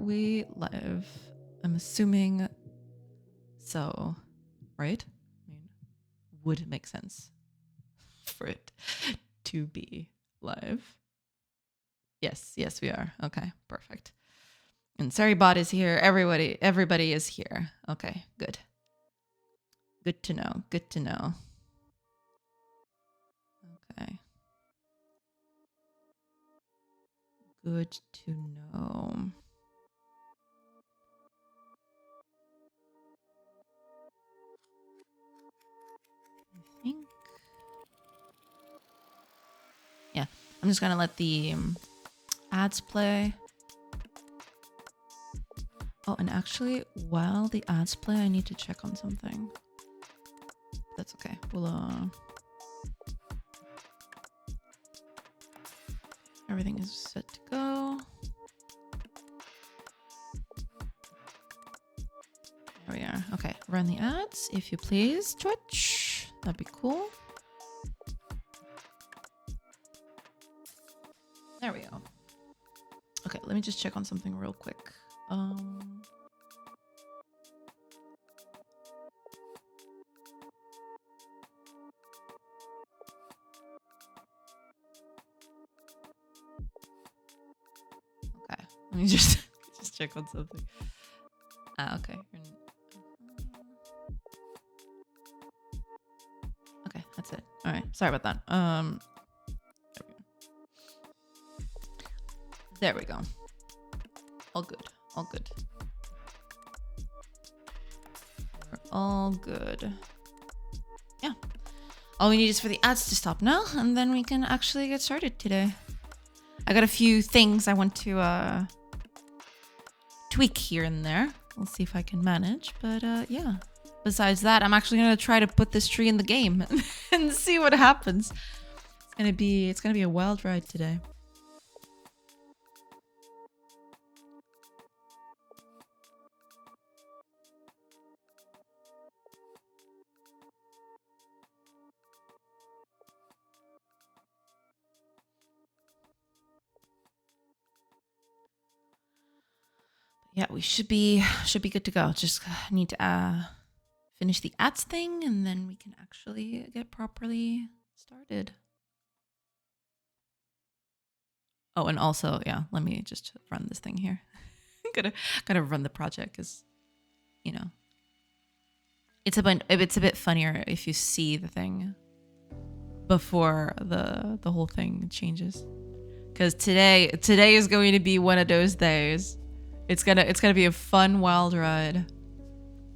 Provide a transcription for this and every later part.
we live? I'm assuming so, right? I mean, would make sense for it to be live. Yes, we are. Okay, perfect. And Saribot is here. Everybody is here. Okay, good. Good to know. Good to know. Okay. Good to know. I think. Yeah, I'm just gonna let the ads play. Oh, and actually, while the ads play, I need to check on something. That's okay. We'll everything is set to go. There we are. Okay, run the ads, if you please, Twitch. That'd be cool. There we go. Okay, let me just check on something real quick. Okay, let me just check on something. Okay. Okay, that's it. All right, sorry about that. There we go. All good. All good. We're all good. Yeah. All we need is for the ads to stop now, and then we can actually get started today. I got a few things I want to tweak here and there. We'll see if I can manage, but yeah. Besides that, I'm actually gonna try to put this tree in the game and see what happens. It's gonna be a wild ride today. Yeah, we should be good to go. Just need to finish the ads thing, and then we can actually get properly started. Oh, and also, yeah, let me just run this thing here. gotta run the project because, you know, it's a bit funnier if you see the thing before the whole thing changes. Because today is going to be one of those days. It's gonna be a fun wild ride.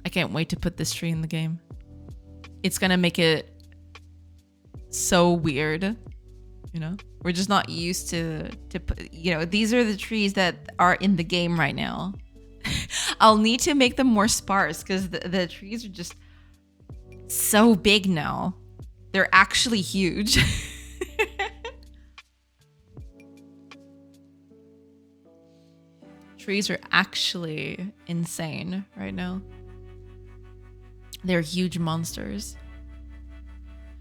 I can't wait to put this tree in the game. It's gonna make it so weird, you know? We're just not used to put, you know, these are the trees that are in the game right now. I'll need to make them more sparse because the trees are just so big now. They're actually huge. Trees are actually insane right now. They're huge monsters.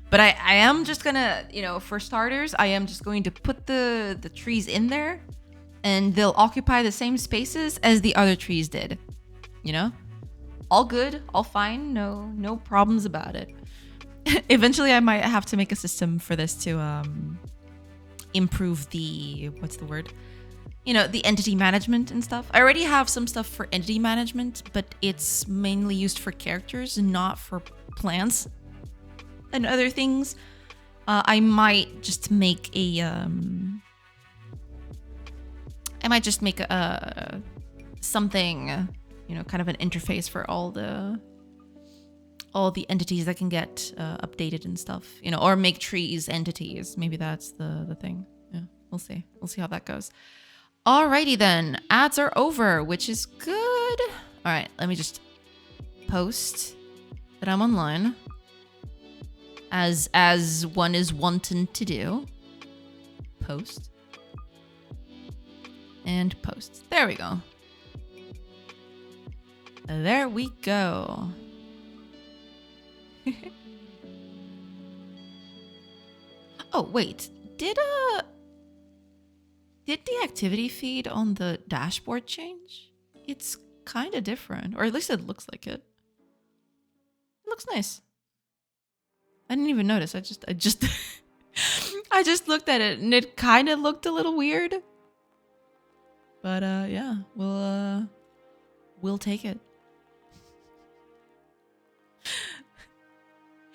But I am just gonna, you know, for starters, I am just going to put the trees in there and they'll occupy the same spaces as the other trees did. You know? All good, all fine, no problems about it. Eventually I might have to make a system for this to improve the, what's the word? You know, the entity management and stuff. I already have some stuff for entity management, but it's mainly used for characters and not for plants and other things. I might just make a something, you know, kind of an interface for all the entities that can get updated and stuff, you know, or make trees entities. Maybe that's the thing. Yeah, we'll see how that goes. Alrighty then, ads are over, which is good. All right, let me just post that I'm online, as one is wanting to do. Post and post. There we go. There we go. Oh wait, did the activity feed on the dashboard change? it's kind of different, or at least it looks like it. It looks nice. I didn't even notice. I just I just looked at it and it kind of looked a little weird. But yeah, we'll take it.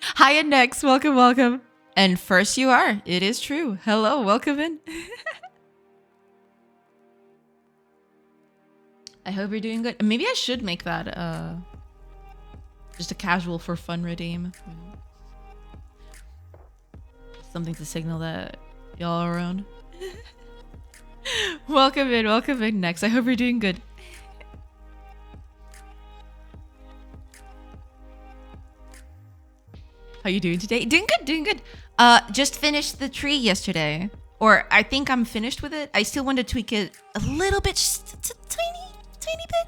Hi, Index. Welcome, welcome. And first you are. It is true. Hello, welcome in. I hope you're doing good. Maybe I should make that just a casual for fun redeem. Something to signal that y'all are around. Welcome in next. I hope you're doing good. How you doing today? Doing good. Just finished the tree yesterday. Or I think I'm finished with it. I still want to tweak it a little bit, just a tiny bit.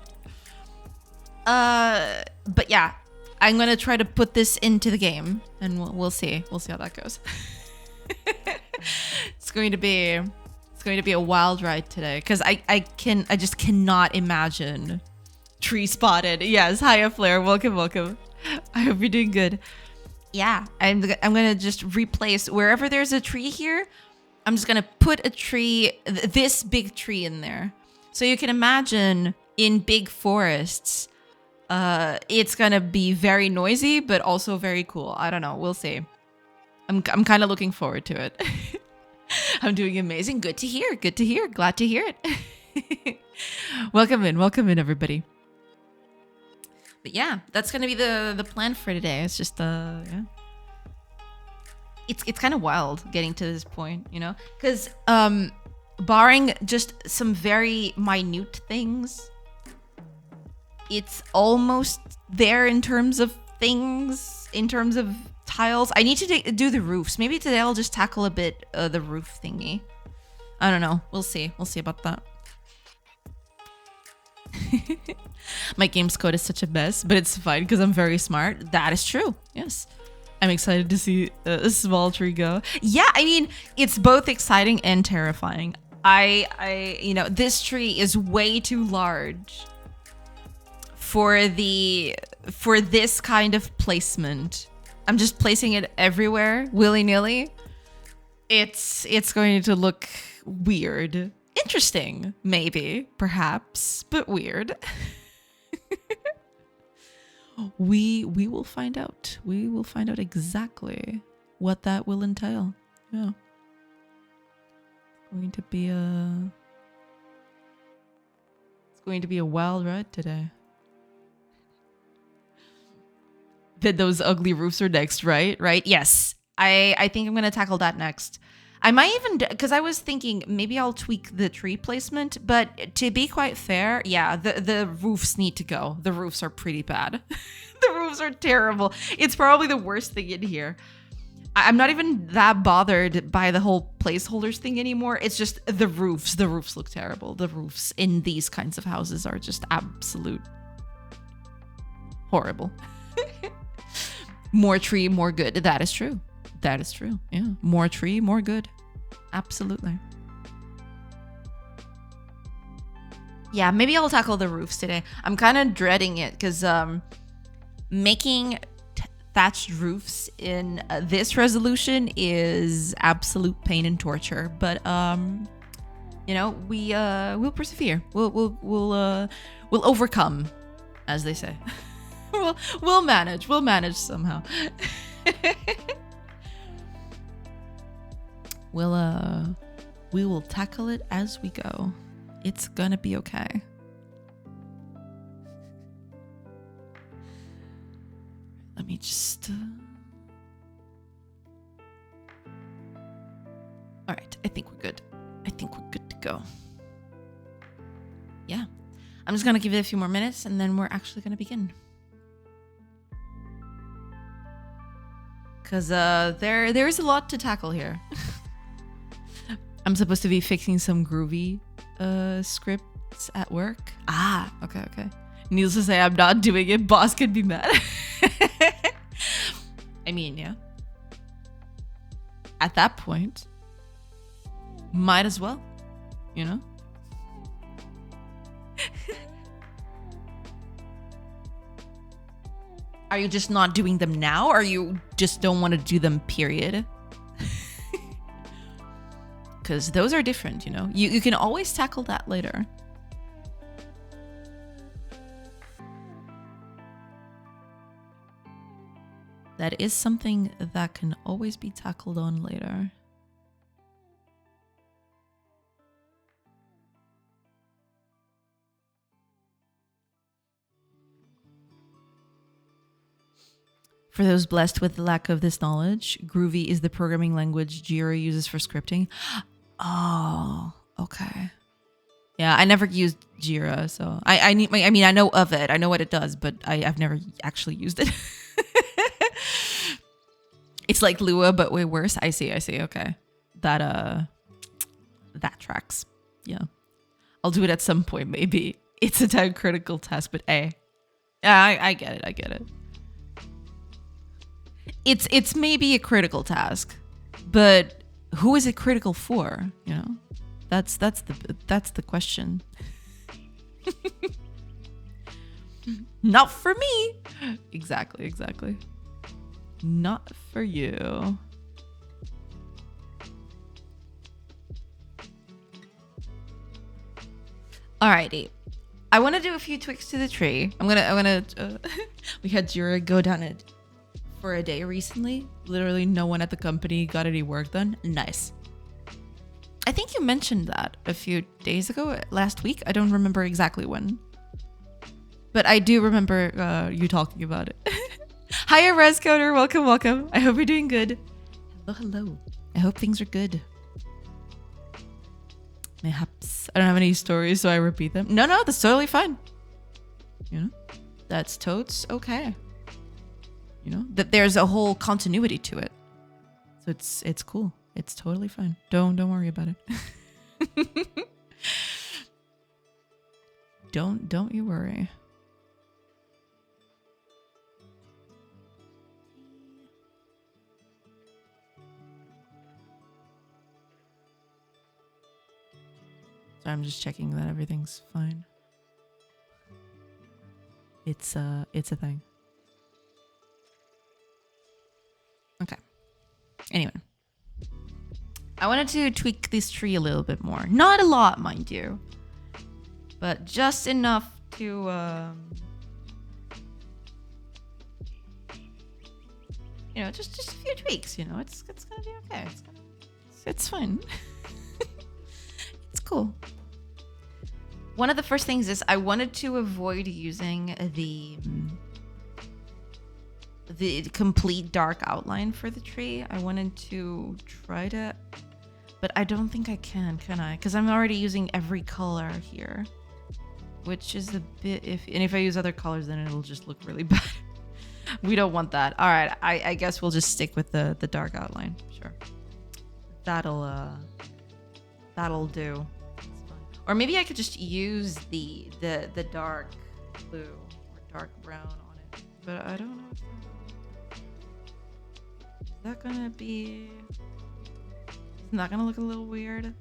But yeah, I'm gonna try to put this into the game, and we'll see. We'll see how that goes. It's going to be a wild ride today, because I just cannot imagine tree spotted. Yes, hiya Flare, welcome. I hope you're doing good. Yeah, I'm gonna just replace wherever there's a tree here. I'm just gonna put a tree, this big tree in there. So you can imagine in big forests, it's gonna be very noisy, but also very cool. I don't know, we'll see. I'm kind of looking forward to it. I'm doing amazing. Good to hear. Glad to hear it. Welcome in, everybody. But yeah, that's gonna be the plan for today. It's just yeah. It's kind of wild getting to this point, you know, because barring just some very minute things, it's almost there in terms of things, in terms of tiles. I need to do the roofs. Maybe today I'll just tackle a bit the roof thingy. I don't know. We'll see about that. My game's code is such a mess, but it's fine because I'm very smart. That is true. Yes. I'm excited to see a small tree go. Yeah, I mean, it's both exciting and terrifying. You know, this tree is way too large for this kind of placement. I'm just placing it everywhere, willy-nilly. It's going to look weird. Interesting, maybe, perhaps, but weird. We will find out. We will find out exactly what that will entail. Yeah. It's going to be a wild ride today. That those ugly roofs are next, right? Right? Yes. I think I'm going to tackle that next. I might even, because I was thinking maybe I'll tweak the tree placement, but to be quite fair, yeah, the roofs need to go. The roofs are pretty bad. The roofs are terrible. It's probably the worst thing in here. I'm not even that bothered by the whole placeholders thing anymore. It's just the roofs. The roofs look terrible. The roofs in these kinds of houses are just absolute horrible. More tree, more good. That is true. That is true. Yeah. More tree, more good. Absolutely. Yeah, maybe I'll tackle the roofs today. I'm kind of dreading it because making thatched roofs in this resolution is absolute pain and torture. But you know, we'll persevere. We'll overcome, as they say. We'll manage. We'll manage somehow. We will tackle it as we go. It's gonna be okay. Let me just all right, I think we're good. I think we're good to go. Yeah. I'm just gonna give it a few more minutes and then we're actually gonna begin. Cause there's a lot to tackle here. I'm supposed to be fixing some groovy scripts at work. Ah, okay. Needless to say, I'm not doing it. Boss could be mad. I mean, yeah. At that point, might as well, you know? Are you just not doing them now, or you just don't want to do them, period? Because those are different, you know? You can always tackle that later. That is something that can always be tackled on later. For those blessed with the lack of this knowledge, Groovy is the programming language Jira uses for scripting. Oh, okay. Yeah, I never used Jira, so I mean, I know of it. I know what it does, but I've never actually used it. It's like Lua, but way worse. I see. Okay. That tracks. Yeah. I'll do it at some point, maybe. It's a time critical task, but yeah, I get it. It's maybe a critical task, but who is it critical for? You know, that's the question. Not for me. Exactly. Not for you. Alrighty. I want to do a few tweaks to the tree. I'm gonna. We had Jira go down it for a day recently. Literally, no one at the company got any work done. Nice. I think you mentioned that a few days ago, last week. I don't remember exactly when, but I do remember you talking about it. Hiya, Rescoder. Welcome. I hope you're doing good. Hello. I hope things are good. Mayhaps I don't have any stories, so I repeat them. No, that's totally fine. You know, that's totes okay. You know, that there's a whole continuity to it, so it's cool. It's totally fine. Don't worry about it. Don't you worry. So I'm just checking that everything's fine. It's a thing. Okay. Anyway. I wanted to tweak this tree a little bit more. Not a lot, mind you. But just enough to you know, just a few tweaks, you know. It's gonna be okay. It's fine. It's cool. One of the first things is I wanted to avoid using the complete dark outline for the tree. I wanted to try to, but I don't think I can I? Because I'm already using every color here, which is a bit if I use other colors, then it'll just look really bad. We don't want that. All right, I guess we'll just stick with the dark outline. Sure, that'll do. Or maybe I could just use the dark blue or dark brown on it, but I don't know. Is that gonna be? Isn't that gonna look a little weird?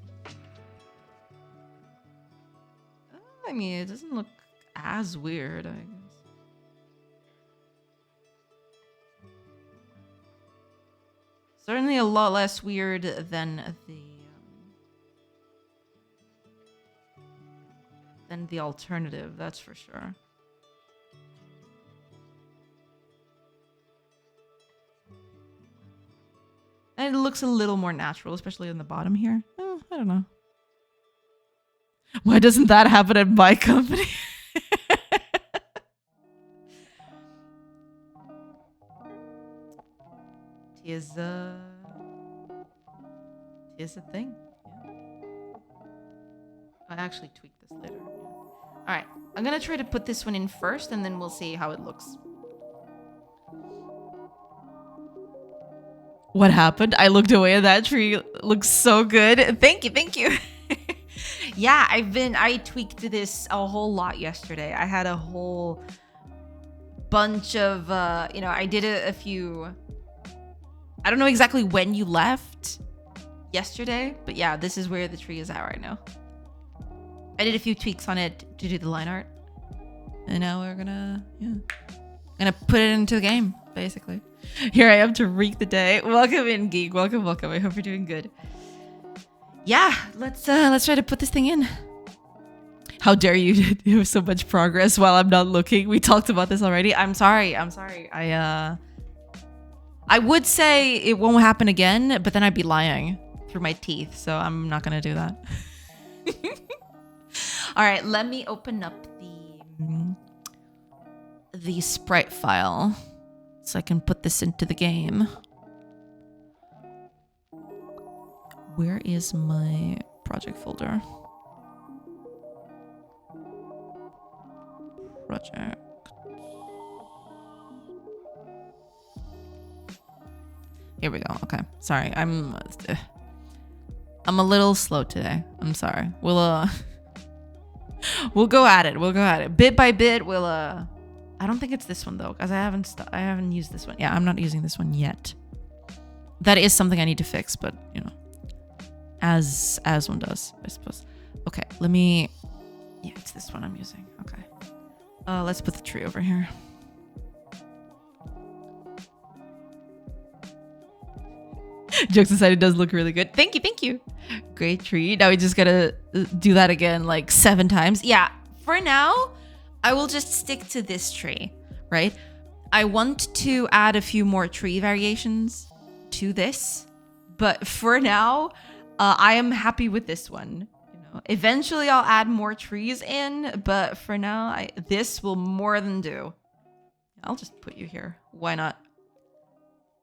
I mean, it doesn't look as weird, I guess. Certainly a lot less weird than the alternative, that's for sure. And it looks a little more natural, especially in the bottom here. Oh, I don't know. Why doesn't that happen at my company? Tis a thing. Yeah. I actually tweaked this later. All right, I'm gonna try to put this one in first, and then we'll see how it looks. What happened? I looked away and that tree looks so good. Thank you. Yeah, I tweaked this a whole lot yesterday. I had a whole bunch of, you know, I did a few, I don't know exactly when you left yesterday, but yeah, this is where the tree is at right now. I did a few tweaks on it to do the line art. And now we're gonna, yeah. I'm gonna put it into the game, basically. Here I am to wreak the day. Welcome in, Geek. Welcome, welcome. I hope you're doing good. Yeah, let's try to put this thing in. How dare you do so much progress while I'm not looking? We talked about this already. I'm sorry. I would say it won't happen again, but then I'd be lying through my teeth, so I'm not gonna do that. All right, let me open up the sprite file so I can put this into the game. Where is my project folder? Project. Here we go. Okay. Sorry. I'm a little slow today. I'm sorry. We'll go at it. We'll go at it. Bit by bit, we'll I don't think it's this one though, because I haven't used this one. Yeah, I'm not using this one yet. That is something I need to fix, but you know, as one does, I suppose. Okay, let me. Yeah, it's this one I'm using. Okay. Let's put the tree over here. Jokes aside, it does look really good. Thank you, thank you. Great tree. Now we just gotta do that again like 7 times. Yeah, for now, I will just stick to this tree, right? I want to add a few more tree variations to this, but for now, I am happy with this one. You know, eventually I'll add more trees in, but for now, this will more than do. I'll just put you here. Why not?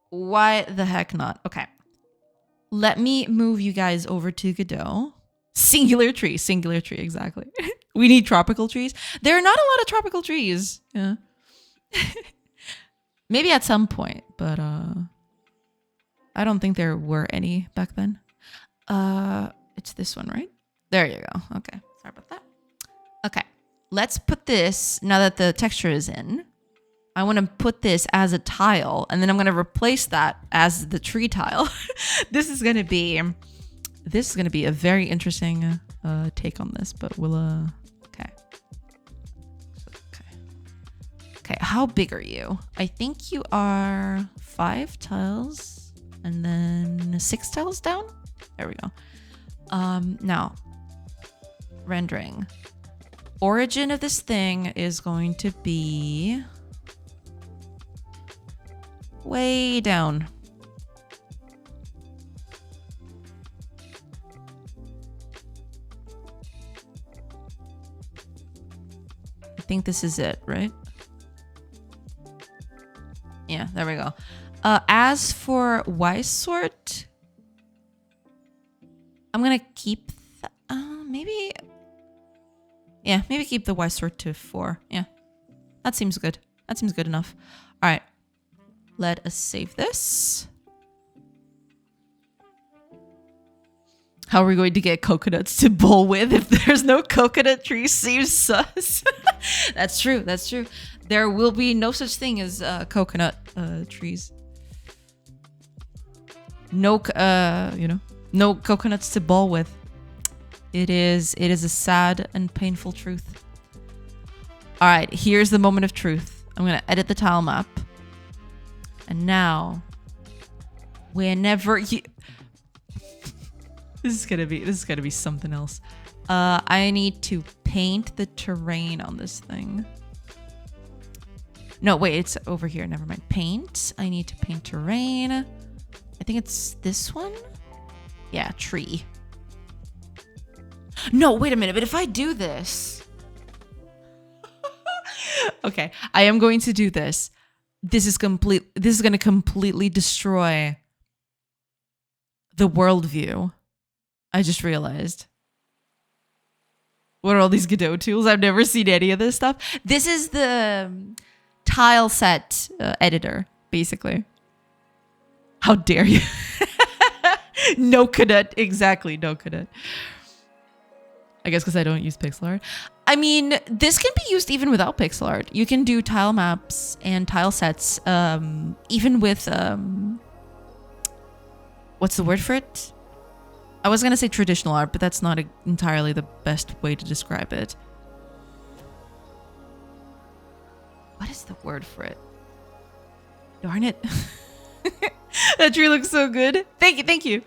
Why the heck not? Okay. Let me move you guys over to Godot. Singular tree, exactly. We need tropical trees. There are not a lot of tropical trees. Yeah. Maybe at some point, but I don't think there were any back then. It's this one, right? There you go. Okay. Sorry about that. Okay. Let's put this, now that the texture is in, I want to put this as a tile, and then I'm going to replace that as the tree tile. This is going to be a very interesting take on this, but we'll okay. How big are you? I think you are 5 tiles and then 6 tiles down. There we go. Now rendering. Origin of this thing is going to be way down. I think this is it, right? Yeah, there we go. As for Y sort, I'm gonna keep maybe keep the Y sort to 4. Yeah, that seems good. That seems good enough. All right. Let us save this. How are we going to get coconuts to bowl with if there's no coconut tree? Seems sus. That's true. That's true. There will be no such thing as coconut trees. No, no coconuts to bowl with. It is a sad and painful truth. All right, here's the moment of truth. I'm gonna edit the tile map. And now, whenever you, this is gonna be something else. I need to paint the terrain on this thing. No, wait, it's over here. Never mind. Paint. I need to paint terrain. I think it's this one. Yeah, tree. No, wait a minute. But if I do this, okay, I am going to do this. This is going to completely destroy the worldview. I just realized. What are all these Godot tools? I've never seen any of this stuff. This is the tile set editor, basically. How dare you? No cadet. Exactly, no cadet. I guess because I don't use pixel art. I mean, this can be used even without pixel art. You can do tile maps and tile sets, even with, what's the word for it? I was going to say traditional art, but that's not entirely the best way to describe it. What is the word for it? Darn it. That tree looks so good. Thank you. Thank you.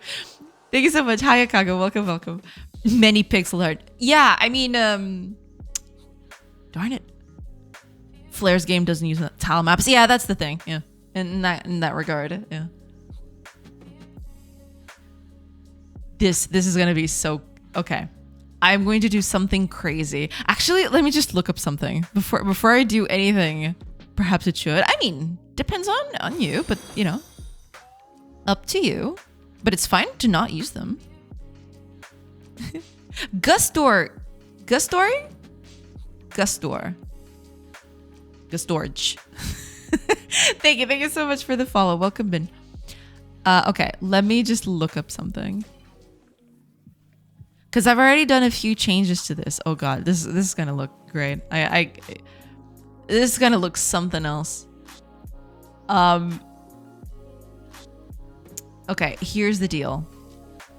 Thank you so much. Hi, Akago. Welcome, welcome. Many pixel art. Yeah, I mean, darn it. Flare's game doesn't use tile maps. Yeah, that's the thing. Yeah, in that regard. Yeah. This is gonna be so okay. I'm going to do something crazy. Actually, let me just look up something before I do anything. Perhaps it should. I mean, depends on you, but you know, up to you. But it's fine to not use them. Gustor. Gustorge. Thank you so much for the follow. Welcome in. Okay, let me just look up something. Because I've already done a few changes to this. Oh god, this is gonna look great. This is gonna look something else. Okay, here's the deal.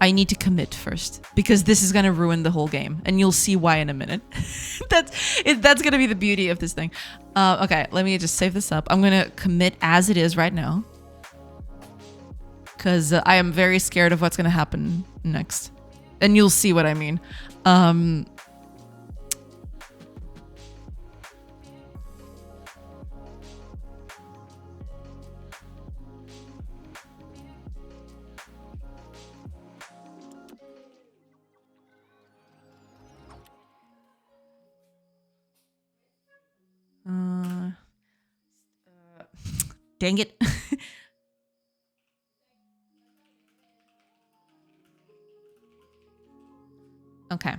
I need to commit first because this is gonna ruin the whole game, and you'll see why in a minute. That's gonna be the beauty of this thing. Okay, let me just save this up. I'm gonna commit as it is right now because I am very scared of what's gonna happen next, and you'll see what I mean. Dang it. Okay.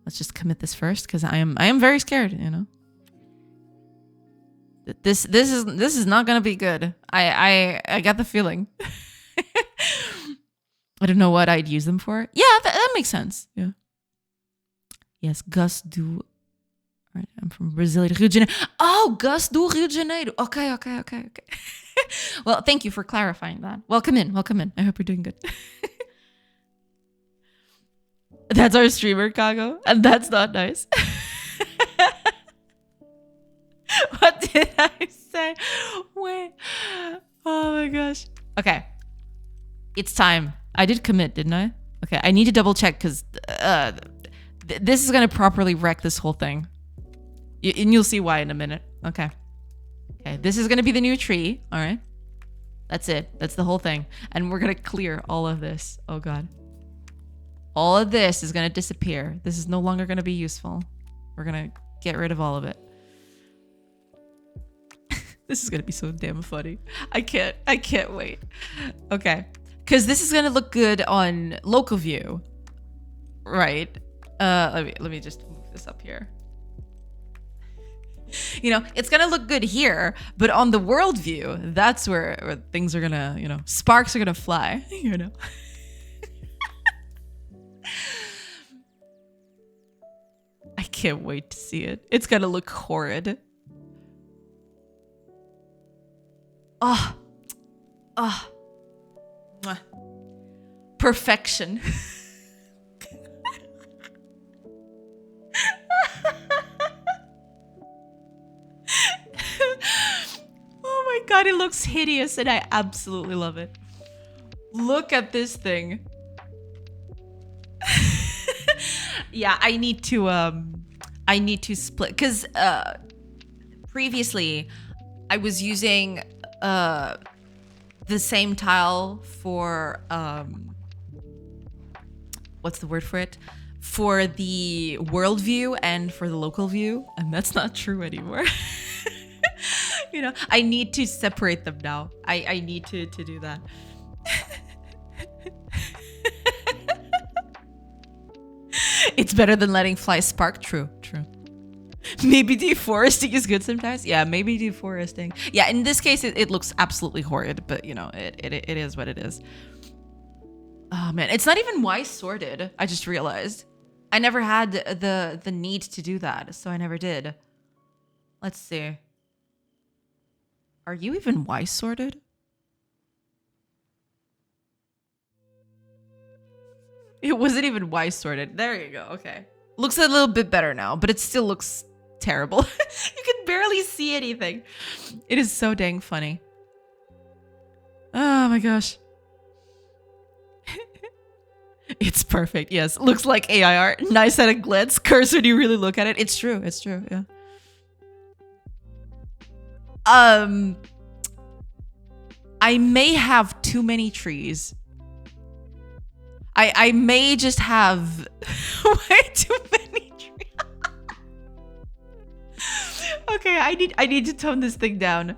Let's just commit this first because I am very scared, you know. This is not gonna be good. I got the feeling. I don't know what I'd use them for. Yeah, that makes sense. Yeah. Yes, Gus do. Right, I'm from Brazil, Rio de Janeiro. Oh, Gus do Rio de Janeiro. Okay. Well, thank you for clarifying that. Welcome in. I hope you're doing good. That's our streamer, Kago, and that's not nice. What did I say? Wait. Oh my gosh. Okay. It's time. I did commit, didn't I? Okay, I need to double check because this is going to properly wreck this whole thing. And you'll see why in a minute. Okay. Okay, this is going to be the new tree. All right. That's it. That's the whole thing. And we're going to clear all of this. Oh, God. All of this is going to disappear. This is no longer going to be useful. We're going to get rid of all of it. This is going to be so damn funny. I can't wait. Okay. Because this is going to look good on local view. Right. Let me just move this up here. You know, it's going to look good here, but on the world view, that's where things are going to, you know, sparks are going to fly, you know. I can't wait to see it. It's going to look horrid. Oh. Perfection. Oh my god, it looks hideous and I absolutely love it. Look at this thing. Yeah, I need to split because previously I was using the same tile for what's the word for it? For the world view and for the local view, and that's not true anymore. You know, I need to separate them now. I need to do that. It's better than letting flies spark. True. Maybe deforesting is good sometimes. Yeah, maybe deforesting. Yeah, in this case, it looks absolutely horrid, but you know, it is what it is. Oh man, it's not even Y sorted. I just realized. I never had the need to do that, so I never did. Let's see. Are you even Y sorted? It wasn't even Y sorted. There you go. Okay. Looks a little bit better now, but it still looks terrible. You can barely see anything. It is so dang funny. Oh my gosh. It's perfect. Yes. Looks like AI art. Nice at a glance. Curse when you really look at it. It's true. It's true. Yeah. I may have too many trees. I may just have way too many trees. Okay, I need to tone this thing down.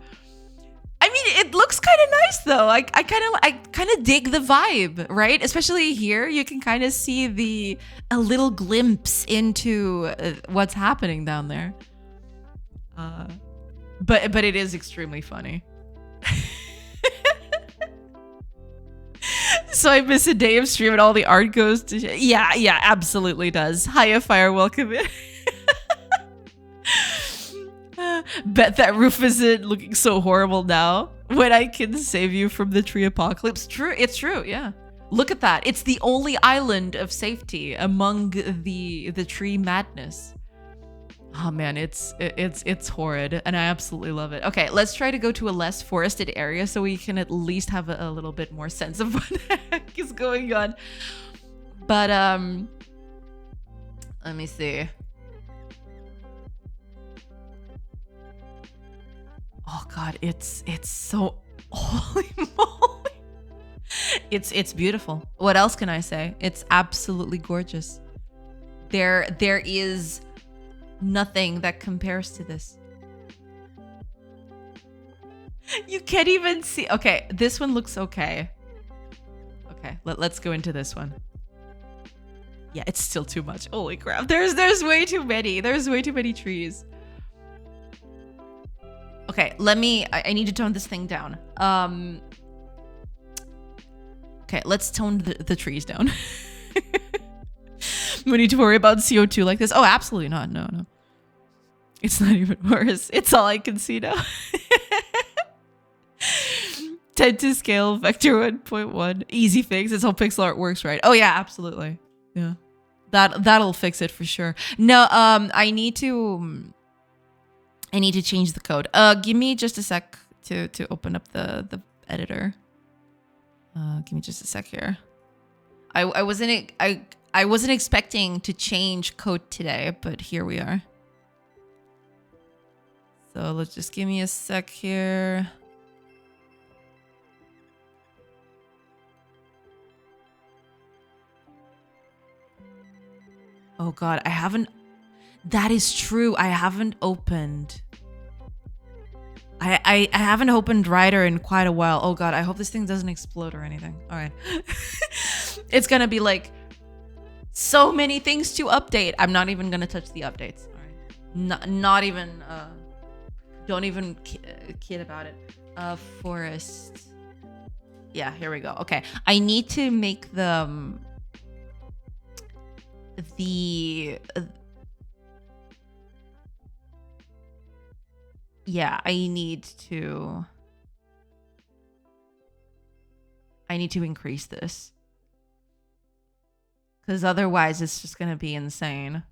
I mean, it looks kind of nice though. I kind of dig the vibe, right? Especially here, you can kind of see a little glimpse into what's happening down there. But it is extremely funny. So I miss a day of stream and all the art goes to yeah, absolutely does. Hiya Fire, welcome in. Bet that roof isn't looking so horrible now when I can save you from the tree apocalypse. True, it's true, yeah. Look at that. It's the only island of safety among the tree madness. Oh man, it's horrid and I absolutely love it. Okay, let's try to go to a less forested area so we can at least have a little bit more sense of what the heck is going on. But let me see. Oh god, it's so holy moly. It's beautiful. What else can I say? It's absolutely gorgeous. There is nothing that compares to this. You can't even see. Okay, this one looks okay. Okay, let's go into this one. Yeah, it's still too much. Holy crap. There's way too many. There's way too many trees. Okay, I need to tone this thing down. Okay, let's tone the trees down. We need to worry about CO2 like this. Oh, absolutely not. No. It's not even worse. It's all I can see now. 10 to scale, vector 1.1. Easy fix. It's how pixel art works, right? Oh yeah, absolutely. Yeah. That'll fix it for sure. No, I need to change the code. Give me just a sec to open up the editor. Give me just a sec here. I wasn't expecting to change code today, but here we are. So let's just give me a sec here. Oh god, I haven't. That is true. I haven't opened. I haven't opened Rider in quite a while. Oh god, I hope this thing doesn't explode or anything. All right. It's gonna be like so many things to update. I'm not even gonna touch the updates. All right. Not even. Don't even kid about it. Forest. Yeah, here we go. Okay, I need to make the yeah, I need to increase this because otherwise it's just gonna be insane.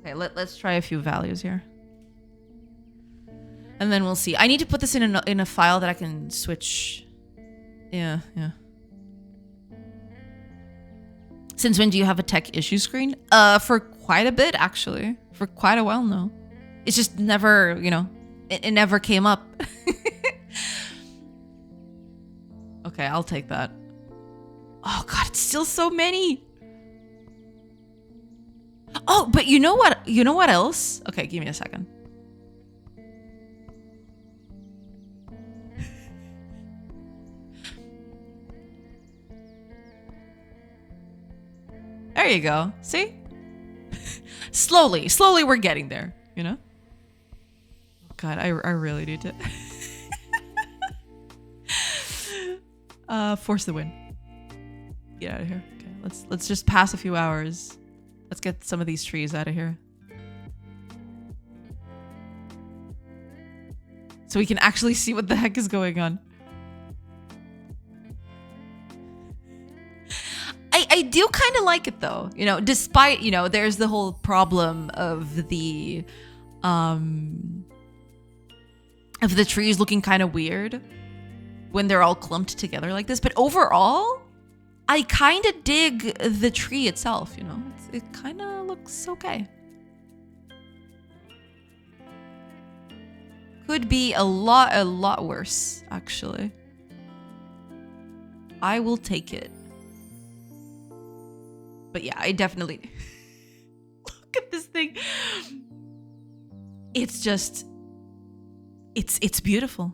Okay, let's try a few values here. And then we'll see. I need to put this in a file that I can switch. Yeah. Since when do you have a tech issue screen? For quite a bit, actually. For quite a while now. It's just never, it never came up. Okay, I'll take that. Oh god, it's still so many. Oh, but you know what? You know what else? Okay, give me a second. There you go. See? Slowly we're getting there, Oh god, I really need to force the win. Get out of here. Okay, let's just pass a few hours. Let's get some of these trees out of here. So we can actually see what the heck is going on. I do kind of like it though, you know, despite, you know, there's the whole problem of the trees looking kind of weird when they're all clumped together like this. But overall, I kind of dig the tree itself, you know. It kind of looks okay. Could be a lot worse, actually. I will take it. But yeah, I definitely... Look at this thing. It's just... It's beautiful.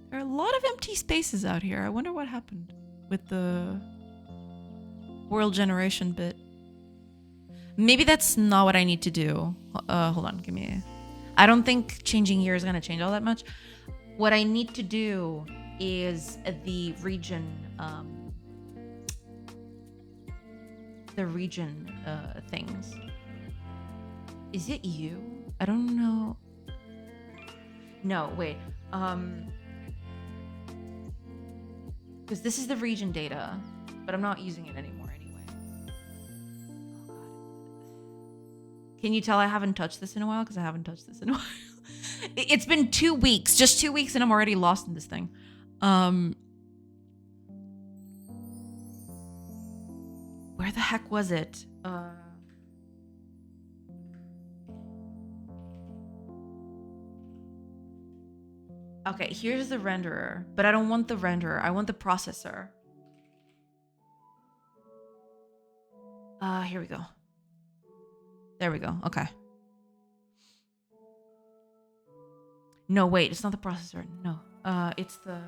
There are a lot of empty spaces out here. I wonder what happened with the world generation bit. Maybe that's not what I need to do. Hold on, give me... I don't think changing year is going to change all that much. What I need to do is the region things. Is it you? I don't know. No, wait. Because this is the region data, but I'm not using it anymore anyway. Oh god. Can you tell I haven't touched this in a while? Because I haven't touched this in a while. It's been 2 weeks, just 2 weeks, and I'm already lost in this thing. Where the heck was it? Okay, here's the renderer, but I don't want the renderer. I want the processor. Here we go. There we go. Okay. No, wait, it's not the processor. No. It's the...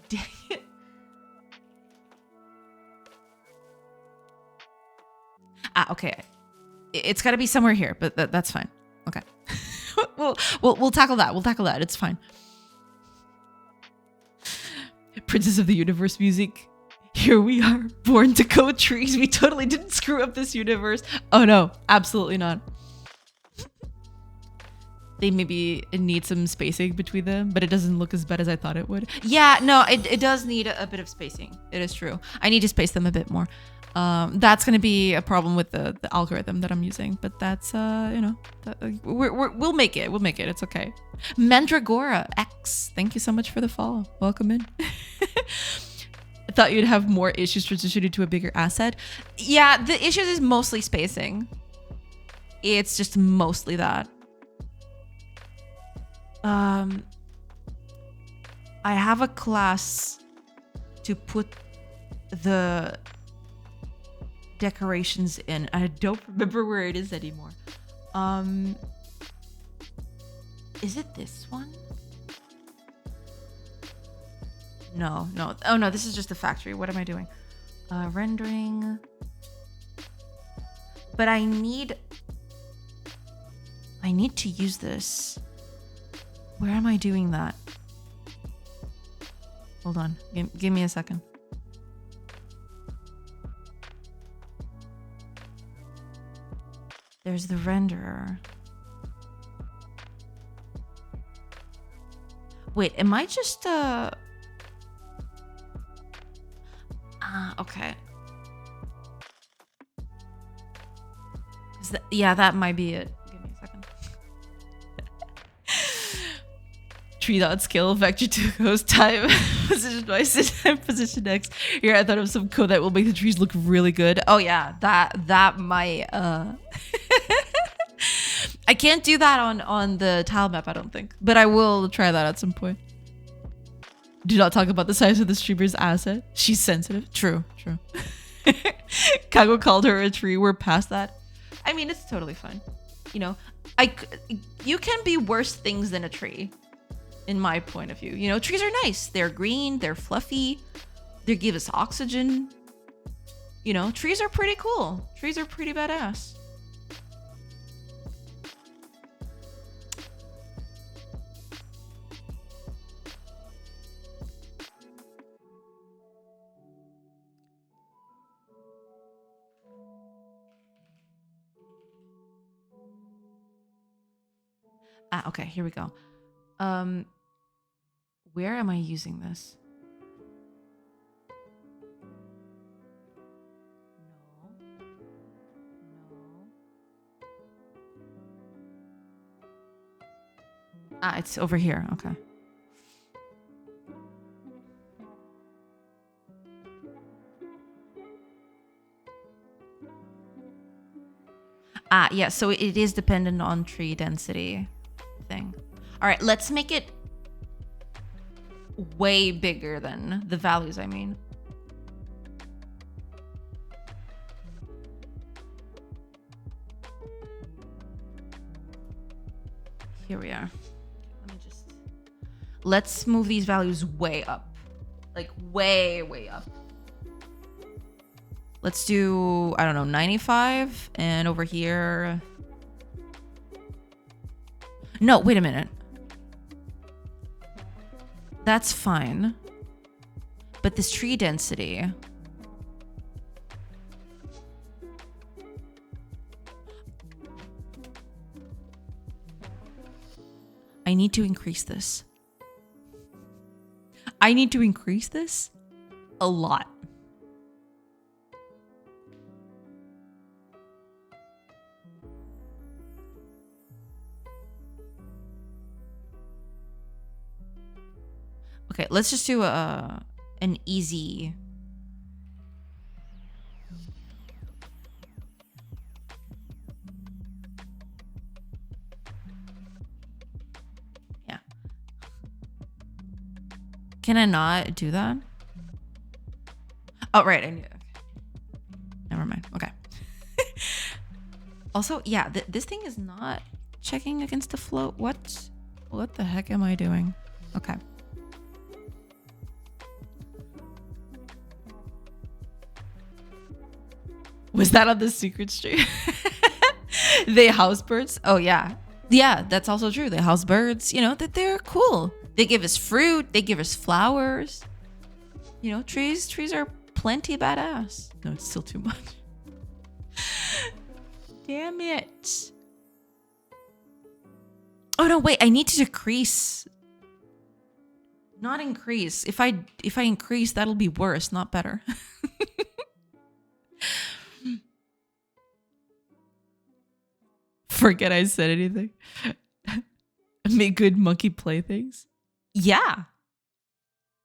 Dang it. Okay. It's got to be somewhere here, but that's fine. Okay. we'll tackle that. We'll tackle that. It's fine. Princess of the Universe music. Here we are, born to code trees. We totally didn't screw up this universe. Oh no, absolutely not. They maybe need some spacing between them, but it doesn't look as bad as I thought it would. Yeah, no, it does need a bit of spacing. It is true. I need to space them a bit more. That's going to be a problem with the algorithm that I'm using, but that's, you know, we'll make it. We'll make it. It's okay. Mandragora X, thank you so much for the follow. Welcome in. I thought you'd have more issues transitioning to a bigger asset. Yeah, the issues is mostly spacing. It's just mostly that. I have a class to put the decorations in. I don't remember where it is anymore. Is it this one? No. Oh no, this is just the factory. What am I doing? Rendering. But I need to use this. Where am I doing that? Hold on. Give me a second. There's the renderer. Wait, am I just okay. Yeah, that might be it. Give me a second. Tree dot skill vector to host time position y position x. Here, I thought of some code that will make the trees look really good. Oh yeah, that might I can't do that on the tile map, I don't think, but I will try that at some point. Do not talk about the size of the streamer's asset. She's sensitive. True. Kago called her a tree. We're past that. I mean, it's totally fine. You know, you can be worse things than a tree, in my point of view. You know, trees are nice. They're green. They're fluffy. They give us oxygen. You know, trees are pretty cool. Trees are pretty badass. Okay, here we go. Um, where am I using this? No. No. It's over here. Okay. Yeah, so it is dependent on tree density thing. All right, let's make it way bigger than the values, I mean. Here we are. Let's move these values way up. Like way, way up. Let's do, I don't know, 95. And over here. No, wait a minute. That's fine. But this tree density. I need to increase this. I need to increase this a lot. Okay, let's just do an easy. Yeah. Can I not do that? Oh, right. I knew. Okay. Never mind. Okay. Also, yeah, this thing is not checking against the float. What the heck am I doing? Okay. Was that on the secret street? They house birds? Oh, yeah. Yeah, that's also true. They house birds, you know, that they're cool. They give us fruit. They give us flowers. You know, trees are plenty badass. No, it's still too much. Damn it. Oh, no, wait. I need to decrease. Not increase. If I increase, that'll be worse, not better. Forget I said anything. Make good monkey playthings. Yeah.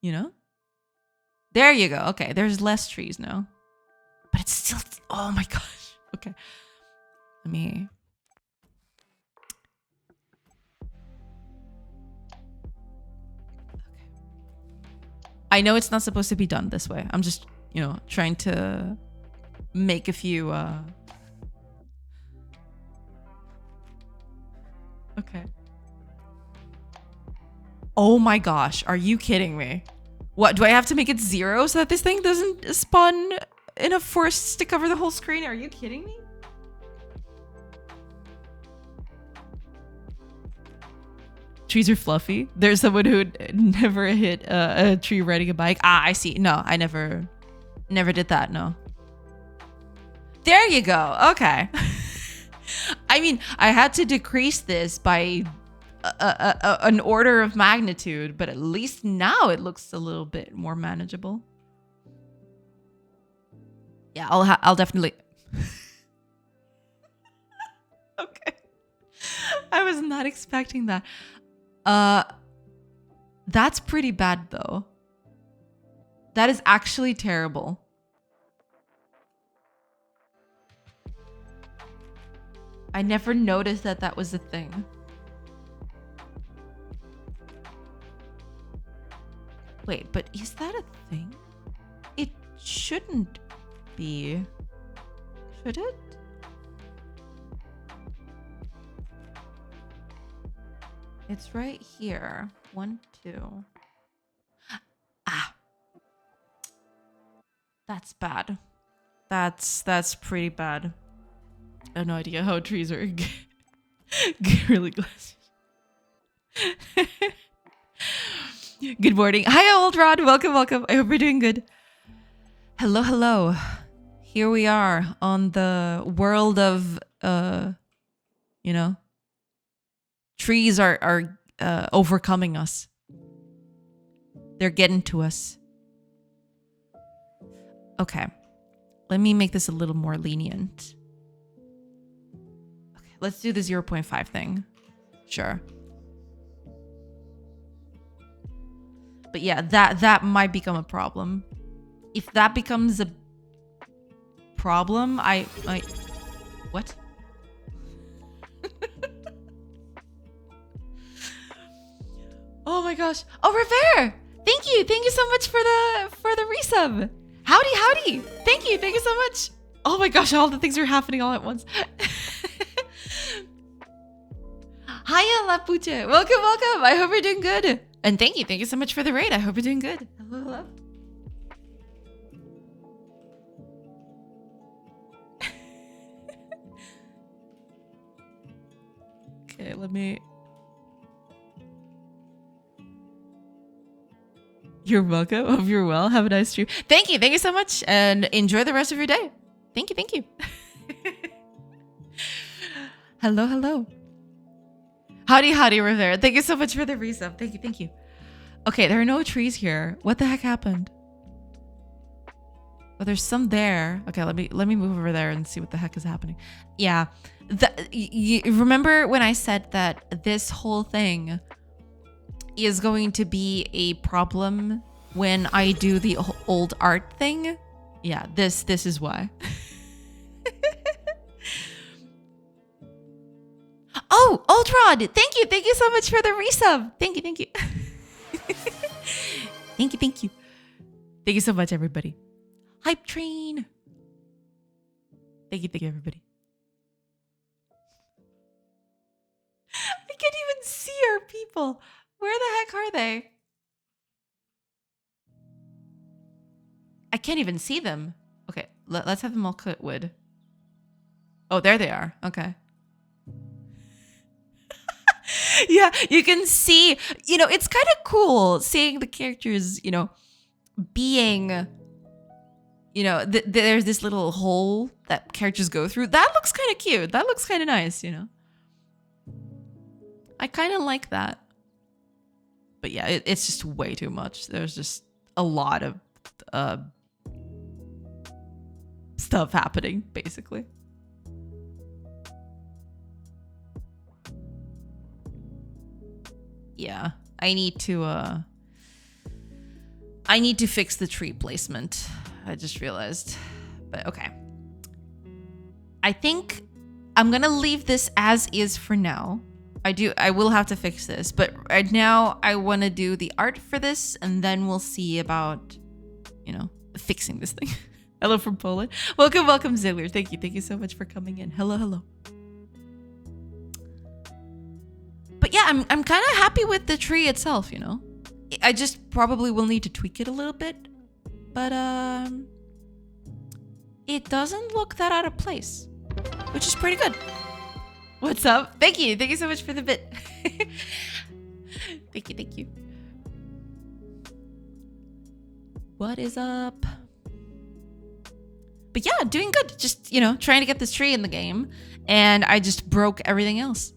You know? There you go. Okay, there's less trees now. But it's still... Oh my gosh. Okay. Let me... Okay. I know it's not supposed to be done this way. I'm just, you know, trying to make a few... Okay. Oh my gosh. Are you kidding me? What, do I have to make it 0 so that this thing doesn't spawn enough forests to cover the whole screen? Are you kidding me? Trees are fluffy. There's someone who never hit a tree riding a bike. I see. No, I never did that. No. There you go. Okay. I mean, I had to decrease this by an order of magnitude, but at least now it looks a little bit more manageable. Yeah, I'll definitely. Okay. I was not expecting that. That's pretty bad though. That is actually terrible. I never noticed that that was a thing. Wait, but is that a thing? It shouldn't be. Should it? It's right here. 1, 2. Ah. That's bad. That's pretty bad. I have no idea how trees are really glass. Good morning. Hi, Old Rod. Welcome, welcome. I hope you're doing good. Hello, hello. Here we are on the world of, you know, Trees are overcoming us. They're getting to us. Okay. Let me make this a little more lenient. Okay, let's do the 0.5 thing. Sure. But yeah, that might become a problem. If that becomes a problem, I what? Oh my gosh. Oh, Revere! Thank you. Thank you so much for the resub. Howdy. Thank you so much. Oh my gosh, all the things are happening all at once. Hiya, Lapuche. Welcome. I hope you're doing good. And thank you so much for the raid. I hope you're doing good. Hello. Okay, let me... You're welcome. Hope you're well. Have a nice stream. Thank you so much. And enjoy the rest of your day. Thank you. Hello. Howdy, Rivera. Thank you so much for the resub. Thank you. Okay, there are no trees here. What the heck happened? Oh, there's some there. Okay, let me move over there and see what the heck is happening. Yeah. You remember when I said that this whole thing is going to be a problem when I do the old art thing? Yeah, this is why. Oh, Ultrod! Thank you so much for the resub. Thank you. Thank you. Thank you so much, everybody. Hype train. Thank you, everybody. I can't even see our people. Where the heck are they? I can't even see them. Okay, let's have them all cut wood. Oh, there they are. Okay. Yeah, you can see, it's kind of cool seeing the characters, being, there's this little hole that characters go through. That looks kind of cute. That looks kind of nice, I kind of like that. But yeah, it's just way too much. There's just a lot of stuff happening, basically. Yeah, I need to fix the tree placement. I just realized. But okay. I think I'm gonna leave this as is for now. I will have to fix this, but right now I want to do the art for this, and then we'll see about, fixing this thing. Hello from Poland. Welcome, Zillier. Thank you so much for coming in. Hello. But yeah, I'm kind of happy with the tree itself, I just probably will need to tweak it a little bit, but it doesn't look that out of place, which is pretty good. What's up? Thank you so much for the bit. Thank you. What is up? But yeah, doing good. Just, trying to get this tree in the game, and I just broke everything else.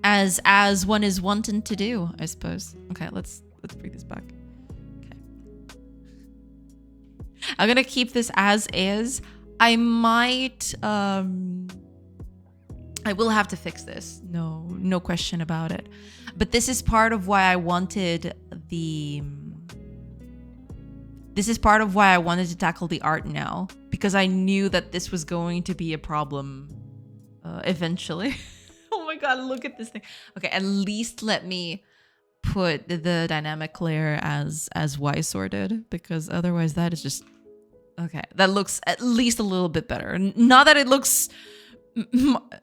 As one is wanting to do, I suppose. Okay, let's bring this back. Okay. I'm gonna keep this as is. I might I will have to fix this. No question about it. But this is part of why I wanted to tackle the art now, because I knew that this was going to be a problem eventually. Oh my god, look at this thing. Okay, at least let me put the dynamic layer as Y sorted, because otherwise that is just okay. That looks at least a little bit better. Not that it looks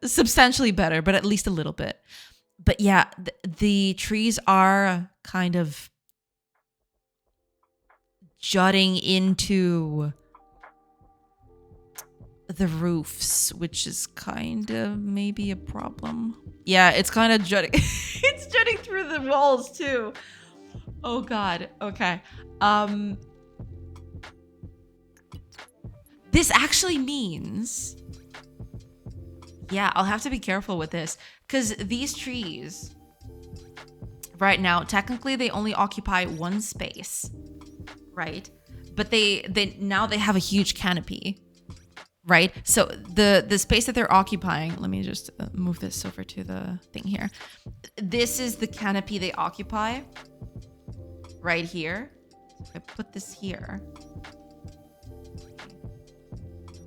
substantially better, but at least a little bit. But yeah, the trees are kind of jutting into the roofs, which is kind of maybe a problem. Yeah, it's kind of jutting. It's jutting through the walls too. Oh god. Okay. This actually means, yeah, I'll have to be careful with this, because these trees right now, technically they only occupy one space, right? But they now they have a huge canopy, right? So the space that they're occupying, let me just move this over to the thing here. This is the canopy they occupy right here. If I put this here,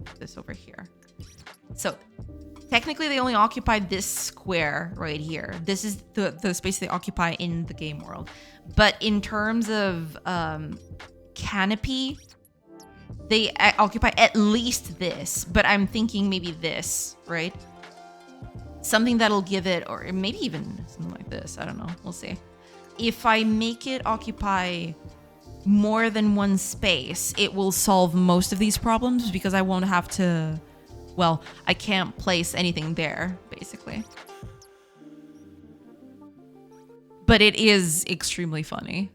put this over here. So technically they only occupy this square right here. This is the space they occupy in the game world. But in terms of canopy, they occupy at least this, but I'm thinking maybe this, right? Something that'll give it, or maybe even something like this. I don't know. We'll see. If I make it occupy more than one space, it will solve most of these problems because I won't have to, well, I can't place anything there, basically. But it is extremely funny.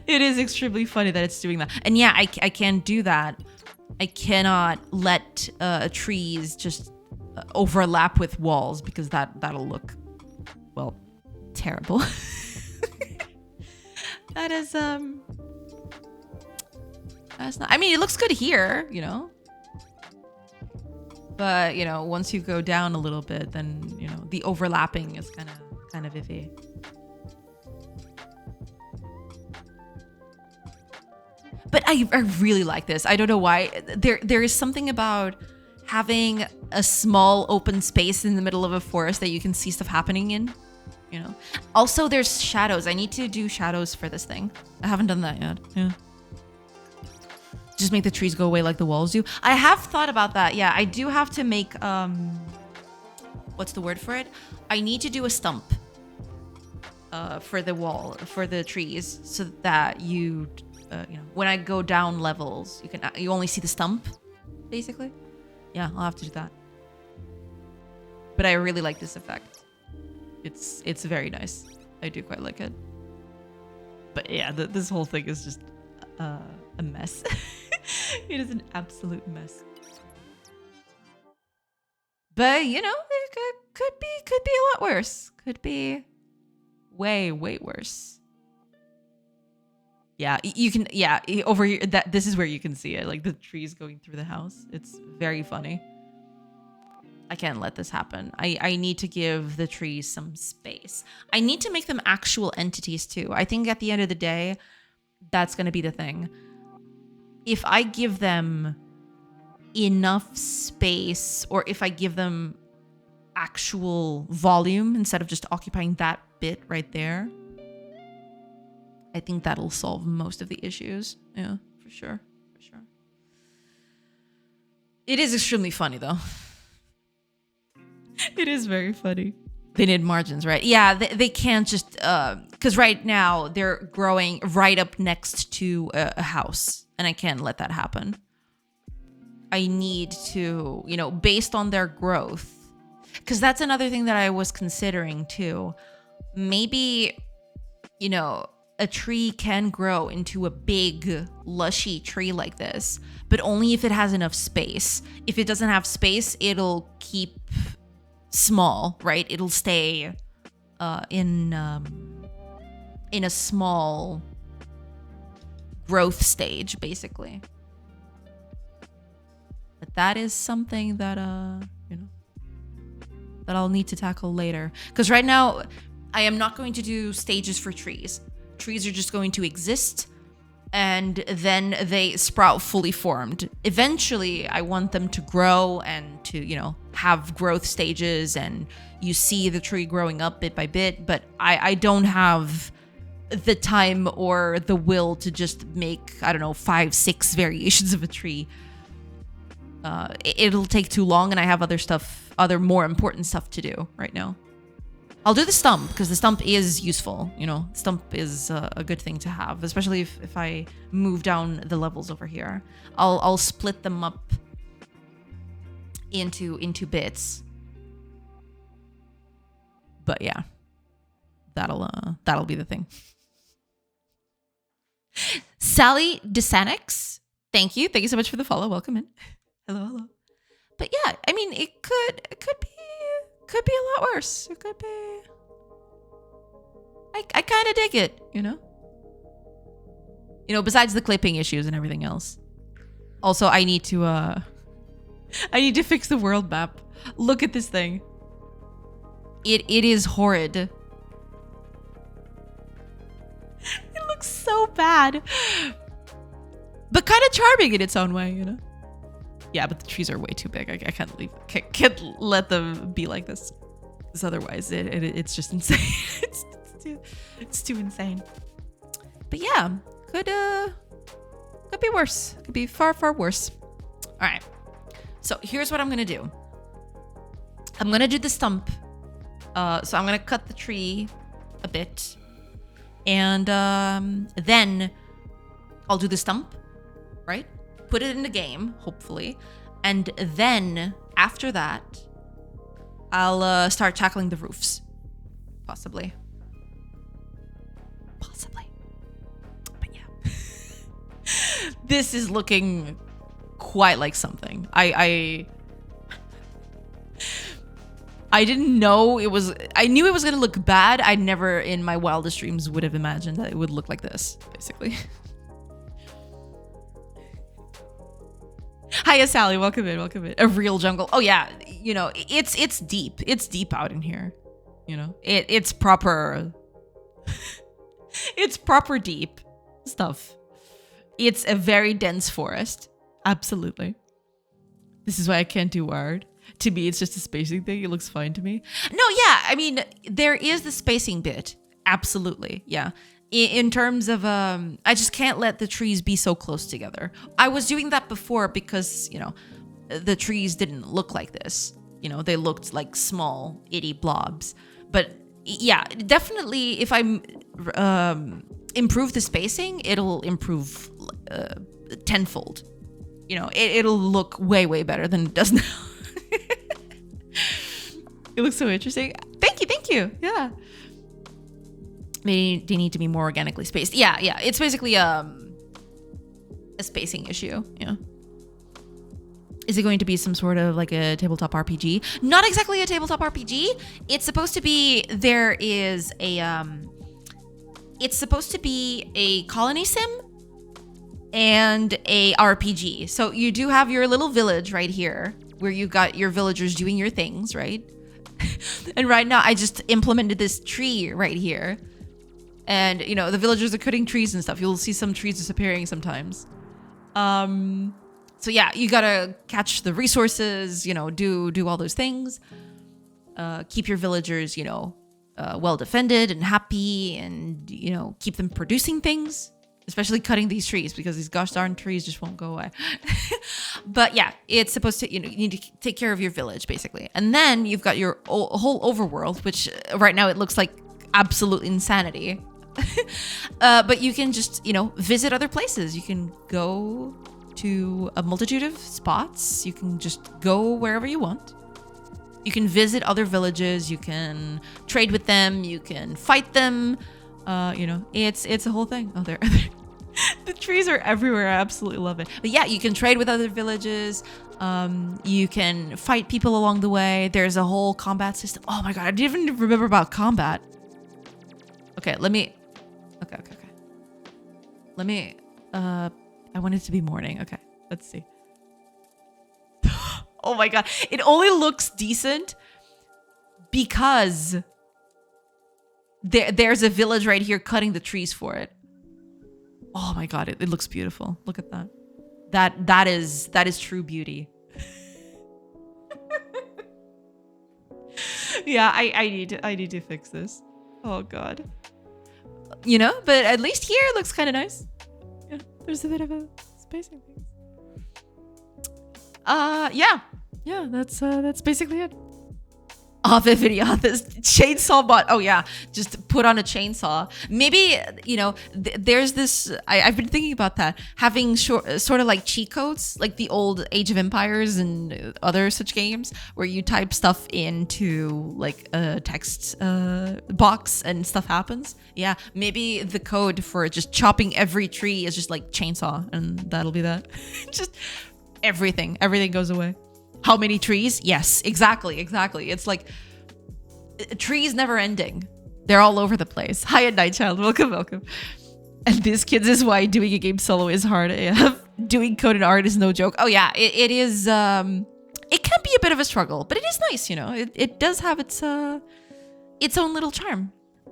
It is extremely funny that it's doing that. And yeah, I can't do that. I cannot let trees just overlap with walls because that'll look, well, terrible. That is that's not, I mean, it looks good here, you know, but you know, once you go down a little bit, then you know the overlapping is kind of iffy. But I really like this. I don't know why. There is something about having a small open space in the middle of a forest that you can see stuff happening in, you know. Also, there's shadows. I need to do shadows for this thing. I haven't done that yet. Yeah. Just make the trees go away like the walls do. I have thought about that. Yeah, I do have to make, what's the word for it? I need to do a stump for the wall, for the trees, so that you know, when I go down levels, you only see the stump, basically. Yeah, I'll have to do that. But I really like this effect. It's very nice. I do quite like it. But yeah, this whole thing is just a mess. It is an absolute mess. But you know, it could be a lot worse. Could be way worse. Yeah, you can. Yeah, over here. This is where you can see it, like the trees going through the house. It's very funny. I can't let this happen. I need to give the trees some space. I need to make them actual entities too. I think at the end of the day, that's going to be the thing. If I give them enough space, or if I give them actual volume instead of just occupying that bit right there, I think that'll solve most of the issues. Yeah, for sure. It is extremely funny, though. It is very funny. They need margins, right? Yeah, they can't just... Because right now, they're growing right up next to a house. And I can't let that happen. I need to, you know, based on their growth. Because that's another thing that I was considering, too. Maybe, you know... a tree can grow into a big, lushy tree like this, but only if it has enough space. If it doesn't have space, it'll keep small, right? It'll stay in a small growth stage, basically. But that is something that you know, that I'll need to tackle later. Because right now, I am not going to do stages for trees. Trees are just going to exist, and then they sprout fully formed. Eventually, I want them to grow and to, you know, have growth stages, and you see the tree growing up bit by bit, but I don't have the time or the will to just make, I don't know, 5, 6 variations of a tree. It'll take too long, and I have other more important stuff to do right now. I'll do the stump, because the stump is useful, you know. Stump is a good thing to have, especially if I move down the levels over here. I'll split them up into bits. But yeah, that'll be the thing. Sally DeSanix, thank you so much for the follow. Welcome in. Hello. But yeah, I mean, it could be a lot worse. It could be. I kind of dig it, you know? You know, besides the clipping issues and everything else. Also, I need to fix the world map. Look at this thing. It is horrid. It looks so bad. But kind of charming in its own way, you know? Yeah, but the trees are way too big. I can't let them be like this. Because otherwise, it's just insane. it's too insane. But yeah, could be worse. Could be far, far worse. All right. So here's what I'm gonna do. I'm gonna do the stump. So I'm gonna cut the tree a bit, and then I'll do the stump, right? Put it in the game, hopefully, and then after that, I'll start tackling the roofs, possibly. But yeah, this is looking quite like something. I didn't know it was. I knew it was gonna look bad. I never, in my wildest dreams, would have imagined that it would look like this, basically. Hiya, Sally. Welcome in. Welcome in. A real jungle. Oh yeah, you know it's deep. It's deep out in here. You know it's proper. It's proper deep stuff. It's a very dense forest. Absolutely. This is why I can't do wired. To me, it's just a spacing thing. It looks fine to me. No, yeah. I mean, there is the spacing bit. Absolutely. Yeah. In terms of, I just can't let the trees be so close together. I was doing that before because, you know, the trees didn't look like this. You know, they looked like small, itty blobs. But yeah, definitely if I improve the spacing, it'll improve tenfold. You know, it'll look way, way better than it does now. It looks so interesting. Thank you. Yeah. Maybe they need to be more organically spaced. Yeah. It's basically a spacing issue. Yeah. Is it going to be some sort of like a tabletop RPG? Not exactly a tabletop RPG. It's supposed to be, there is a it's supposed to be a colony sim and a RPG. So you do have your little village right here where you got your villagers doing your things, right? And right now I just implemented this tree right here. And, you know, the villagers are cutting trees and stuff. You'll see some trees disappearing sometimes. So yeah, you gotta catch the resources, you know, do all those things. Keep your villagers, you know, well defended and happy, and, you know, keep them producing things. Especially cutting these trees, because these gosh darn trees just won't go away. But yeah, it's supposed to, you know, you need to take care of your village, basically. And then you've got your whole overworld, which right now it looks like absolute insanity. But you can just, you know, visit other places. You can go to a multitude of spots. You can just go wherever you want. You can visit other villages. You can trade with them. You can fight them. You know, it's a whole thing. Oh, there. The trees are everywhere. I absolutely love it. But yeah, you can trade with other villages. You can fight people along the way. There's a whole combat system. Oh my god, I didn't even remember about combat. Okay, let me. Okay. Let me. I want it to be morning. Okay, let's see. Oh my god, it only looks decent because there's a village right here cutting the trees for it. Oh my god, it looks beautiful. Look at that. That is true beauty. Yeah, I need to fix this. Oh god. You know, but at least here it looks kind of nice. Yeah, there's a bit of a spacing thing. Yeah, that's basically it. Off a video, this chainsaw bot. Oh yeah, just put on a chainsaw. Maybe, you know, there's this. I've been thinking about that, having sort of like cheat codes, like the old Age of Empires and other such games, where you type stuff into like a text box and stuff happens. Yeah, maybe the code for just chopping every tree is just like chainsaw, and that'll be that. Just everything goes away. How many trees? Yes, exactly. It's like trees never ending. They're all over the place. Hi, at Night Child. Welcome, welcome. And this, kids, is why doing a game solo is hard. Doing code and art is no joke. Oh yeah, it is. It can be a bit of a struggle, but it is nice, you know. It does have its own little charm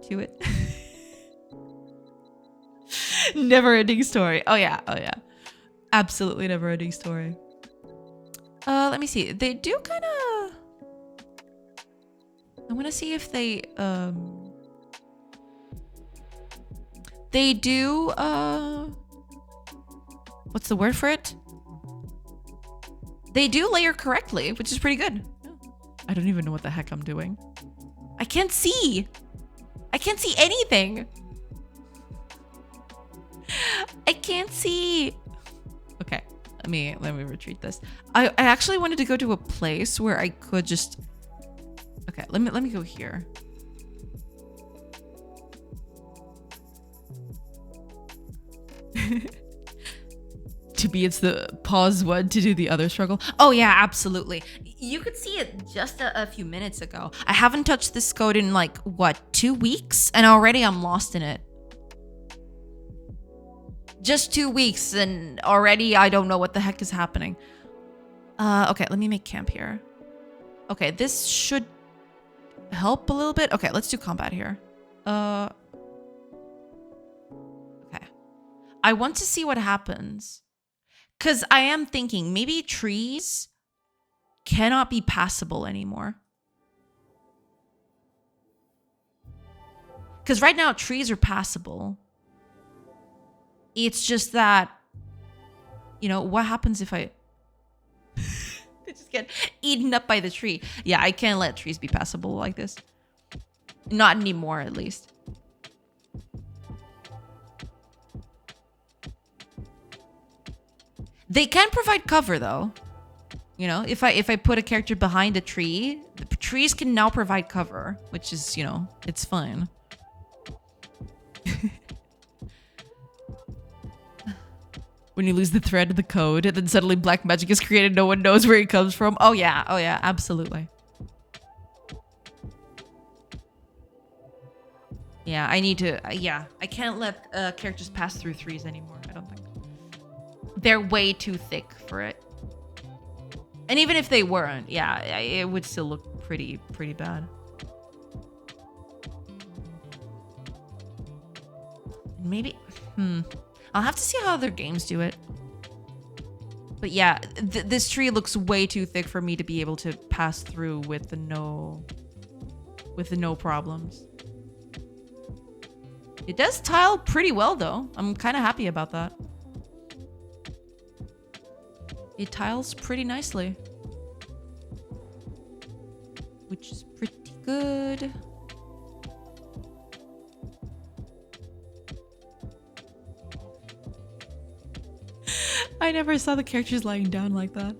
to it. Never ending story. Oh yeah, absolutely never ending story. Let me see. They do kind of. I want to see if they do what's the word for it? They do layer correctly, which is pretty good. I don't even know what the heck I'm doing. I can't see. I can't see anything. I can't see. Okay, let me retreat this. I actually wanted to go to a place where I could just. Okay, let me go here. To be, it's the pause one to do the other struggle. Oh yeah, absolutely. You could see it just a few minutes ago. I haven't touched this code in like, what, 2 weeks? And already I'm lost in it. Just 2 weeks and already I don't know what the heck is happening. Okay, let me make camp here. Okay, this should help a little bit. Okay, let's do combat here. Okay. I want to see what happens. Because I am thinking maybe trees cannot be passable anymore. Because right now trees are passable. It's just that, you know, what happens if I... They just get eaten up by the tree. Yeah, I can't let trees be passable like this. Not anymore, at least. They can provide cover, though. You know, if I put a character behind a tree, the trees can now provide cover, which is, you know, it's fine. When you lose the thread of the code, and then suddenly black magic is created, no one knows where it comes from. Oh yeah, absolutely. Yeah, I need to, yeah. I can't let characters pass through threes anymore, I don't think. They're way too thick for it. And even if they weren't, yeah, it would still look pretty bad. Maybe, I'll have to see how other games do it. But yeah, this tree looks way too thick for me to be able to pass through with the no problems. It does tile pretty well though. I'm kind of happy about that. It tiles pretty nicely, which is pretty good. I never saw the characters lying down like that.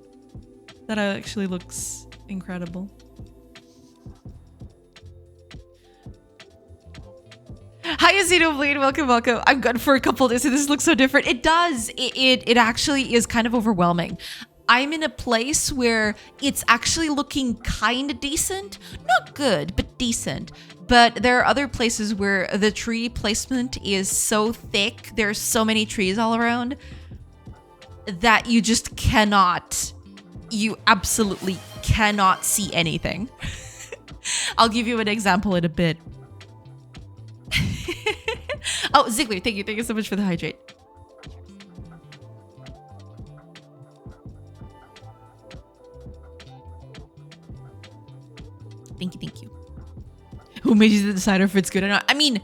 That actually looks incredible. Hi, Xenobleed. Welcome, welcome. I'm good for a couple days, and this looks so different. It does. It actually is kind of overwhelming. I'm in a place where it's actually looking kind of decent. Not good, but decent. But there are other places where the tree placement is so thick, there's so many trees all around, that you just cannot, you absolutely cannot see anything. I'll give you an example in a bit. Oh, Ziggler, thank you so much for the hydrate. Thank you. Who made you the decider if it's good or not? I mean,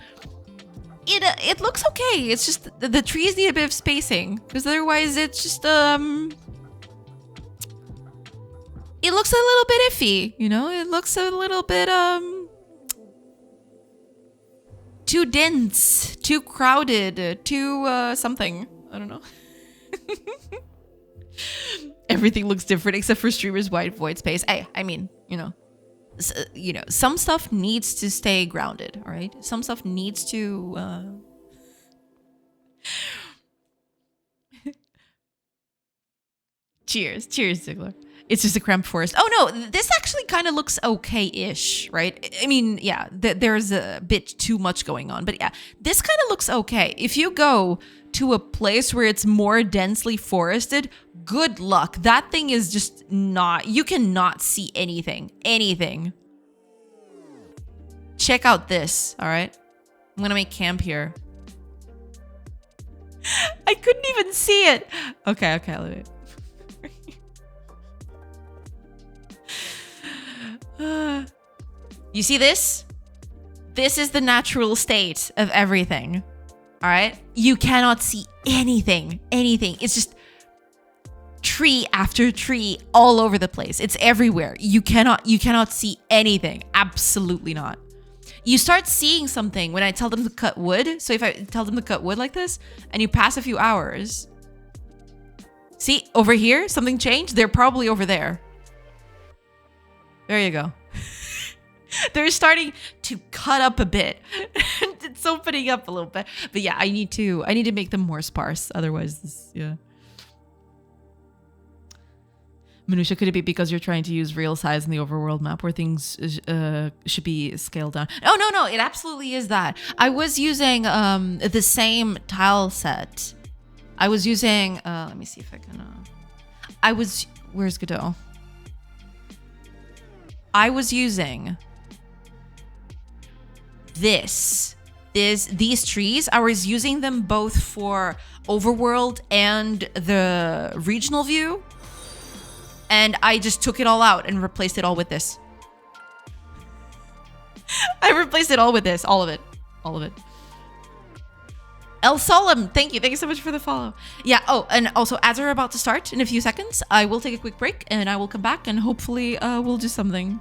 it looks okay. It's just the trees need a bit of spacing, because otherwise it's just it looks a little bit iffy, you know? It looks a little bit too dense, too crowded, too something. I don't know. Everything looks different except for streamers' white void space. Hey, I mean, you know, some stuff needs to stay grounded, all right? Some stuff needs to cheers, Ziggler. It's just a cramped forest. Oh no, this actually kind of looks okay-ish, right? I mean, yeah, there's a bit too much going on, but yeah, this kind of looks okay. If you go to a place where it's more densely forested, good luck. That thing is just not, you cannot see anything. Check out this, all right? I'm gonna make camp here. I couldn't even see it. Okay, let me. You see this? This is the natural state of everything. All right? You cannot see anything. It's just tree after tree all over the place. It's everywhere. You cannot see anything. Absolutely not. You start seeing something when I tell them to cut wood. So if I tell them to cut wood like this and you pass a few hours, see over here, something changed. They're probably over there. There you go. They're starting to cut up a bit. It's opening up a little bit. But yeah, I need to make them more sparse. Otherwise, this, yeah. Minutia, could it be because you're trying to use real size in the overworld map where things should be scaled down? Oh, no, it absolutely is that. I was using the same tile set. I was using, let me see if I can, where's Godot? I was using these trees. I was using them both for overworld and the regional view. And I just took it all out and replaced it all with this. I replaced it all with this. All of it. El Solemn, thank you so much for the follow. Yeah, oh, and also as we're about to start in a few seconds, I will take a quick break and I will come back and hopefully we'll do something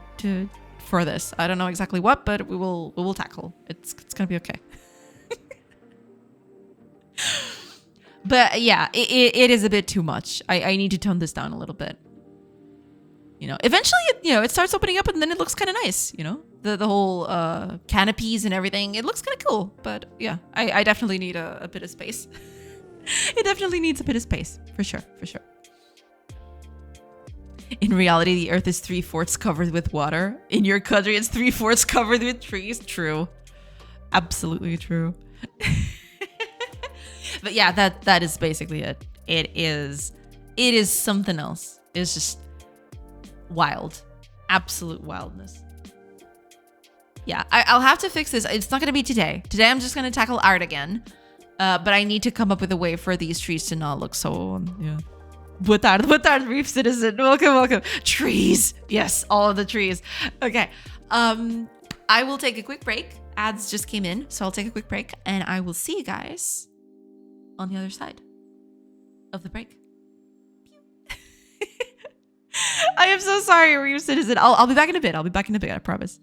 for this. I don't know exactly what, but we will tackle. It's gonna be okay. But yeah, it is a bit too much. I need to tone this down a little bit. You know, eventually, it starts opening up and then it looks kind of nice, the whole canopies and everything. It looks kind of cool, but yeah, I definitely need a bit of space. It definitely needs a bit of space, for sure. In reality, the earth is 3/4 covered with water. In your country, it's 3/4 covered with trees. True. Absolutely true. But yeah, that is basically it. It is something else. It's just wild. Absolute wildness. Yeah, I'll have to fix this. It's not going to be today. Today, I'm just going to tackle art again. But I need to come up with a way for these trees to not look so, yeah. Boa tarde, Reef Citizen. Welcome. Trees. Yes, all of the trees. Okay. I will take a quick break. Ads just came in, so I'll take a quick break. And I will see you guys on the other side of the break. I am so sorry, Reef Citizen. I'll be back in a bit. I promise.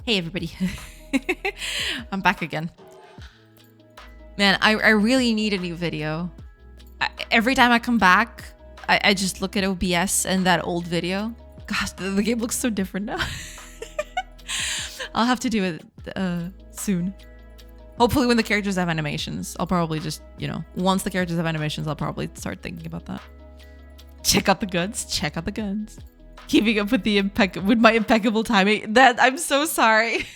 Hey everybody. I'm back again. Man, I really need a new video. Every time I come back, I just look at OBS and that old video. Gosh, the game looks so different now. I'll have to do it soon. Hopefully when the characters have animations. I'll probably just, you know, once the characters have animations, I'll probably start thinking about that. Check out the guns. Check out the guns. Keeping up with my impeccable timing. That I'm so sorry.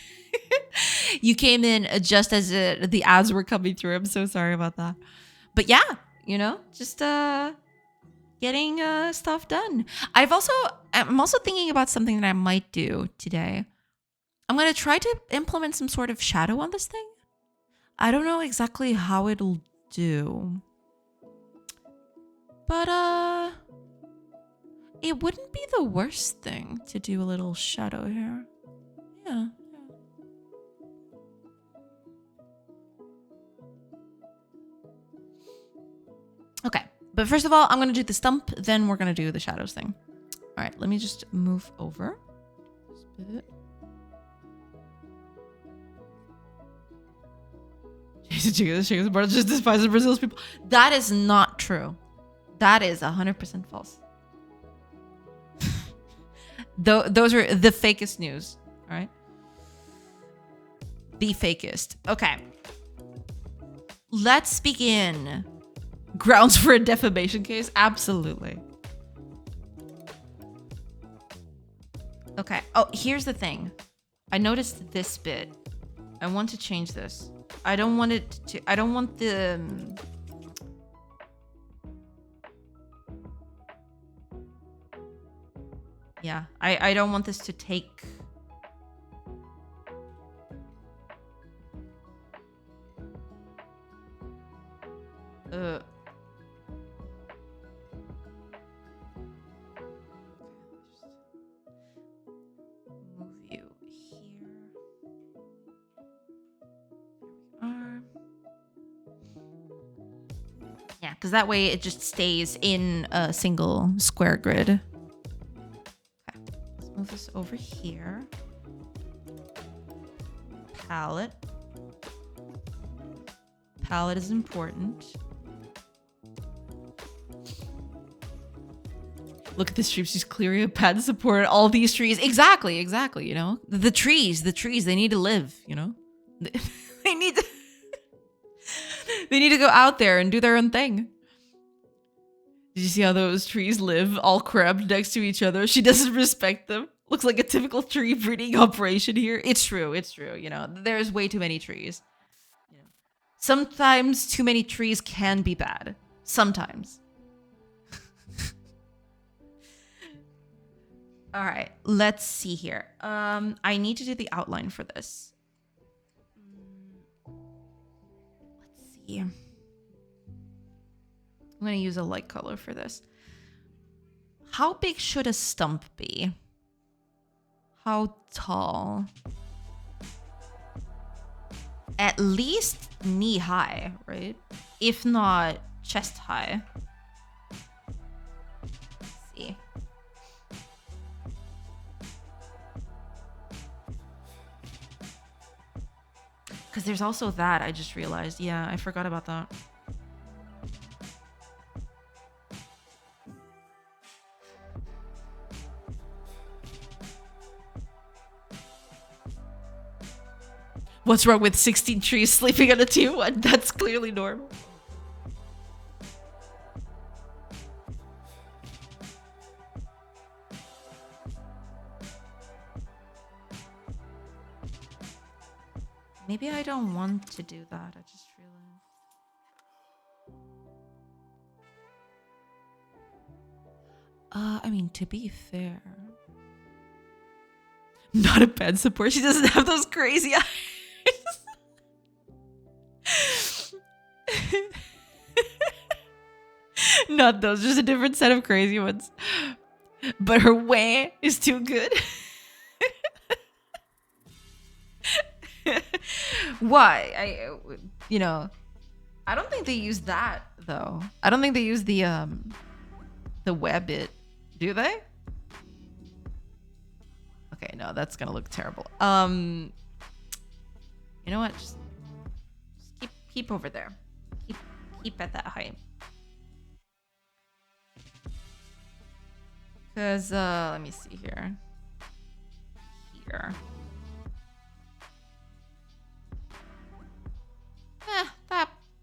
You came in just as the ads were coming through. I'm so sorry about that. But yeah, you know, just getting stuff done. I'm also thinking about something that I might do today. I'm gonna try to implement some sort of shadow on this thing. I don't know exactly how it'll do, but it wouldn't be the worst thing to do a little shadow here. Yeah. Okay, but first of all, I'm gonna do the stump, then we're gonna do the shadows thing. All right, let me just move over this bit. Jason Barnes just despises Brazil's people. That is not true. That is 100% false. Those are the fakest news. All right. The fakest. Okay. Let's begin. Grounds for a defamation case? Absolutely. Okay. Oh, here's the thing. I noticed this bit. I want to change this. I don't want it to... I don't want the... yeah, I don't want this to take... move you here. There we are. Yeah, because that way it just stays in a single square grid. Okay, let's move this over here. Palette. Palette is important. Look at this stream. She's clearing a pad to support all these trees. Exactly, you know? The trees, they need to live, you know? They need to... they need to go out there and do their own thing. Did you see how those trees live all crammed next to each other? She doesn't respect them. Looks like a typical tree breeding operation here. It's true, you know? There's way too many trees. You know? Sometimes too many trees can be bad. Sometimes. All right, let's see here. I need to do the outline for this. Let's see. I'm gonna use a light color for this. How big should a stump be? How tall? At least knee high, right? If not chest high. Let's see. Because there's also that, I just realized. Yeah, I forgot about that. What's wrong with 16 trees sleeping on a T1? That's clearly normal. Maybe I don't want to do that. I just realized. I mean, to be fair. Not a bad support. She doesn't have those crazy eyes. Not those, just a different set of crazy ones. But her way is too good. Why? You know, I don't think they use that though. I don't think they use the web bit, do they? Okay, know, that's gonna look terrible. You know what? Just keep over there. Keep at that height. Cause let me see here. Here.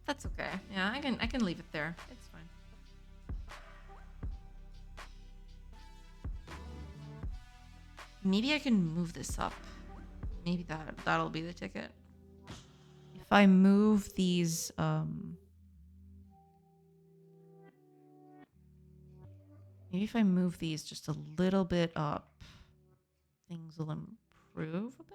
That's okay. Yeah, I can leave it there. It's fine. Maybe I can move this up. Maybe that'll be the ticket. If I move these maybe if I move these just a little bit up, things will improve a bit.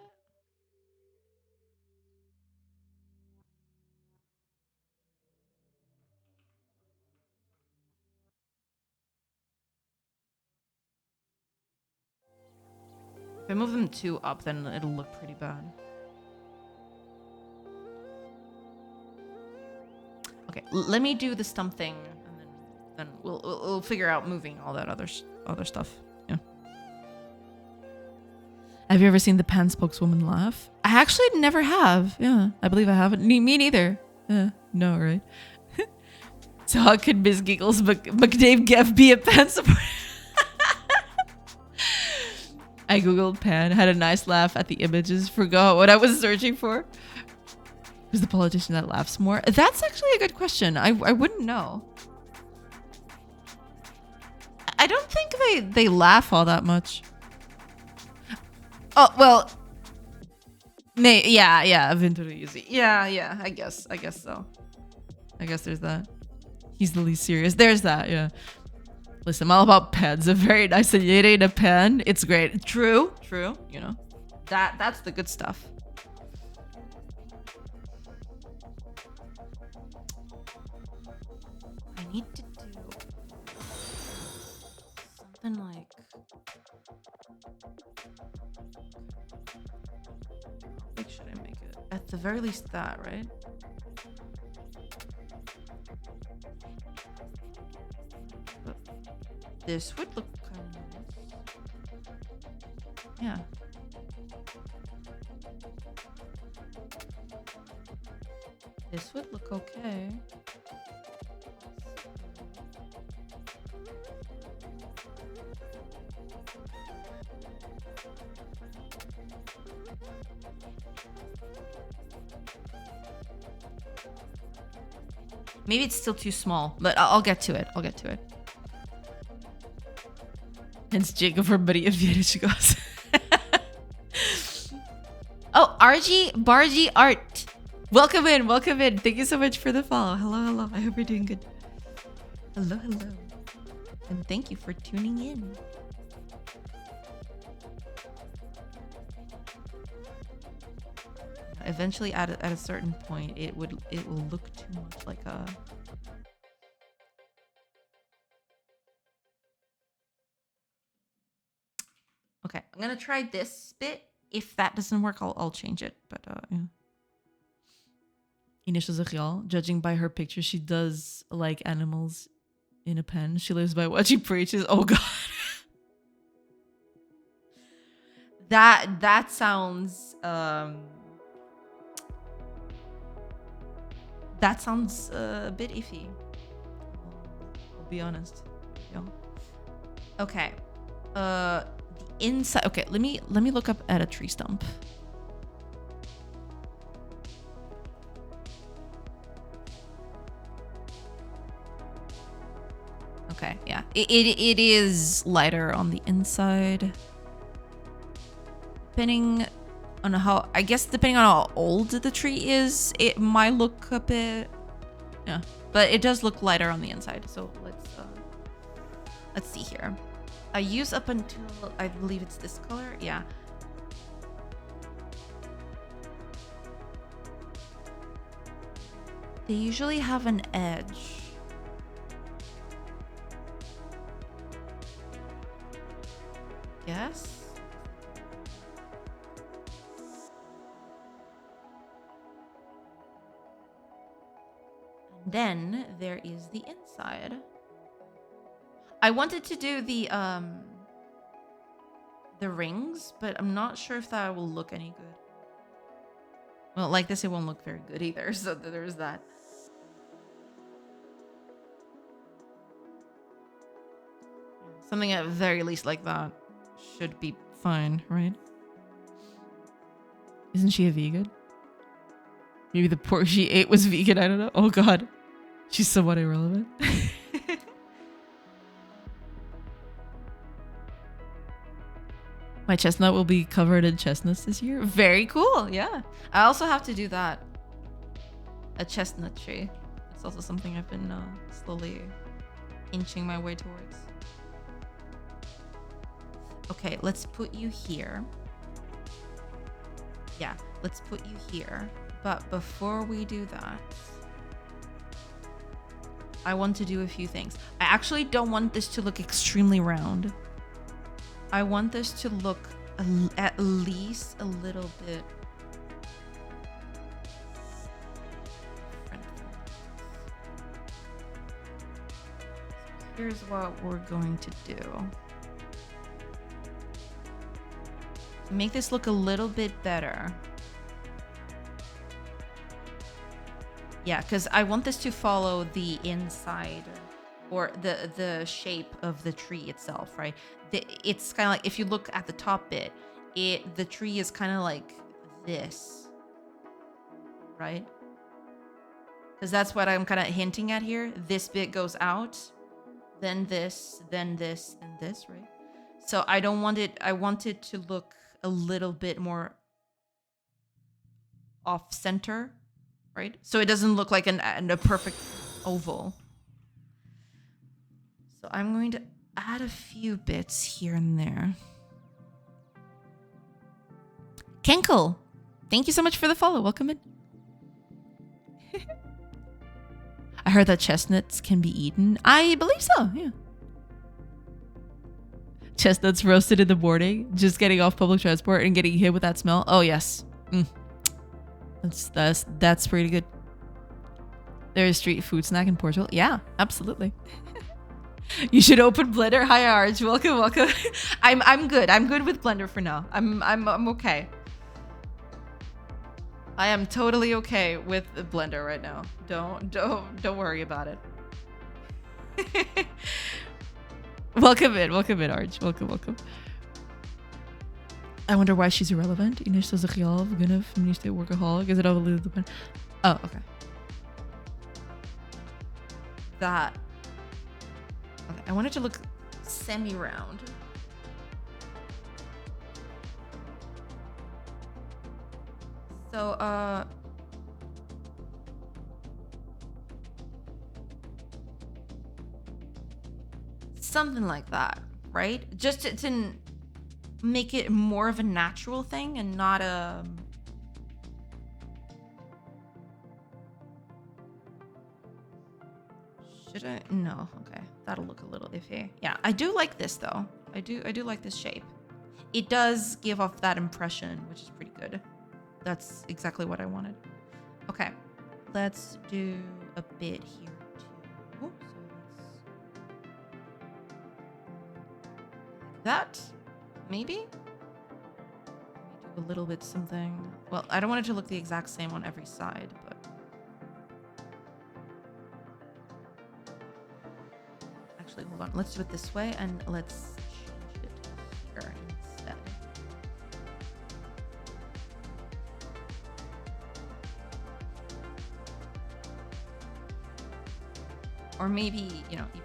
If I move them too up, then it'll look pretty bad. Okay, let me do the stump thing, and then we'll figure out moving all that other stuff. Yeah. Have you ever seen the pan spokeswoman laugh? I actually never have. Yeah, I believe I haven't. Me neither. Yeah, no, right? So how could Miss Giggles McDave Gev be a pan supporter? I googled pan, had a nice laugh at the images, forgot what I was searching for. Who's the politician that laughs more? That's actually a good question. I wouldn't know. I don't think they laugh all that much. Oh, well. Yeah, Ventura Yuzi. Yeah, I guess so. I guess there's that. He's the least serious. There's that, yeah. Listen, I'm all about pens. A very nice yere in a pen. It's great. True, you know. That's the good stuff. I need to do something like how big should I make it? At the very least that, right? But this would look kind of nice. Yeah. This would look okay. Maybe it's still too small, but I'll get to it. Hence Jacob for Maria Vieira. Oh, RG Bargy Art. Welcome in. Thank you so much for the follow. Hello. I hope you're doing good. Hello. And thank you for tuning in. Eventually, at a certain point, it will look too much like a. Okay, I'm gonna try this bit. If that doesn't work, I'll change it. But yeah. Initial Zachial, judging by her picture, she does like animals in a pen. She lives by what she preaches. Oh God. That sounds that sounds a bit iffy. I'll be honest. Yeah. Okay. The inside. Okay, let me look up at a tree stump. Okay, yeah. It is lighter on the inside. Depending on how old the tree is, it might look a bit, yeah, but it does look lighter on the inside. So let's see here. I use up until I believe it's this color. Yeah. They usually have an edge. Yes. Then there is the inside. I wanted to do the the rings, but I'm not sure if that will look any good. Well, like this, it won't look very good either. So there's that. Something at very least like that should be fine, right? Isn't she a vegan? Maybe the pork she ate was vegan. I don't know. Oh god, she's somewhat irrelevant. My chestnut will be covered in chestnuts this year. Very cool. Yeah. I also have to do that. A chestnut tree. It's also something I've been slowly inching my way towards. Okay, let's put you here. Yeah, let's put you here. But before we do that, I want to do a few things. I actually don't want this to look extremely round. I want this to look at least a little bit different. Here's what we're going to do. To make this look a little bit better. Yeah, because I want this to follow the inside or the shape of the tree itself, right? It's kind of like, if you look at the top bit, the tree is kind of like this, right? Because that's what I'm kind of hinting at here. This bit goes out, then this, then this, then this, right? So I don't want it, I want it to look a little bit more off center, right? So it doesn't look like a perfect oval. So I'm going to add a few bits here and there. Kenkel, thank you so much for the follow. Welcome in. I heard that chestnuts can be eaten. I believe so, yeah. Chestnuts roasted in the morning, just getting off public transport and getting hit with that smell. Oh, yes. That's pretty good. There's street food snack in Portugal. Yeah, absolutely. You should open Blender. Hi, Arj. Welcome, welcome. I'm good. I'm good with Blender for now. I'm okay. I am totally okay with Blender right now. Don't worry about it. Welcome in, Arj. Welcome. I wonder why she's irrelevant. Ines is a real beginner feminist workaholic. Is it all a little bit? Oh, okay. That. Okay, I want it to look semi-round. So, something like that, right? Just to make it more of a natural thing and not a... Should I? No, okay. That'll look a little iffy. Yeah, I do like this though. I do like this shape. It does give off that impression, which is pretty good. That's exactly what I wanted. Okay, let's do a bit here too. So let's... that, maybe? Do a little bit something. Well, I don't want it to look the exact same on every side, but... Actually, hold on. Let's do it this way, and let's change it here instead. Or maybe, you know, even...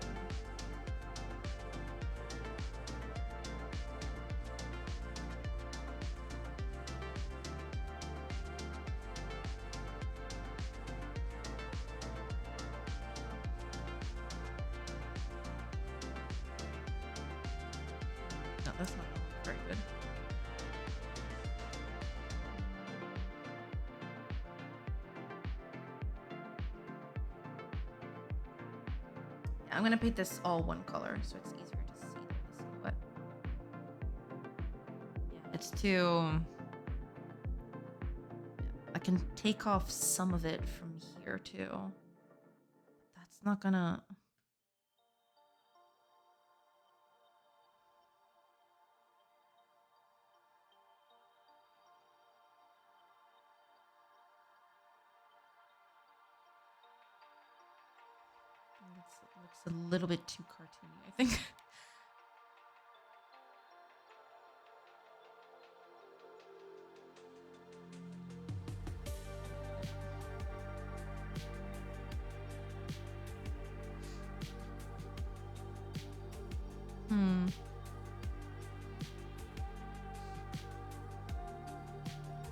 No, that's not very good. I'm gonna paint this all one color so it's easier to see the silhouette. Yeah, it's too... I can take off some of it from here too. That's not gonna... looks a little bit too cartoony, I think.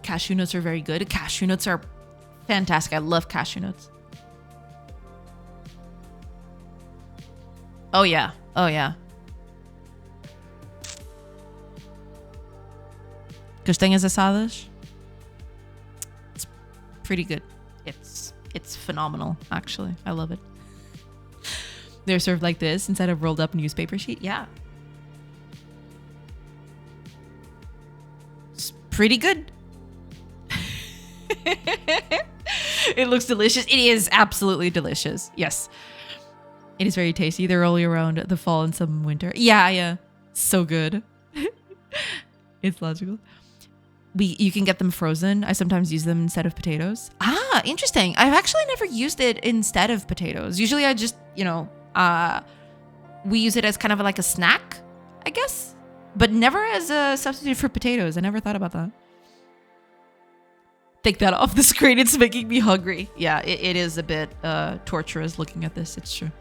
Cashew nuts are very good. Cashew nuts are fantastic. I love cashew nuts. Oh yeah. Oh yeah. Castañas asadas. It's pretty good. It's phenomenal, actually. I love it. They're served like this instead of rolled up newspaper sheet. Yeah. It's pretty good. It looks delicious. It is absolutely delicious. Yes. It is very tasty. They're all year round, the fall and some winter. Yeah, yeah. So good. It's logical. You can get them frozen. I sometimes use them instead of potatoes. Ah, interesting. I've actually never used it instead of potatoes. Usually I just, we use it as kind of like a snack, I guess, but never as a substitute for potatoes. I never thought about that. Take that off the screen. It's making me hungry. Yeah, it is a bit torturous looking at this. It's true.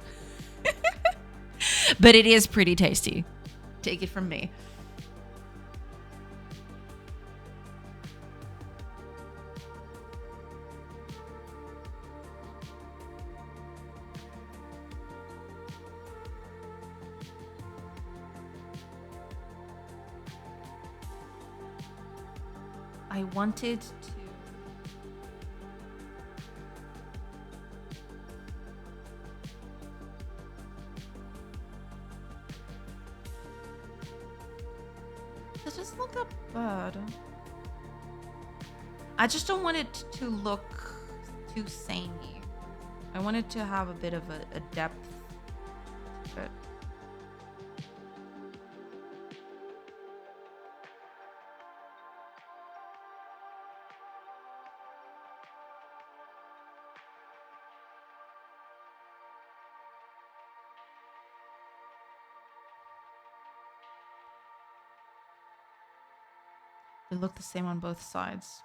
But it is pretty tasty. Take it from me. I wanted to... That doesn't look that bad. I just don't want it to look too samey. I want it to have a bit of a depth to it. They look the same on both sides.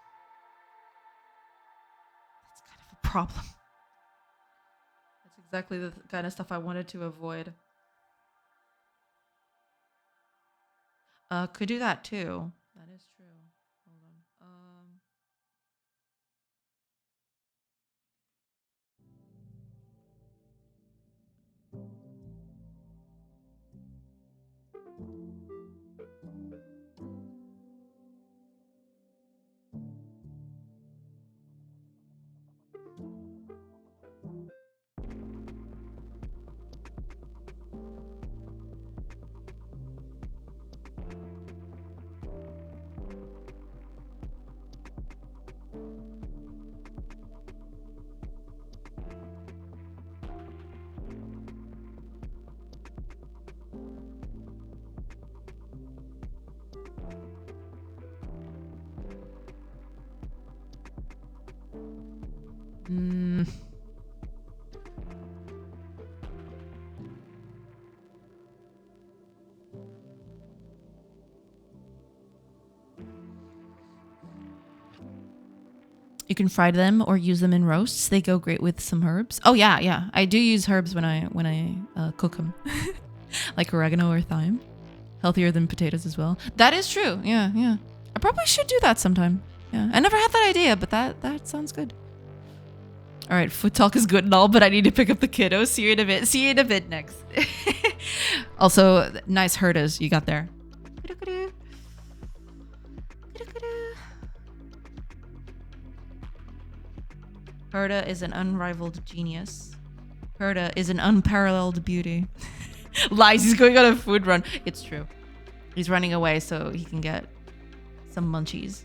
That's kind of a problem. That's exactly the kind of stuff I wanted to avoid. Could do that too. That is true. Hold on. You can fry them or use them in roasts. They go great with some herbs. Oh yeah, yeah. I do use herbs when I cook them, like oregano or thyme. Healthier than potatoes as well. That is true. Yeah, yeah. I probably should do that sometime. Yeah, I never had that idea, but that sounds good. All right, food talk is good and all, but I need to pick up the kiddo. See you in a bit. See you in a bit next. Also, nice herders you got there. Herda is an unrivaled genius. Herda is an unparalleled beauty. Lies, he's going on a food run. It's true. He's running away so he can get some munchies.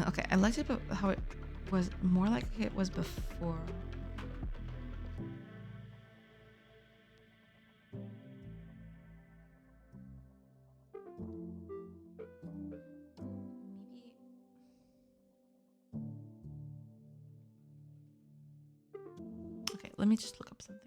Okay, I liked it, but how it was more like it was before. let me just look up something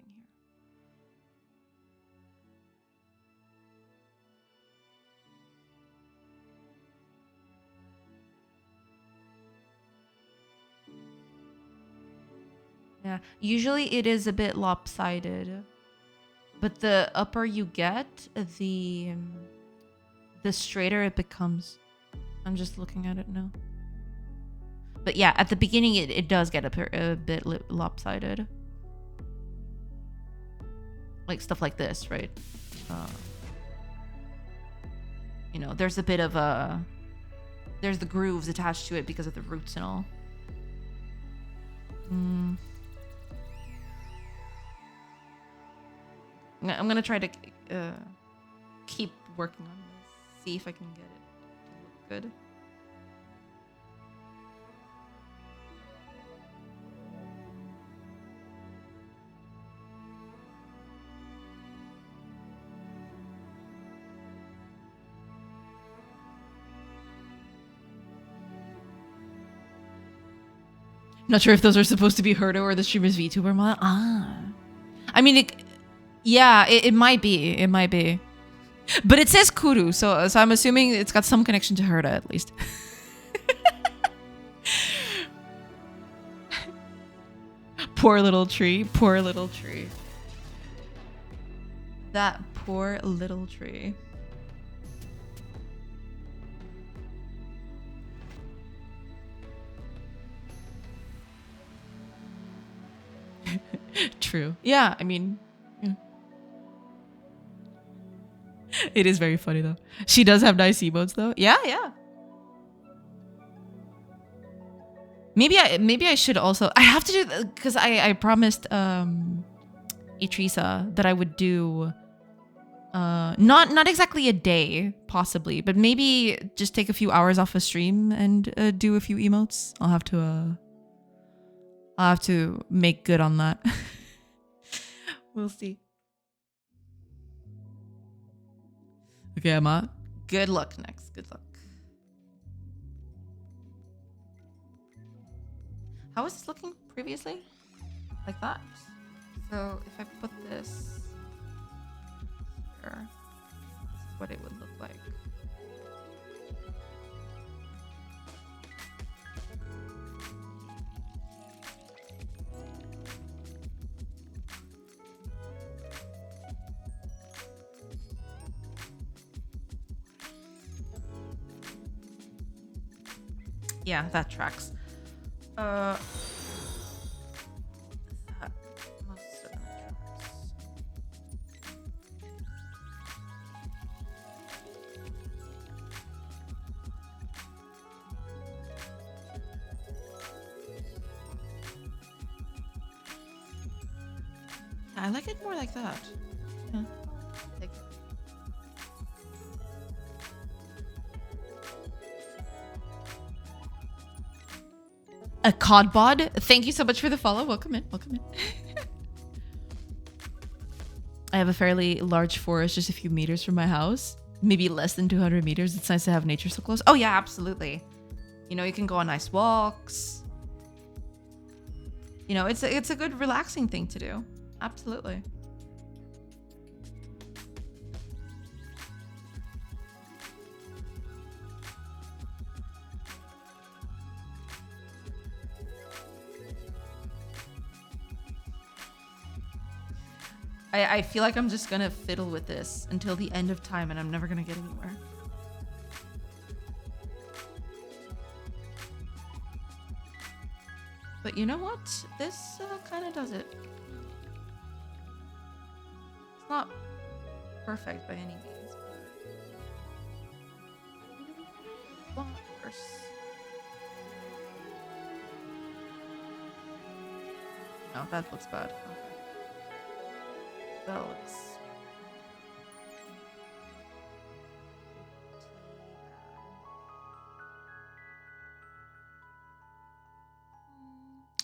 here. Yeah, usually it is a bit lopsided, but the upper you get, the straighter it becomes. I'm just looking at it now. But yeah, at the beginning it does get a bit lopsided. Like stuff like this, right? You know, there's a bit of there's the grooves attached to it because of the roots and all. I'm gonna try to keep working on this. See if I can get it to look good. Not sure if those are supposed to be Herdo or the streamer's VTuber model. I mean, it might be. It might be. But it says Kuru, so I'm assuming it's got some connection to Herda at least. Poor little tree. Poor little tree. That poor little tree. True. Yeah, I mean, yeah. It is very funny though. She does have nice emotes though. Yeah, yeah. Maybe I should also. I have to do because I promised Itrisa that I would do not exactly a day possibly, but maybe just take a few hours off a stream and do a few emotes. I'll have to make good on that. We'll see. Okay, Emma. Good luck next. Good luck. How was this looking previously? Like that. So if I put this here, this is what it would look like. Yeah, that tracks. That most certainly tracks. I like it more like that. Yeah. Like, a cod bod. Thank you so much for the follow. Welcome in. Welcome in. I have a fairly large forest just a few meters from my house. Maybe less than 200 meters. It's nice to have nature so close. Oh yeah, absolutely. You know, you can go on nice walks. You know, it's a good relaxing thing to do. Absolutely. I feel like I'm just gonna fiddle with this until the end of time and I'm never gonna get anywhere. But you know what? This kind of does it. It's not perfect by any means. But worse. No, that looks bad. Okay. That looks...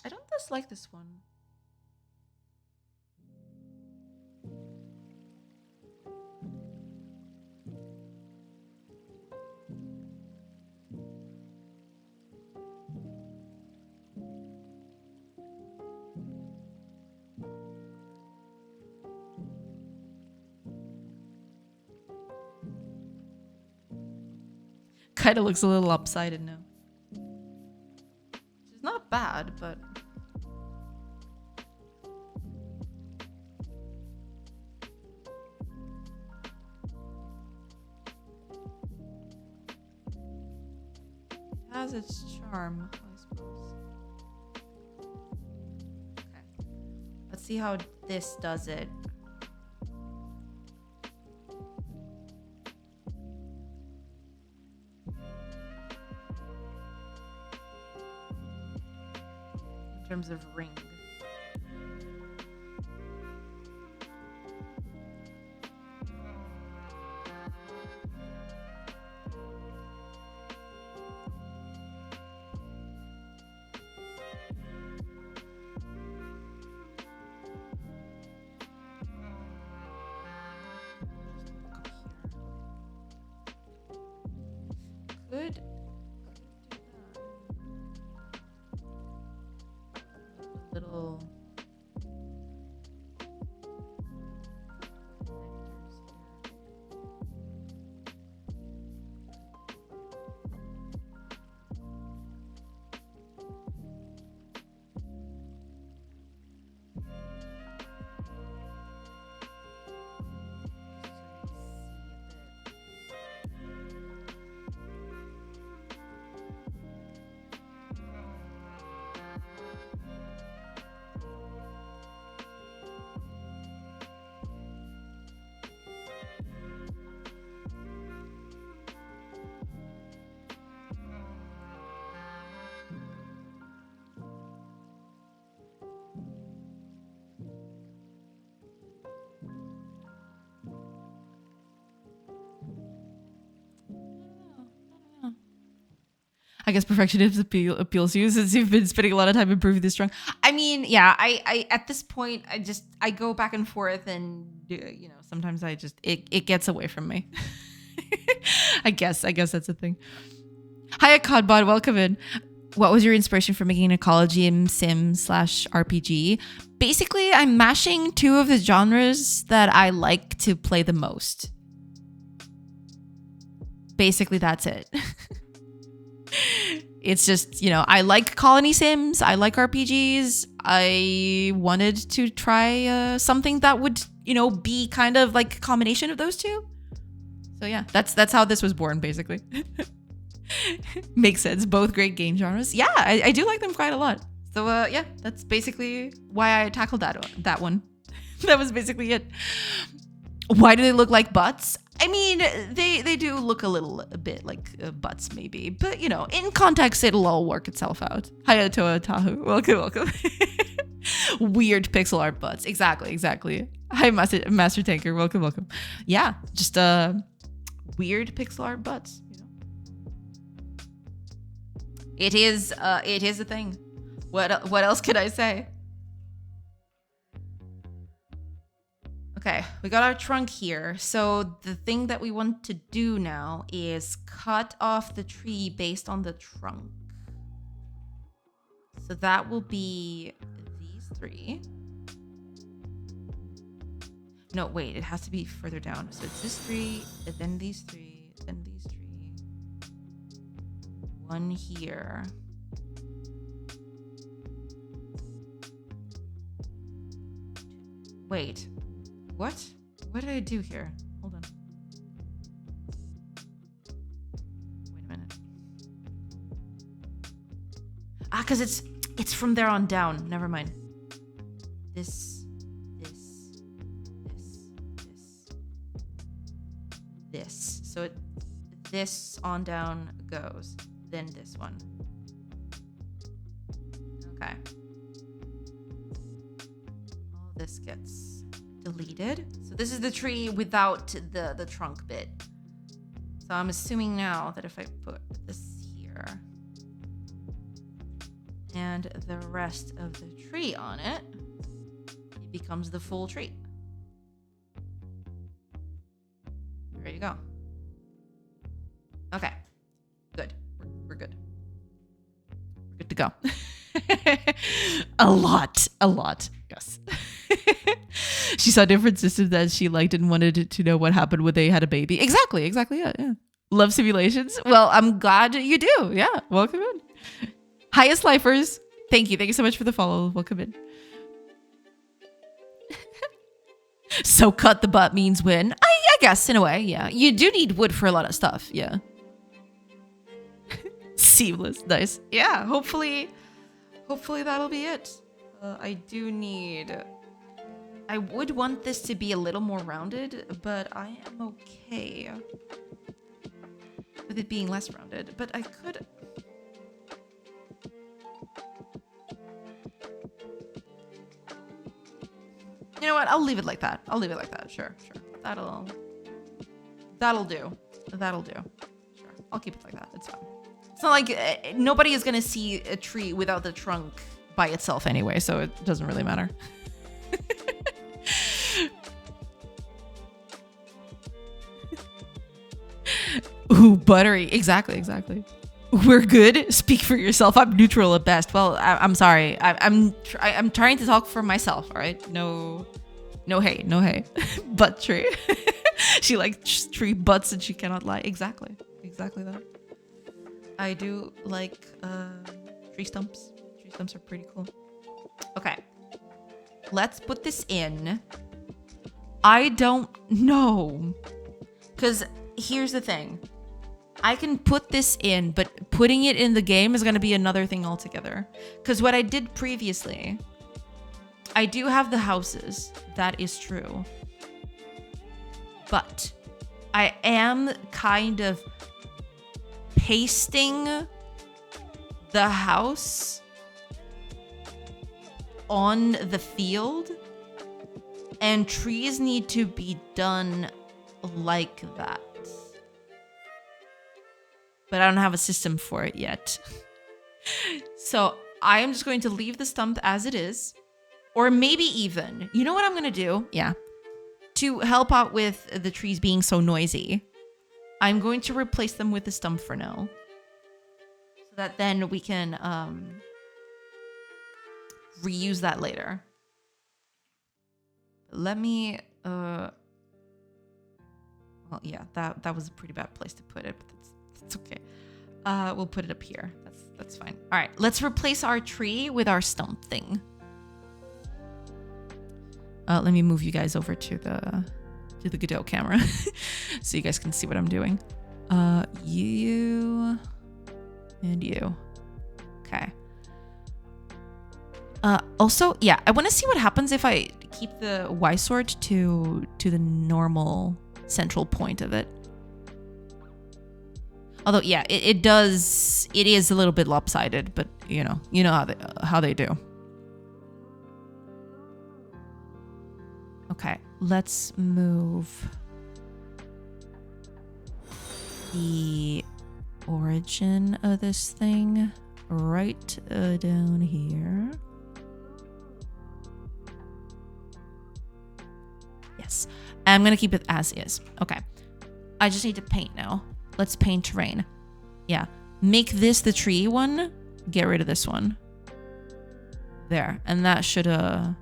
I don't dislike this one. kind of looks a little lopsided now. It's not bad, but it has its charm, I suppose. Okay. Let's see how this does it. In terms of ring. Could little I guess perfectionism appeals to you since you've been spending a lot of time improving this strong. I mean, yeah, I at this point, I go back and forth and, you know, sometimes it gets away from me. I guess that's a thing. Hiya, Codbot, welcome in. What was your inspiration for making an ecology sim/RPG? Basically, I'm mashing two of the genres that I like to play the most. Basically, that's it. It's just, you know, I like colony sims, I like RPGs. I wanted to try something that would, you know, be kind of like a combination of those two. So yeah, that's how this was born, basically. Makes sense. Both great game genres. Yeah, I do like them quite a lot. So yeah, that's basically why I tackled that one. That was basically it. Why do they look like butts? I mean, they do look a bit like butts, maybe. But, you know, in context, it'll all work itself out. Hiya, Toa Tahu. Welcome. Weird pixel art butts. Exactly. Hi, Master Tanker. Welcome. Yeah, just weird pixel art butts. You know, it is a thing. What else could I say? Okay, we got our trunk here. So the thing that we want to do now is cut off the tree based on the trunk. So that will be these three. No, wait, it has to be further down. So it's this three, and then these three, then these three. One here. Wait. What? What did I do here? Hold on. Wait a minute. Ah, because it's from there on down. Never mind. This. So this on down goes. Then this one. Okay. All this gets deleted. So this is the tree without the trunk bit. So I'm assuming now that if I put this here and the rest of the tree on it, it becomes the full tree. There you go. Okay, good. We're good. We're good to go. A lot. Yes. She saw different systems that she liked and wanted to know what happened when they had a baby. Exactly. Yeah. Love simulations. Well, I'm glad you do. Yeah, welcome in. Highest lifers. Thank you. Thank you so much for the follow. Welcome in. So cut the butt means win. I guess in a way, yeah. You do need wood for a lot of stuff, yeah. Seamless, nice. Yeah, hopefully that'll be it. I would want this to be a little more rounded, but I am okay with it being less rounded. But I could... You know what? I'll leave it like that. I'll leave it like that. Sure. That'll do. Sure. I'll keep it like that. It's fine. It's not like nobody is going to see a tree without the trunk by itself anyway, so it doesn't really matter. Ooh, buttery. Exactly. We're good. Speak for yourself. I'm neutral at best. Well, I'm sorry. I'm trying to talk for myself. All right. No hey. Butt tree. She likes tree butts and she cannot lie. Exactly that. I do like tree stumps. Tree stumps are pretty cool. Okay. Let's put this in. I don't know. Because here's the thing. I can put this in, but putting it in the game is going to be another thing altogether. Because what I did previously, I do have the houses. That is true. But I am kind of pasting the house on the field. And trees need to be done like that. But I don't have a system for it yet. So I am just going to leave the stump as it is. Or maybe even, you know what I'm going to do? Yeah. To help out with the trees being so noisy, I'm going to replace them with the stump for now. So that then we can reuse that later. Let me... well, yeah, that was a pretty bad place to put it, but that's okay. We'll put it up here. That's fine. All right, let's replace our tree with our stump thing. Let me move you guys over to the Godot camera so you guys can see what I'm doing. You and you. Okay. Also, yeah, I want to see what happens if I keep the Y sword to the normal central point of it. Although, yeah, it is a little bit lopsided, but you know how they do. Okay, let's move the origin of this thing right down here. Yes, I'm gonna keep it as is. Okay, I just need to paint now. Let's paint terrain. Yeah, make this the tree one. Get rid of this one. There, and that should at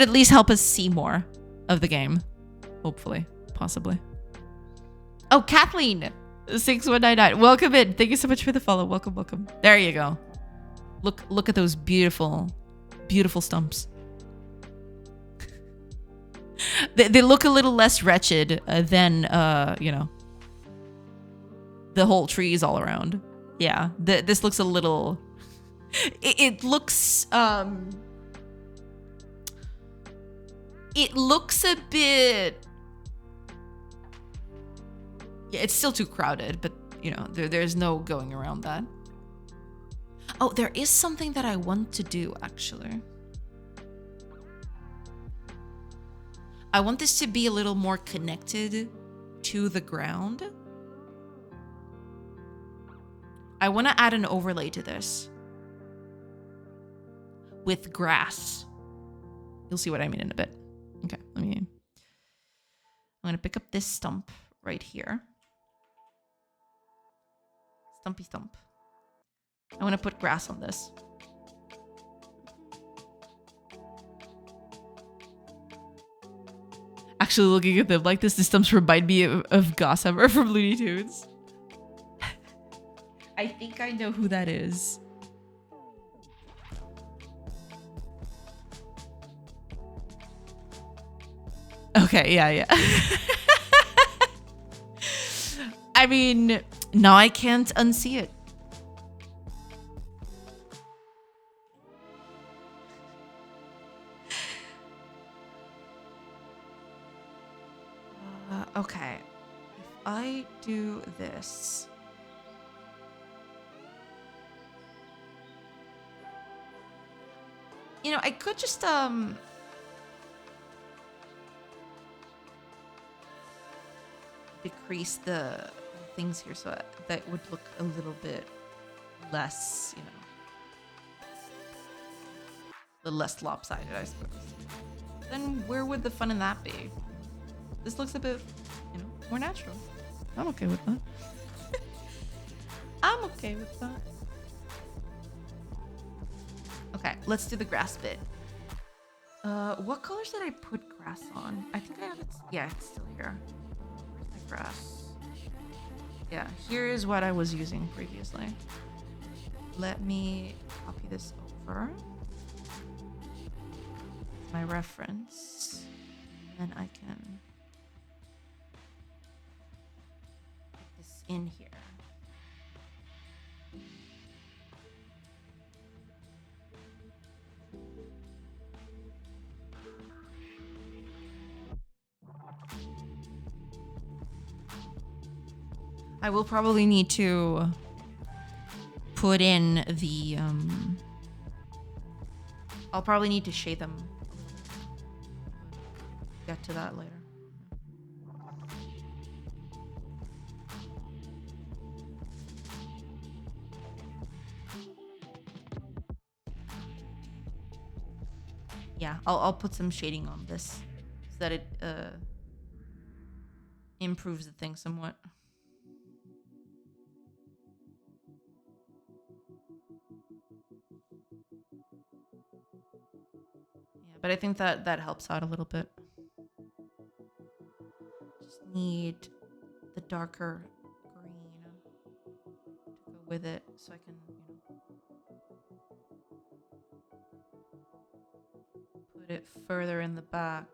least help us see more of the game. Hopefully, possibly. Oh, Kathleen, 6199. Welcome in. Thank you so much for the follow. Welcome. There you go. Look at those beautiful stumps. They look a little less wretched than the whole trees all around. Yeah, this looks a little. It looks It looks a bit. Yeah, it's still too crowded, but there's no going around that. Oh, there is something that I want to do actually. I want this to be a little more connected to the ground. I want to add an overlay to this with grass. You'll see what I mean in a bit. Okay, I'm going to pick up this stump right here. Stumpy stump. I want to put grass on this. Actually, looking at them like this does remind me of Gossamer from Looney Tunes. I think I know who that is. Okay, yeah. I mean, now I can't unsee it. Okay. If I do this... You know, I could just, decrease the things here so that would look a little bit less, you know, a little less lopsided, I suppose. Then where would the fun in that be? This looks a bit, you know, more natural. I'm okay with that. I'm okay with that. Okay, let's do the grass bit. What colors did I put grass on? I think I have it. Yeah, it's still here. Where's my grass? Yeah, here is what I was using previously. Let me copy this over. My reference. And then I can put this in here. I will probably need to put in the, I'll probably need to shade them. Get to that later. Yeah, I'll put some shading on this so that it improves the thing somewhat. Yeah, but I think that helps out a little bit. Just need the darker green to go with it so I can, you know, put it further in the back.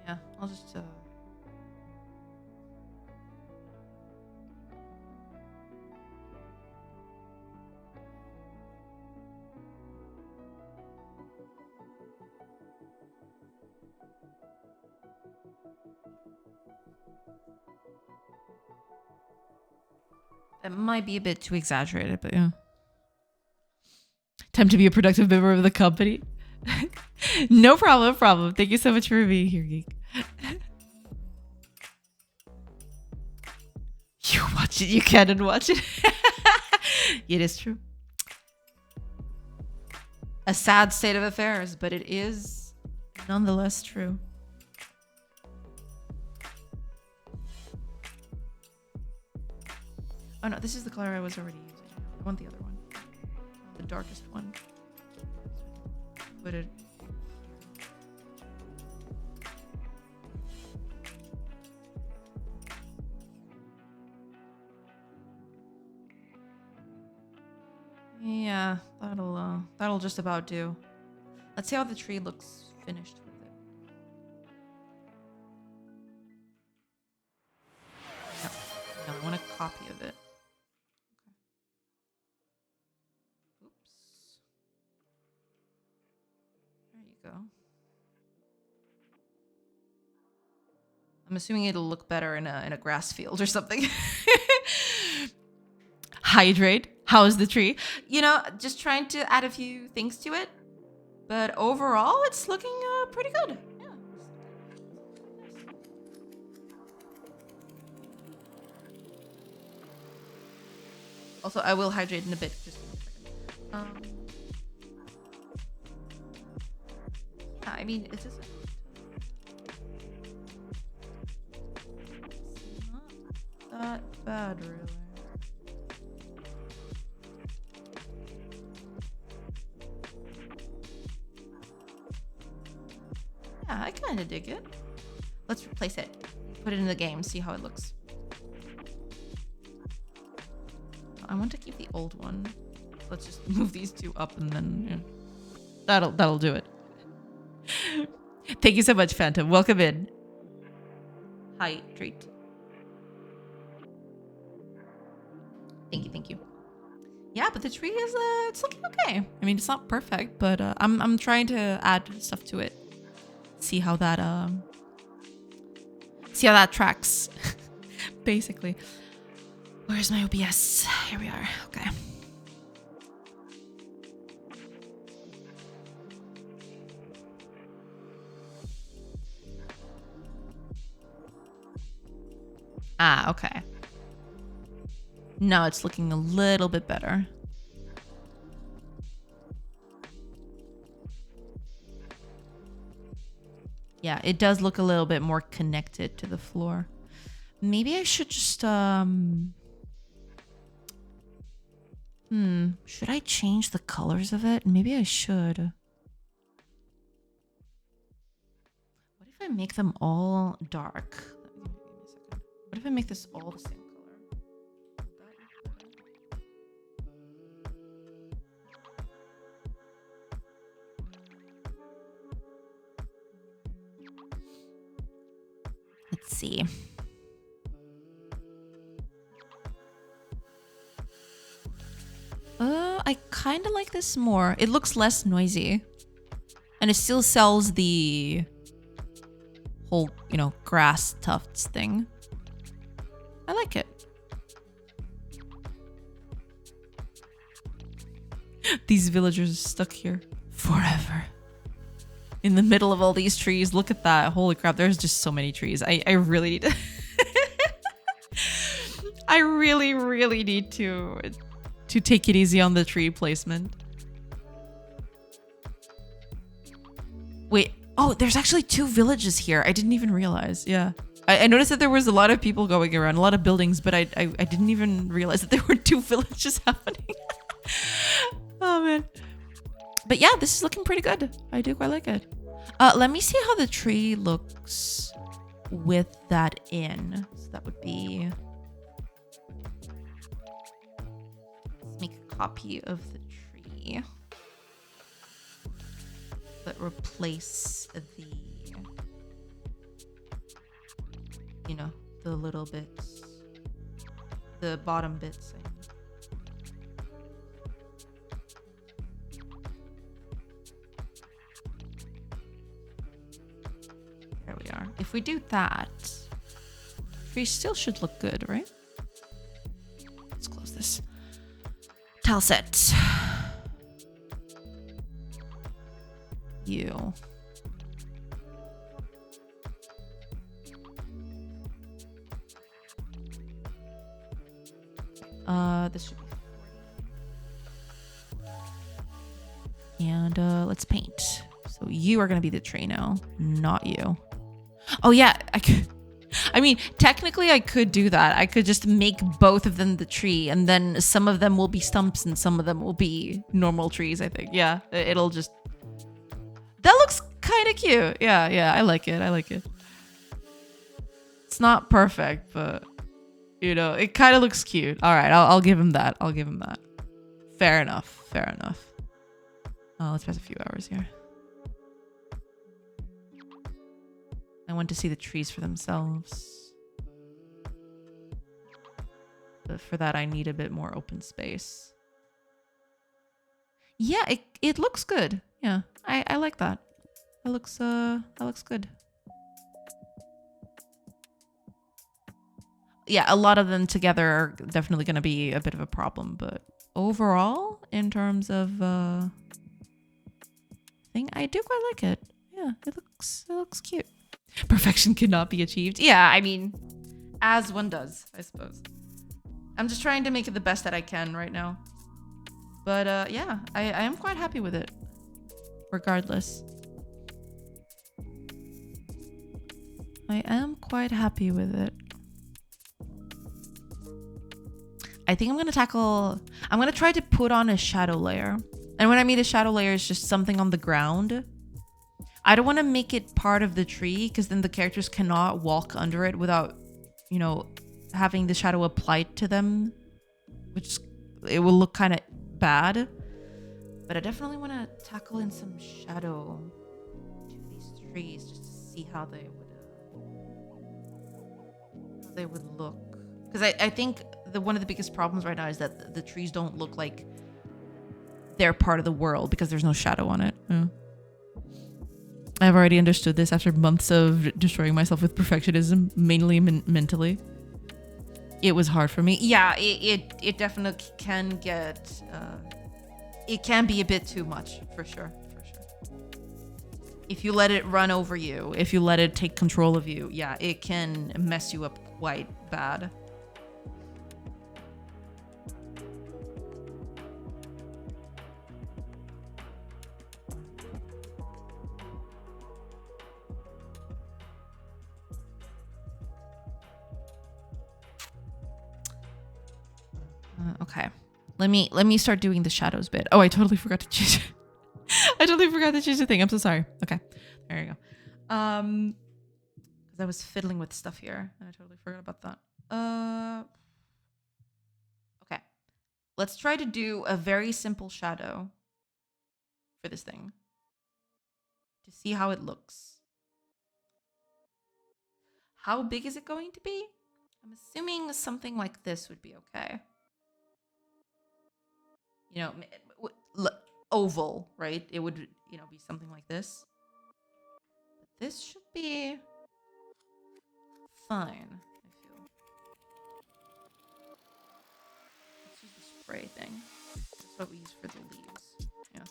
Yeah, I'll just it might be a bit too exaggerated, but yeah. Time to be a productive member of the company. No problem. Thank you so much for being here, Geek. You watch it, you can and watch it. It is true. A sad state of affairs, but it is nonetheless true. Oh no, this is the color I was already using. I want the other one. The darkest one. put it. Yeah, that'll just about do. Let's see how the tree looks finished with it. No, I want a copy of it. Okay. Oops. There you go. I'm assuming it'll look better in a grass field or something. Hydrate. How's the tree? You know, just trying to add a few things to it. But overall, it's looking pretty good. Yeah. Also, I will hydrate in a bit. Just give me a second. Yeah, I mean, it's just not that bad, really. Yeah, I kind of dig it. Let's replace it. Put it in the game, see how it looks. I want to keep the old one. Let's just move these two up and then yeah. That'll do it. Thank you so much, Phantom. Welcome in. Hi, treat. Thank you. Yeah, but the tree is it's looking okay. I mean, it's not perfect, but I'm trying to add stuff to it. See how that tracks. Basically. Where's my OBS? Here we are. Okay. Ah, okay. Now it's looking a little bit better. Yeah, it does look a little bit more connected to the floor. Maybe I should just should I change the colors of it? Maybe I should. What if I make them all dark? Give me a second. What if I make this all the same color? Let's see. I kind of like this more. It looks less noisy. And it still sells the whole, grass tufts thing. I like it. These villagers are stuck here forever. In the middle of all these trees. Look at that. Holy crap. There's just so many trees. I really need to... I really need to take it easy on the tree placement. Wait. Oh, there's actually 2 villages here. I didn't even realize. Yeah. I noticed that there was a lot of people going around, a lot of buildings, but I didn't even realize that there were 2 villages happening. Oh, man. But yeah, this is looking pretty good. I do quite like it. Let me see how the tree looks with that in. So that would be... Let's make a copy of the tree. But replace the... the little bits. The bottom bits. There we are. If we do that, tree still should look good, right? Let's close this. Tile set. You. This should be 40. And let's paint. So you are gonna be the tree now, not you. Oh yeah, I mean, technically I could do that. I could just make both of them the tree, and then some of them will be stumps and some of them will be normal trees, I think. Yeah, it'll just That looks kind of cute. Yeah, yeah, I like it. I like it. It's not perfect, but you know, it kind of looks cute. All right, I'll give him that. I'll give him that. Fair enough. Fair enough. Oh, let's pass a few hours here. I want to see the trees for themselves. But for that, I need a bit more open space. Yeah, it looks good. Yeah, I like that. That looks good. Yeah, a lot of them together are definitely going to be a bit of a problem, but overall, in terms of thing, I do quite like it. Yeah, it looks cute. Perfection cannot be achieved. Yeah, I mean, as one does, I suppose. I'm just trying to make it the best that I can right now. But yeah, I am quite happy with it. Regardless. I am quite happy with it. I think I'm going to try to put on a shadow layer. And when I mean a shadow layer, it's just something on the ground. I don't want to make it part of the tree because then the characters cannot walk under it without, you know, having the shadow applied to them, which it will look kind of bad. But I definitely want to tackle in some shadow to these trees just to see how they would look. Because I think one of the biggest problems right now is that the trees don't look like they're part of the world because there's no shadow on it. Yeah. I've already understood this after months of destroying myself with perfectionism, mainly mentally. It was hard for me. Yeah, it definitely can get... it can be a bit too much, for sure. If you let it run over you, if you let it take control of you, yeah, it can mess you up quite bad. Okay. Let me start doing the shadows bit. Oh, I totally forgot to choose. I totally forgot to choose a thing. I'm so sorry. Okay. There you go. Because I was fiddling with stuff here and I totally forgot about that. Okay. Let's try to do a very simple shadow for this thing to see how it looks. How big is it going to be? I'm assuming something like this would be okay. You know, oval, right? It would, you know, be something like this. But this should be fine, I feel. Let's use the spray thing. That's what we use for the leaves. Yeah.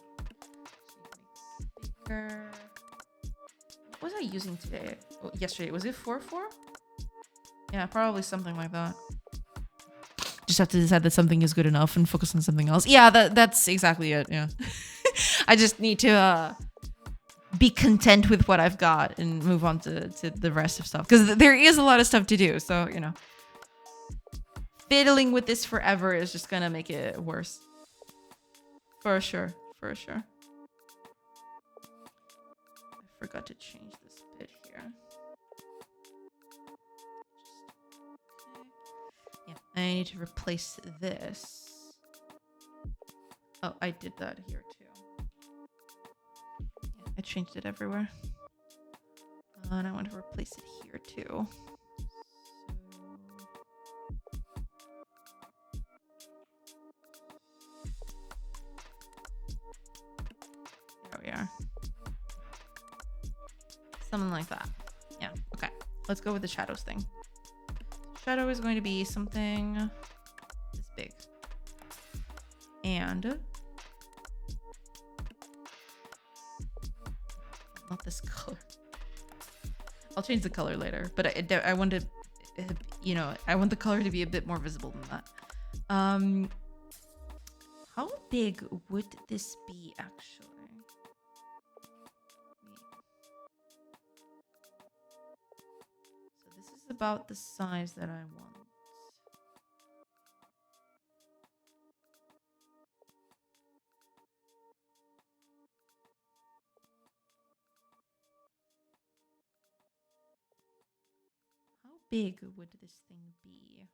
So bigger. What was I using today? Oh, yesterday. Was it 4-4? Yeah, probably something like that. Just have to decide that something is good enough and focus on something else. Yeah, that's exactly it. Yeah. I just need to be content with what I've got and move on to the rest of stuff. Because there is a lot of stuff to do. So, you know, fiddling with this forever is just going to make it worse. For sure. For sure. I forgot to change this bit here. Yeah, I need to replace this. Oh, I did that here too. Yeah, I changed it everywhere. And I want to replace it here too. There we are. Something like that. Yeah, okay. Let's go with the shadows thing. Shadow is going to be something this big. And not this color. I'll change the color later, but I want to, you know, I want the color to be a bit more visible than that. How big would this be actually? So this is about the size that I want. big would this thing be?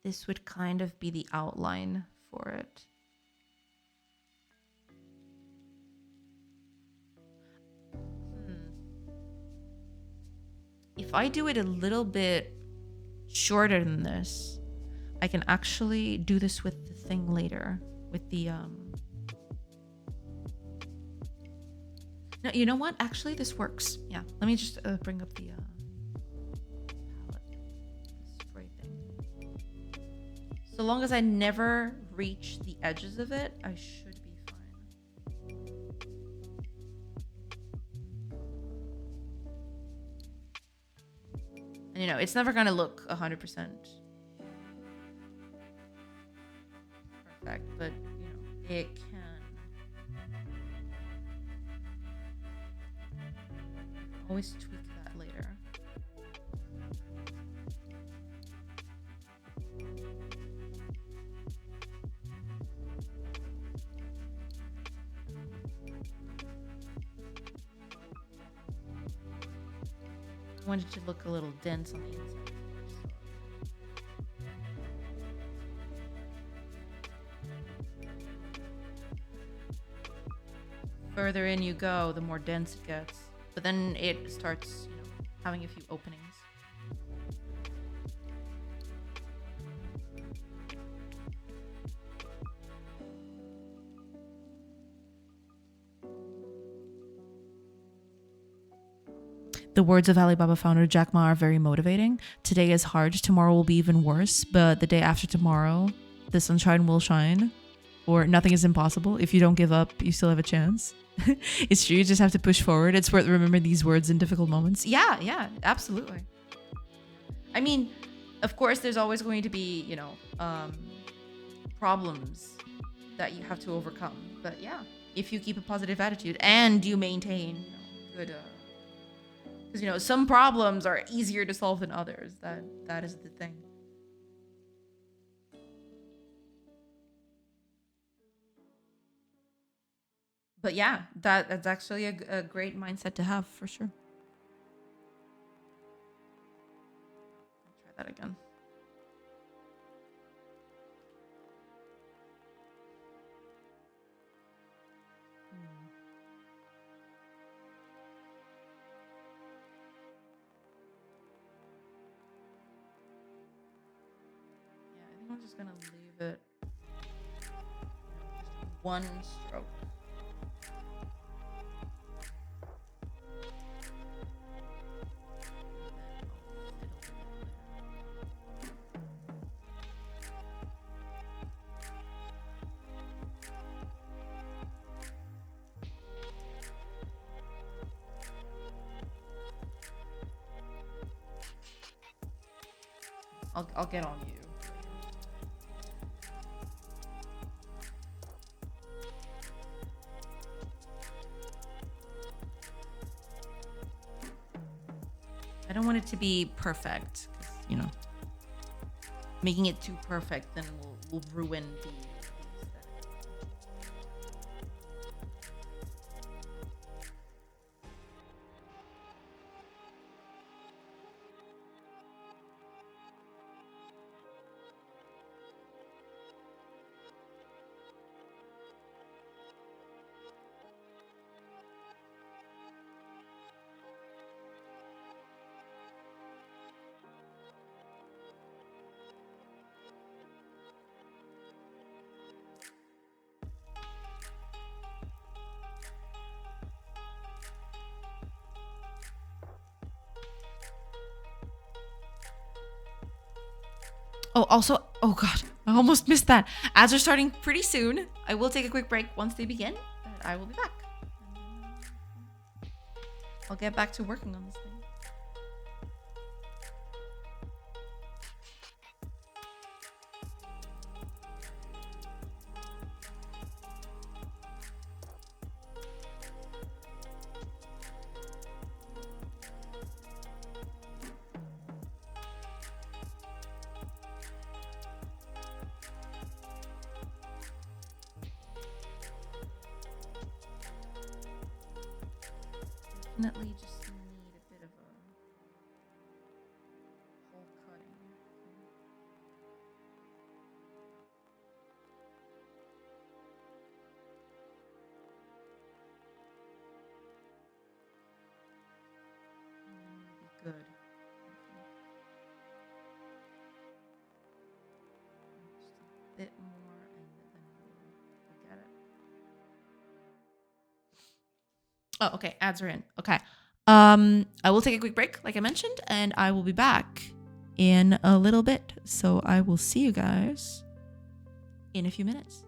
This would kind of be the outline for it. If I do it a little bit shorter than this, I can actually do this with the thing later. With the No, you know what? Actually, this works. Yeah, let me just bring up the palette spray thing. So long as I never reach the edges of it, I should be fine. And, you know, it's never gonna look 100% perfect, but you know, it can. Always tweak that later. I wanted to look a little dense on the inside. Further in you go, the more dense it gets. But then it starts, you know, having a few openings. The words of Alibaba founder Jack Ma are very motivating. Today is hard, tomorrow will be even worse, but the day after tomorrow, the sunshine will shine, or nothing is impossible. If you don't give up, you still have a chance. It's true, you just have to push forward. It's worth remembering these words in difficult moments. Yeah, absolutely. I mean, of course, there's always going to be, you know, problems that you have to overcome. But yeah, if you keep a positive attitude and you maintain, you know, good, because, you know, some problems are easier to solve than others. That is the thing. But yeah, that's actually a great mindset to have for sure. Try that again. Yeah, I think I'm just gonna leave it one stroke. I'll get on you. I don't want it to be perfect, you know. Making it too perfect then will ruin the aesthetic. Oh, also, oh god, I almost missed that. Ads are starting pretty soon. I will take a quick break once they begin, but I will be back. I'll get back to working on this thing. definitely just need a bit of a hole cutting. Be good. Just a bit more, and then we'll get it. Oh, okay. Ads are in. Okay. I will take a quick break, like I mentioned, and I will be back in a little bit. So I will see you guys in a few minutes.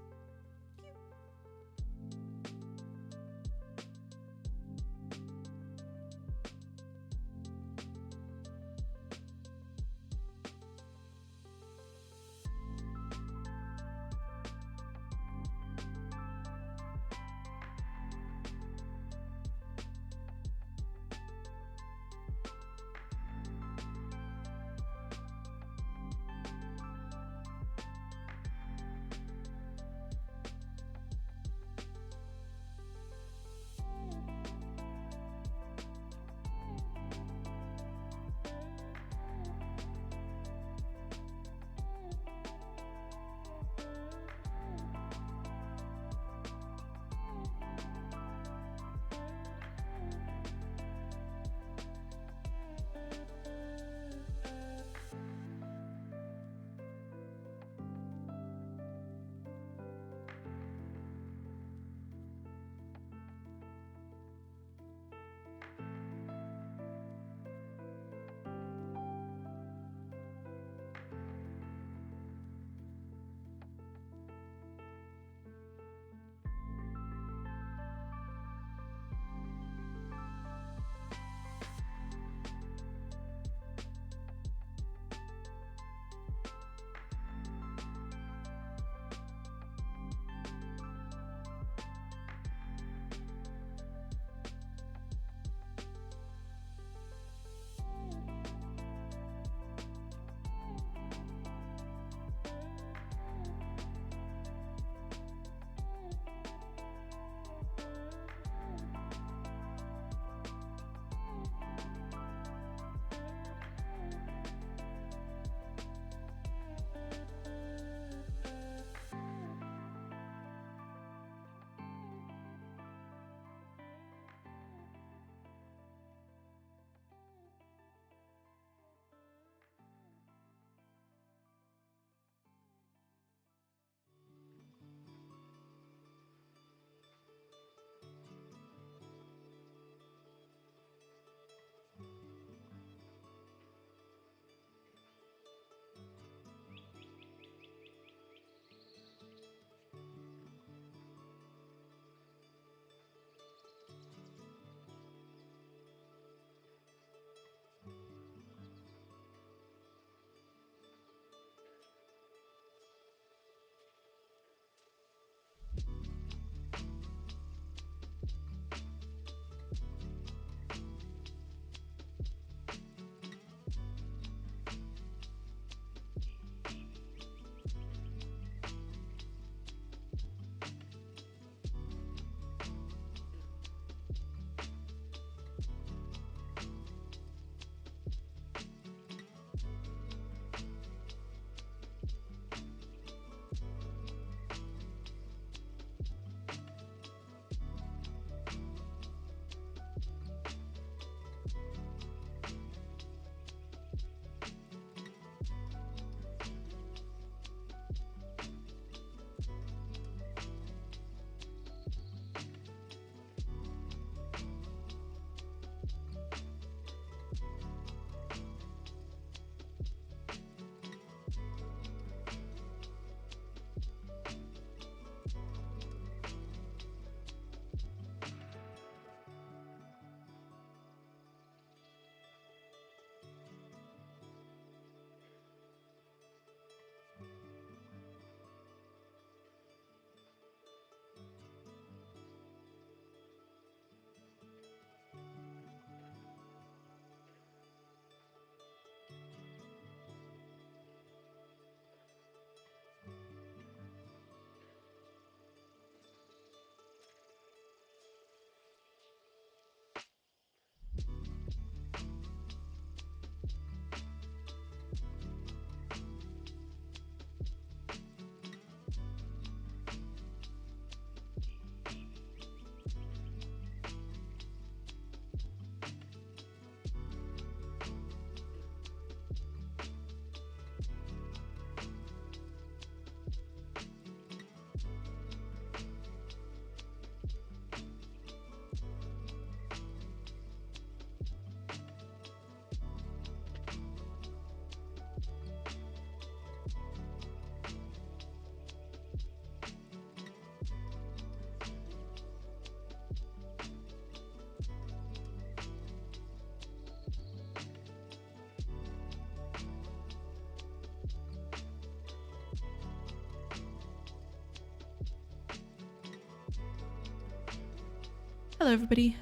Hello, everybody.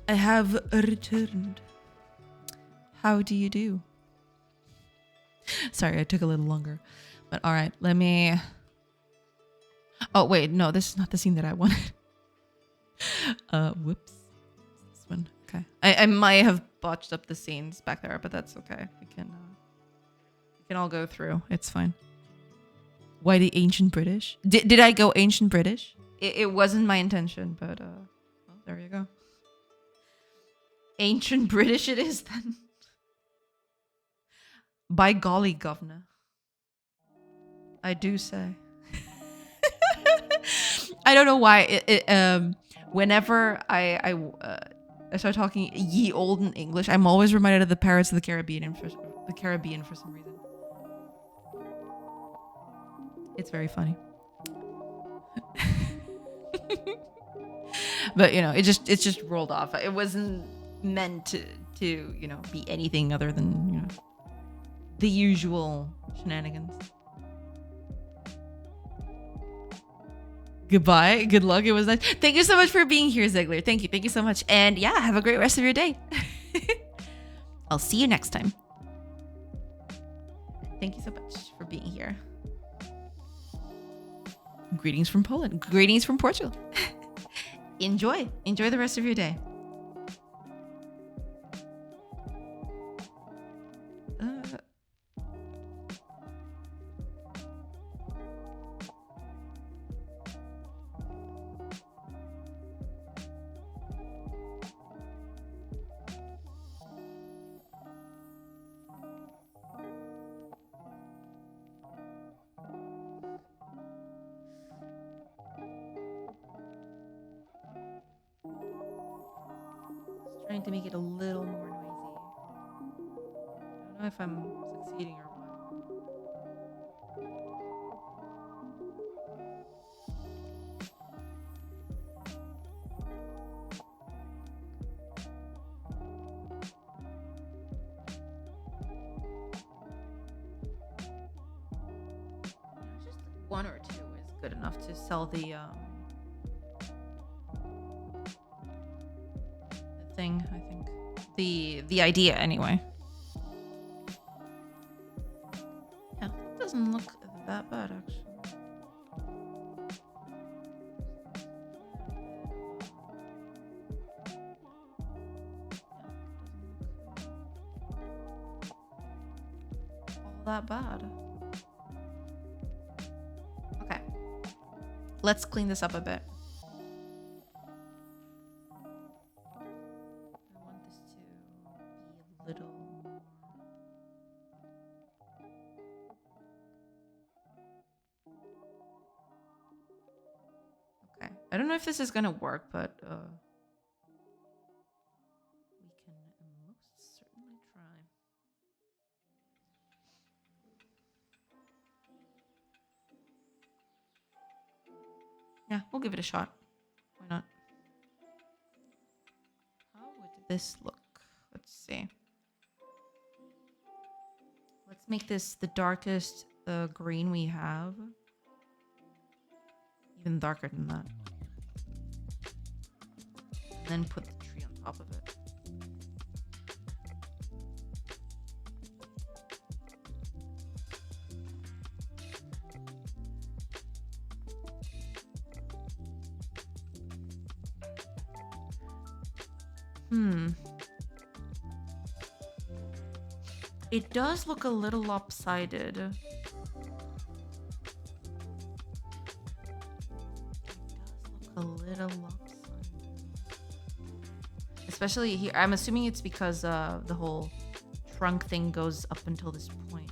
I have returned. How do you do? Sorry, I took a little longer. But all right, let me... Oh, wait, no, this is not the scene that I wanted. Whoops. This one. Okay. I might have botched up the scenes back there, but that's okay. We can all go through. It's fine. Why the ancient British? Did I go ancient British? It wasn't my intention, but well, there you go. Ancient British it is then. By golly, governor. I do say. I don't know why. Whenever I start talking ye olden English, I'm always reminded of the Pirates of the Caribbean for some reason. It's very funny. But you know, it just rolled off. It wasn't meant to be anything other than the usual shenanigans. Goodbye. Good luck. It was nice. Thank you so much for being here, Ziegler. Thank you. Thank you so much. And yeah, have a great rest of your day. I'll see you next time. Thank you so much for being here. Greetings from Poland. Greetings from Portugal. Enjoy the rest of your day. Trying to make it a little more noisy. I don't know if I'm succeeding or what. Just one or two is good enough to sell the thing, I think. The idea anyway. Yeah, it doesn't look that bad actually. All that bad. Okay. Let's clean this up a bit. I don't know if this is gonna work, but we can most certainly try. Yeah, we'll give it a shot. Why not? How would this look? Let's see. Let's make this the darkest green we have. Even darker than that. Then put the tree on top of it. It does look a little lopsided. It does look a little lopsided. Especially here, I'm assuming it's because the whole trunk thing goes up until this point.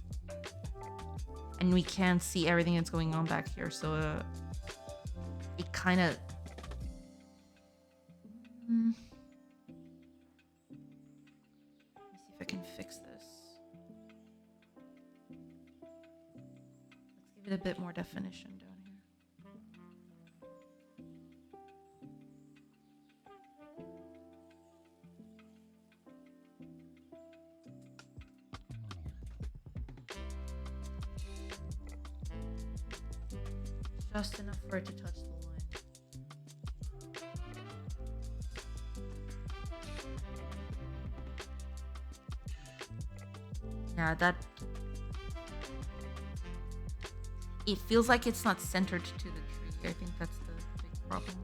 And we can't see everything that's going on back here, so it kind of... Let me see if I can fix this. Let's give it a bit more definition down here. Just enough for it to touch the line. Yeah, that it feels like it's not centered to the tree. I think that's the big problem.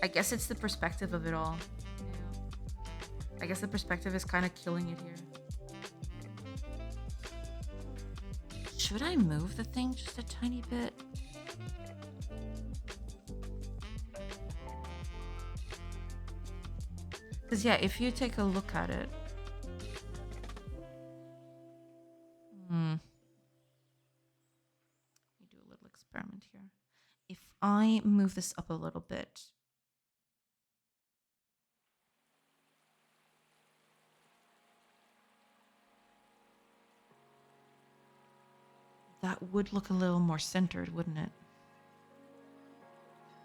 I guess it's the perspective of it all. Yeah. I guess the perspective is kind of killing it here. Should I move the thing just a tiny bit? Because, yeah, if you take a look at it. Let me do a little experiment here. If I move this up a little bit. That would look a little more centered, wouldn't it?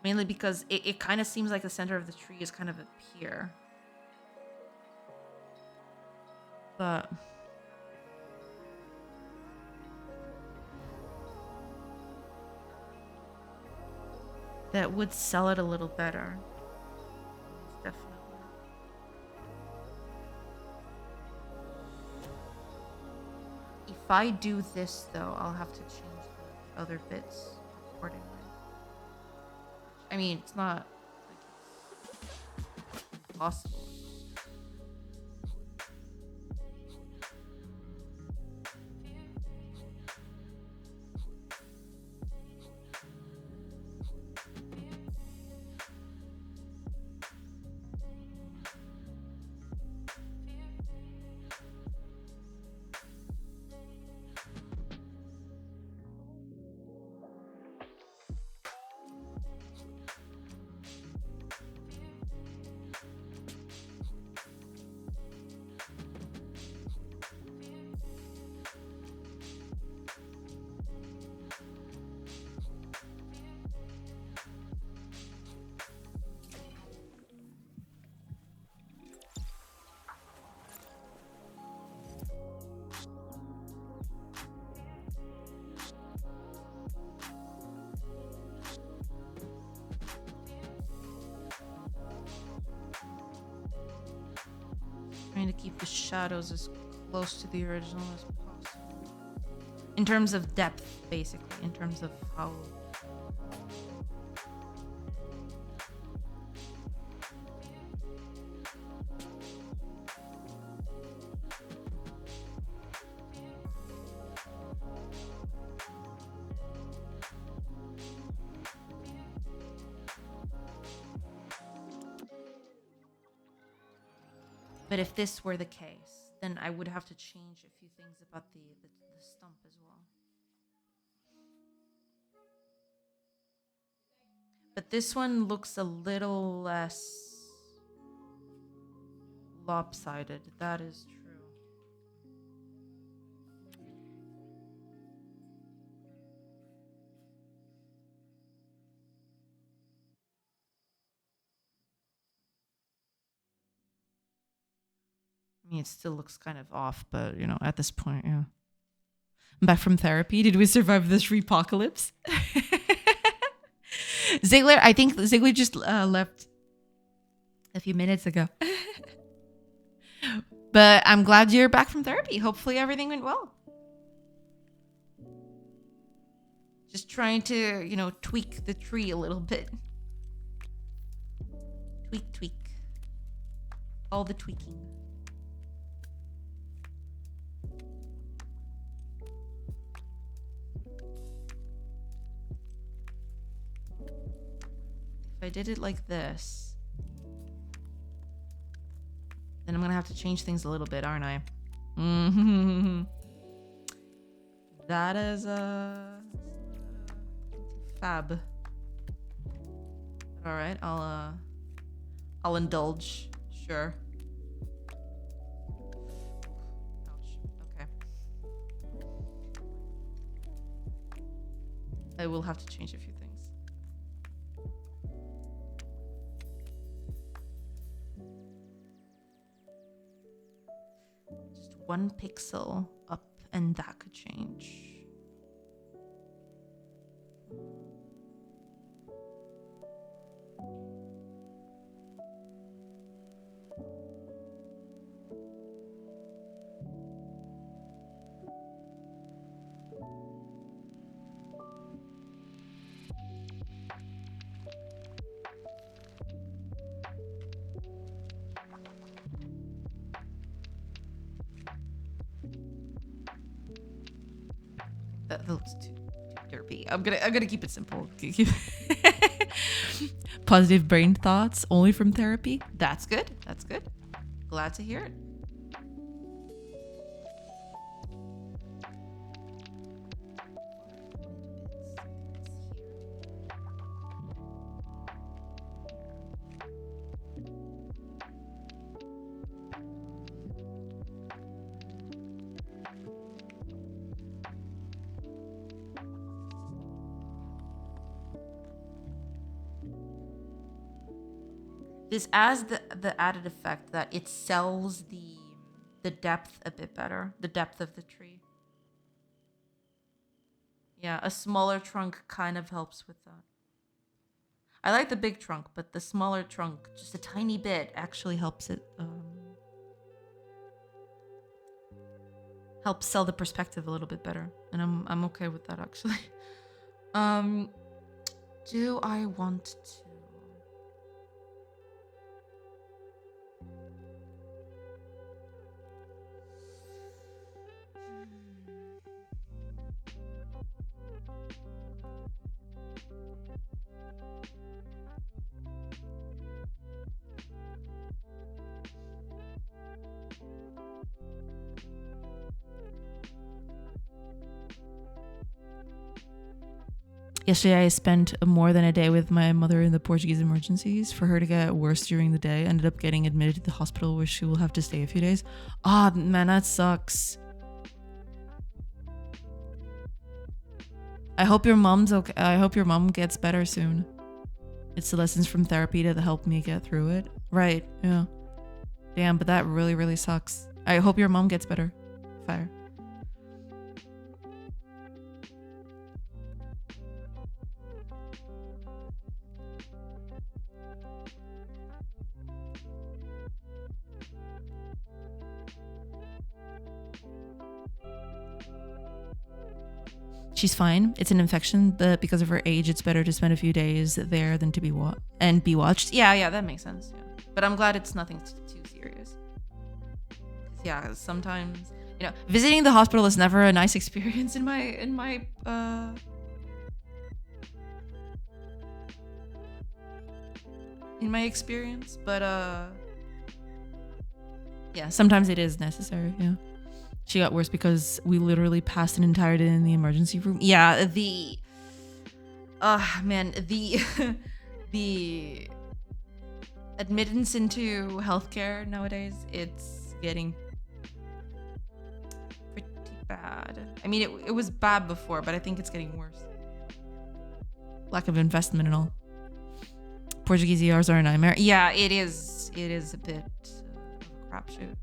Mainly because it kind of seems like the center of the tree is kind of up here. But that would sell it a little better. Definitely. If I do this, though, I'll have to change the other bits accordingly. I mean, it's not like it's possible. Trying to keep the shadows as close to the original as possible. In terms of depth, basically. In terms of how... But if this were the case, then I would have to change a few things about the stump as well. But this one looks a little less lopsided. That is true. I mean, it still looks kind of off, but, you know, at this point, yeah. I'm back from therapy. Did we survive this repocalypse? Ziegler, I think Ziegler just left a few minutes ago. But I'm glad you're back from therapy. Hopefully everything went well. Just trying to, you know, tweak the tree a little bit. Tweak. All the tweaking. If I did it like this, then I'm gonna have to change things a little bit, aren't I? That is fab. All right, I'll indulge. Sure. Ouch. Okay. I will have to change a few things. Just 1 pixel up, and that could change. That looks too derpy. I'm gonna keep it simple. Positive brain thoughts only from therapy. That's good. That's good. Glad to hear it. This has the added effect that it sells the depth a bit better, the depth of the tree. Yeah, a smaller trunk kind of helps with that. I like the big trunk, but the smaller trunk, just a tiny bit, actually helps it helps sell the perspective a little bit better, and I'm okay with that actually. Um, do I want to? Yesterday, I spent more than a day with my mother in the Portuguese emergencies for her to get worse during the day. Ended up getting admitted to the hospital where she will have to stay a few days. Ah, oh, man, that sucks. I hope your mom's okay. I hope your mom gets better soon. It's the lessons from therapy to help me get through it. Right, yeah. Damn, but that really, really sucks. I hope your mom gets better. Fire. She's fine. It's an infection, but because of her age, it's better to spend a few days there than to be be watched. Yeah, that makes sense. Yeah. But I'm glad it's nothing too serious. Yeah, sometimes visiting the hospital is never a nice experience in my experience, but yeah, sometimes it is necessary. Yeah. She got worse because we literally passed an entire day in the emergency room. Yeah, the the admittance into healthcare nowadays, it's getting pretty bad. I mean, it was bad before, but I think it's getting worse. Lack of investment and all. Portuguese ERs are a nightmare. Yeah, it is. It is a bit of a crapshoot.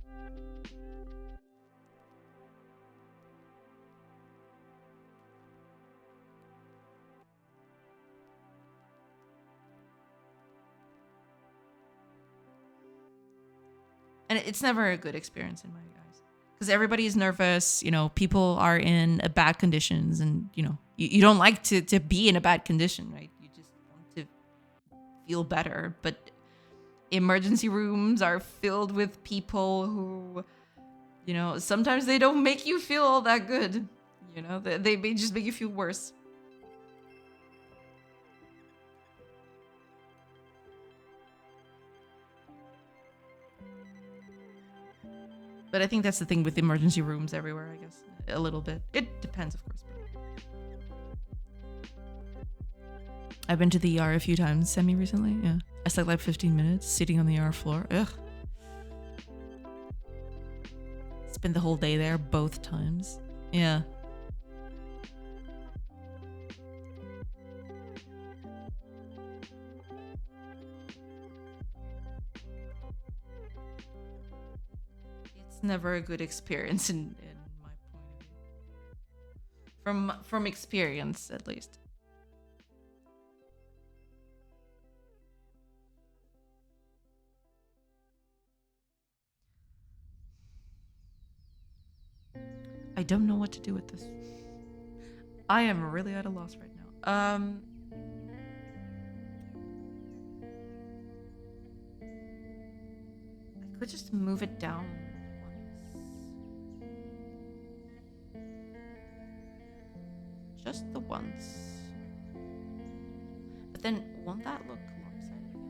And it's never a good experience in my eyes because everybody's nervous. People are in bad conditions, and you don't like to be in a bad condition, right? You just want to feel better. But emergency rooms are filled with people who, sometimes they don't make you feel all that good. They may just make you feel worse. But I think that's the thing with emergency rooms everywhere, I guess. A little bit. It depends, of course. I've been to the ER a few times semi-recently, yeah. I slept like 15 minutes sitting on the ER floor. Ugh. Spent the whole day there both times. Yeah. It's never a good experience in my point of view. From experience, at least. I don't know what to do with this. I am really at a loss right now. I could just move it down once. just the once. But then won't that look lopsided again?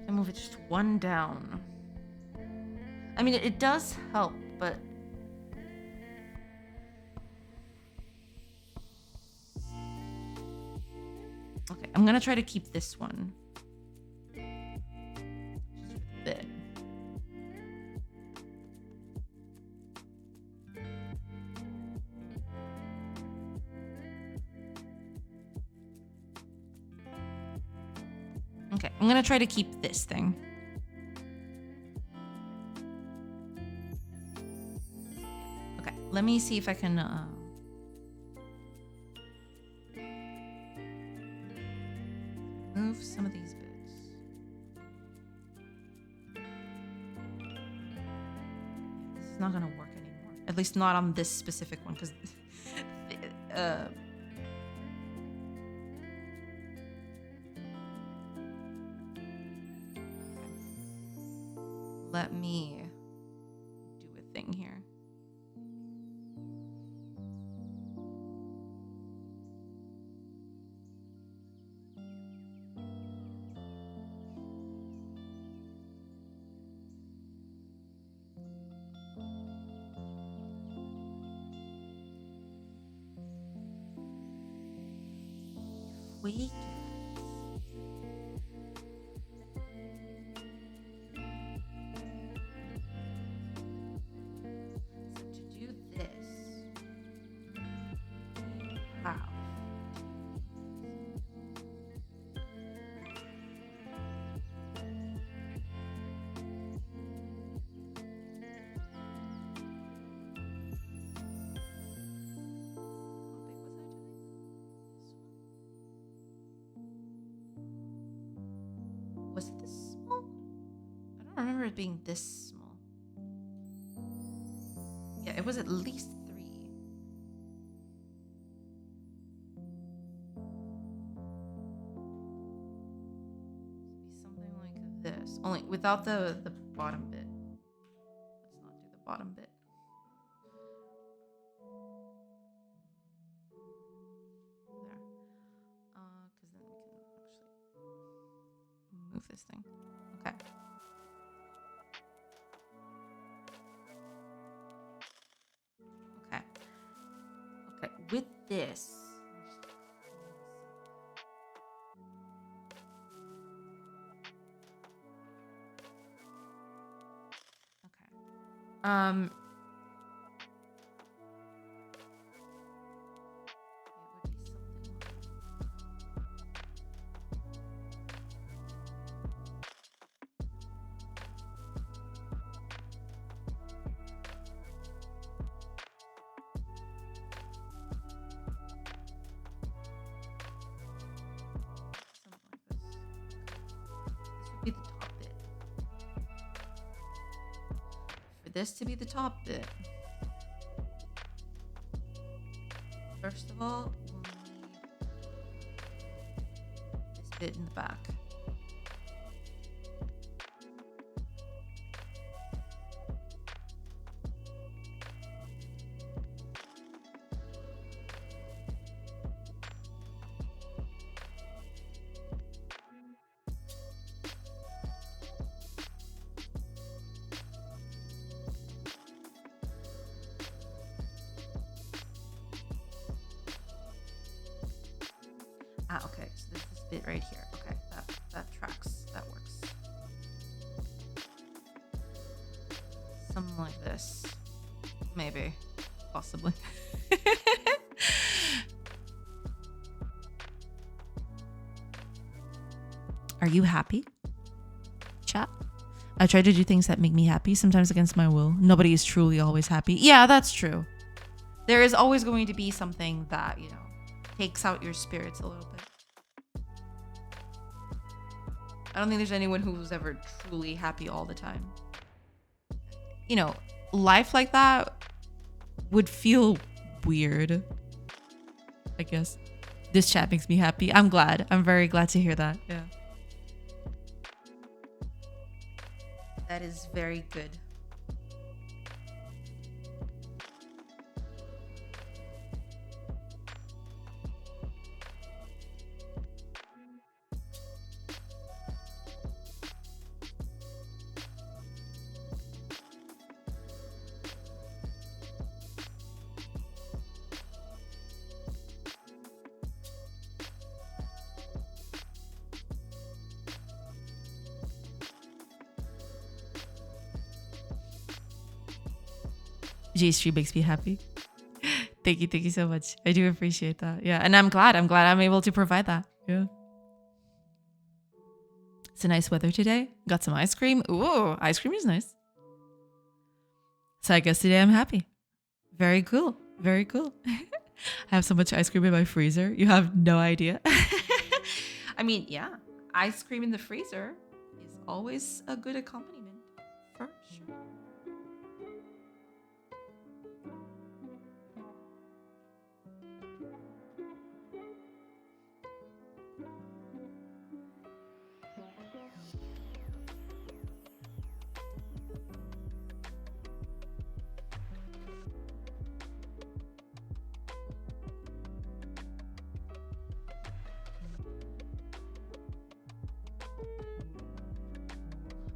I move it just one down. I mean, it does help, but okay, I'm gonna try to keep this one. Just a bit. Okay, I'm gonna try to keep this thing. Okay, let me see if I can move some of these bits. This is not gonna work anymore. At least not on this specific one, because let me do a thing here. We Was it this small? I don't remember it being this small. Yeah, it was at least 3. Something like this. Only without the bottom bit. Let's not do the bottom bit. There. Because then we can actually move this thing. Okay. Okay. Okay. With this. Okay. Be the top bit. For this to be the top bit, first of all, we'll need this bit in the back. Okay, so this is this bit right here. Okay, that tracks. That works. Something like this. Maybe. Possibly. Are you happy? Chat? I try to do things that make me happy, sometimes against my will. Nobody is truly always happy. Yeah, that's true. There is always going to be something that, takes out your spirits a little bit. I don't think there's anyone who's ever truly happy all the time. Life like that would feel weird, I guess. This chat makes me happy. I'm glad. I'm very glad to hear that. Yeah. That is very good. J-Stream makes me happy. Thank you so much. I do appreciate that. Yeah, and I'm glad I'm able to provide that. Yeah. It's a nice weather today. Got some ice cream. Ooh, ice cream is nice. So I guess today I'm happy. Very cool. Very cool. I have so much ice cream in my freezer. You have no idea. I mean, yeah, ice cream in the freezer is always a good accompaniment for sure.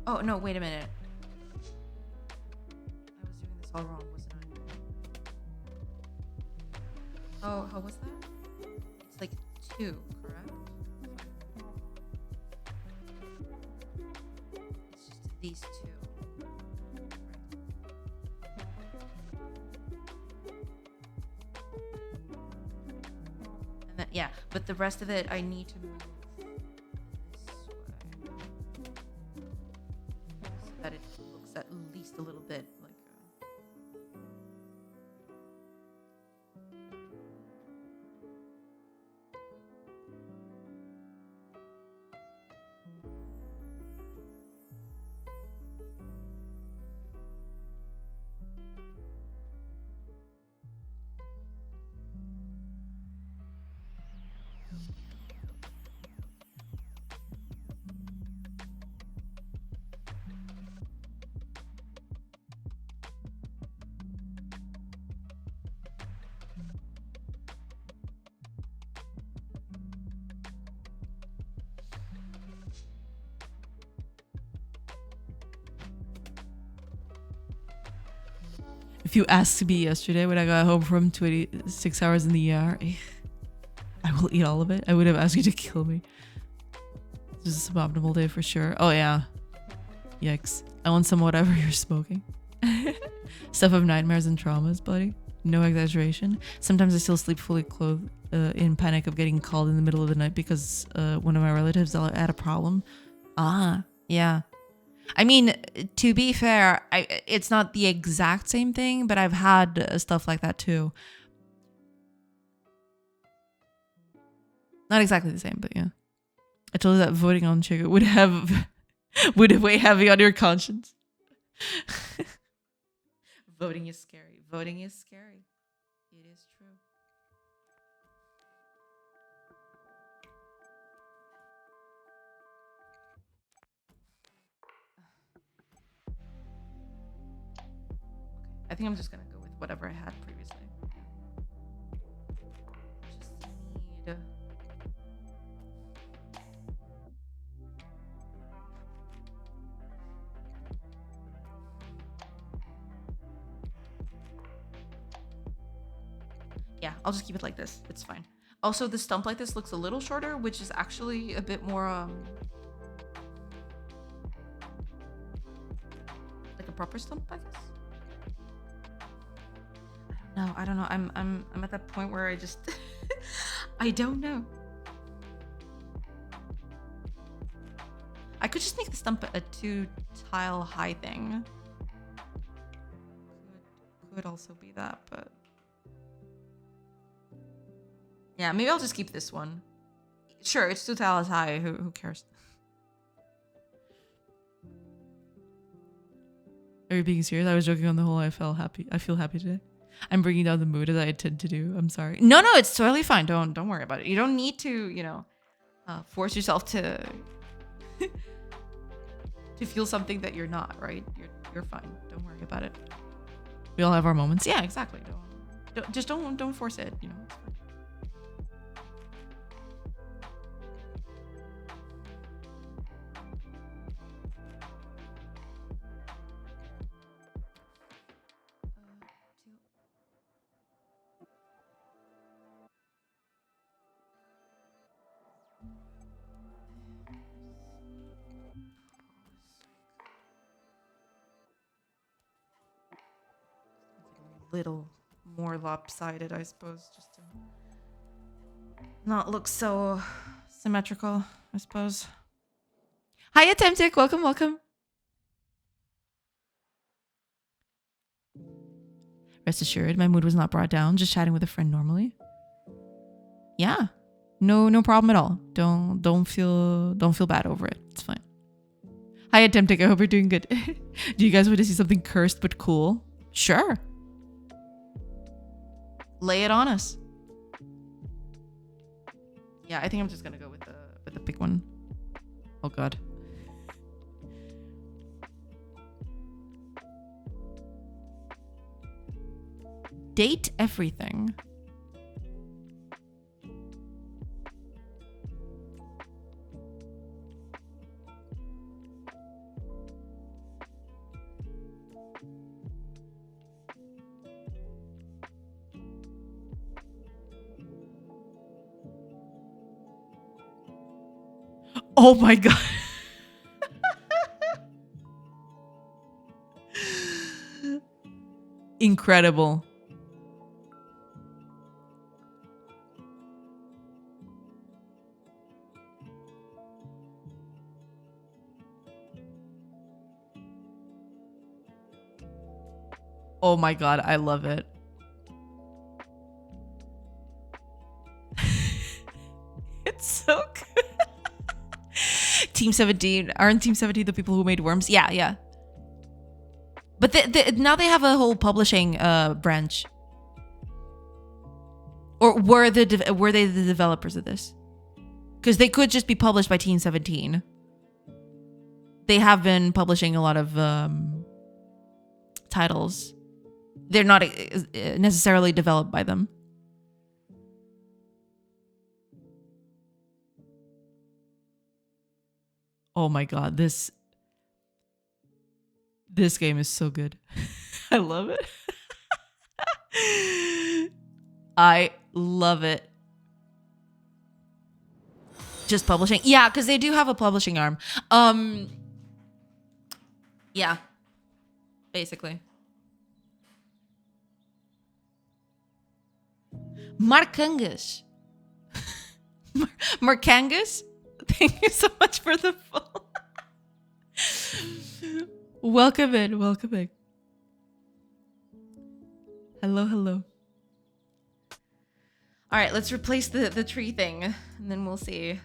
Oh, no, wait a minute. I was doing this all wrong, wasn't I? Oh, how was that? It's like 2, correct? It's just these 2. And then, yeah, but the rest of it I need to move. That it looks at least a little bit like if you asked me yesterday when I got home from 26 hours in the ER, I will eat all of it. I would have asked you to kill me. This is a suboptimal day for sure. Oh yeah. Yikes. I want some whatever you're smoking. Stuff of nightmares and traumas, buddy. No exaggeration. Sometimes I still sleep fully clothed in panic of getting called in the middle of the night because one of my relatives had a problem. Ah, yeah. I mean, to be fair, it's not the exact same thing, but I've had stuff like that too. Not exactly the same, but yeah. I told you that voting on Chico would weigh heavy on your conscience. Voting is scary. Voting is scary. It is true. I think I'm just gonna go with whatever I had previously. Just need. Yeah, I'll just keep it like this. It's fine. Also, the stump like this looks a little shorter, which is actually a bit more like a proper stump, I guess. I don't know. I'm at that point where I just I don't know. I could just make the stump a 2-tile high thing. Could also be that, but yeah, maybe I'll just keep this one. Sure, it's 2 tiles high. Who cares? Are you being serious? I was joking on the whole. I feel happy today. I'm bringing down the mood as I tend to do. I'm sorry. No, it's totally fine. Don't worry about it. You don't need to, force yourself to to feel something that you're not, right? You're fine. Don't worry about it. We all have our moments. Yeah, exactly. Don't force it, It's fine. Little more lopsided, I suppose, just to not look so symmetrical, I suppose. Hi, Attemptic. Welcome. Rest assured, my mood was not brought down. Just chatting with a friend normally. Yeah, no problem at all. Don't feel bad over it. It's fine. Hi, Attemptic. I hope you're doing good. Do you guys want to see something cursed but cool? Sure. Lay it on us. Yeah, I think I'm just gonna go with the big one. Oh god. Date everything. Oh my god. Incredible. Oh my god, I love it. It's so good. Team 17. Aren't Team 17 the people who made Worms? Yeah. But now they have a whole publishing branch. Or were they the developers of this? Because they could just be published by Team 17. They have been publishing a lot of titles. They're not necessarily developed by them. Oh my god, this game is so good. I love it. I love it. Just publishing. Yeah, because they do have a publishing arm. Yeah. Basically. Markangas. Markangas? Thank you so much for the follow. Welcome in. Hello. All right, let's replace the tree thing, and then we'll see.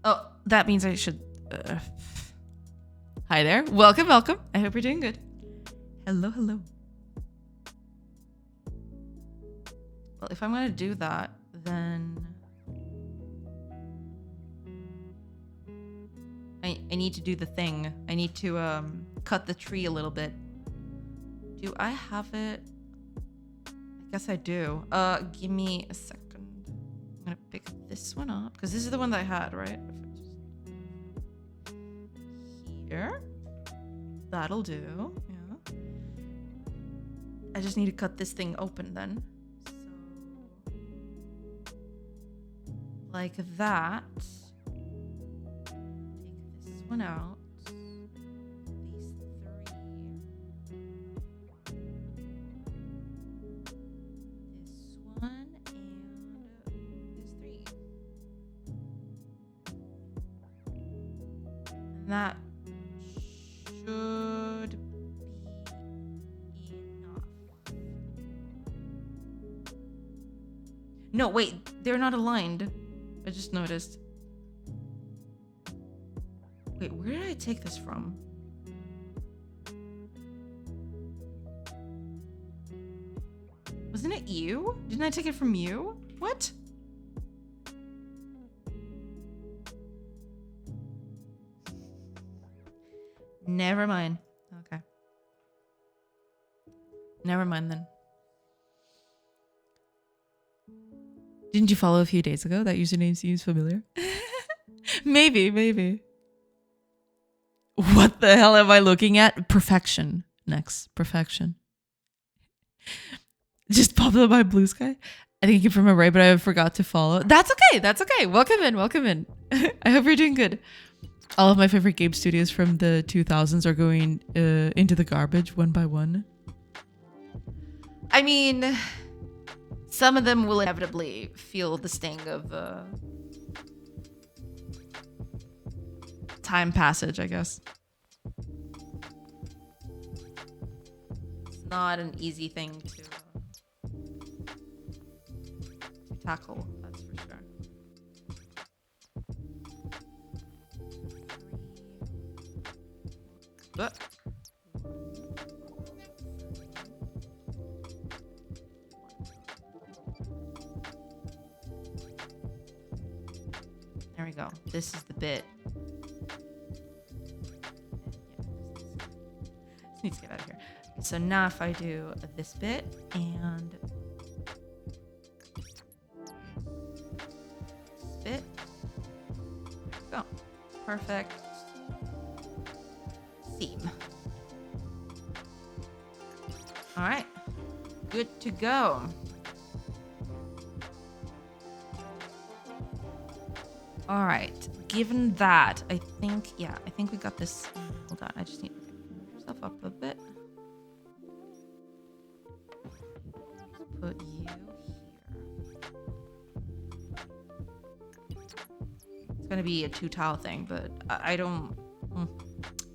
Oh, that means I should... Hi there. Welcome. I hope you're doing good. Hello. Well, if I'm going to do that, then... I need to do the thing. I need to cut the tree a little bit. Do I have it? I guess I do. Give me a second. I'm gonna pick this one up because this is the one that I had, right? Here. That'll do. Yeah. I just need to cut this thing open then. So, like that. One out. These three. This one and these three. And that should be enough. No, wait, they're not aligned. I just noticed. Wait, where did I take this from? Wasn't Isn't it you? Didn't I take it from you? What? Never mind. Okay. Never mind then. Didn't you follow a few days ago? That username seems familiar. Maybe. What the hell am I looking at? Perfection. Next. Perfection. Just popped up my blue sky. I think you came from a right, but I forgot to follow. That's okay. Welcome in. I hope you're doing good. All of my favorite game studios from the 2000s are going into the garbage one by one. I mean, some of them will inevitably feel the sting of time passage, I guess. It's not an easy thing to tackle, that's for sure. But there we go. This is the bit. Just need to get out of here. So now if I do this bit and this bit, go. Perfect. Theme. All right, good to go. All right, given that, I think we got this. Hold on, I just need to move yourself up a bit. Put you here. It's gonna be a 2-tile thing, but I don't.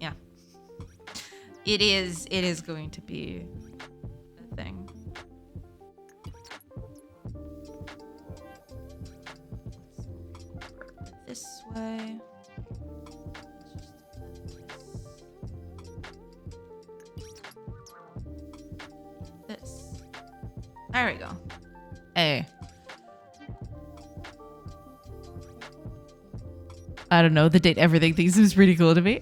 Yeah. It is going to be a thing. This way. This. There we go. Hey. I don't know. The date everything thing seems pretty cool to me.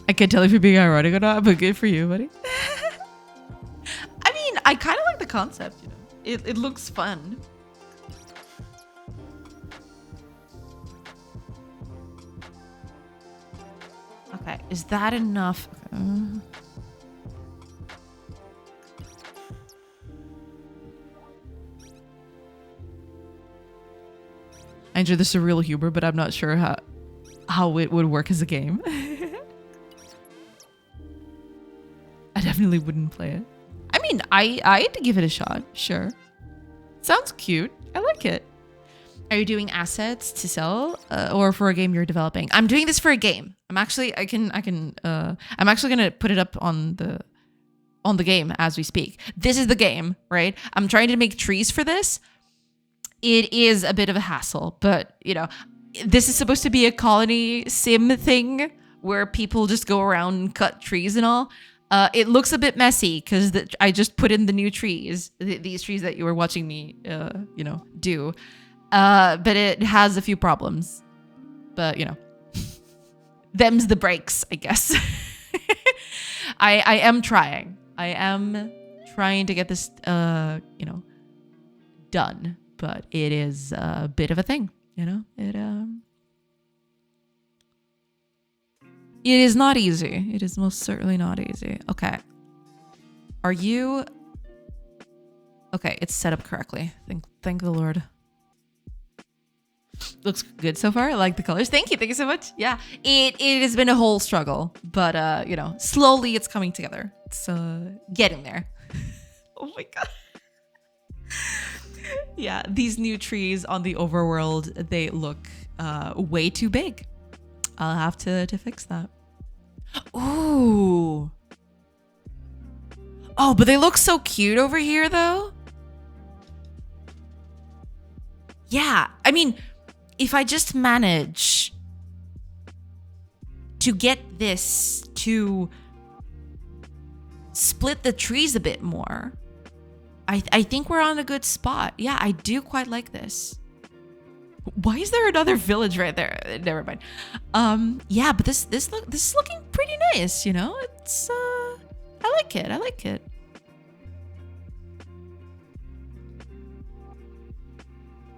I can't tell if you're being ironic or not, but good for you, buddy. I mean, I kind of like the concept, you know. It looks fun. Okay, is that enough? I enjoy the surreal humor, but I'm not sure how it would work as a game. I definitely wouldn't play it. I mean, I'd give it a shot. Sure. Sounds cute. I like it. Are you doing assets to sell or for a game you're developing? I'm doing this for a game. I'm actually gonna put it up on the game as we speak. This is the game, right? I'm trying to make trees for this. It is a bit of a hassle, but you know, this is supposed to be a colony sim thing where people just go around and cut trees and all. It looks a bit messy because I just put in the new trees, these trees that you were watching me, do. But it has a few problems. But, you know, them's the breaks, I guess. I am trying. I am trying to get this, done. But it is a bit of a thing, you know? It is not easy. It is most certainly not easy. Okay. Are you... Okay, it's set up correctly. Thank the Lord. Looks good so far. I like the colors. Thank you so much. Yeah, it has been a whole struggle, but slowly it's coming together. It's getting there. Oh my god. Yeah, these new trees on the overworld, they look way too big. I'll have to fix that. Ooh. Oh, but they look so cute over here though. Yeah, I mean, if I just manage to get this to split the trees a bit more, I think we're on a good spot. Yeah, I do quite like this. Why is there another village right there? Never mind. Yeah, but this is looking pretty nice, you know? It's I like it. I like it.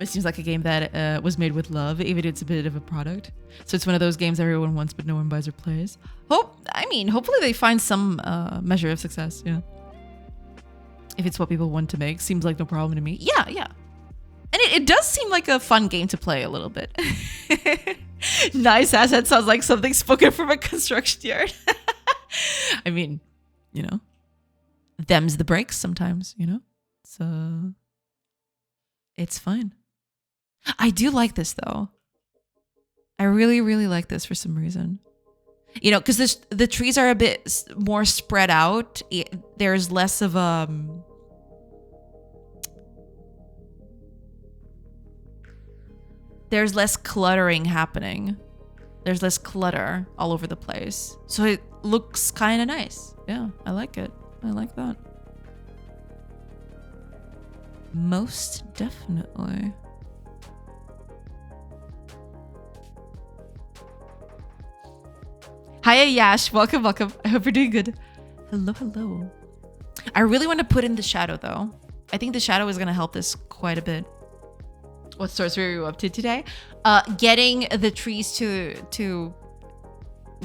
It seems like a game that was made with love, even if it's a bit of a product. So it's one of those games everyone wants, but no one buys or plays. Hopefully they find some measure of success. Yeah. If it's what people want to make, seems like no problem to me. Yeah, yeah. And it does seem like a fun game to play a little bit. Nice asset sounds like something spoken from a construction yard. I mean, you know, them's the breaks sometimes, you know? So it's fine. I do like this though. I really, really like this for some reason. You know, because the trees are a bit more spread out. There's less of there's less cluttering happening. There's less clutter all over the place. So it looks kind of nice. Yeah, I like it. I like that. Most definitely. Hiya, Yash. Welcome, welcome. I hope you're doing good. Hello, hello. I really want to put in the shadow, though. I think the shadow is going to help this quite a bit. What sorcery are you up to today? Getting the trees to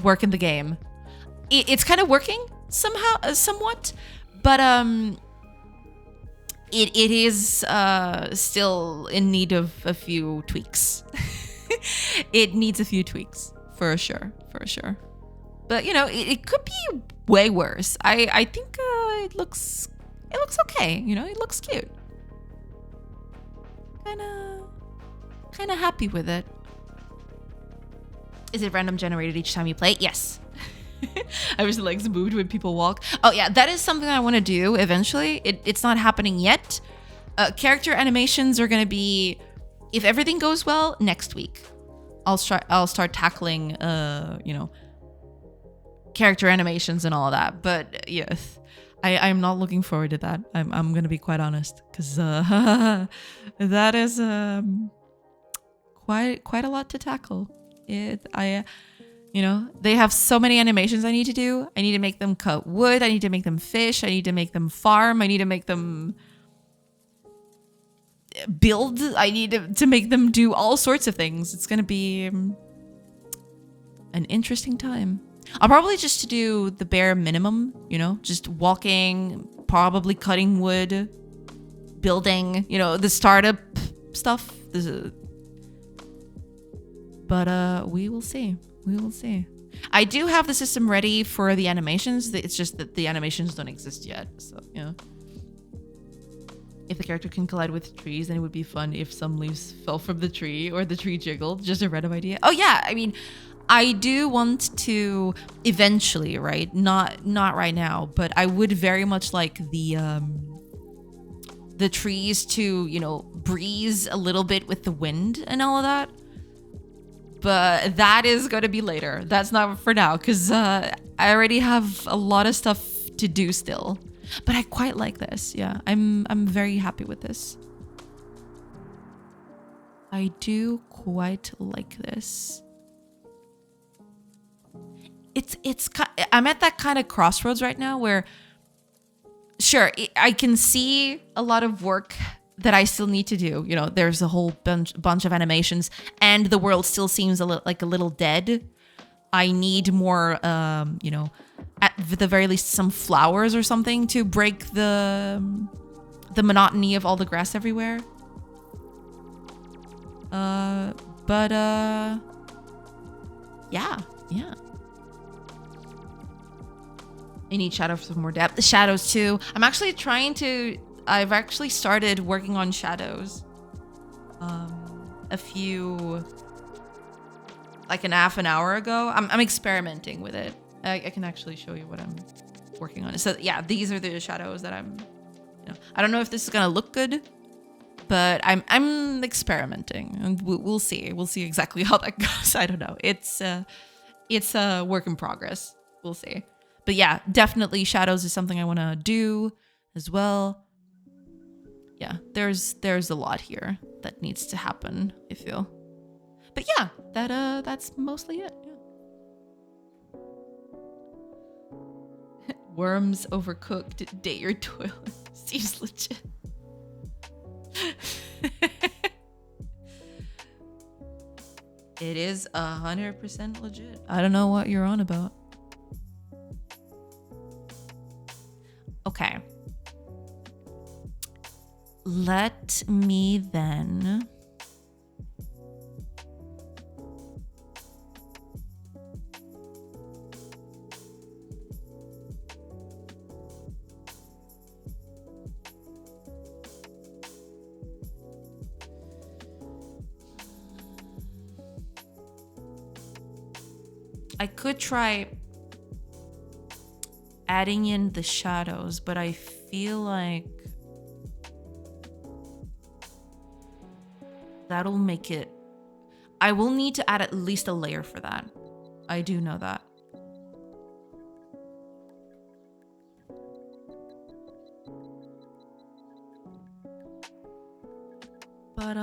work in the game. It's kind of working somehow, somewhat, but it is still in need of a few tweaks. It needs a few tweaks for sure, for sure. But you know, it could be way worse. I think it looks okay. You know, it looks cute. Kind of happy with it. Is it random generated each time you play? Yes. I wish the legs moved when people walk. Oh yeah, that is something I want to do eventually. It's not happening yet. Character animations are gonna be, if everything goes well, next week. I'll start tackling you know, character animations and all of that. But yes, I'm not looking forward to that. I'm gonna be quite honest, because that is quite a lot to tackle. You know, they have so many animations I need to do. I need to make them cut wood. I need to make them fish. I need to make them farm. I need to make them build. I need to make them do all sorts of things. It's gonna be an interesting time. I'll probably just do the bare minimum, you know, just walking, probably cutting wood, building, you know, the startup stuff. But we will see. We will see. I do have the system ready for the animations. It's just that the animations don't exist yet. So, you know. If the character can collide with trees, then it would be fun if some leaves fell from the tree or the tree jiggled. Just a random idea. Oh, yeah. I mean, I do want to eventually, right? Not right now, but I would very much like the trees to, you know, breeze a little bit with the wind and all of that. But that is going to be later. That's not for now, because I already have a lot of stuff to do still. But I quite like this. Yeah, I'm very happy with this. I do quite like this. I'm at that kind of crossroads right now where, sure, I can see a lot of work that I still need to do. You know, there's a whole bunch of animations, and the world still seems a little dead. I need more, you know, at the very least, some flowers or something to break the monotony of all the grass everywhere. But yeah. I need shadows for more depth. The shadows too. I've actually started working on shadows. A few, like an half an hour ago. I'm experimenting with it. I can actually show you what I'm working on. So yeah, these are the shadows that I'm, you know, I don't know if this is gonna look good, but I'm experimenting, and we'll see. We'll see exactly how that goes. I don't know. It's a work in progress. We'll see. But yeah, definitely shadows is something I want to do as well. yeah, there's a lot here that needs to happen, I feel. But yeah, that's mostly it. Yeah. Worms overcooked. Date your toilet. Seems legit. It is 100% legit. I don't know what you're on about. Okay. Let me then... I could try adding in the shadows, but I feel like that'll make it... I will need to add at least a layer for that. I do know that. But,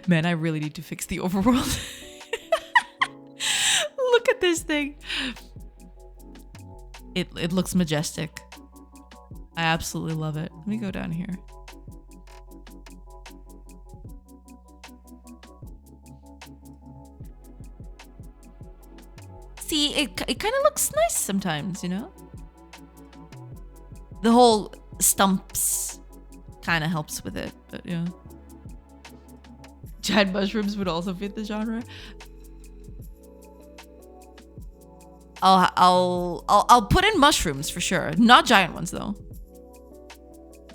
Man, I really need to fix the overworld. Look at this thing. It looks majestic. I absolutely love it. Let me go down here. See, it kind of looks nice sometimes, you know? The whole stumps kind of helps with it, but yeah. Giant mushrooms would also fit the genre. I'll put in mushrooms for sure. Not giant ones though.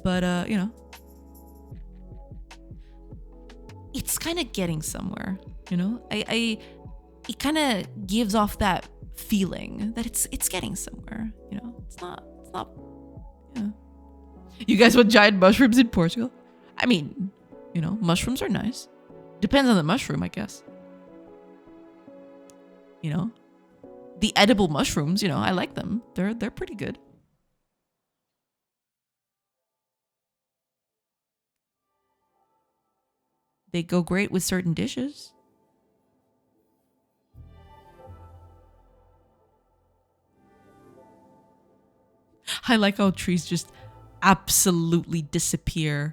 But you know. It's kind of getting somewhere, you know? It kind of gives off that feeling that it's getting somewhere, you know? It's not yeah. You guys want giant mushrooms in Portugal? I mean, you know, mushrooms are nice. Depends on the mushroom, I guess. You know, the edible mushrooms, you know, I like them. They're pretty good. They go great with certain dishes. I like how trees just absolutely disappear.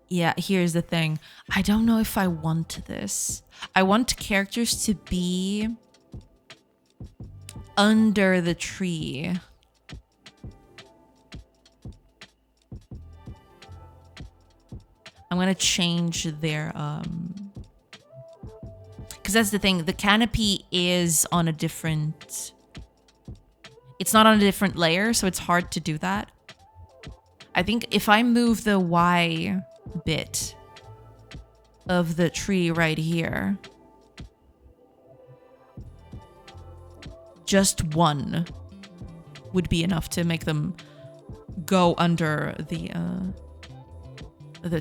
Yeah, here's the thing. I don't know if I want this. I want characters to be under the tree. I'm gonna change their because that's the thing. The canopy is on a different... It's not on a different layer, so it's hard to do that. I think if I move the Y bit of the tree right here, just one would be enough to make them go under the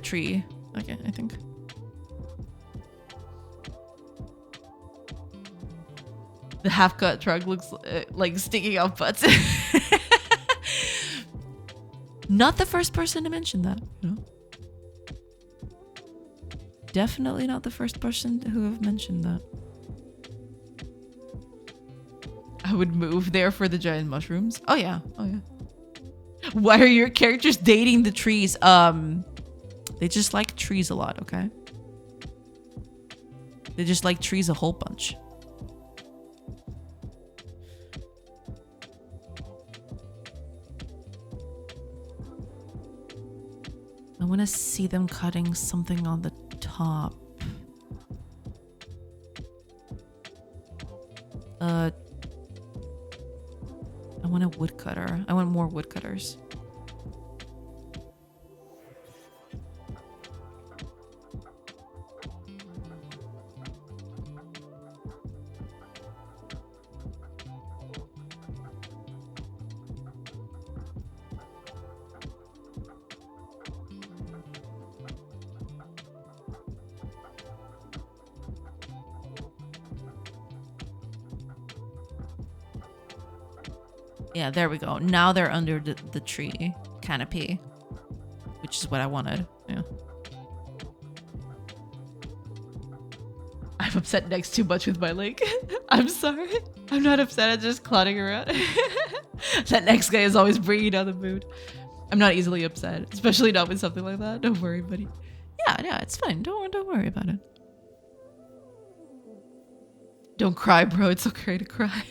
tree. Okay, I think. The half-cut trunk looks like sticking out butts. Not the first person to mention that, you know? Definitely not the first person who have mentioned that. I would move there for the giant mushrooms. Oh yeah, oh yeah. Why are your characters dating the trees? They just like trees a lot, okay? They just like trees a whole bunch. I want to see them cutting something on the top. I want a woodcutter. I want more woodcutters. Yeah, there we go. Now they're under the tree canopy, which is what I wanted. Yeah. I'm upset next too much with my link. I'm sorry. I'm not upset. I'm just clotting around. That next guy is always bringing down the mood. I'm not easily upset, especially not with something like that. Don't worry, buddy. Yeah, it's fine. Don't worry about it. Don't cry, bro. It's okay to cry.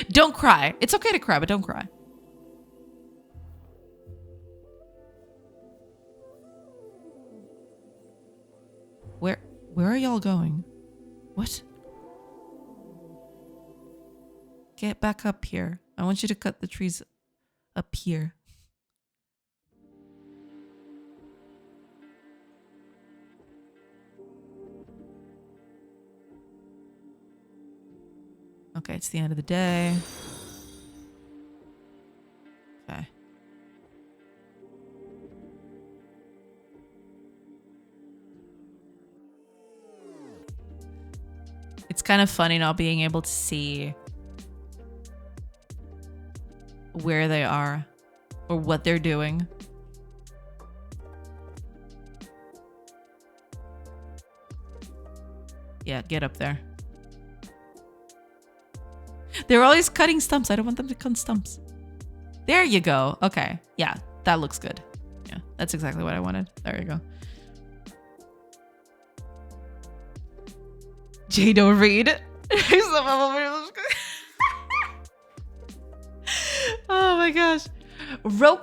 Don't cry. It's okay to cry, but don't cry. Where are y'all going? What? Get back up here. I want you to cut the trees up here. Okay, it's the end of the day. Okay. It's kind of funny not being able to see where they are or what they're doing. Yeah, get up there. They're always cutting stumps. I don't want them to cut stumps. There you go. Okay. Yeah, that looks good. Yeah, that's exactly what I wanted. There you go. Jay, don't read. Oh my gosh. Ron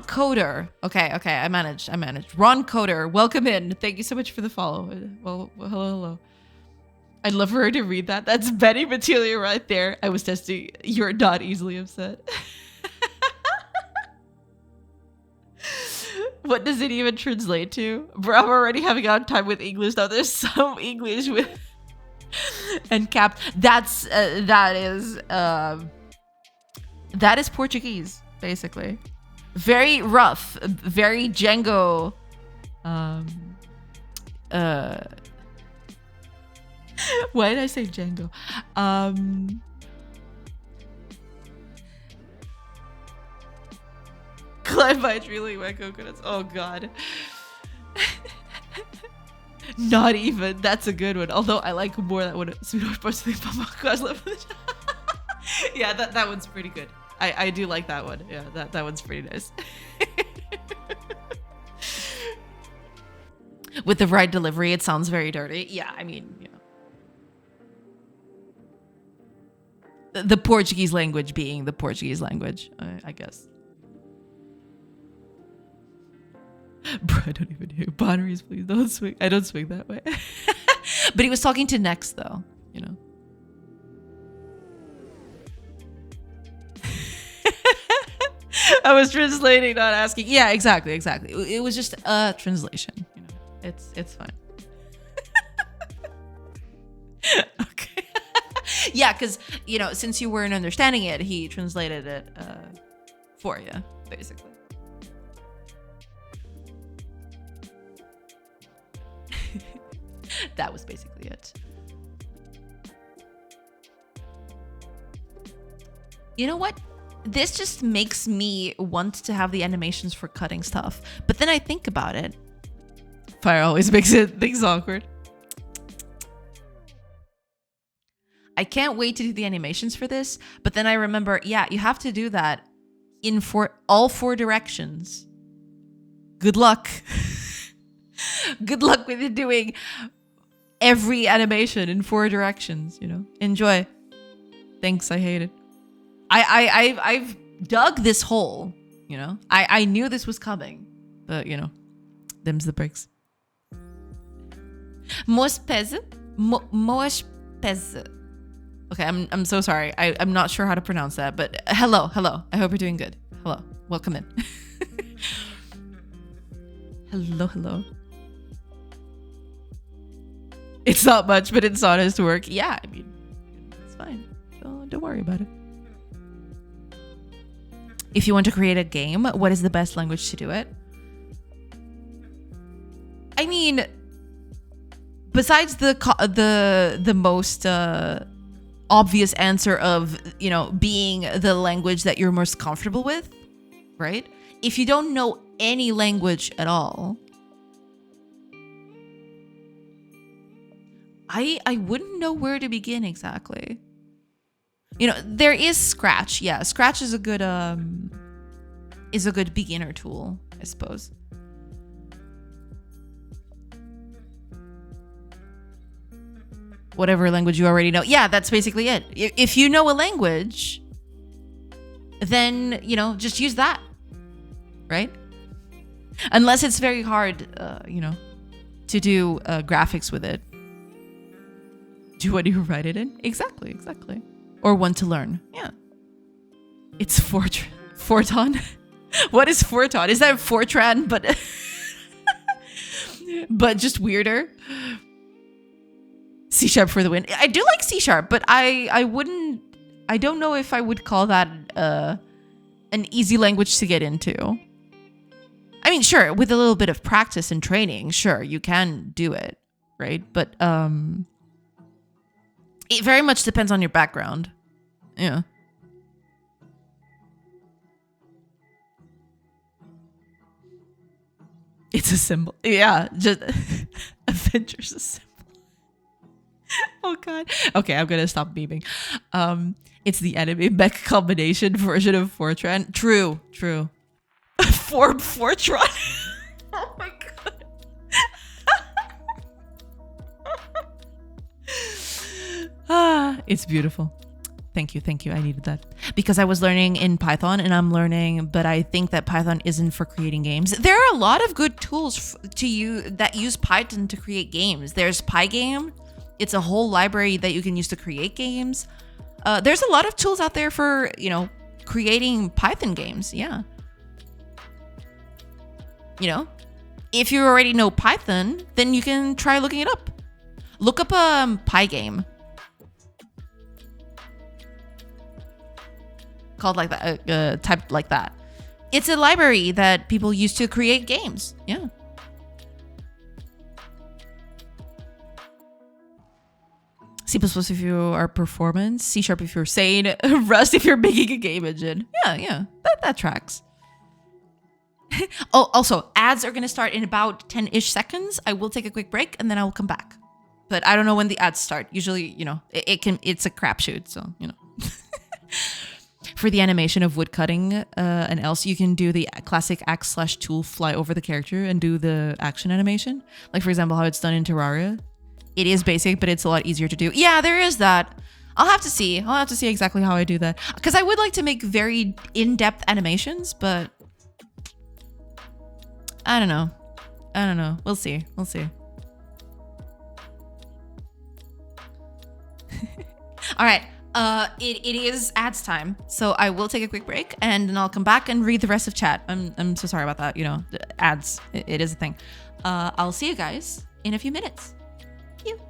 Coder. Okay, I managed. Ron Coder, welcome in. Thank you so much for the follow. Well, hello. I'd love for her to read that. That's Betty Matelia right there. I was testing. You're not easily upset. What does it even translate to? Bro, I'm already having a hard time with English now. There's some English with and cap. That is Portuguese, basically. Very rough, very Django. Why did I say Django? Climb by a tree like my coconuts. Oh god. Not even. That's a good one. Although I like more that one. Yeah, that one's pretty good. I do like that one. Yeah, that one's pretty nice. With the right delivery, it sounds very dirty. Yeah, I mean, you know. The Portuguese language being the Portuguese language, I guess. Bro, I don't even hear batteries, please don't swing. I don't swing that way. But he was talking to Next though, you know. I was translating, not asking. Yeah, exactly. It was just a translation, you know. It's fine. Okay. Yeah, because, you know, since you weren't understanding it, he translated it for you, basically. That was basically it. You know what? This just makes me want to have the animations for cutting stuff. But then I think about it. Fire always makes things awkward. I can't wait to do the animations for this. But then I remember, yeah, you have to do that in all four directions. Good luck. Good luck with doing every animation in 4 directions, you know. Enjoy. Thanks, I hate it. I've dug this hole, you know. I knew this was coming, but you know, them's the breaks. Most pese. Okay, I'm so sorry. I'm not sure how to pronounce that, but hello. I hope you're doing good. Hello, welcome in. Hello. It's not much, but it's honest work. Yeah, I mean, it's fine. Don't worry about it. If you want to create a game, what is the best language to do it? I mean, besides the most obvious answer of, being the language that you're most comfortable with, right? If you don't know any language at all, I wouldn't know where to begin exactly. There is Scratch. Yeah, Scratch is a good beginner tool, I suppose. Whatever language you already know. Yeah, that's basically it. If you know a language, then, just use that, right? Unless it's very hard, to do graphics with it. Do what you write it in? Exactly. Or one to learn. Yeah. It's Fortran. What is Fortran? Is that Fortran, but but just weirder? C# for the win. I do like C#, but I don't know if I would call that an easy language to get into. I mean, sure, with a little bit of practice and training, sure, you can do it, right? But it very much depends on your background. Yeah. It's a symbol. Yeah, just Avengers a symbol. Oh god. Okay, I'm gonna stop beaming. It's the anime mech combination version of Fortran. True. Fortran. Oh my god. It's beautiful. Thank you. I needed that because I was learning in Python and I'm learning, but I think that Python isn't for creating games. There are a lot of good tools that use Python to create games. There's Pygame. It's a whole library that you can use to create games. There's a lot of tools out there for, creating Python games. Yeah. If you already know Python, then you can try looking it up. Look up Pygame. Called like that, typed like that. It's a library that people use to create games. Yeah. C++ if you are performance, C# if you're sane, Rust if you're making a game engine. Yeah, that tracks. Oh, also, ads are going to start in about 10-ish seconds. I will take a quick break and then I will come back. But I don't know when the ads start. Usually, it's a crapshoot, so, For the animation of woodcutting and else, you can do the classic axe/tool fly over the character and do the action animation. Like, for example, how it's done in Terraria. It is basic, but it's a lot easier to do. Yeah, there is that. I'll have to see exactly how I do that. Because I would like to make very in-depth animations, but I don't know. We'll see. All right. It is ads time, so I will take a quick break and then I'll come back and read the rest of chat. I'm so sorry about that. Ads. It is a thing. I'll see you guys in a few minutes. Thank you.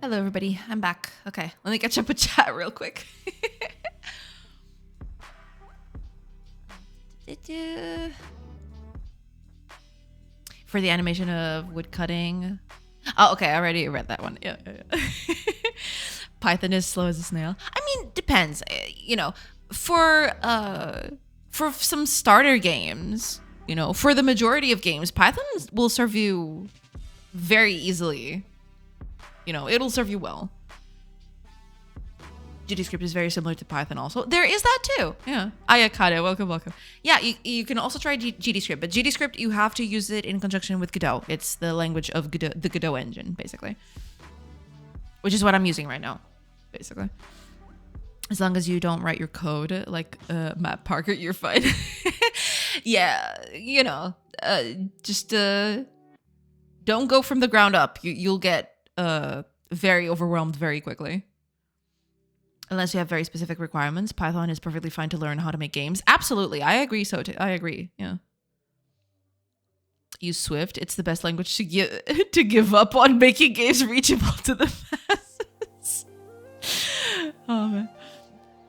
Hello, everybody. I'm back. Okay, let me catch up with chat real quick. For the animation of wood cutting. Oh, okay. I already read that one. Yeah. Python is slow as a snail. I mean, depends. You know, for some starter games, you know, for the majority of games, Python will serve you very easily. You know, it'll serve you well. GDScript is very similar to Python also. There is that too. Yeah. Ayakade, welcome. Yeah, you can also try GDScript, but GDScript, you have to use it in conjunction with Godot. It's the language of Godot, the Godot engine, basically. Which is what I'm using right now, basically. As long as you don't write your code like Matt Parker, you're fine. Yeah, you know, just don't go from the ground up. You'll get very overwhelmed very quickly. Unless you have very specific requirements, Python is perfectly fine to learn how to make games. Absolutely, I agree. I agree. Yeah. Use Swift. It's the best language to give up on making games reachable to the masses. Oh man.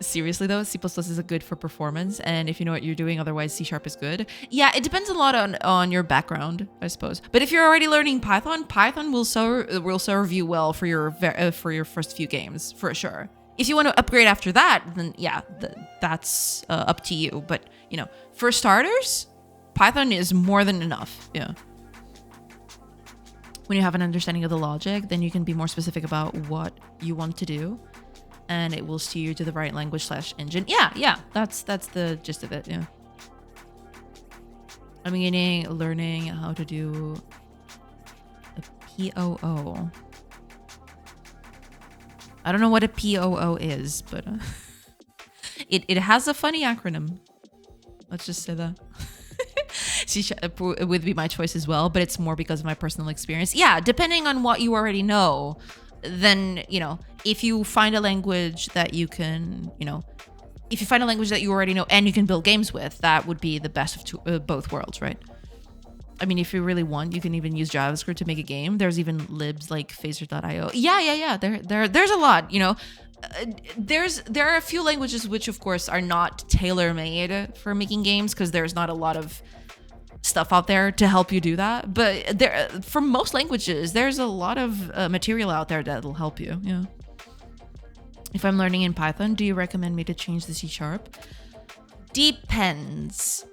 Seriously though, C++ is good for performance, and if you know what you're doing, otherwise C# is good. Yeah, it depends a lot on your background, I suppose. But if you're already learning Python, Python will serve you well for your first few games for sure. If you want to upgrade after that, then yeah, that's up to you. But you know, for starters, Python is more than enough. Yeah. When you have an understanding of the logic, then you can be more specific about what you want to do. And it will steer you to the right language/engine. Yeah, that's the gist of it. Yeah. I'm learning how to do a POO. I don't know what a POO is, but it has a funny acronym. Let's just say that. It would be my choice as well, but it's more because of my personal experience. Yeah, depending on what you already know. Then, you know, if you find a language that you can, you know, if you find a language that you already know and you can build games with, that would be the best of both worlds, right? I mean, if you really want, you can even use JavaScript to make a game. There's even libs like phaser.io. Yeah. There's a lot, you know. There are a few languages which, of course, are not tailor-made for making games because there's not a lot of stuff out there to help you do that, but for most languages there's a lot of material out there that'll help you. Yeah. If I'm learning in Python, do you recommend me to change the C#? Depends.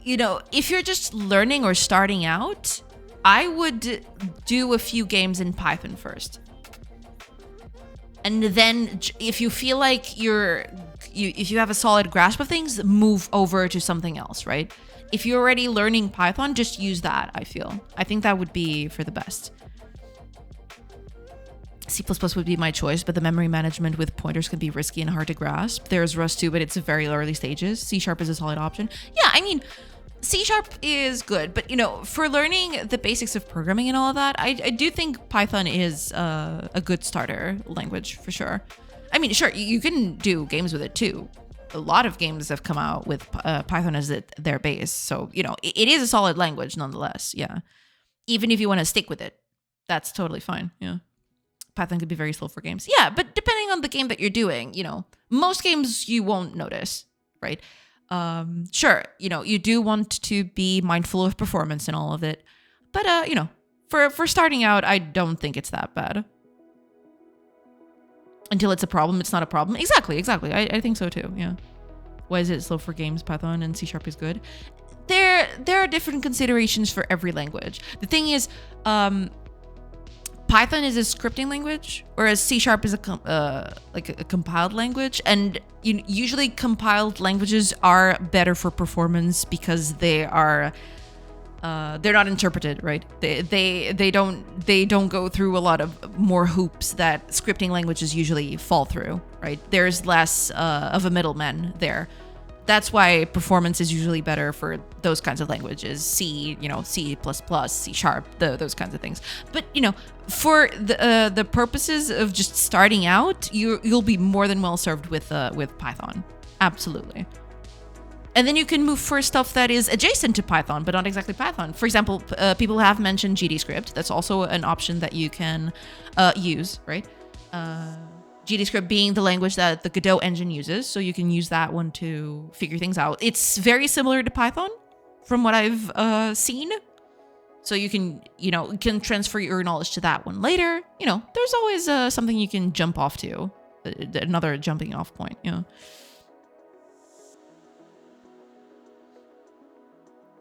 You know, if you're just learning or starting out, I would do a few games in Python first, and then if you feel like if you have a solid grasp of things, move over to something else, right? If you're already learning Python, just use that, I think that would be for the best. C++ would be my choice, but the memory management with pointers can be risky and hard to grasp. There's Rust too, but it's very early stages. C# is a solid option. Yeah, I mean, C# is good, but you know, for learning the basics of programming and all of that, I do think Python is a good starter language for sure. I mean, sure, you can do games with it too. A lot of games have come out with Python as their base. So, you know, it is a solid language nonetheless. Yeah. Even if you want to stick with it, that's totally fine. Yeah. Python could be very slow for games. Yeah, but depending on the game that you're doing, you know, most games you won't notice, right? Sure, you know, you do want to be mindful of performance and all of it. But, you know, for starting out, I don't think it's that bad. Until it's a problem, it's not a problem. Exactly. I think so too. Yeah. Why is it slow for games? Python and C# is good. There are different considerations for every language. The thing is, Python is a scripting language, whereas C# is like a compiled language. And usually compiled languages are better for performance because they are they're not interpreted, right? They don't go through a lot of more hoops that scripting languages usually fall through, right? There's less of a middleman there. That's why performance is usually better for those kinds of languages. C, you know, C++, C#, those kinds of things. But, you know, for the purposes of just starting out, you'll be more than well served with Python. Absolutely. And then you can move for stuff that is adjacent to Python, but not exactly Python. For example, people have mentioned GDScript. That's also an option that you can use, right? GDScript being the language that the Godot engine uses. So you can use that one to figure things out. It's very similar to Python from what I've seen. So you can transfer your knowledge to that one later. There's always something you can jump off to, another jumping off point,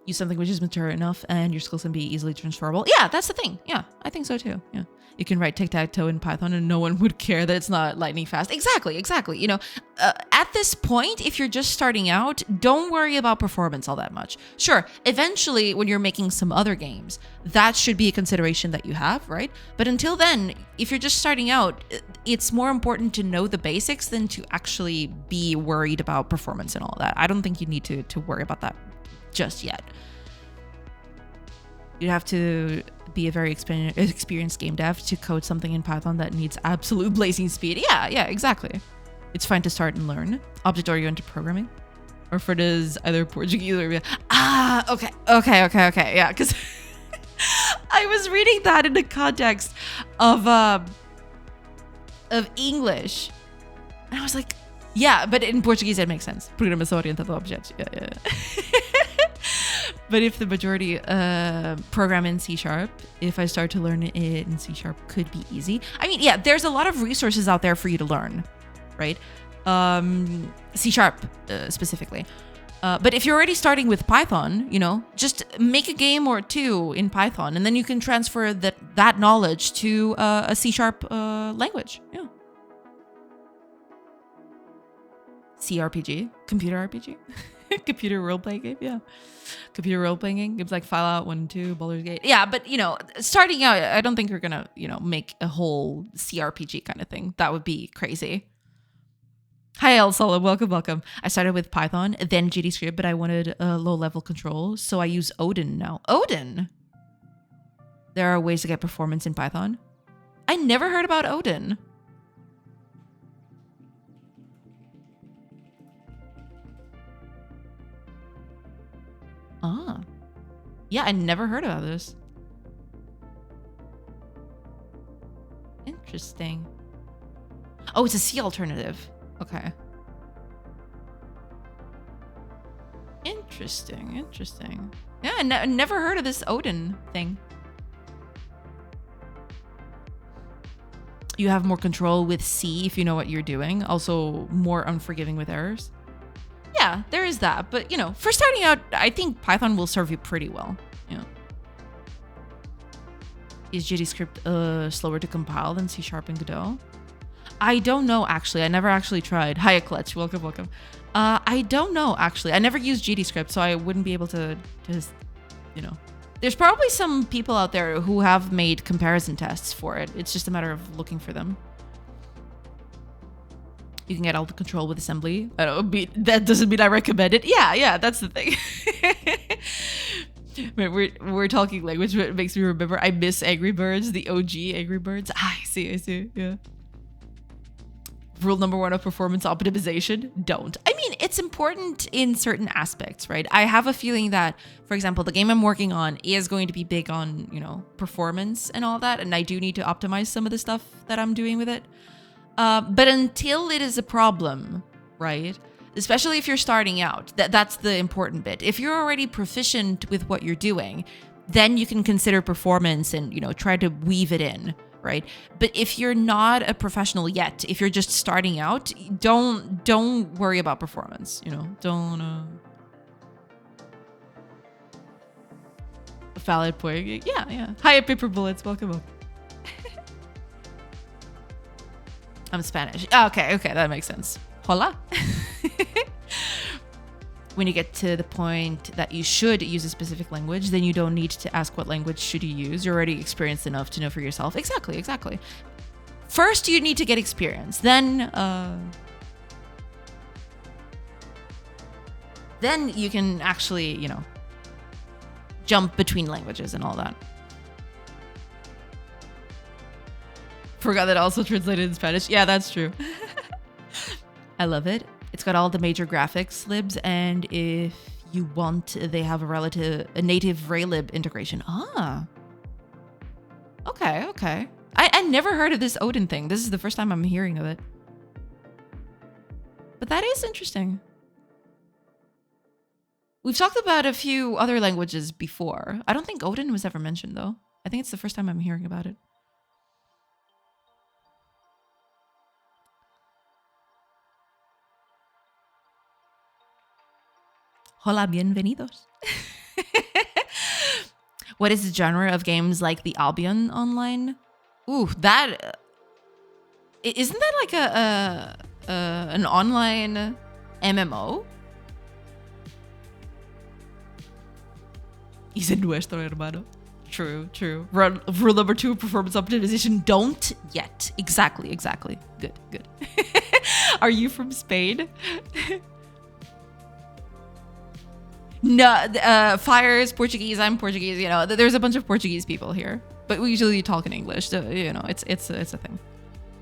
Use something which is mature enough and your skills can be easily transferable. Yeah, that's the thing. Yeah, I think so too. Yeah. You can write tic-tac-toe in Python and no one would care that it's not lightning fast. Exactly. At this point, if you're just starting out, don't worry about performance all that much. Sure, eventually when you're making some other games, that should be a consideration that you have, right? But until then, if you're just starting out, it's more important to know the basics than to actually be worried about performance and all that. I don't think you need to worry about that just yet. You'd have to be a very experienced game dev to code something in Python that needs absolute blazing speed. Yeah, exactly. It's fine to start and learn object-oriented programming, or for this either Portuguese or okay. Yeah, because I was reading that in the context of English, and I was like, yeah, but in Portuguese it makes sense. Programação orientada a objetos. Yeah. But if the majority program in C#, if I start to learn it in C# could be easy. I mean, yeah, there's a lot of resources out there for you to learn, right? C# specifically. But if you're already starting with Python, just make a game or two in Python, and then you can transfer that knowledge to a C# language. Yeah. CRPG, computer RPG. Computer role-playing game, yeah. Computer role-playing game, games like Fallout 1 and 2, Baldur's Gate. Yeah, but, starting out, I don't think you're gonna, make a whole CRPG kind of thing. That would be crazy. Hi, El Solo, welcome. I started with Python, then GDScript, but I wanted a low-level control, so I use Odin now. Odin? There are ways to get performance in Python? I never heard about Odin. Ah. Yeah, I never heard about this. Interesting. Oh, it's a C alternative. Okay. Interesting. Yeah, I never heard of this Odin thing. You have more control with C if you know what you're doing. Also, more unforgiving with errors. Yeah, there is that. But, for starting out, I think Python will serve you pretty well. Yeah. Is GDScript slower to compile than C# and Godot? I don't know, actually. I never actually tried. Hi, Clutch. Welcome. I don't know, actually. I never used GDScript, so I wouldn't be able to just, There's probably some people out there who have made comparison tests for it. It's just a matter of looking for them. You can get all the control with assembly. I don't know, that doesn't mean I recommend it. Yeah, that's the thing. We're talking language, but it makes me remember I miss Angry Birds, the OG Angry Birds. I see, yeah. Rule number 1 of performance optimization, don't. I mean, it's important in certain aspects, right? I have a feeling that, for example, the game I'm working on is going to be big on, performance and all that, and I do need to optimize some of the stuff that I'm doing with it. But until it is a problem, right? Especially if you're starting out, that's the important bit. If you're already proficient with what you're doing, then you can consider performance and, try to weave it in, right? But if you're not a professional yet, if you're just starting out, don't worry about performance, don't, valid point. Yeah. Hi, Paper Bullets. Welcome up. I'm Spanish. Okay, that makes sense. Hola. When you get to the point that you should use a specific language, then you don't need to ask what language should you use. You're already experienced enough to know for yourself. Exactly. First, you need to get experience. Then you can actually, jump between languages and all that. Forgot that also translated in Spanish. Yeah, that's true. I love it. It's got all the major graphics libs, and if you want, they have a native Raylib integration. Ah. Okay. I never heard of this Odin thing. This is the first time I'm hearing of it. But that is interesting. We've talked about a few other languages before. I don't think Odin was ever mentioned, though. I think it's the first time I'm hearing about it. Hola, bienvenidos. What is the genre of games like the Albion Online? Ooh, that... Isn't that like an online MMO? He's a nuestro hermano. True. Rule number 2, performance optimization. Don't yet. Exactly. Good. Are you from Spain? No, Fire is Portuguese. I'm Portuguese. You know, there's a bunch of Portuguese people here, but we usually talk in English. So, you know, it's a thing.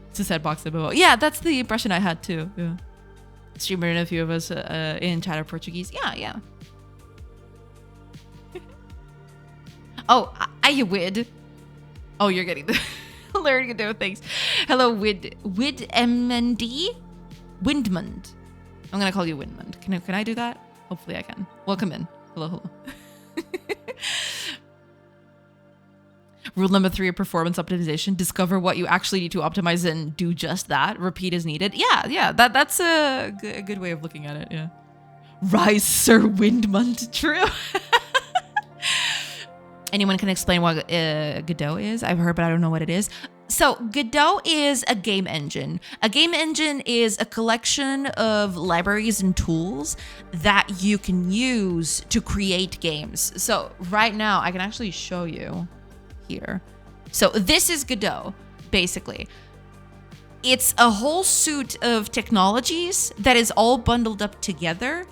It's a sandbox MMO. Yeah, that's the impression I had too. Yeah. Streamer and a few of us in chat are Portuguese. Yeah. Oh, I Wid. Oh, you're getting the learning to do things. Hello, Widmnd. Windmund. I'm gonna call you Windmund. Can I do that? Hopefully I can. Welcome in. Hello. Rule number 3 of performance optimization: discover what you actually need to optimize and do just that. Repeat as needed. Yeah. That's a good way of looking at it. Yeah. Rise, Sir Windmund. True. Anyone can explain what Godot is? I've heard, but I don't know what it is. So Godot is a game engine. A game engine is a collection of libraries and tools that you can use to create games. So right now I can actually show you here. So this is Godot, basically. It's a whole suite of technologies that is all bundled up together.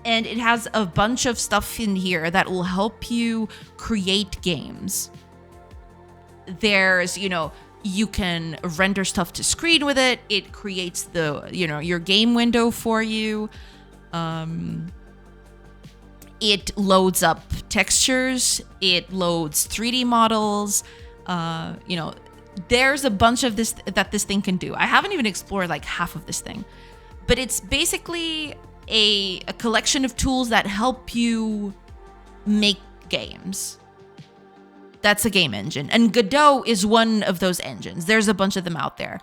And it has a bunch of stuff in here that will help you create games. There's, you can render stuff to screen with it. It creates your game window for you. It loads up textures. It loads 3D models. There's a bunch of this that this thing can do. I haven't even explored like half of this thing, but it's basically a collection of tools that help you make games. That's a game engine. And Godot is one of those engines. There's a bunch of them out there.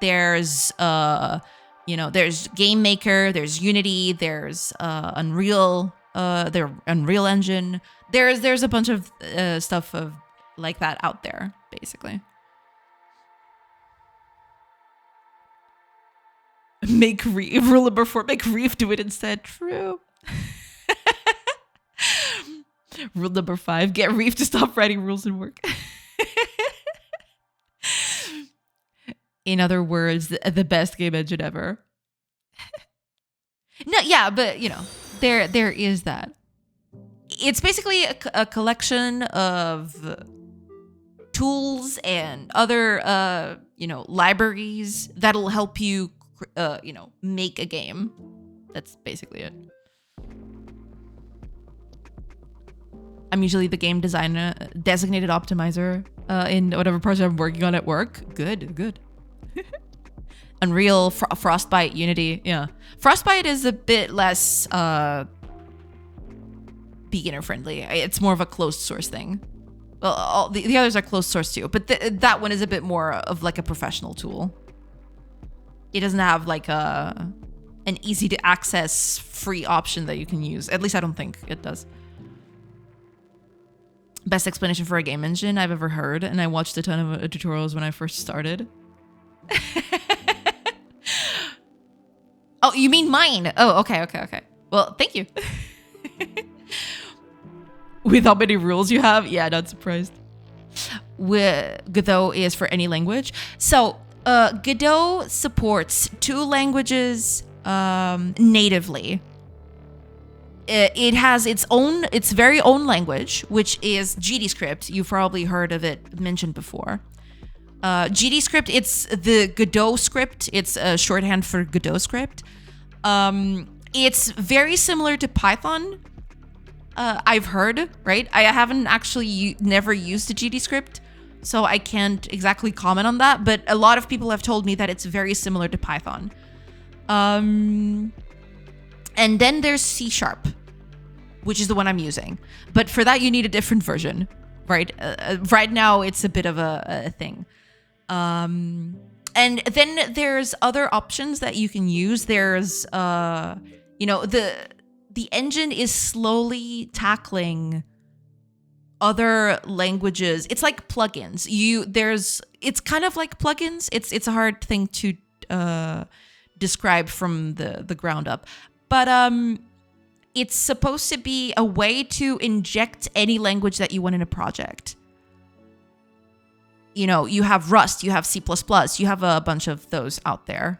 There's there's Game Maker, there's Unity, there's Unreal, Unreal Engine. There's a bunch of stuff of like that out there, basically. Make Reef, rule number 4, make Reef do it instead. True. Rule number 5, get Reef to stop writing rules and work. In other words, the best game engine ever. No, yeah, but there is that. It's basically a collection of tools and other libraries that'll help you make a game. That's basically it. I'm usually the game designer, designated optimizer in whatever project I'm working on at work. Good. Unreal, Frostbite, Unity. Yeah. Frostbite is a bit less beginner friendly. It's more of a closed source thing. Well, the others are closed source too, but that one is a bit more of like a professional tool. It doesn't have like an easy to access free option that you can use. At least I don't think it does. Best explanation for a game engine I've ever heard, and I watched a ton of tutorials when I first started. Oh, you mean mine? Oh, okay. Well, thank you. With how many rules you have? Yeah, not surprised. Godot is for any language. So Godot supports 2 languages natively. It has its very own language, which is GDScript. You've probably heard of it mentioned before. GDScript, it's the Godot script. It's a shorthand for Godot script. It's very similar to Python. I've heard, right? I haven't actually never used a GDScript, so I can't exactly comment on that, but a lot of people have told me that it's very similar to Python. And then there's C#, which is the one I'm using. But for that, you need a different version, right? Right now, it's a bit of a thing. And then there's other options that you can use. There's, the engine is slowly tackling other languages. It's like plugins. It's kind of like plugins. It's a hard thing to describe from the ground up, but it's supposed to be a way to inject any language that you want in a project. You have Rust, you have C++, you have a bunch of those out there.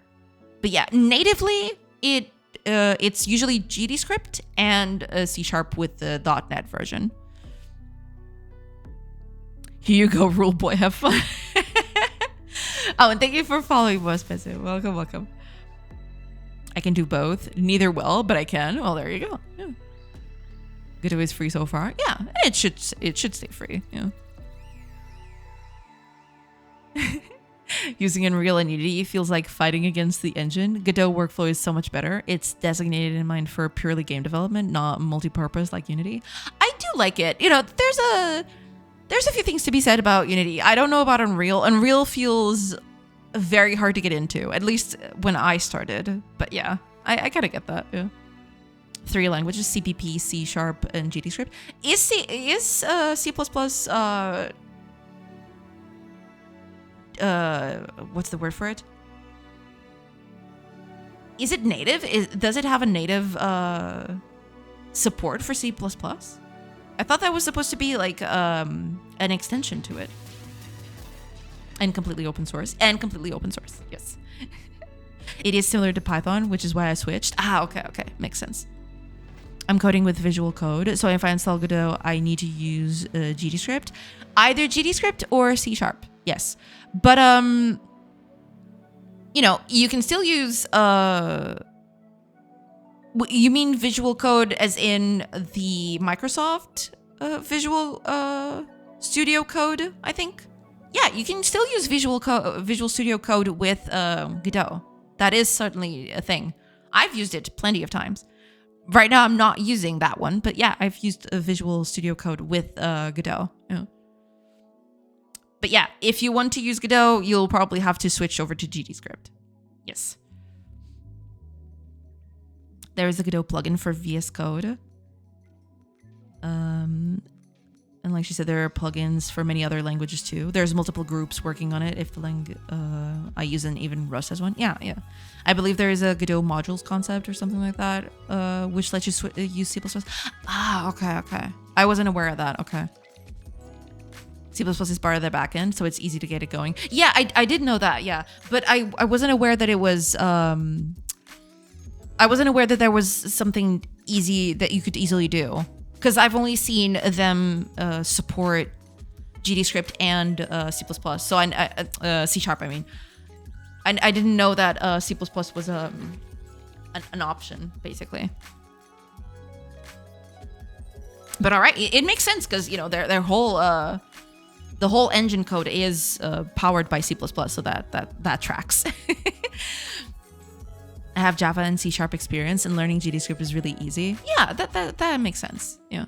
But yeah, natively, it's usually GDScript and C# with the .NET version. Here you go, Rule Boy. Have fun. Oh, and thank you for following, Boss Pezzo. Welcome. I can do both. Neither well, but I can. Well, there you go. Yeah. Godot is free so far. Yeah, it should stay free. Yeah. Using Unreal and Unity feels like fighting against the engine. Godot workflow is so much better. It's designated in mind for purely game development, not multi-purpose like Unity. I do like it. There's a few things to be said about Unity. I don't know about Unreal. Unreal feels very hard to get into, at least when I started. But yeah, I kind of get that. Yeah. 3 languages: CPP, C#, and GDScript. Is C++? What's the word for it? Is it native? Does it have a native support for C++? I thought that was supposed to be like an extension to it. And completely open source. Yes. It is similar to Python, which is why I switched. Okay. Makes sense. I'm coding with Visual Code, so if I install Godot, I need to use GDScript. Either GDScript or C#. Yes. But, you can still use... You mean Visual Code as in the Microsoft Visual Studio Code, I think? Yeah, you can still use Visual Studio Code with Godot. That is certainly a thing. I've used it plenty of times. Right now, I'm not using that one, but yeah, I've used Visual Studio Code with Godot. Yeah. But yeah, if you want to use Godot, you'll probably have to switch over to GDScript. Yes. There is a Godot plugin for VS Code. And like she said, there are plugins for many other languages too. There's multiple groups working on it. If the I use an even Rust as one. Yeah. I believe there is a Godot modules concept or something like that, which lets you use C++. Okay. I wasn't aware of that. Okay. C++ is part of their backend, so it's easy to get it going. Yeah, I did know that. Yeah, but I wasn't aware that it was. I wasn't aware that there was something easy that you could easily do, because I've only seen them support GDScript and C++. So C#. I mean, I didn't know that C++ was an option, basically. But all right, it makes sense because their whole the whole engine code is powered by C++, so that tracks. I have Java and C# experience, and learning GDScript is really easy. Yeah, that makes sense. Yeah.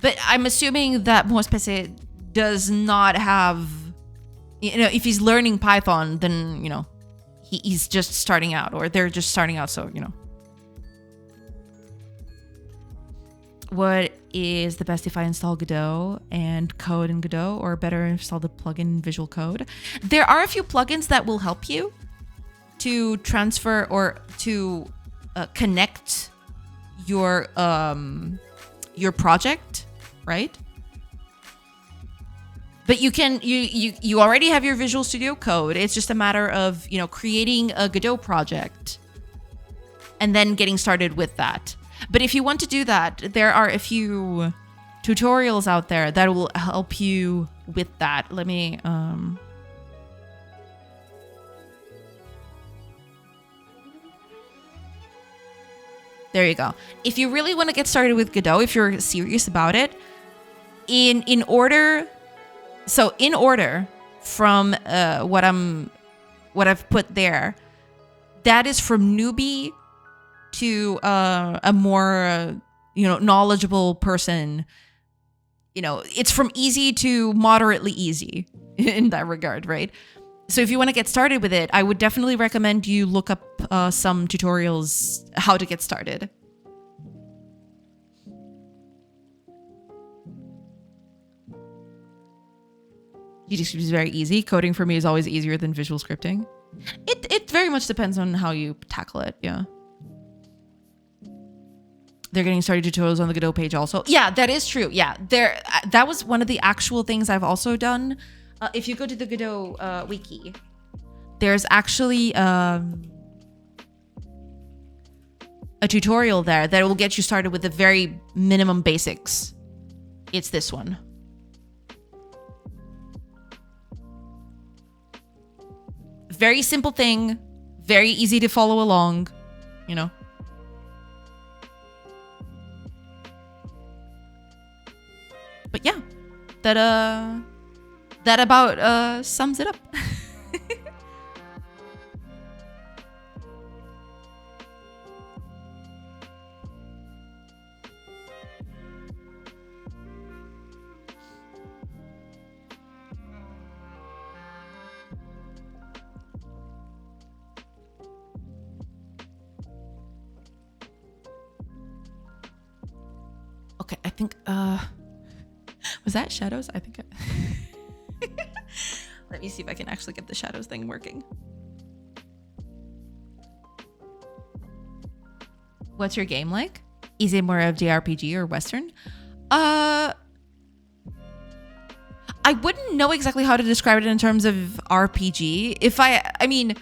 But I'm assuming that Mospese does not have, if he's learning Python, then, he's just starting out, or they're just starting out, so, What is the best if I install Godot and code in Godot, or better install the plugin in Visual Code? There are a few plugins that will help you to transfer or to connect your project, right? But you already have your Visual Studio Code. It's just a matter of creating a Godot project and then getting started with that. But if you want to do that, there are a few tutorials out there that will help you with that. Let me There you go. If you really want to get started with Godot, if you're serious about it, in order from what I've put there, that is from newbie to a more knowledgeable person. It's from easy to moderately easy in that regard, right? So if you want to get started with it, I would definitely recommend you look up some tutorials how to get started. GDScript is very easy. Coding for me is always easier than visual scripting. It very much depends on how you tackle it, yeah. They're getting started tutorials on the Godot page also. Yeah, that is true. Yeah, that was one of the actual things I've also done. If you go to the Godot wiki, there's actually a tutorial there that will get you started with the very minimum basics. It's this one. Very simple thing, very easy to follow along, But yeah, that about sums it up. Okay, I think was that shadows? I think let me see if I can actually get the shadows thing working. What's your game like? Is it more of JRPG or Western? I wouldn't know exactly how to describe it in terms of RPG. I mean,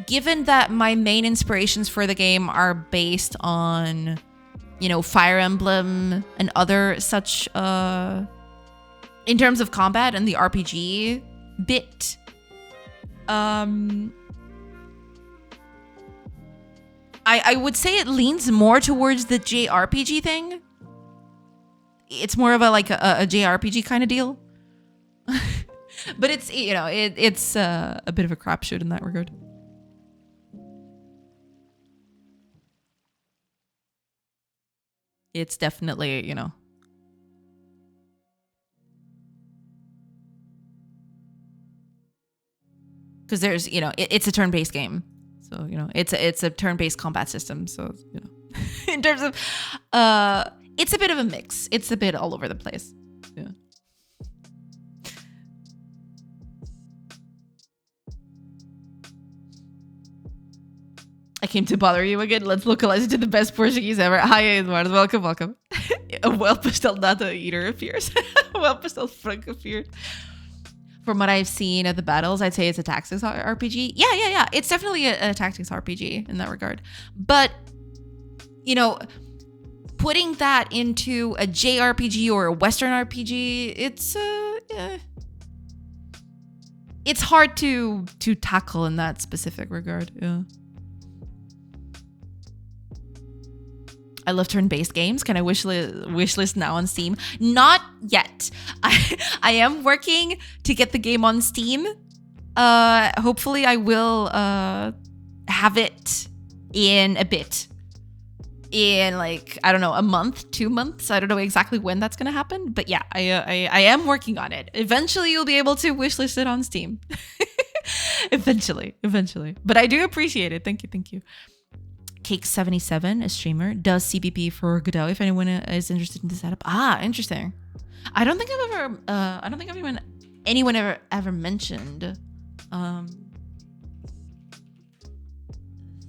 given that my main inspirations for the game are based on Fire Emblem and other such in terms of combat and the RPG bit, I would say it leans more towards the JRPG thing. It's more of a JRPG kind of deal. But it's it's a bit of a crapshoot in that regard. It's definitely, because there's, it's a turn-based game. So, it's a turn-based combat system. So, in terms of, it's a bit of a mix. It's a bit all over the place. Yeah. I came to bother you again. Let's localize it to the best Portuguese ever. Hi, Eduardo. Welcome. A well-pastel nata eater appears. A well-pastel frank appeared. From what I've seen at the battles, I'd say it's a tactics RPG. Yeah. It's definitely a tactics RPG in that regard. But, putting that into a JRPG or a Western RPG, it's hard to tackle in that specific regard. Yeah. I love turn-based games. Can I wishlist now on Steam? Not yet. I am working to get the game on Steam. Hopefully I will have it in a bit. In I don't know, a month, 2 months. I don't know exactly when that's going to happen. But yeah, I am working on it. Eventually you'll be able to wishlist it on Steam. Eventually. But I do appreciate it. Thank you. Cake77, a streamer, does CPP for Godot if anyone is interested in the setup. Interesting. I don't think anyone ever mentioned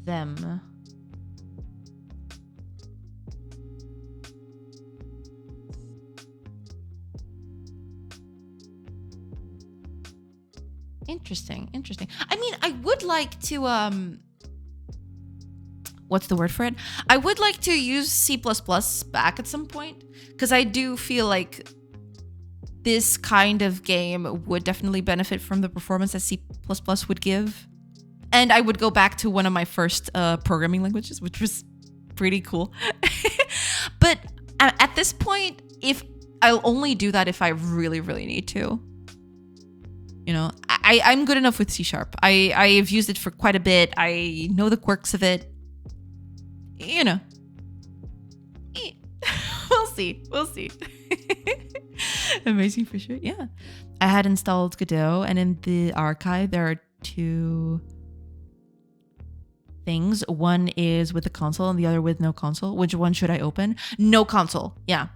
them. Interesting. I mean, I would like to what's the word for it? I would like to use C++ back at some point, because I do feel like this kind of game would definitely benefit from the performance that C++ would give. And I would go back to one of my first programming languages, which was pretty cool. But at this point, if I'll only do that if I really, really need to. You know, I'm good enough with C#. I've used it for quite a bit. I know the quirks of it. You know. We'll see. We'll see. Amazing for sure. Yeah. I had installed Godot, and in the archive, there are 2 things. One is with the console and the other with no console. Which one should I open? No console. Yeah.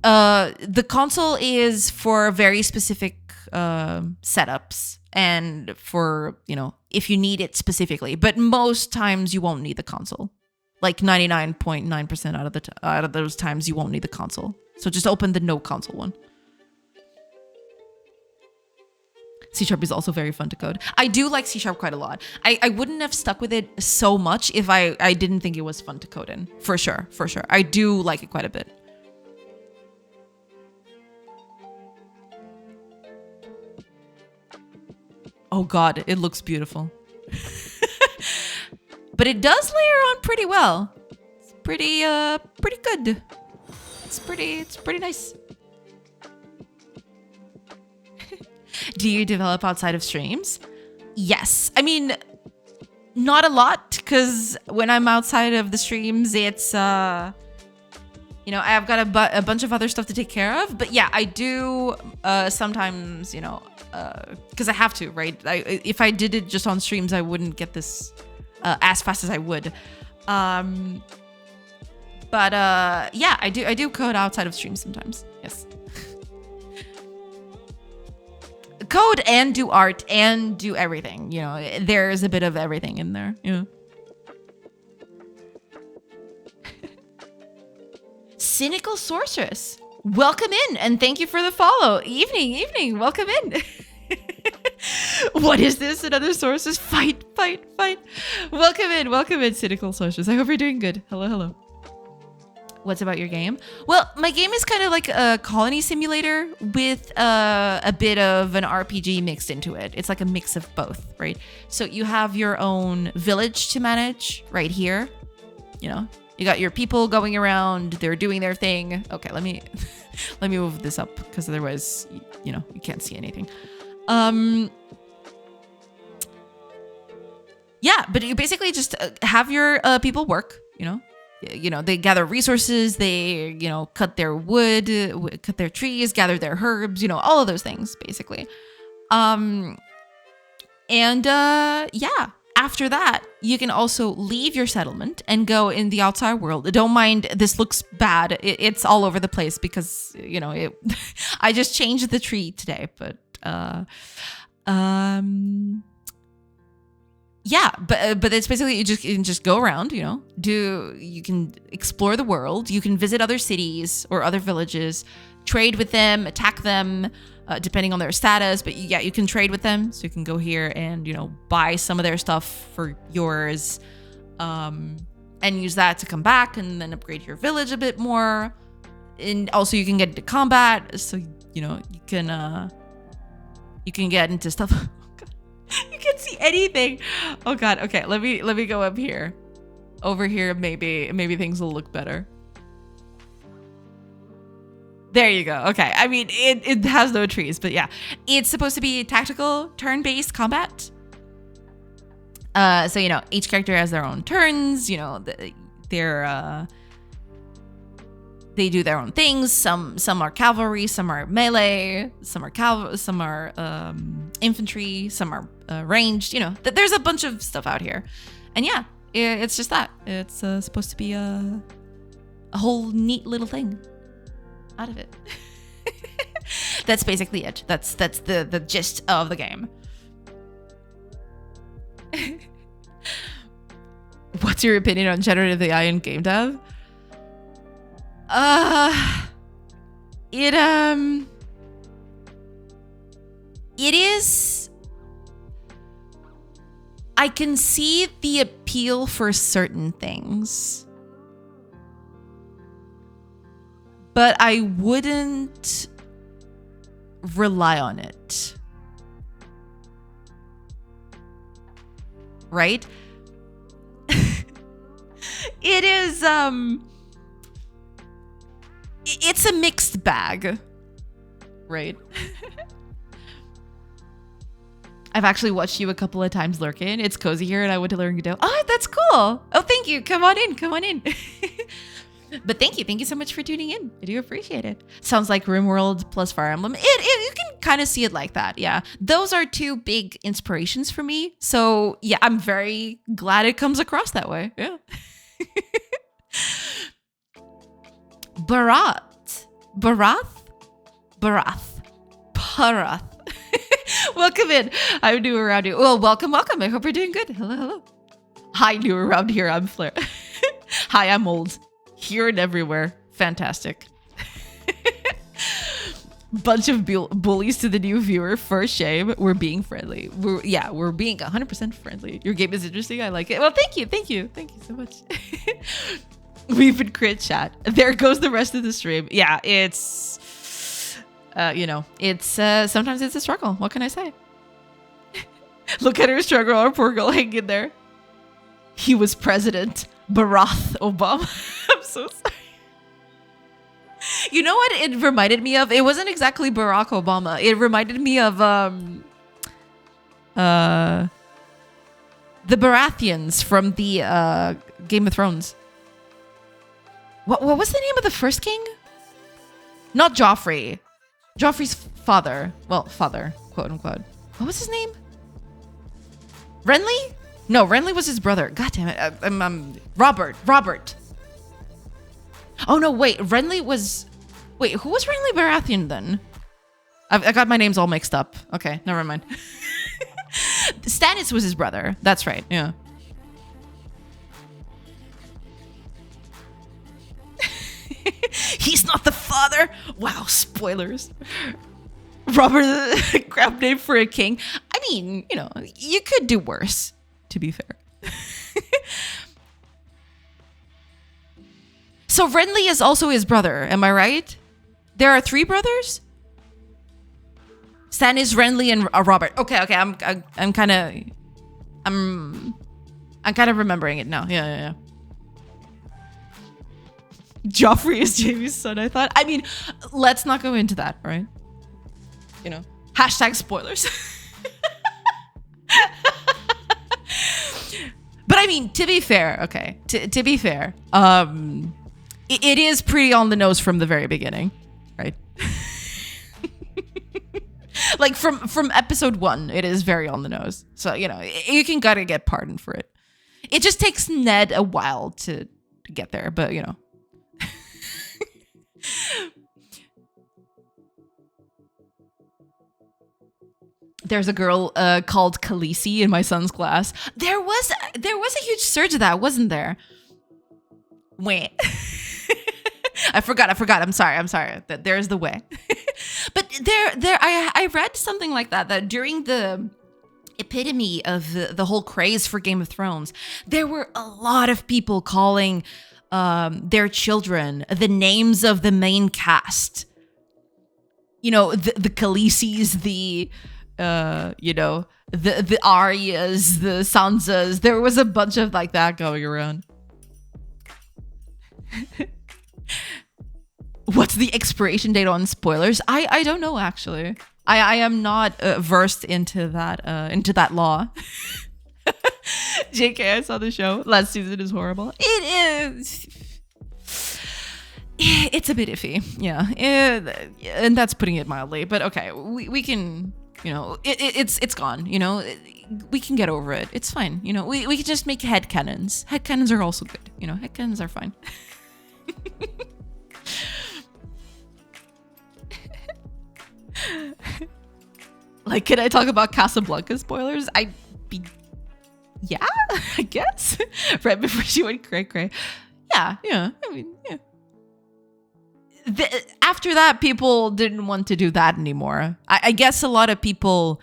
The console is for very specific setups and for, you know, if you need it specifically. But most times you won't need the console. Like 99.9% out of those times you won't need the console. So just open the no console one. C# is also very fun to code. I do like C# quite a lot. I wouldn't have stuck with it so much if I didn't think it was fun to code in. For sure, for sure. I do like it quite a bit. Oh god, it looks beautiful. But it does layer on pretty well. It's pretty good. It's pretty nice. Do you develop outside of streams? Yes. I mean, not a lot, because when I'm outside of the streams, it's, you know, I've got a bunch of other stuff to take care of. But yeah, I do sometimes, you know, because I have to, right? If I did it just on streams, I wouldn't get this as fast as I would. But yeah, I do code outside of streams sometimes. Yes. Code and do art and do everything. You know, there's a bit of everything in there. Yeah. Cynical Sorceress, welcome in and thank you for the follow. Evening, welcome in. What is this? Another sorceress? Fight. Welcome in, Cynical Sorceress. I hope you're doing good. Hello. What's about your game? Well, my game is kind of like a colony simulator with a bit of an RPG mixed into it. It's like a mix of both, right? So you have your own village to manage right here. You know, you got your people going around. They're doing their thing. Okay, let me move this up because otherwise, you know, you can't see anything. Yeah, but you basically just have your people work, you know, they gather resources, they, you know, cut their wood, cut their trees, gather their herbs, you know, all of those things basically. Yeah, after that, you can also leave your settlement and go in the outside world. Don't mind, this looks bad. It's all over the place because, you know, I just changed the tree today, but yeah, but it's basically you can just go around, you know, you can explore the world, you can visit other cities or other villages, trade with them, attack them, depending on their status. But yeah, you can trade with them, so you can go here and, you know, buy some of their stuff for yours, and use that to come back and then upgrade your village a bit more. And also you can get into combat, so you know you can get into stuff. You can't see anything. Oh god. Okay, let me go up here. Over here, maybe things will look better. There you go. Okay. I mean, it has no trees, but yeah, it's supposed to be tactical, turn-based combat. So you know, each character has their own turns. You know, they do their own things. Some are cavalry, some are melee, some are infantry, some are ranged. You know, there's a bunch of stuff out here, and yeah, it's just that it's supposed to be a whole neat little thing out of it. That's basically it. That's the gist of the game. What's your opinion on generative AI in GameDev? It is, I can see the appeal for certain things, but I wouldn't rely on it. Right? it is it's a mixed bag, right? I've actually watched you a couple of times lurking. It's cozy here and I went to learn Godot. Oh, that's cool. Oh, thank you. Come on in. Come on in. But thank you. Thank you so much for tuning in. I do appreciate it. Sounds like RimWorld plus Fire Emblem. You can kind of see it like that. Yeah. Those are two big inspirations for me. So yeah, I'm very glad it comes across that way. Yeah. Barath. Welcome in. I'm new around here. Well, welcome. I hope you're doing good. Hello. Hi, new around here. I'm Flair. Hi, I'm old. Here and everywhere. Fantastic. Bunch of bullies to the new viewer. For shame. We're being friendly. We're being 100% friendly. Your game is interesting. I like it. Well, thank you. Thank you so much. We've been crit chat. There goes the rest of the stream. Yeah, it's it's sometimes it's a struggle. What can I say? Look at her struggle. Our poor girl hanging in there. He was president. Barack Obama. I'm so sorry. You know what it reminded me of? It wasn't exactly Barack Obama. It reminded me of the Baratheons from the Game of Thrones. What was the name of the first king? Not Joffrey. Joffrey's father. Well, father, quote unquote. What was his name? Renly? No, Renly was his brother. God damn it. Robert. Oh, no, wait. Renly was... Wait, who was Renly Baratheon then? I got my names all mixed up. Okay, never mind. Stannis was his brother. That's right, yeah. He's not the father. Wow, spoilers. Robert, the crap name for a king. I mean, you could do worse, to be fair. So Renly is also his brother, am I right? There are 3 brothers? Stannis, Renly, and Robert. Okay. I'm kind of remembering it now. Yeah. Joffrey is Jaime's son, I thought. I mean, let's not go into that, right? Hashtag spoilers. But I mean, to be fair, okay. To be fair, it is pretty on the nose from the very beginning, right? Like from episode 1, it is very on the nose. So, you can gotta get pardoned for it. It just takes Ned a while to get there, but There's a girl called Khaleesi in my son's class. There was a huge surge of that, wasn't there? Wait. I forgot. I'm sorry. There's the way. But I read something like that during the epitome of the whole craze for Game of Thrones, there were a lot of people calling their children the names of the main cast. The Khaleesi's, the Aryas, the Sansas. There was a bunch of like that going around. What's the expiration date on spoilers? I don't know, actually. I am not versed into that law. JK, I saw the show. Last season is horrible. It is. It's a bit iffy. Yeah. And that's putting it mildly. But okay, we can, it's gone. We can get over it. It's fine. We can just make headcanons. Headcanons are also good. Headcanons are fine. Like, can I talk about Casablanca spoilers? Yeah, I guess. Right before she went cray-cray. Yeah. I mean, yeah. After that, people didn't want to do that anymore. I guess a lot of people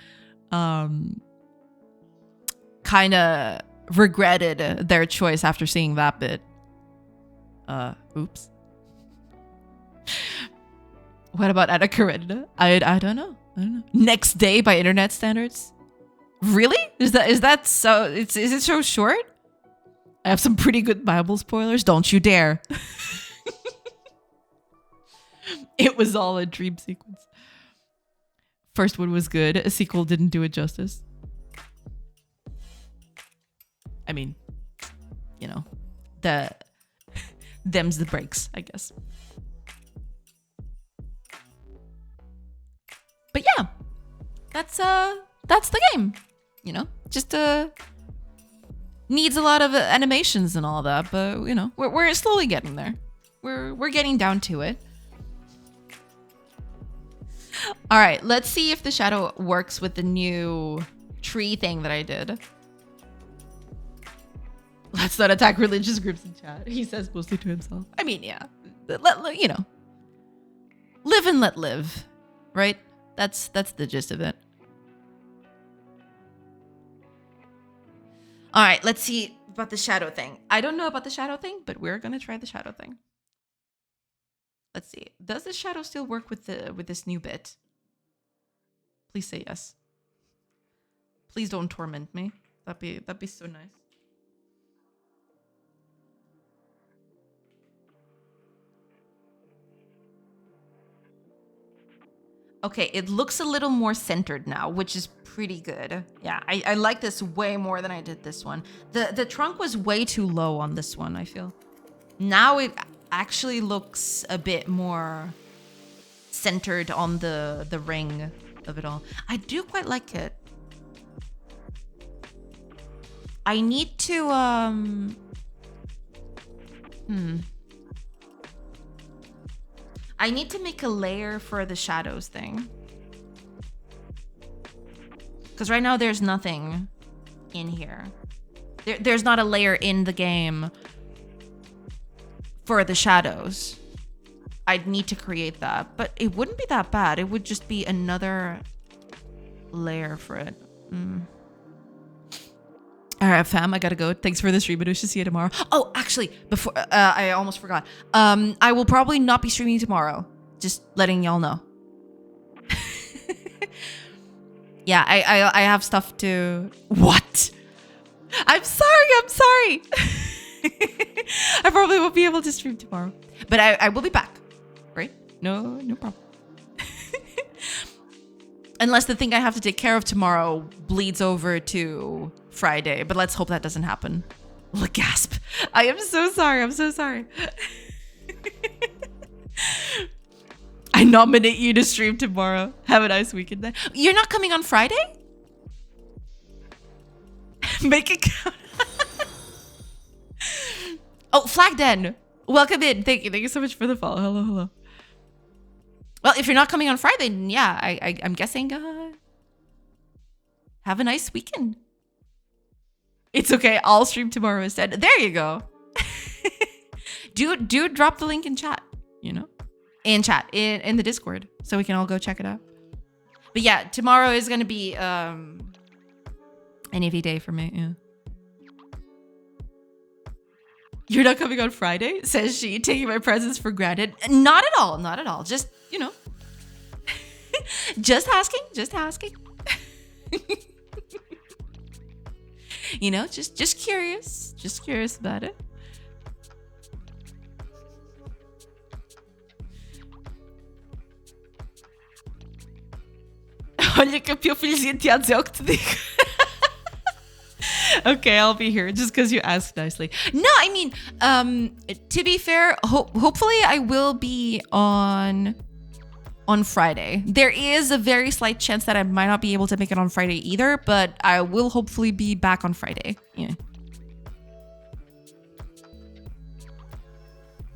kind of regretted their choice after seeing that bit. Oops. What about Anna Karenina? I don't know. Next Day by internet standards? Really? Is that so? Is it so short? I have some pretty good Bible spoilers. Don't you dare. It was all a dream sequence. First one was good. A sequel didn't do it justice. I mean, you know, them's the breaks, I guess. But yeah, that's the game. You know, just needs a lot of animations and all that, but you know, we're slowly getting there. We're getting down to it. All right, let's see if the shadow works with the new tree thing that I did. Let's not attack religious groups in chat. He says mostly to himself. I mean, yeah, you know, live and let live, right? That's the gist of it. All right, let's see about the shadow thing. I don't know about the shadow thing, but we're gonna try the shadow thing. Let's see. Does the shadow still work with this new bit? Please say yes. Please don't torment me. That'd be so nice. Okay, it looks a little more centered now, which is pretty good. Yeah, I like this way more than I did this one. The trunk was way too low on this one, I feel. Now it actually looks a bit more centered on the ring of it all. I do quite like it. I need to I need to make a layer for the shadows thing. Because right now there's nothing in here. There's not a layer in the game for the shadows. I'd need to create that, but it wouldn't be that bad. It would just be another layer for it. All right, fam, I gotta go. Thanks for the stream, but I should see you tomorrow. Oh, actually, before I almost forgot. I will probably not be streaming tomorrow. Just letting y'all know. Yeah, I have stuff to. What? I'm sorry. I probably won't be able to stream tomorrow, but I will be back. Right? No problem. Unless the thing I have to take care of tomorrow bleeds over to Friday, but let's hope that doesn't happen. Look, gasp. I am so sorry. I'm so sorry. I nominate you to stream tomorrow. Have a nice weekend then. You're not coming on Friday? Make it count. Oh, Flagden. Welcome in. Thank you. Thank you so much for the follow. Hello. Well, if you're not coming on Friday, then yeah, I'm guessing have a nice weekend. It's okay. I'll stream tomorrow instead. There you go. do drop the link in chat, you know? In chat, in the Discord, so we can all go check it out. But yeah, tomorrow is going to be an EV day for me, yeah. You're not coming on Friday? Says she, taking my presence for granted. Not at all. Just, you know. Just asking. You know, just curious. Just curious about it. Olha que a pior filhozinha de Tiago é o que te digo. Okay, I'll be here just because you asked nicely. No, I mean, to be fair, hopefully I will be on Friday. There is a very slight chance that I might not be able to make it on Friday either, but I will hopefully be back on Friday. Yeah.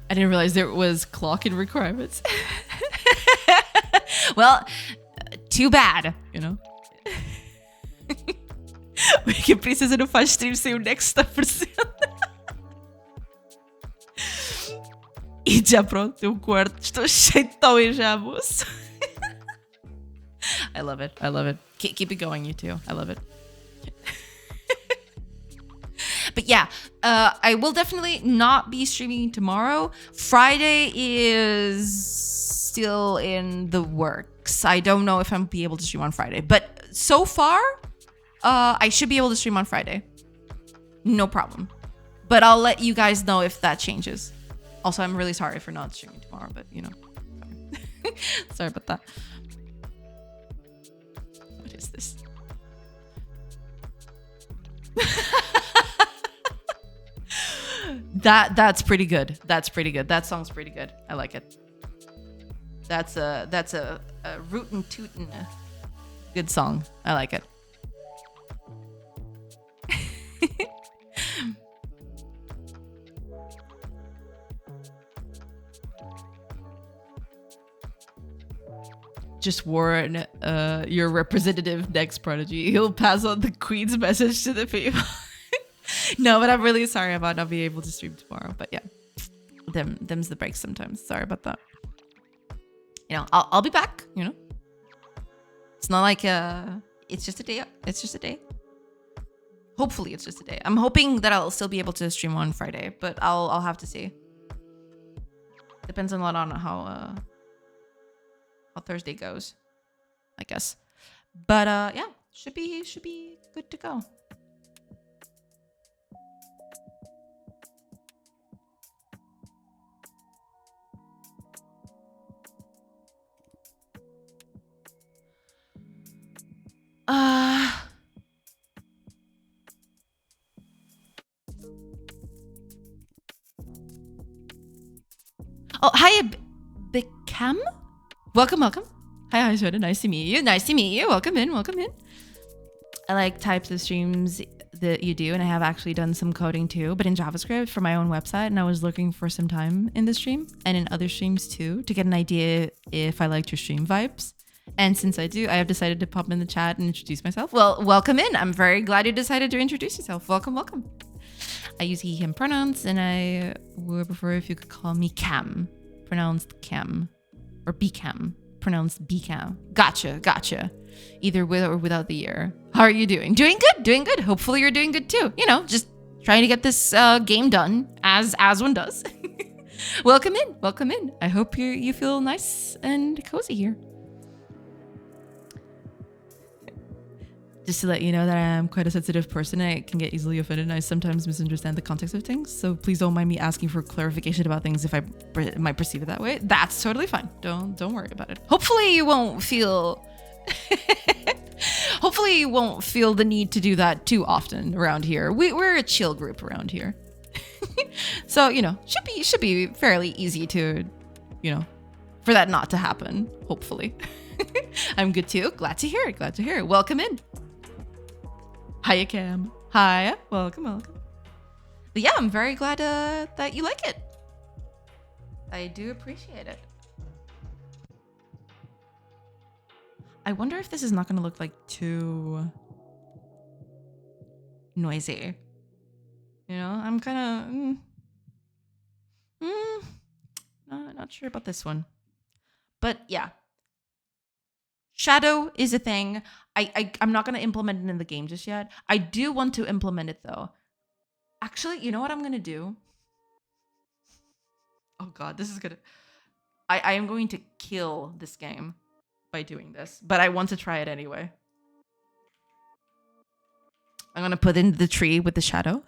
I didn't realize there was clock-in requirements. Well, too bad, you know. Porque a princesa não faz stream sem o Next estar presente. E já pronto, tem um quarto. Estou cheio de toys já, moço. I love it. Keep it going, you two. I love it. But yeah, I will definitely not be streaming tomorrow. Friday is still in the works. I don't know if I'll be able to stream on Friday. But so far, I should be able to stream on Friday. No problem. But I'll let you guys know if that changes. Also, I'm really sorry for not streaming tomorrow, but you know, sorry, sorry about that. What is this? That's pretty good. That's pretty good. That song's pretty good. I like it. That's a rootin' tootin' good song. I like it. Just warn your representative next prodigy. He'll pass on the queen's message to the people. No, but I'm really sorry about not being able to stream tomorrow. But yeah, them's the breaks sometimes. Sorry about that. You know, I'll be back. You know, it's not like it's just a day. It's just a day. Hopefully, it's just a day. I'm hoping that I'll still be able to stream on Friday, but I'll have to see. Depends a lot on how Thursday goes, I guess. But yeah, should be good to go. Oh, hi, Bicam. Welcome. Hi, Shweta. Nice to meet you. Welcome in. I like types of streams that you do, and I have actually done some coding too, but in JavaScript for my own website, and I was looking for some time in the stream and in other streams too to get an idea if I liked your stream vibes. And since I do, I have decided to pop in the chat and introduce myself. Well, welcome in. I'm very glad you decided to introduce yourself. Welcome. I use he, him pronouns, and I would prefer if you could call me Cam, pronounced Cam, or Bcam, pronounced Bcam. Gotcha. Either with or without the year. How are you doing? Doing good. Hopefully you're doing good too. You know, just trying to get this game done as one does. Welcome in. I hope you feel nice and cozy here. Just to let you know that I am quite a sensitive person. I can get easily offended and I sometimes misunderstand the context of things. So please don't mind me asking for clarification about things if I might perceive it that way. That's totally fine. Don't worry about it. Hopefully you won't feel the need to do that too often around here. We're a chill group around here. So, you know, should be fairly easy to, you know, for that not to happen, hopefully. I'm good too. Glad to hear it. Welcome in. Hiya, Cam. Hiya. Welcome. But yeah, I'm very glad that you like it. I do appreciate it. I wonder if this is not going to look like too noisy. You know, I'm kind of not sure about this one. But yeah. Shadow is a thing. I'm not going to implement it in the game just yet. I do want to implement it though. Actually, you know what I'm going to do? Oh God, this is going to... I am going to kill this game by doing this, but I want to try it anyway. I'm going to put in the tree with the shadow.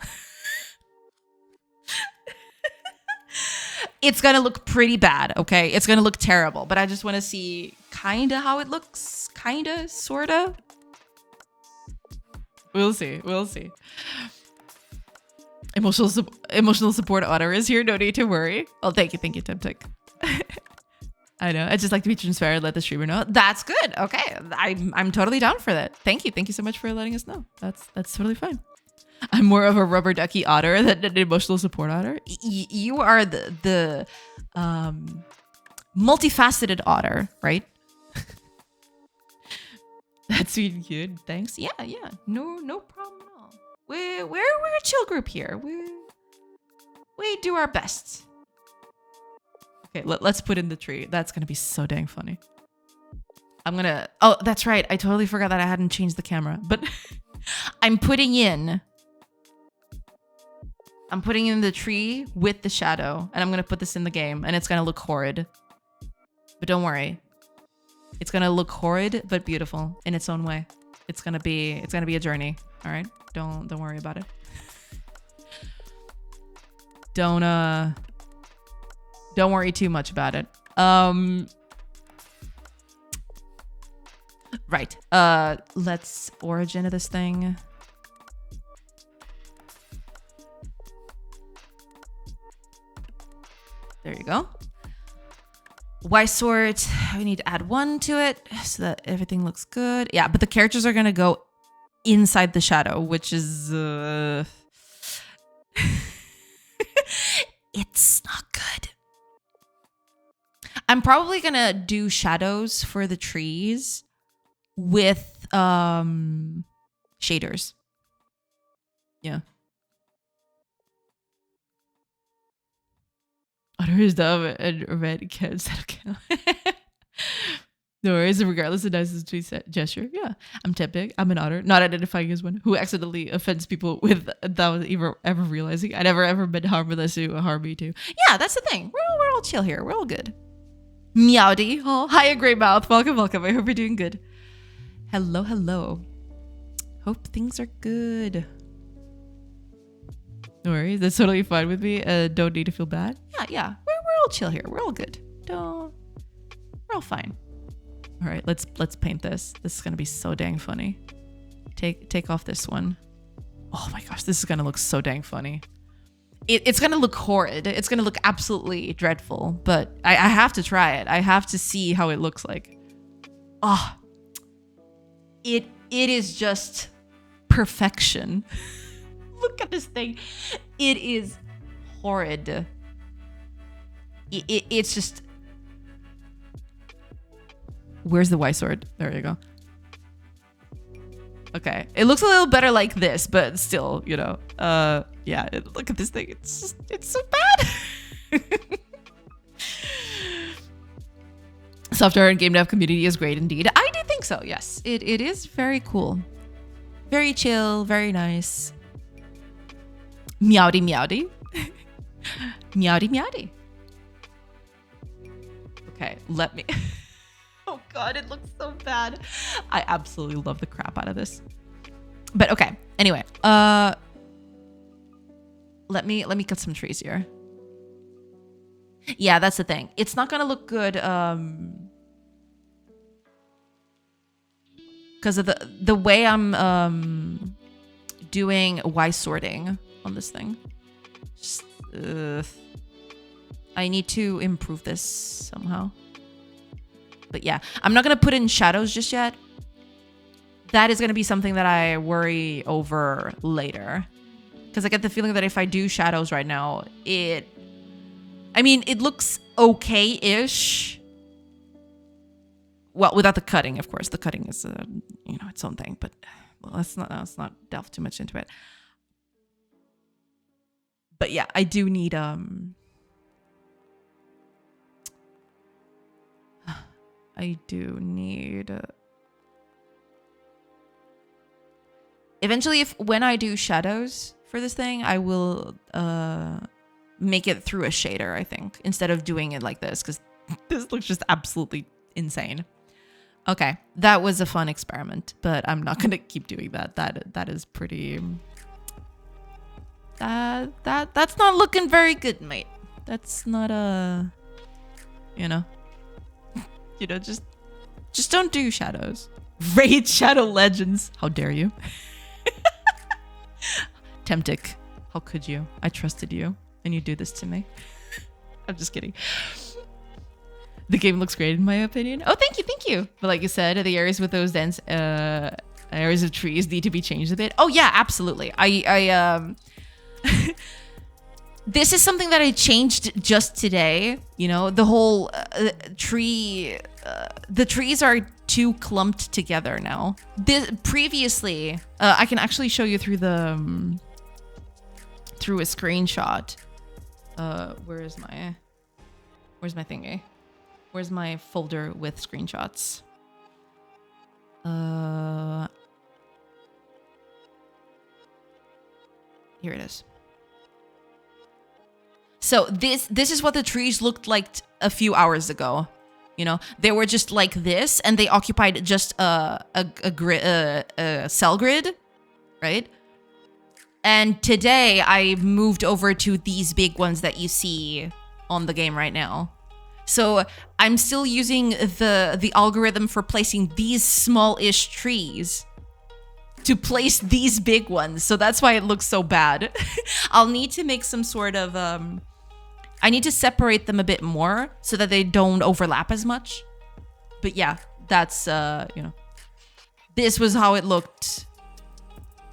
It's going to look pretty bad, okay? It's going to look terrible, but I just want to see kind of how it looks. Kind of, sort of. We'll see. Emotional support Otter is here. No need to worry. Oh, thank you, Temtic. I know. I just like to be transparent, let the streamer know. That's good. Okay. I'm totally down for that. Thank you so much for letting us know. That's totally fine. I'm more of a rubber ducky otter than an emotional support otter. You are the multifaceted otter, right? That's sweet and cute. Thanks. Yeah. No problem at all. We're a chill group here. We do our best. Okay, let's put in the tree. That's gonna be so dang funny. Oh, that's right. I totally forgot that I hadn't changed the camera, but I'm putting in the tree with the shadow, and I'm gonna put this in the game, and it's gonna look horrid. But don't worry. It's gonna look horrid but beautiful in its own way. It's gonna be a journey. All right? Don't worry about it. Don't worry too much about it. Right. Let's origin of this thing. There you go. Y sort. We need to add 1 to it so that everything looks good. Yeah, but the characters are gonna go inside the shadow, which is it's not good. I'm probably gonna do shadows for the trees with shaders. Yeah. Otter is dumb and red counts. No worries, regardless of nicest tweet gesture. Yeah, I'm Tepig. I'm an otter, not identifying as one who accidentally offends people without ever realizing. I never ever meant harm unless you harm me too. Yeah, that's the thing. We're all chill here. We're all good. Meowdy. Oh, hiya, Grey Mouth. Welcome. I hope you're doing good. Hello. Hope things are good. No worries. That's totally fine with me. Don't need to feel bad. Yeah. We're all chill here. We're all good. We're all fine. All right, let's paint this. This is gonna be so dang funny. Take off this one. Oh my gosh, this is gonna look so dang funny. It's gonna look horrid. It's gonna look absolutely dreadful. But I have to try it. I have to see how it looks like. Oh, it is just perfection. Look at this thing. It is horrid. It's just. Where's the Y sword? There you go. Okay. It looks a little better like this, but still, you know. Yeah, look at this thing. It's so bad. Software and game dev community is great indeed. I do think so, yes. It is very cool. Very chill, very nice. Meowdy meowdy. Meowdy meowdy. Okay, let me... Oh god, it looks so bad. I absolutely love the crap out of this. But okay, anyway. Let me cut some trees here. Yeah, that's the thing. It's not gonna look good because of the way I'm doing Y sorting on this thing. Just, I need to improve this somehow. But yeah, I'm not going to put in shadows just yet. That is going to be something that I worry over later. Because I get the feeling that if I do shadows right now, it looks okay-ish. Well, without the cutting, of course. The cutting is, its own thing. But well, let's not delve too much into it. But yeah, I do need eventually, when I do shadows for this thing, I will make it through a shader, I think, instead of doing it like this, because this looks just absolutely insane. Okay, that was a fun experiment, but I'm not gonna keep doing that. That is pretty. That's not looking very good, mate. That's not just don't do shadows. Raid Shadow Legends. How dare you? Temptic. How could you? I trusted you and you do this to me. I'm just kidding. The game looks great in my opinion. Oh, thank you. But like you said, the areas with those dense areas of trees need to be changed a bit. Oh yeah, absolutely. I this is something that I changed just today. You know, the whole tree, the trees are too clumped together now. Previously, I can actually show you through the through a screenshot. Where's my thingy? Where's my folder with screenshots? Here it is. So this is what the trees looked like a few hours ago. You know, they were just like this, and they occupied just a cell grid, right? And today I moved over to these big ones that you see on the game right now. So I'm still using the algorithm for placing these small-ish trees to place these big ones. So that's why it looks so bad. I'll need to make some sort of, I need to separate them a bit more so that they don't overlap as much. But yeah, that's, you know, this was how it looked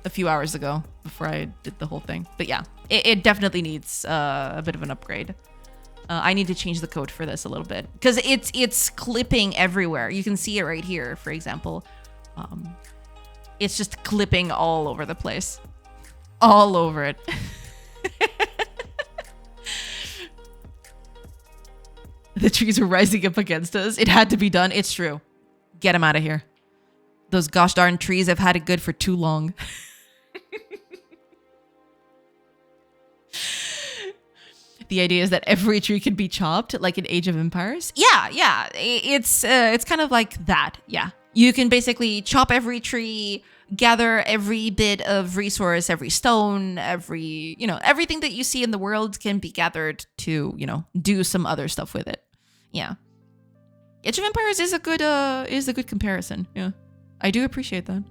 a few hours ago before I did the whole thing. But yeah, it definitely needs a bit of an upgrade. I need to change the code for this a little bit because it's clipping everywhere. You can see it right here, for example. It's just clipping all over the place. All over it. The trees were rising up against us. It had to be done. It's true. Get them out of here. Those gosh darn trees have had it good for too long. The idea is that every tree can be chopped, like in Age of Empires. Yeah. It's kind of like that. Yeah. You can basically chop every tree, gather every bit of resource, every stone, every, you know, everything that you see in the world can be gathered to, you know, do some other stuff with it. Yeah. Age of Empires is a good comparison. Yeah. I do appreciate that.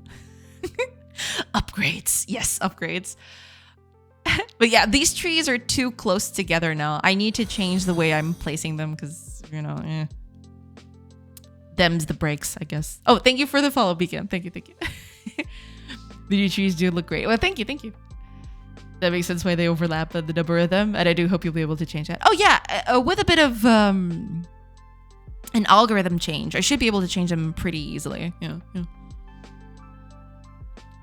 Upgrades. Yes, upgrades. But yeah, these trees are too close together now. I need to change the way I'm placing them because, you know, them's the breaks, I guess. Oh, thank you for the follow, Beacon. Thank you. The new trees do look great. Well, thank you. That makes sense why they overlap the number of them, and I do hope you'll be able to change that. Oh yeah, with a bit of an algorithm change, I should be able to change them pretty easily. Yeah.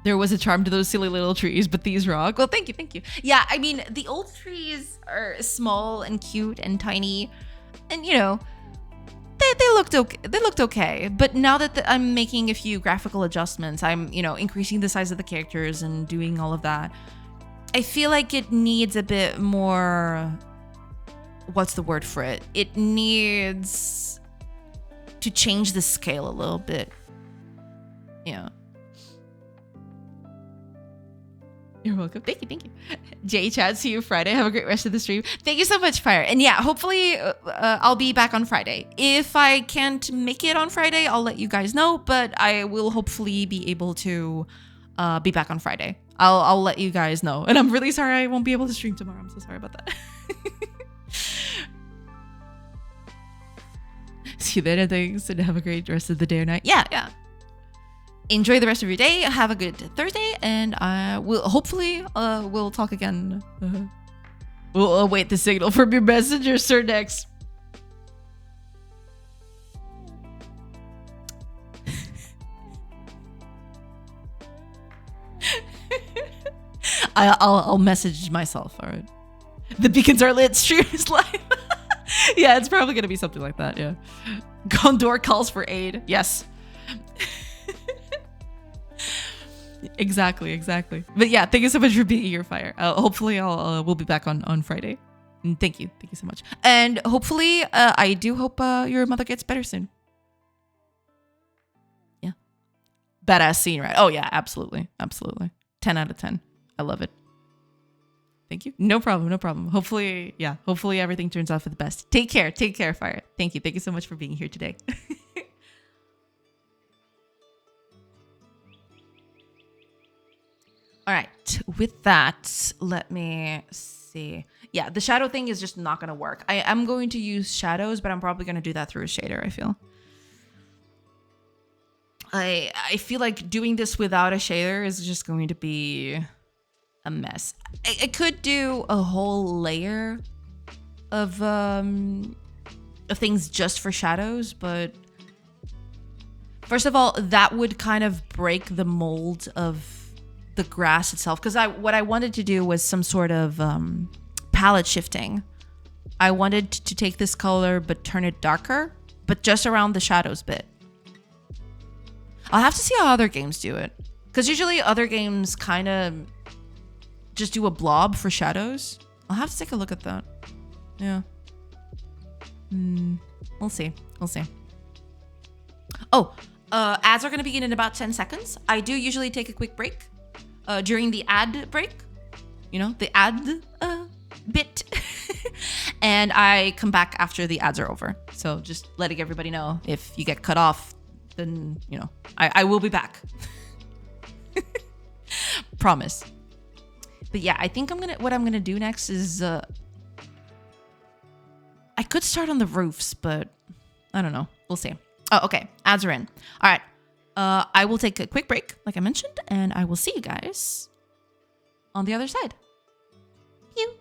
There was a charm to those silly little trees, but these rock. Well, thank you. Yeah, I mean, the old trees are small and cute and tiny, and you know, they looked okay. They looked okay, but now that I'm making a few graphical adjustments, I'm, you know, increasing the size of the characters and doing all of that. I feel like it needs a bit more. What's the word for it? It needs to change the scale a little bit. Yeah. You're welcome. Thank you. Jay Chad, see you Friday. Have a great rest of the stream. Thank you so much, Fire. And yeah, hopefully I'll be back on Friday. If I can't make it on Friday, I'll let you guys know, but I will hopefully be able to be back on Friday. I'll let you guys know. And I'm really sorry I won't be able to stream tomorrow. I'm so sorry about that. See you later, thanks, and have a great rest of the day or night. Yeah. Enjoy the rest of your day. Have a good Thursday, and we'll talk again. We'll await the signal from your messenger, Sir Next. I'll message myself. All right. The beacons are lit. Stream is live. Yeah, it's probably gonna be something like that. Yeah. Gondor calls for aid. Yes. Exactly. But yeah, thank you so much for being here, Fire. Hopefully we'll be back on Friday. And thank you so much. And hopefully, I do hope your mother gets better soon. Yeah. Badass scene, right? Oh yeah, absolutely. 10 out of 10. I love it. Thank you. No problem. Hopefully everything turns out for the best. Take care, Fire. Thank you so much for being here today. All right, with that, let me see. Yeah, the shadow thing is just not going to work. I am going to use shadows, but I'm probably going to do that through a shader, I feel. I feel like doing this without a shader is just going to be a mess. I could do a whole layer of things just for shadows, but first of all, that would kind of break the mold of the grass itself, because what I wanted to do was some sort of palette shifting. I wanted to take this color but turn it darker, but just around the shadows bit. I'll have to see how other games do it, because usually other games kind of just do a blob for shadows. I'll have to take a look at that. Yeah. We'll see. Oh, ads are going to begin in about 10 seconds. I do usually take a quick break. During the ad break, the ad bit. And I come back after the ads are over. So just letting everybody know, if you get cut off, then, I will be back. Promise. But yeah, I think what I'm gonna do next is I could start on the roofs, but I don't know. We'll see. Oh, okay. Ads are in. All right. I will take a quick break, like I mentioned, and I will see you guys on the other side. Pew.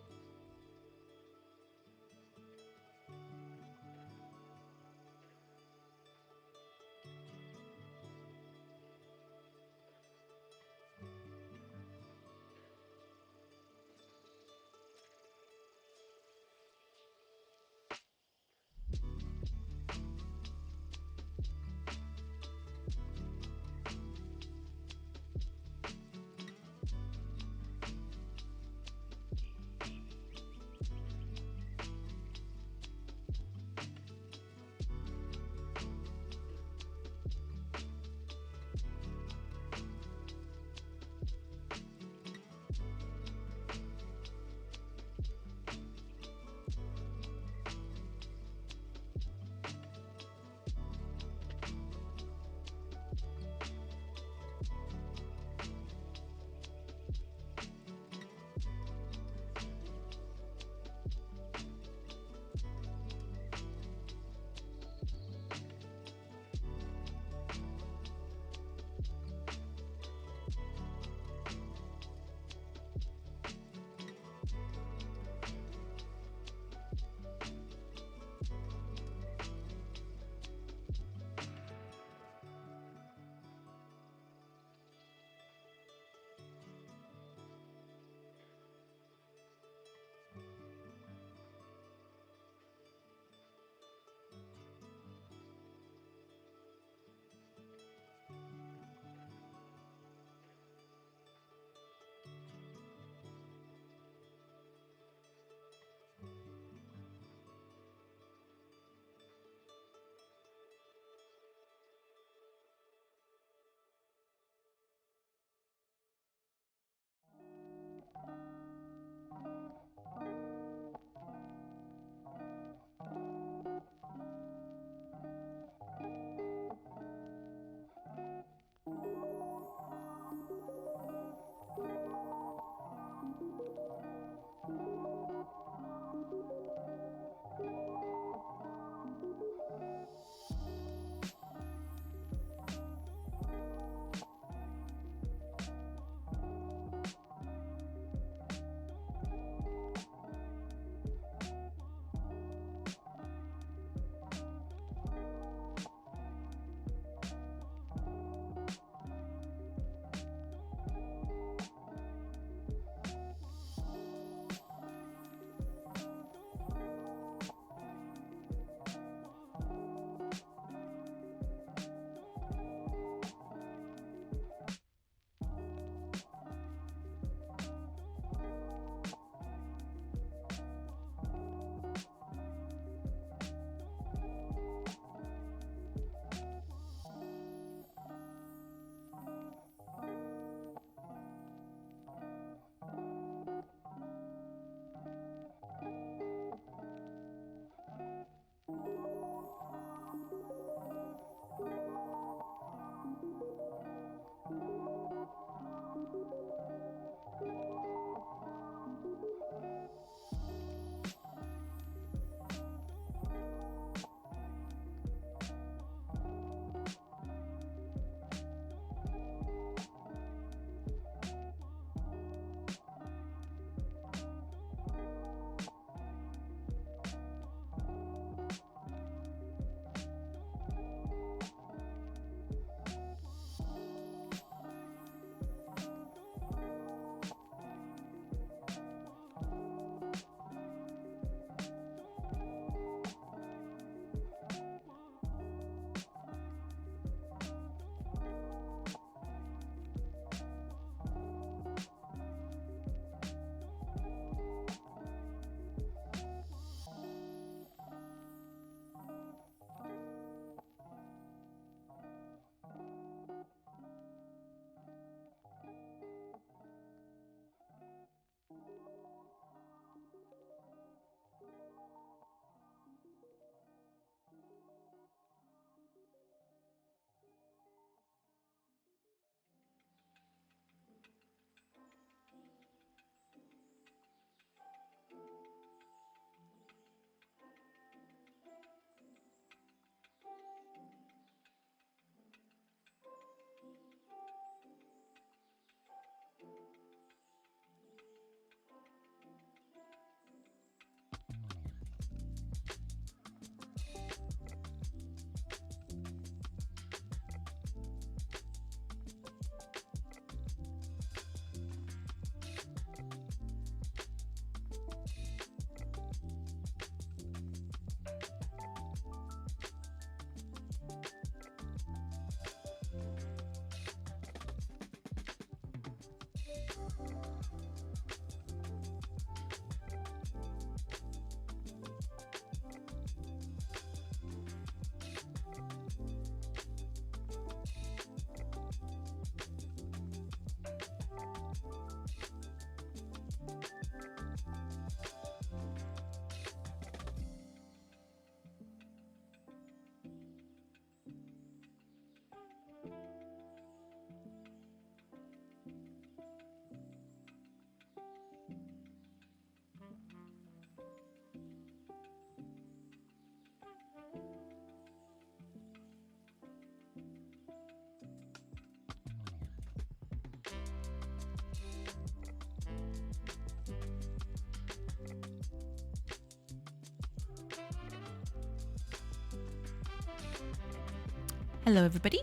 Hello, everybody.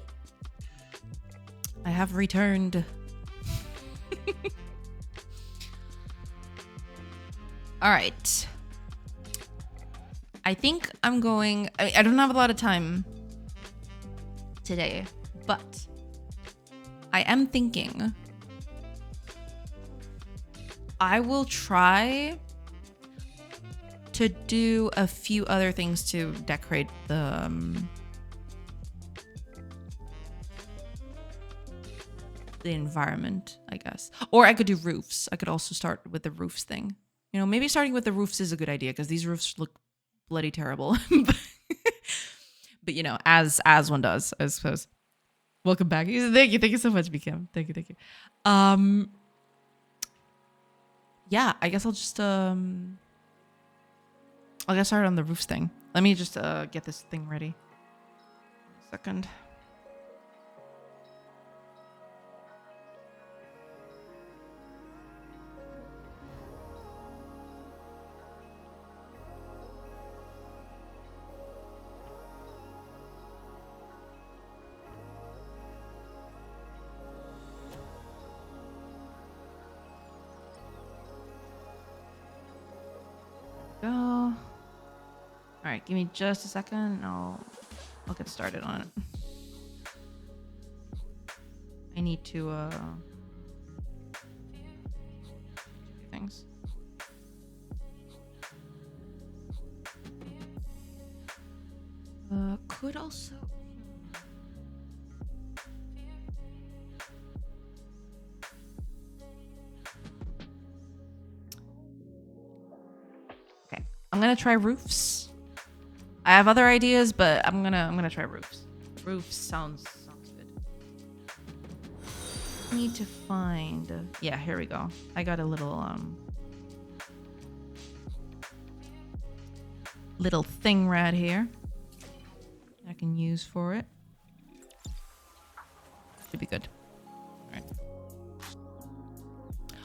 I have returned. All right. I think I'm going... I don't have a lot of time today, but I am thinking I will try to do a few other things to decorate the environment, I guess. Or I could do roofs. I could also start with the roofs thing. You know, maybe starting with the roofs is a good idea because these roofs look bloody terrible. But you know, as one does, I suppose. Welcome back. Thank you so much, BKM. Thank you. Yeah, I guess I'll just I'll get started on the roofs thing. Let me just get this thing ready. A second. Go. All right, give me just a second and I'll get started on it. I need to things. Could also I'm gonna try roofs. I have other ideas, but I'm gonna try roofs. Roofs sounds good. I need to find. Yeah, here we go. I got a little thing right here I can use for it. Should be good. All right.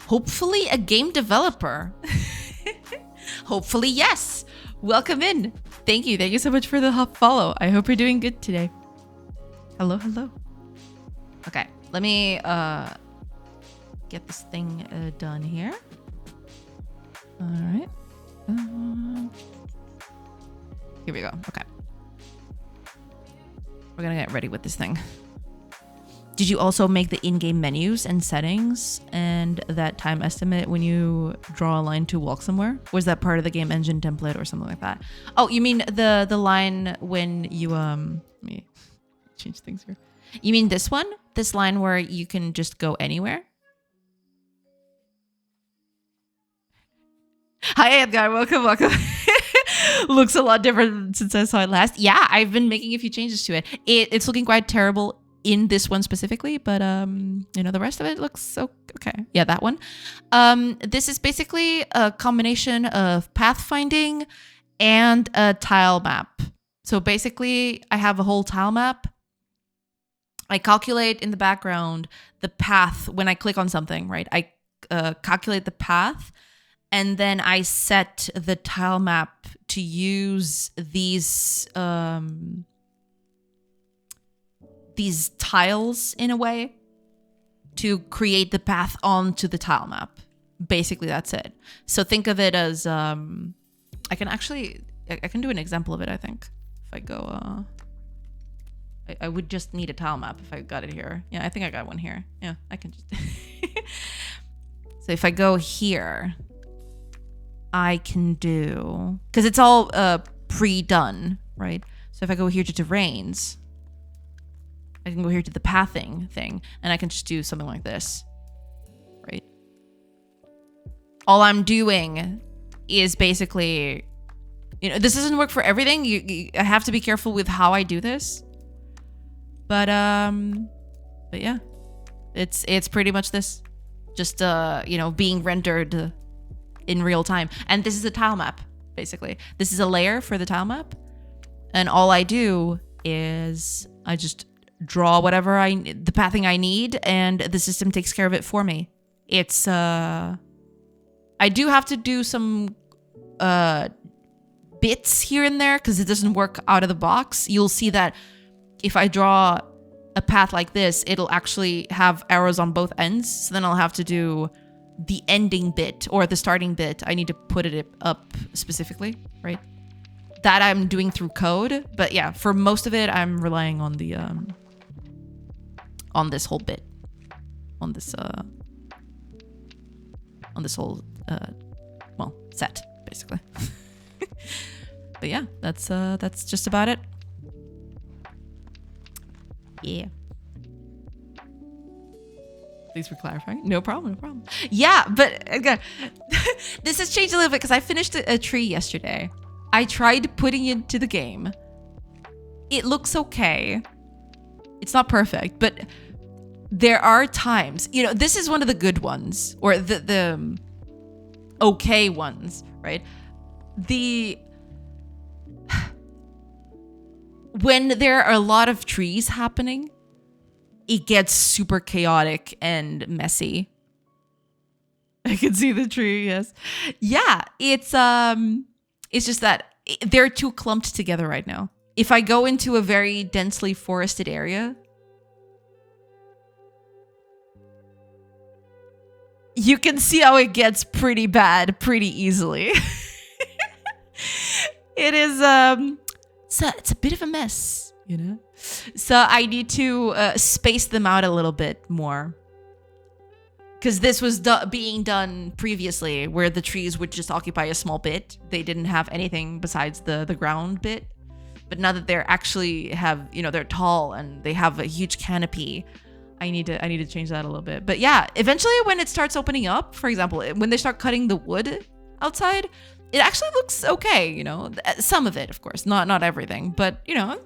Hopefully, a game developer. Hopefully, yes. Welcome in. Thank you so much for the follow. I hope you're doing good today. Hello. Okay, let me get this thing done here. All right. Here we go. Okay. We're gonna get ready with this thing. Did you also make the in-game menus and settings and that time estimate when you draw a line to walk somewhere? Was that part of the game engine template or something like that? Oh, you mean the line when you let me change things here. You mean this one? This line where you can just go anywhere? Hi, Edgar. Welcome. Looks a lot different since I saw it last. Yeah, I've been making a few changes to it. It's looking quite terrible in this one specifically, but you know, the rest of it looks so okay. Yeah, that one. This is basically a combination of pathfinding and a tile map. So basically, I have a whole tile map. I calculate in the background the path when I click on something, right? I calculate the path, and then I set the tile map to use these tiles in a way to create the path onto the tile map. Basically, that's it. So think of it as I can do an example of it. I think if I go, I would just need a tile map if I got it here. Yeah, I think I got one here. Yeah, I can just. So if I go here, I can do, because it's all pre-done, right? So if I go here to terrains, I can go here to the pathing thing, and I can just do something like this, right? All I'm doing is basically, you know, this doesn't work for everything. I have to be careful with how I do this, but yeah, it's pretty much this, just you know, being rendered in real time. And this is a tile map, basically. This is a layer for the tile map, and all I do is I just draw whatever the pathing I need, and the system takes care of it for me. It's I do have to do some bits here and there because it doesn't work out of the box. You'll see that if I draw a path like this, it'll actually have arrows on both ends. So then I'll have to do the ending bit or the starting bit. I need to put it up specifically, right? That I'm doing through code. But yeah, for most of it, I'm relying on the on this whole bit, on this whole well, set basically. But yeah, that's just about it. Yeah. Thanks for clarifying. No problem, no problem. Yeah, but again, this has changed a little bit because I finished a tree yesterday. I tried putting it into the game. It looks okay. It's not perfect, but there are times, you know, this is one of the good ones, or the okay ones, right? When there are a lot of trees happening, it gets super chaotic and messy. I can see the tree, yes. Yeah, it's just that they're too clumped together right now. If I go into a very densely forested area, you can see how it gets pretty bad pretty easily. It is so it's a bit of a mess, you know? So I need to space them out a little bit more. Because this was being done previously where the trees would just occupy a small bit. They didn't have anything besides the ground bit. But now that they're actually have, you know, they're tall and they have a huge canopy, I need to change that a little bit. But yeah, eventually when it starts opening up, for example, when they start cutting the wood outside, it actually looks okay, you know. Some of it, of course, not everything, but you know,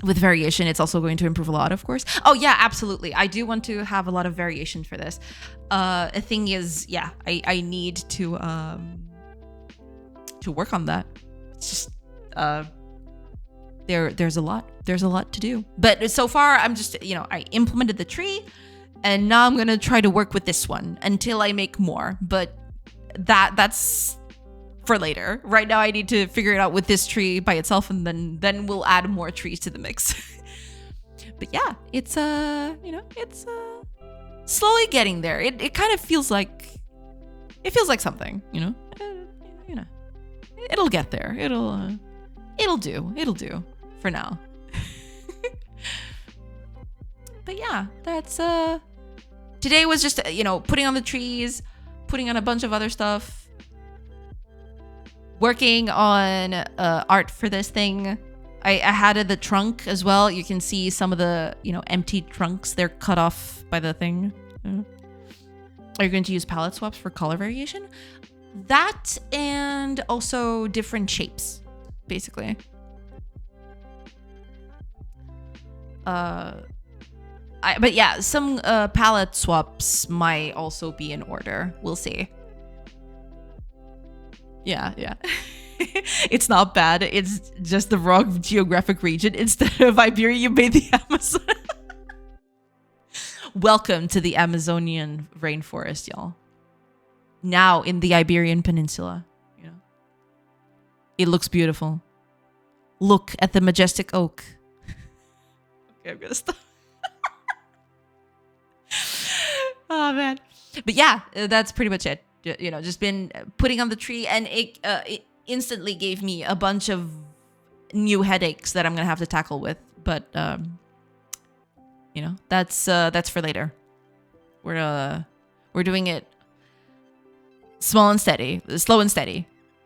with variation, it's also going to improve a lot, of course. Oh yeah, absolutely. I do want to have a lot of variation for this. A thing is, yeah, I need to work on that. It's just there's a lot to do. But so far, I'm just, you know, I implemented the tree, and now I'm gonna try to work with this one until I make more. But that's for later. Right now, I need to figure it out with this tree by itself, and then we'll add more trees to the mix. But yeah, it's you know, it's slowly getting there. It kind of feels like something, you know. You know, it'll get there. It'll do for now. But yeah, that's today was just, you know, putting on the trees, putting on a bunch of other stuff, working on art for this thing. I had the trunk as well. You can see some of the, you know, empty trunks. They're cut off by the thing. Are you going to use palette swaps for color variation? That and also different shapes, basically. But yeah, some palette swaps might also be in order. We'll see. Yeah. It's not bad. It's just the wrong geographic region. Instead of Iberia, you made the Amazon. Welcome to the Amazonian rainforest, y'all. Now in the Iberian Peninsula, you know. It looks beautiful. Look at the majestic oak. Okay, I'm gonna stop. Oh man. But yeah, that's pretty much it. You know, just been putting on the tree, and it instantly gave me a bunch of new headaches that I'm gonna have to tackle with. But you know, that's for later. We're doing it slow and steady.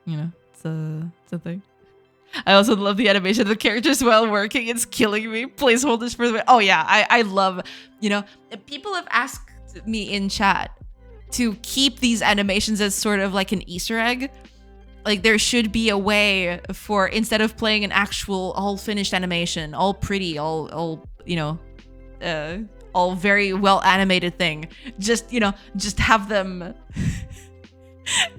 You know, it's a thing. I also love the animation of the characters while working. It's killing me. Placeholders for the... Oh yeah, I love, you know, people have asked me in chat to keep these animations as sort of like an Easter egg. Like there should be a way for, instead of playing an actual all finished animation, all pretty, all you know, all very well animated thing, just, you know, just have them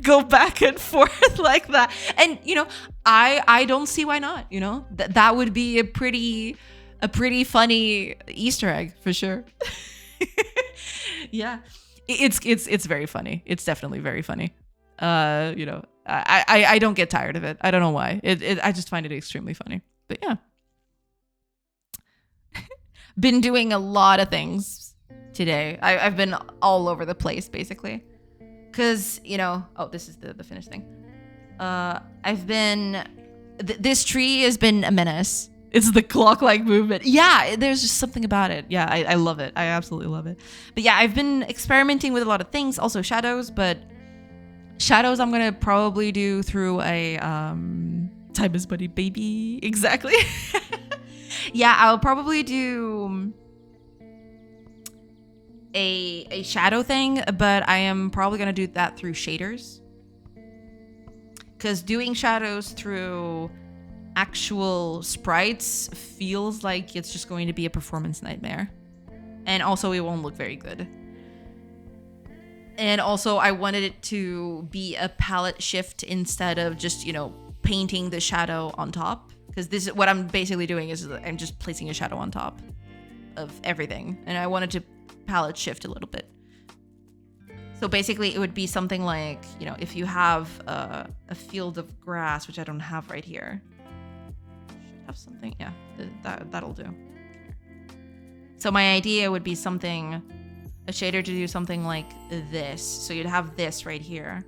go back and forth like that. And you know, I don't see why not, you know. That would be a pretty funny Easter egg for sure. Yeah, it's very funny. It's definitely very funny. You know, I don't get tired of it. I don't know why. I just find it extremely funny. But yeah, Been doing a lot of things today. I've been all over the place, basically. Because, oh, this is the finished thing. I've been... this tree has been a menace. It's the clock-like movement. Yeah, there's just something about it. Yeah, I love it. I absolutely love it. But yeah, I've been experimenting with a lot of things. Also shadows, but shadows I'm going to probably do through a... time is money, baby. Exactly. Yeah, I'll probably do a shadow thing, but I am probably going to do that through shaders. Because doing shadows through actual sprites feels like it's just going to be a performance nightmare. And also it won't look very good. And also I wanted it to be a palette shift instead of just, painting the shadow on top. Because this is what I'm basically doing is I'm just placing a shadow on top of everything. And I wanted to palette shift a little bit. So basically it would be something like, if you have a field of grass, which I don't have right here. Should have something, yeah, that'll do. So my idea would be a shader to do something like this. So you'd have this right here.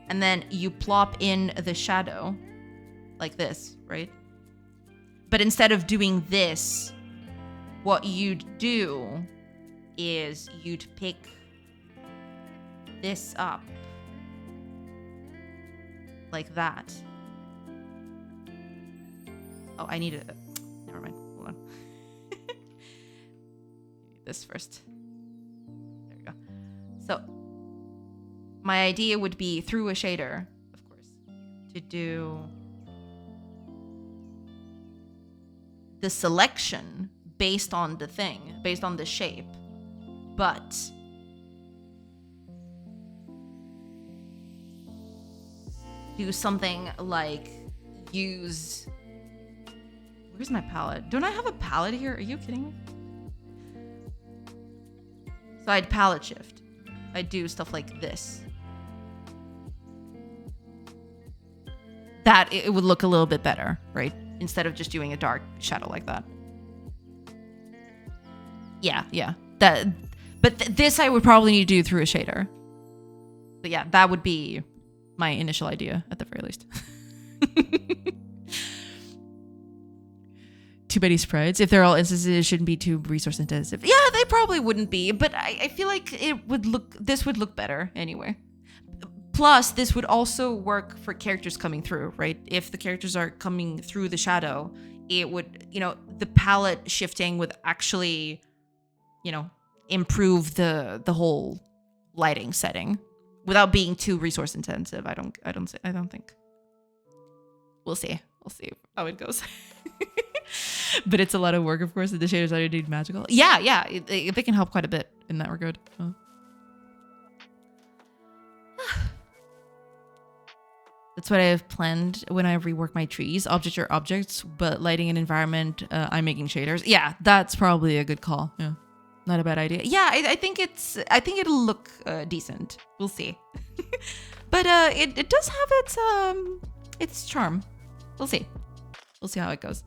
And then you plop in the shadow like this, right? But instead of doing this, what you'd do is you'd pick this up like that. Oh, I need it. Never mind. Hold on. This first. There we go. So my idea would be through a shader, of course, to do the selection based on the thing, based on the shape. But do something like use... Where's my palette? Don't I have a palette here? Are you kidding me? So I'd palette shift. I'd do stuff like this. That it would look a little bit better, right? Instead of just doing a dark shadow like that. Yeah. But this I would probably need to do through a shader. But yeah, that would be my initial idea at the very least. Too many sprites. If they're all instances, it shouldn't be too resource intensive. Yeah, they probably wouldn't be, but I feel like this would look better anyway. Plus, this would also work for characters coming through, right? If the characters are coming through the shadow, it would, the palette shifting would actually, improve the whole lighting setting without being too resource intensive. I don't think. We'll see how it goes. But it's a lot of work, of course. The shaders are indeed magical. Yeah, they can help quite a bit in that regard. That's what I have planned when I rework my trees. Objects are objects, but lighting and environment, I'm making shaders. Yeah, that's probably a good call. Yeah, not a bad idea. Yeah, I think it'll look decent. We'll see. But it does have its charm. We'll see how it goes.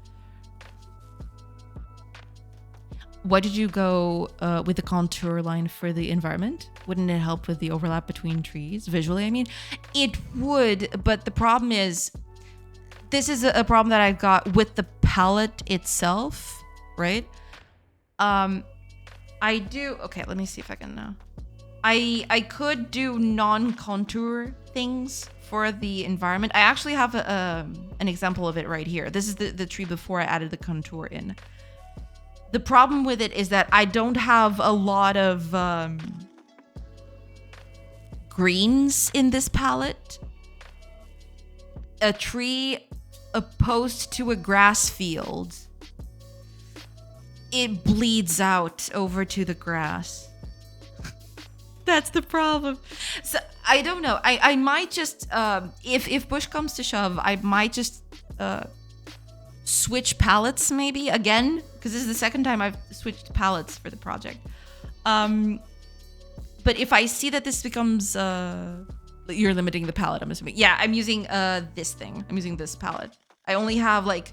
Why did you go with the contour line for the environment? Wouldn't it help with the overlap between trees visually? I mean, it would, but the problem is, this is a problem that I've got with the palette itself, right? Okay, let me see if I can now. I could do non-contour things for the environment. I actually have an example of it right here. This is the tree before I added the contour in. The problem with it is that I don't have a lot of greens in this palette. A tree opposed to a grass field, it bleeds out over to the grass. That's the problem. So I don't know. I might just, if push comes to shove, I might just switch palettes maybe again, because this is the second time I've switched palettes for the project. But if I see that this becomes, you're limiting the palette, I'm assuming. Yeah, I'm using this thing. I'm using this palette. I only have like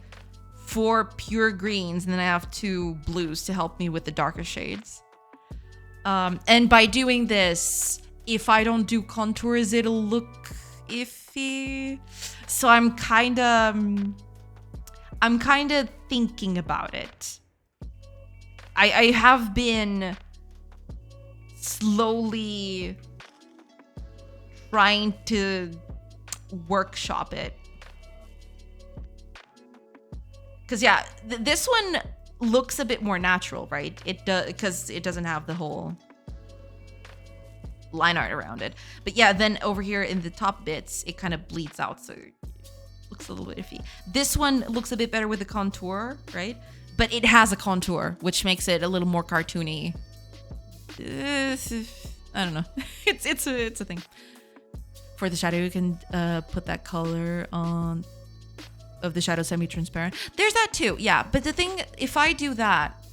4 pure greens, and then I have 2 blues to help me with the darker shades. And by doing this, if I don't do contours, it'll look iffy. So I'm kind of thinking about it. I have been slowly trying to workshop it. Because yeah, this one looks a bit more natural, right? It does, because it doesn't have the whole line art around it. But yeah, then over here in the top bits, it kind of bleeds out, so it looks a little bit iffy. This one looks a bit better with the contour, right? But it has a contour, which makes it a little more cartoony. I don't know. It's a thing. For the shadow, you can put that color on of the shadow semi-transparent. There's that too, yeah. But the thing, if I do that,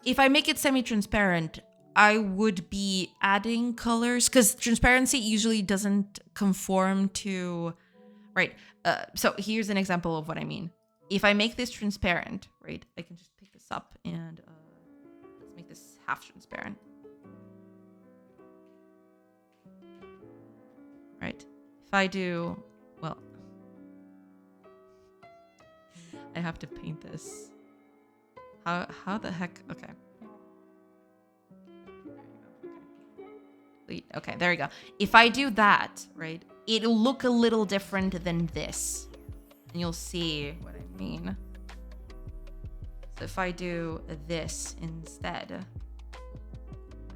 if I make it semi-transparent, I would be adding colors, because transparency usually doesn't conform to, right? So here's an example of what I mean. If I make this transparent, right, I can just pick this up and let's make this half transparent. Right. If I do, well, I have to paint this. How the heck? Okay. Wait, okay, there we go. If I do that, right, it'll look a little different than this. And you'll see what I mean. So if I do this instead,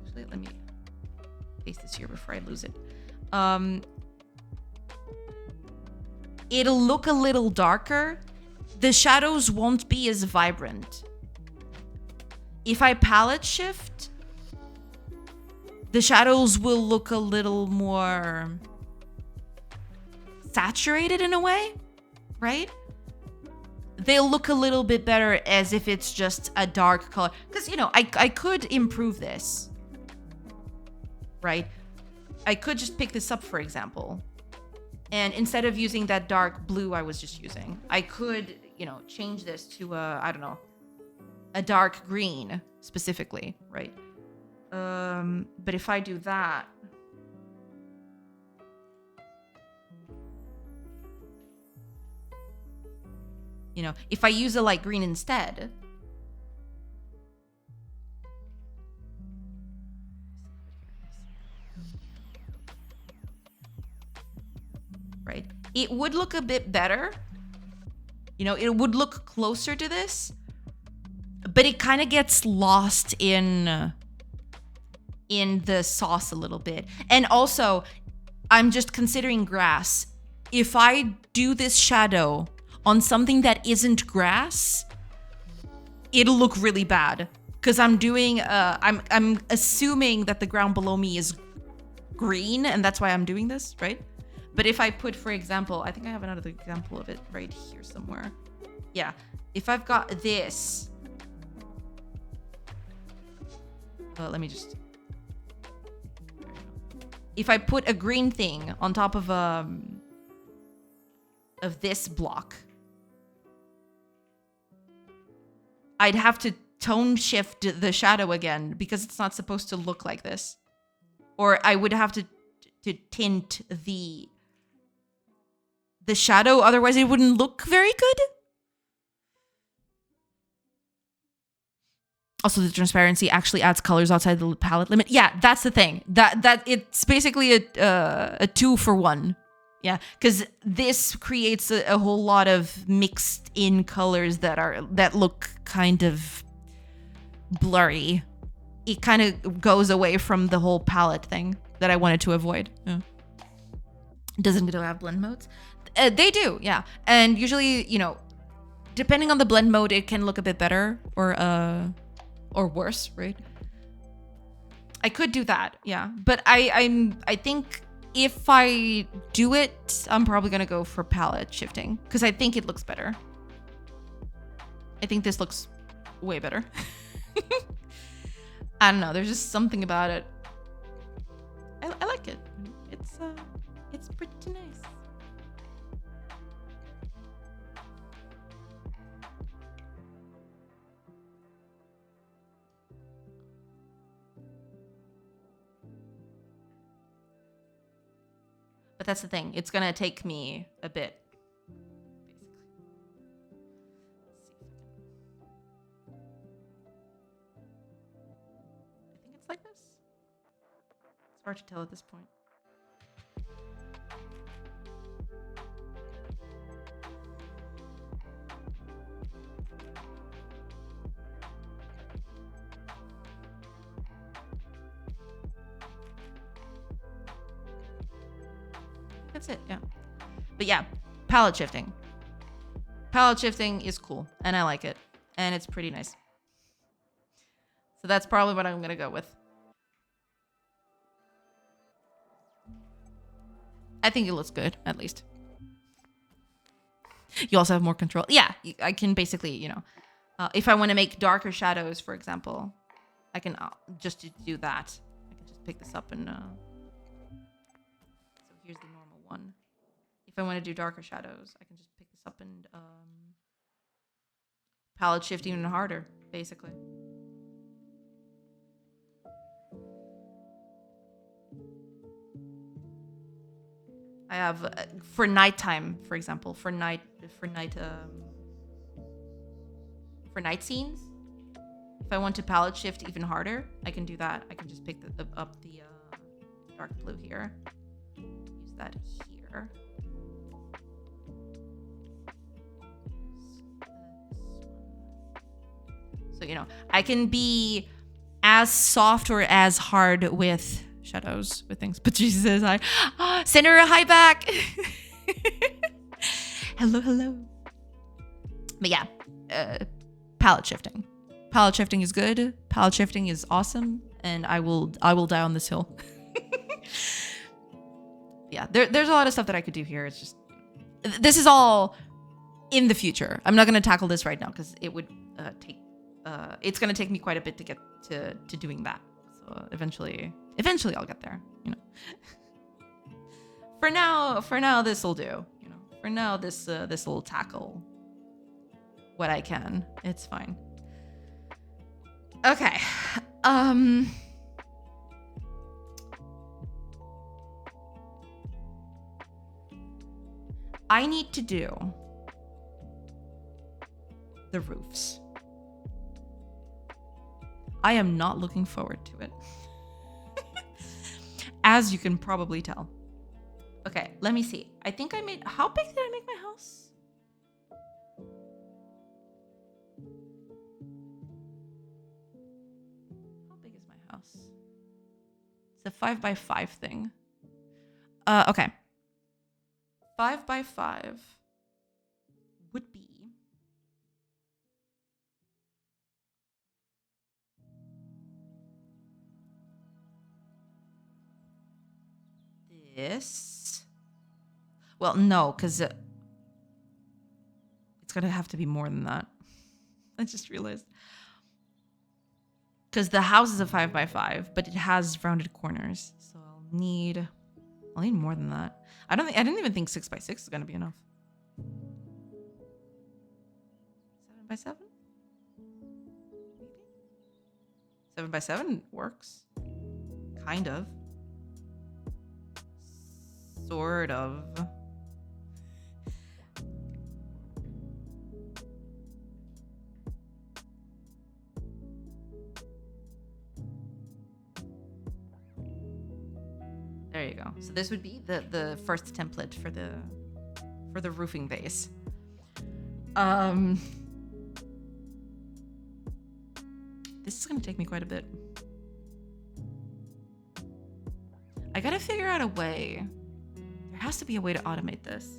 actually, let me paste this here before I lose it. It'll look a little darker. The shadows won't be as vibrant. If I palette shift, the shadows will look a little more saturated in a way, right? They'll look a little bit better as if it's just a dark color. Because, you know, I could improve this, right? I could just pick this up, for example. And instead of using that dark blue I was just using, I could, you know, change this to I don't know, a dark green specifically, right? But if I do that, you know, if I use a light green instead, right, it would look a bit better. You know, it would look closer to this, but it kind of gets lost in the sauce a little bit. And also, I'm just considering grass. If I do this shadow on something that isn't grass, it'll look really bad. Because I'm doing, I'm assuming that the ground below me is green, and that's why I'm doing this, right? But if I put, for example, I think I have another example of it right here somewhere. Yeah, if I've got this, let me just, if I put a green thing on top of this block, I'd have to tone shift the shadow again because it's not supposed to look like this. Or I would have to tint the shadow, otherwise it wouldn't look very good. Also, the transparency actually adds colors outside the palette limit. Yeah, that's the thing. That it's basically a 2-for-1. Yeah, because this creates a whole lot of mixed in colors that look kind of blurry. It kind of goes away from the whole palette thing that I wanted to avoid. Yeah. Doesn't Godot have blend modes? They do, yeah. And usually, you know, depending on the blend mode, it can look a bit better or worse, right? I could do that, yeah. But I think if I do it, I'm probably gonna go for palette shifting because I think it looks better. I think this looks way better. I don't know. There's just something about it. I like it. It's pretty nice. But that's the thing. It's going to take me a bit. I think it's like this. It's hard to tell at this point. That's it, yeah. But yeah, palette shifting. Palette shifting is cool, and I like it. And it's pretty nice. So that's probably what I'm going to go with. I think it looks good, at least. You also have more control. Yeah, I can basically, you know, if I want to make darker shadows, for example, I can just do that. I can just pick this up and... so here's the normal one. If I want to do darker shadows, I can just pick this up and palette shift even harder, basically. I have for nighttime, for example, for night scenes. If I want to palette shift even harder, I can do that. I can just pick up the dark blue here. Use that here. So, you know, I can be as soft or as hard with shadows, with things. But Jesus says, send her a hi back. Hello. But yeah, palette shifting. Palette shifting is good. Palette shifting is awesome. And I will die on this hill. Yeah, there's a lot of stuff that I could do here. It's just, this is all in the future. I'm not going to tackle this right now because it would it's going to take me quite a bit to get to doing that. So eventually I'll get there, you know. For now this will do, you know. For now this will tackle what I can. It's fine. Okay. I need to do the roofs. I am not looking forward to it. As you can probably tell. Okay, let me see. I think I made... How big did I make my house? How big is my house? It's a 5x5 thing. Okay. 5x5 would be... this. Well, no, because it's going to have to be more than that. I just realized. Because the house is a 5x5, but it has rounded corners. So I'll need more than that. I didn't even think 6x6 is going to be enough. 7x7? Maybe? 7x7 works. Kind of. Sort of. There you go. So this would be the first template for the roofing base. This is gonna take me quite a bit. I gotta figure out a way. There has to be a way to automate this.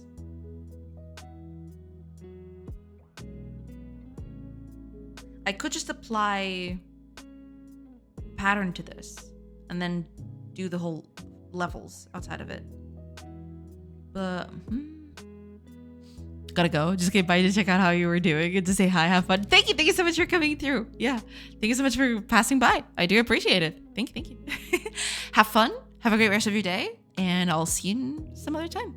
I could just apply pattern to this and then do the whole levels outside of it. But gotta go. Just came by to check out how you were doing and to say hi, have fun. Thank you so much for coming through. Yeah. Thank you so much for passing by. I do appreciate it. Thank you. Have fun. Have a great rest of your day. And I'll see you some other time.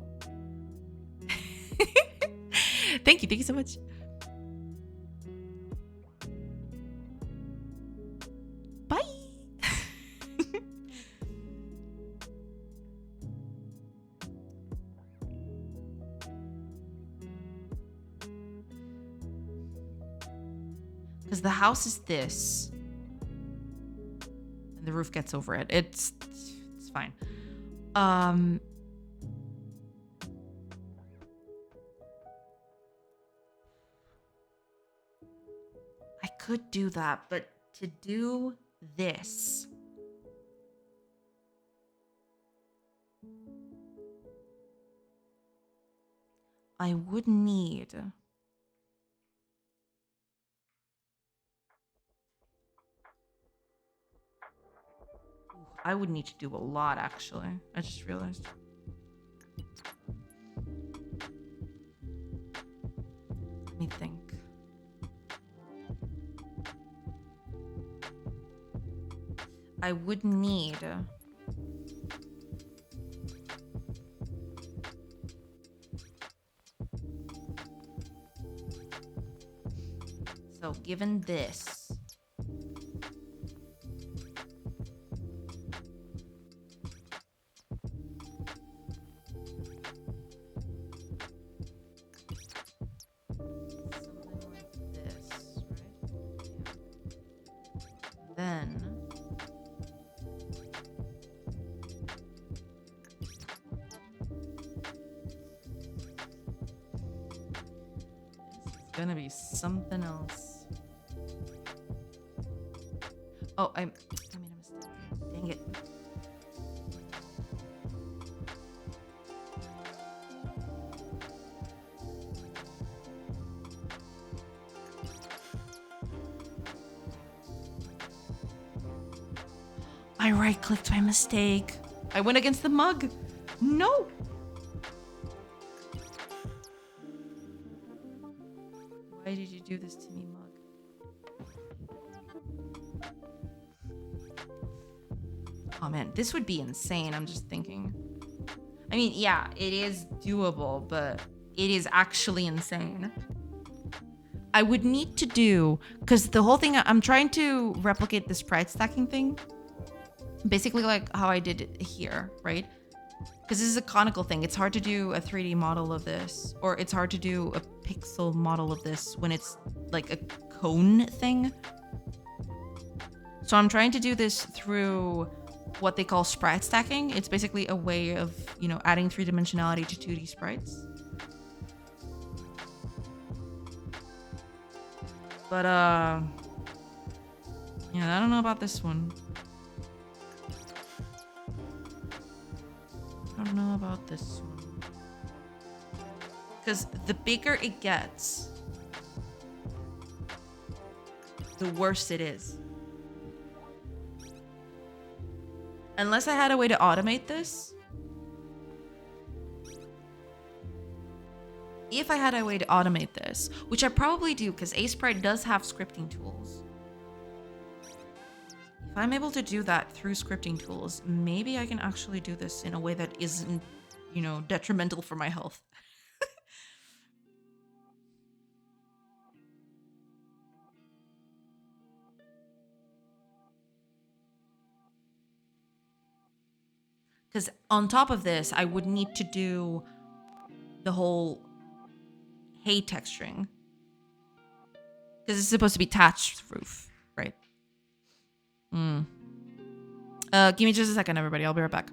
Thank you so much. Bye. Because the house is this. And the roof gets over it. It's fine. I could do that, but to do this, I would need... I would need to do a lot, actually. I just realized. Let me think. I would need... So, given this... Then it's gonna be something else. Oh, I made a mistake. Dang it. I right-clicked by mistake. I went against the mug. No. Why did you do this to me, mug? Oh man, this would be insane. I'm just thinking. I mean, yeah, it is doable, but it is actually insane. I would need to do, because the whole thing, I'm trying to replicate the sprite stacking thing. Basically like how I did it here, right? Because this is a conical thing. It's hard to do a 3D model of this, or it's hard to do a pixel model of this when it's like a cone thing. So I'm trying to do this through what they call sprite stacking. It's basically a way of, you know, adding 3-dimensionality to 2D sprites. But, yeah, I don't know about this one. I don't know about this one. Because the bigger it gets, the worse it is. Unless I had a way to automate this. If I had a way to automate this, which I probably do because Asprite does have scripting tools. If I'm able to do that through scripting tools, maybe I can actually do this in a way that isn't, you know, detrimental for my health. Because on top of this, I would need to do the whole hay texturing. Because it's supposed to be thatched roof, right? Give me just a second, everybody. I'll be right back.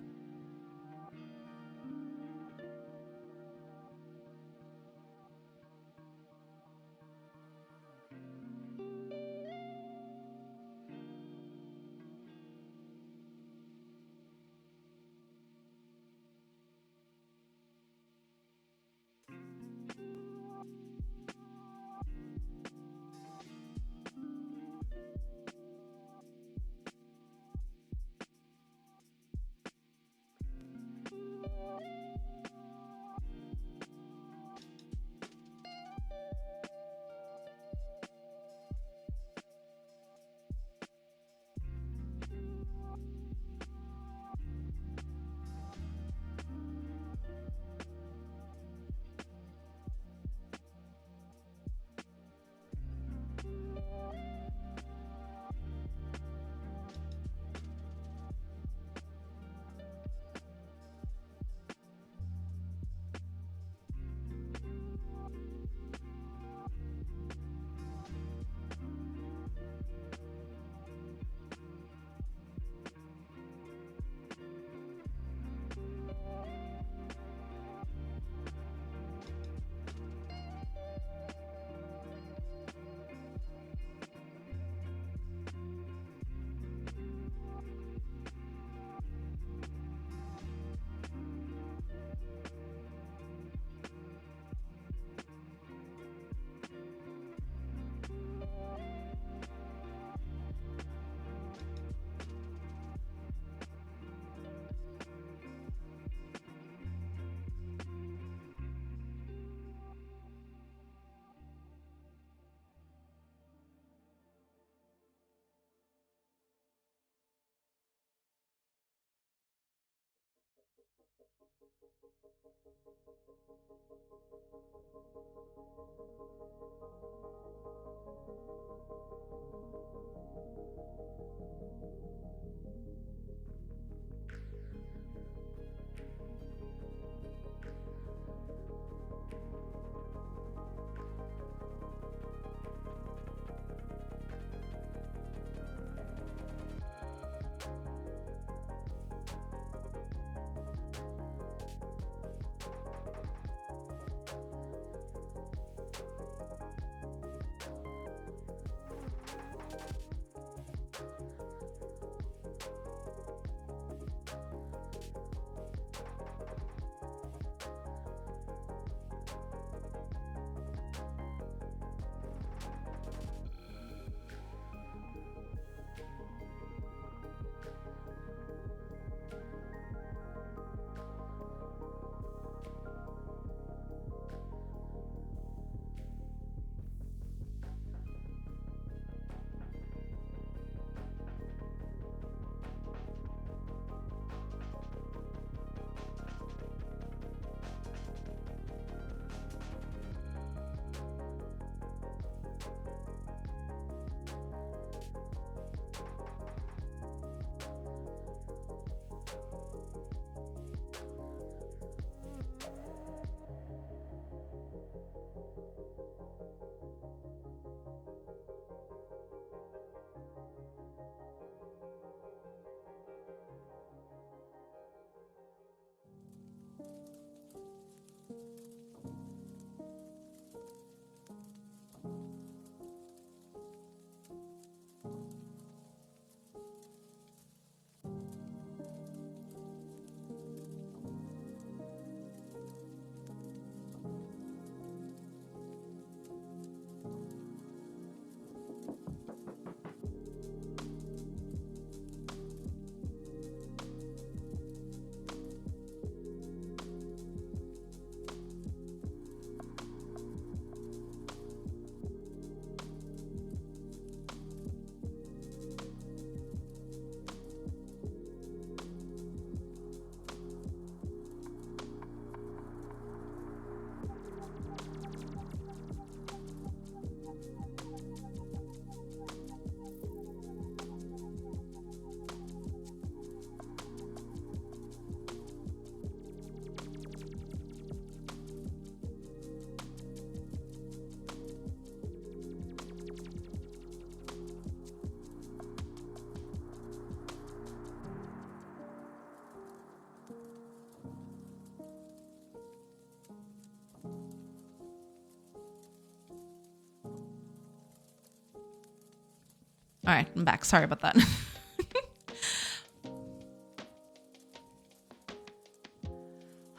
All right, I'm back. Sorry about that.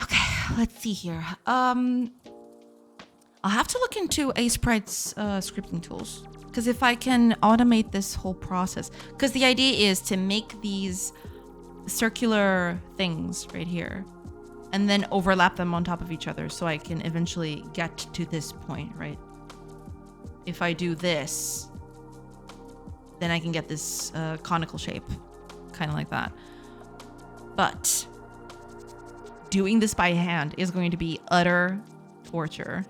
Okay, let's see here. I'll have to look into Sprite's scripting tools, because if I can automate this whole process, because the idea is to make these circular things right here and then overlap them on top of each other so I can eventually get to this point, right? If I do this, then I can get this conical shape, kind of like that. But doing this by hand is going to be utter torture.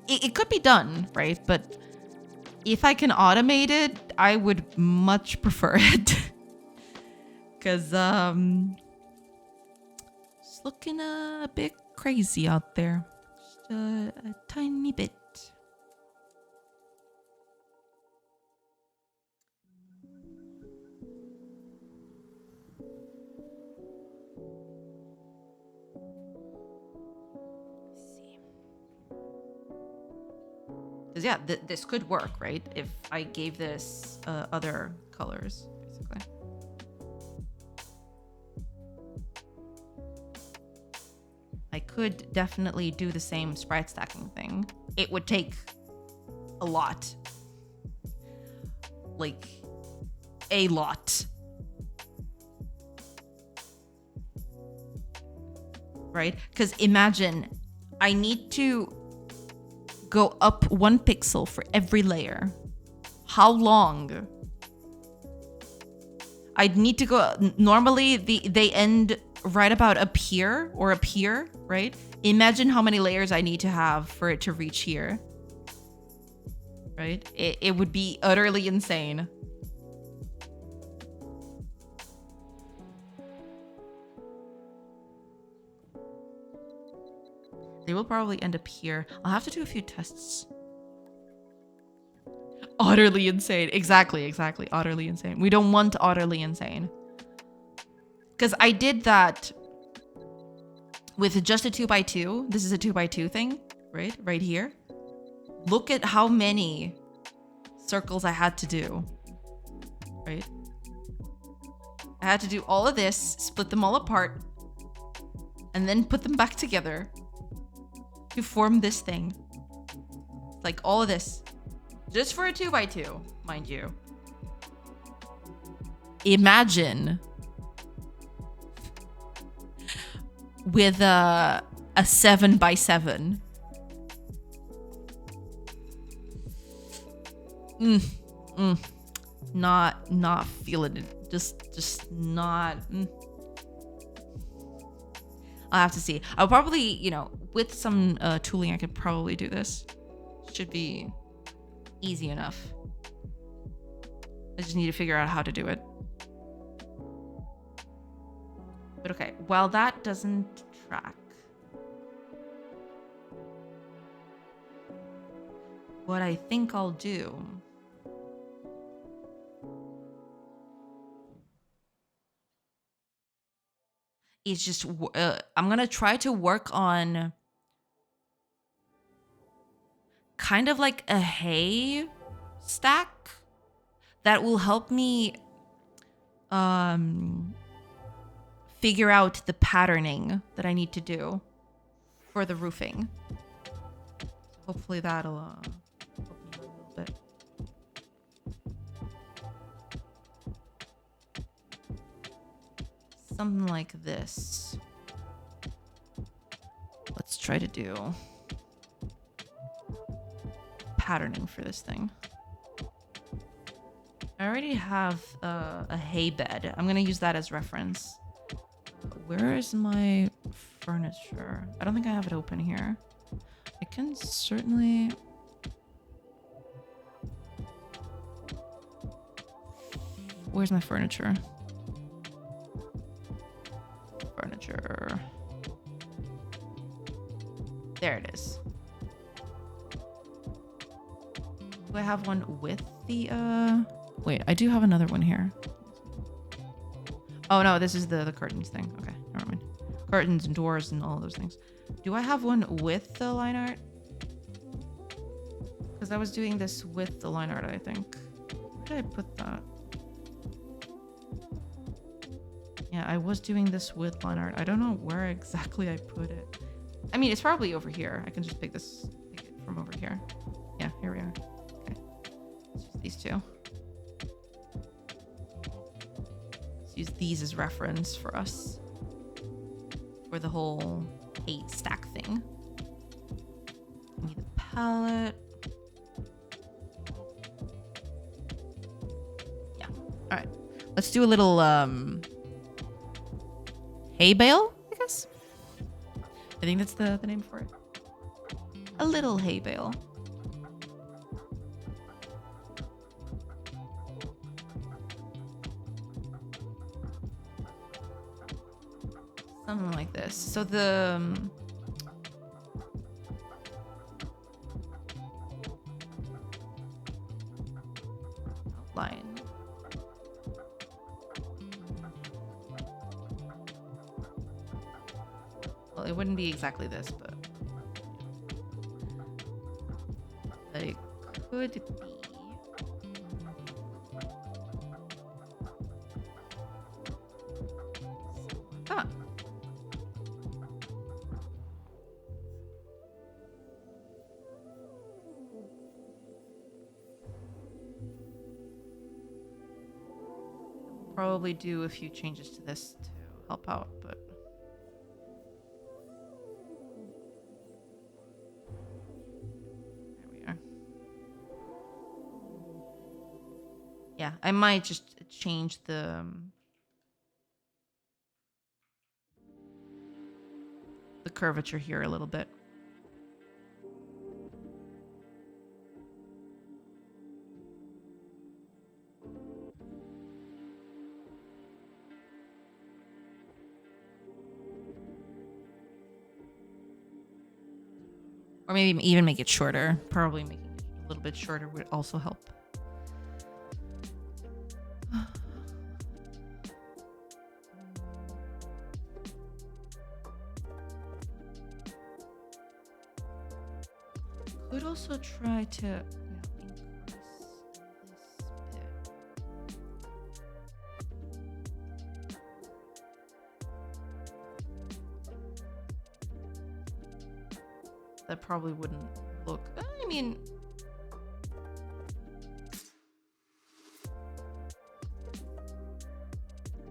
It could be done, right? But if I can automate it, I would much prefer it. Because it's looking a bit crazy out there. Just a tiny bit. Because yeah, this could work, right? If I gave this other colors, basically. I could definitely do the same sprite stacking thing. It would take a lot. Like, a lot. Right? Because imagine, I need to go up 1 pixel for every layer. How long? I'd need to go, normally they end right about up here or up here, right? Imagine how many layers I need to have for it to reach here. Right? It would be utterly insane. They will probably end up here. I'll have to do a few tests. Utterly insane. Exactly. Utterly insane. We don't want utterly insane. Because I did that with just a 2x2. This is a 2x2 thing, right? Right here. Look at how many circles I had to do, right? I had to do all of this, split them all apart, and then put them back together to form this thing. Like all of this. Just for a 2x2, mind you. Imagine with a 7x7. Not feeling it. Just not. I'll have to see. I'll probably, you know, with some tooling, I could probably do this. Should be easy enough. I just need to figure out how to do it. But okay, while that doesn't track, what I think I'll do is just, I'm going to try to work on kind of like a hay stack that will help me figure out the patterning that I need to do for the roofing. Hopefully that'll help me a little bit. Something like this. Let's try to do patterning for this thing. I already have a hay bed. I'm gonna use that as reference. Where is my furniture? I don't think I have it open here. I can certainly... Where's my furniture? Furniture. There it is. Do I have one with the, Wait, I do have another one here. Oh no, this is the curtains thing. Okay, never mind. Curtains and doors and all those things. Do I have one with the line art? Because I was doing this with the line art, I think. Where did I put that? Yeah, I was doing this with line art. I don't know where exactly I put it. I mean, it's probably over here. I can just pick it from over here. Yeah, here we are. Okay. Let's use these two. Let's use these as reference for us. For the whole 8 stack thing. Need the palette. Yeah. All right. Let's do a little hay bale, I guess. I think that's the name for it. A little hay bale. Something like this. So the outline. Well, it wouldn't be exactly this, but it could be. Ah. Probably do a few changes to this to help out, but there we are. Yeah, I might just change the the curvature here a little bit. Or maybe even make it shorter. Probably making it a little bit shorter would also help. Could also try to increase this bit. That probably wouldn't look. I mean,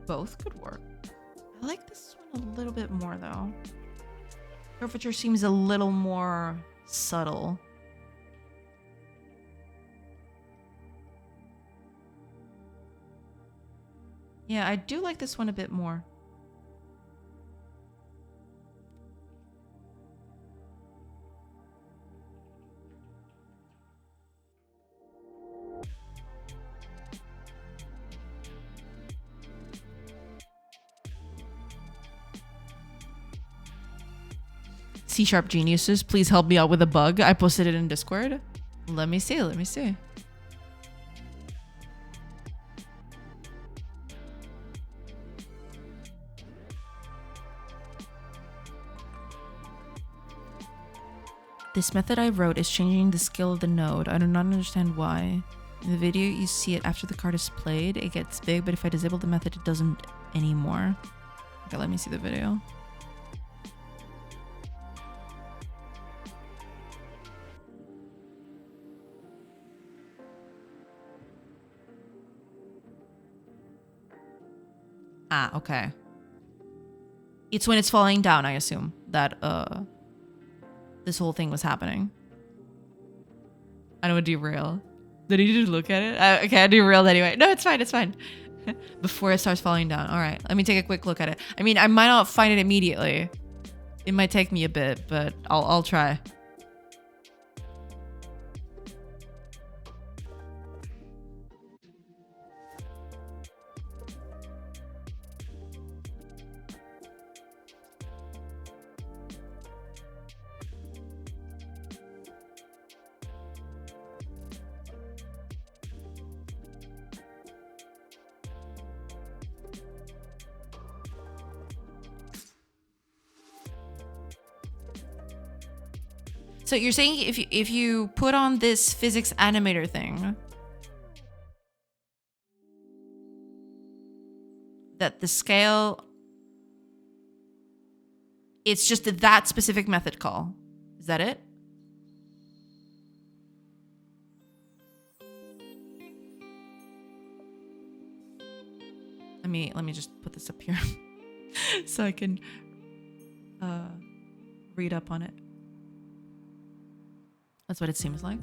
both could work. I like this one a little bit more though. Curvature seems a little more subtle. Yeah, I do like this one a bit more. C# geniuses, please help me out with a bug. I posted it in Discord. Let me see, let me see. This method I wrote is changing the scale of the node. I do not understand why. In the video, you see it after the card is played. It gets big, but if I disable the method, it doesn't anymore. Okay, let me see the video. Ah, okay. It's when it's falling down, I assume, that this whole thing was happening. I don't want to derail. Did you just look at it? Okay, I derailed anyway. No, it's fine, it's fine. Before it starts falling down. All right, let me take a quick look at it. I mean, I might not find it immediately. It might take me a bit, but I'll try. So you're saying if you put on this physics animator thing, that the scale, it's just that specific method call. Is that it? Let me just put this up here so I can read up on it. That's what it seems like.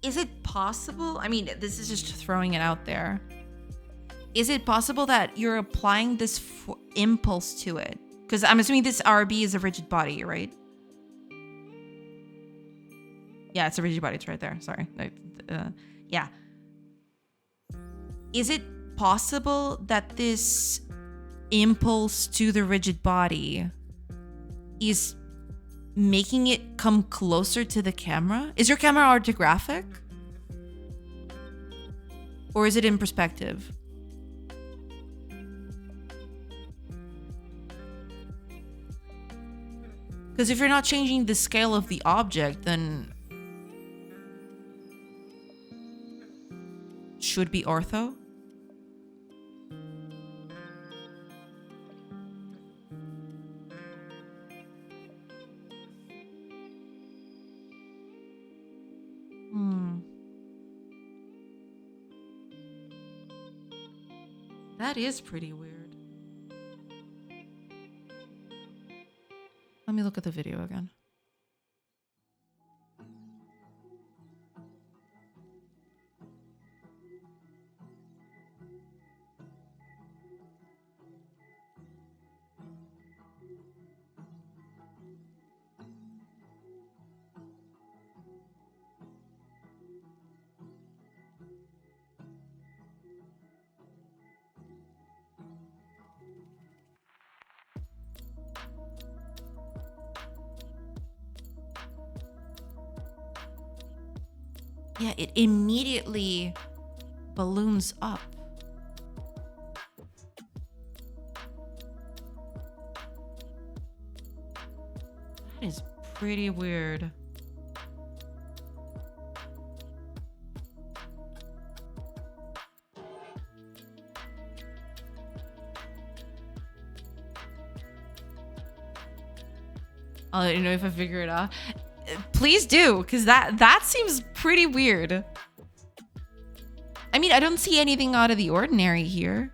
Is it possible? I mean, this is just throwing it out there. Is it possible that you're applying this impulse to it? Because I'm assuming this RB is a rigid body, right? Yeah, it's a rigid body. It's right there. Sorry. Yeah. Is it possible that this impulse to the rigid body is making it come closer to the camera? Is your camera orthographic? Or is it in perspective? Because if you're not changing the scale of the object, then should be ortho. That is pretty weird. Let me look at the video again. Yeah, it immediately balloons up. That is pretty weird. I'll let you know if I figure it out. Please do, because that seems pretty weird. I mean, I don't see anything out of the ordinary here.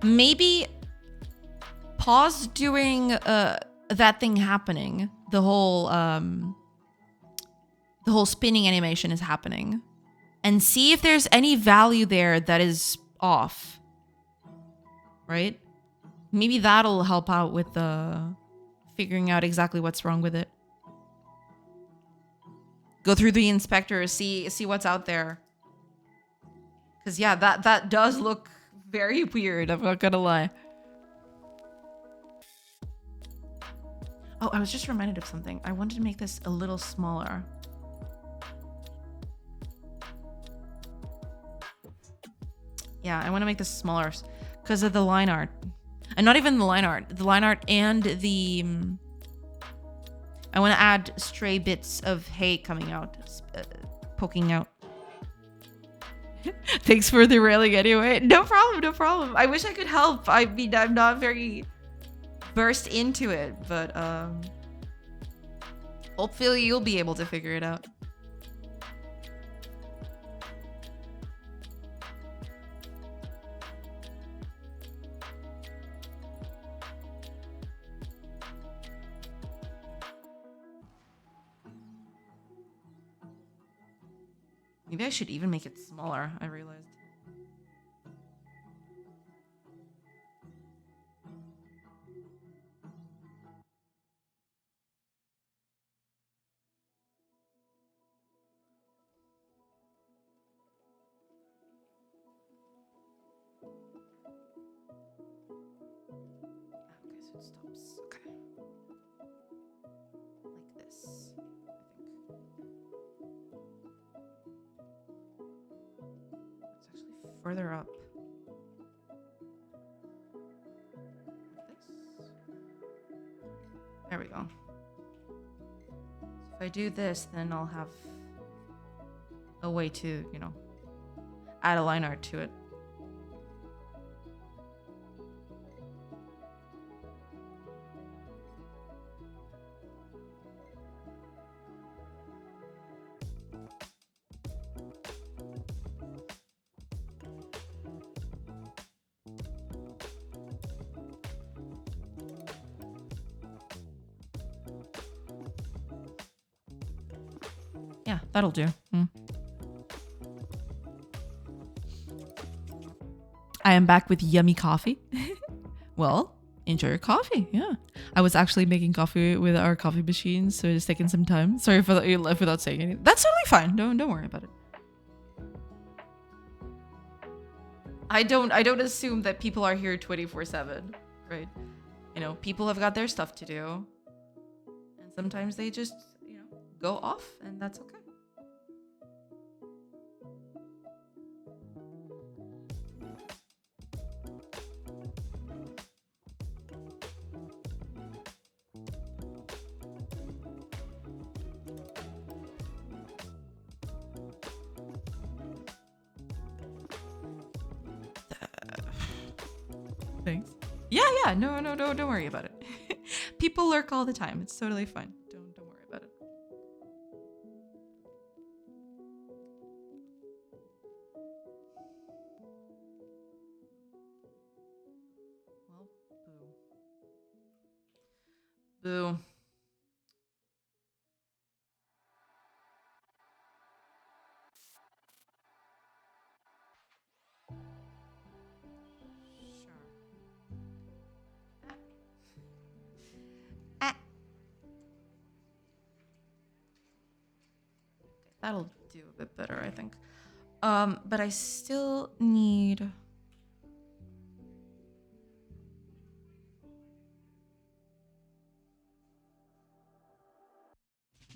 Maybe pause doing that thing happening. The whole spinning animation is happening. And see if there's any value there that is off. Right? Maybe that'll help out with the figuring out exactly what's wrong with it. Go through the inspector, see what's out there. Cause yeah, that does look very weird, I'm not gonna lie. Oh, I was just reminded of something. I wanted to make this a little smaller. Yeah, I want to make this smaller because of the line art. And not even the line art. The line art and the... I want to add stray bits of hay coming out. Poking out. Thanks for the railing anyway. No problem, no problem. I wish I could help. I mean, I'm not very versed into it. But hopefully you'll be able to figure it out. Maybe I should even make it smaller, I realized. Okay, so it stops. Okay. Like this, I think. It's actually further up. Like this. There we go. If I do this, then I'll have a way to, you know, add a line art to it. Yeah, that'll do. I am back with yummy coffee. Well, enjoy your coffee. Yeah. I was actually making coffee with our coffee machine, so it's taking some time. Sorry for that you left without saying anything. That's totally fine. Don't worry about it. I don't assume that people are here 24/7, right? You know, people have got their stuff to do. And sometimes they just, you know, go off, and that's okay. Thanks. Yeah, no, don't worry about it. People lurk all the time. It's totally fine. Don't worry about it. Boo. Ah. That'll do a bit better, I think. But I still need...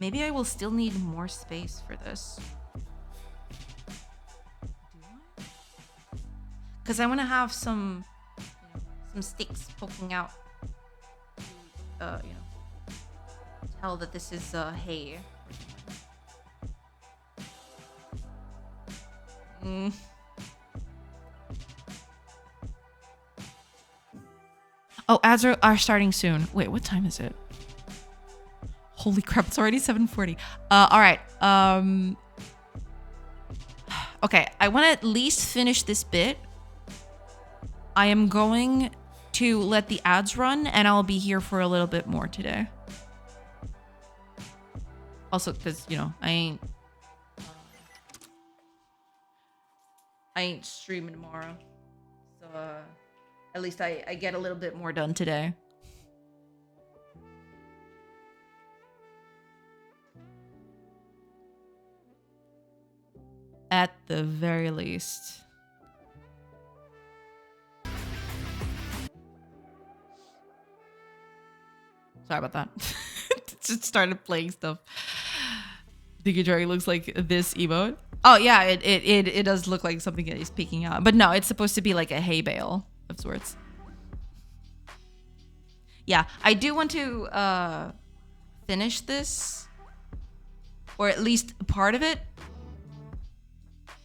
Maybe I will still need more space for this. Because I want to have some sticks poking out to, tell that this is hay. Oh, ads are starting soon. Wait, what time is it? Holy crap, it's already 7:40. All right. Okay, I want to at least finish this bit. I am going to let the ads run, and I'll be here for a little bit more today. Also, because, I ain't streaming tomorrow. So, at least I get a little bit more done today. At the very least. Sorry about that. Just started playing stuff. Diggy Jerry looks like this emote. Oh yeah, it does look like something that is peeking out. But no, it's supposed to be like a hay bale of sorts. Yeah, I do want to finish this. Or at least part of it.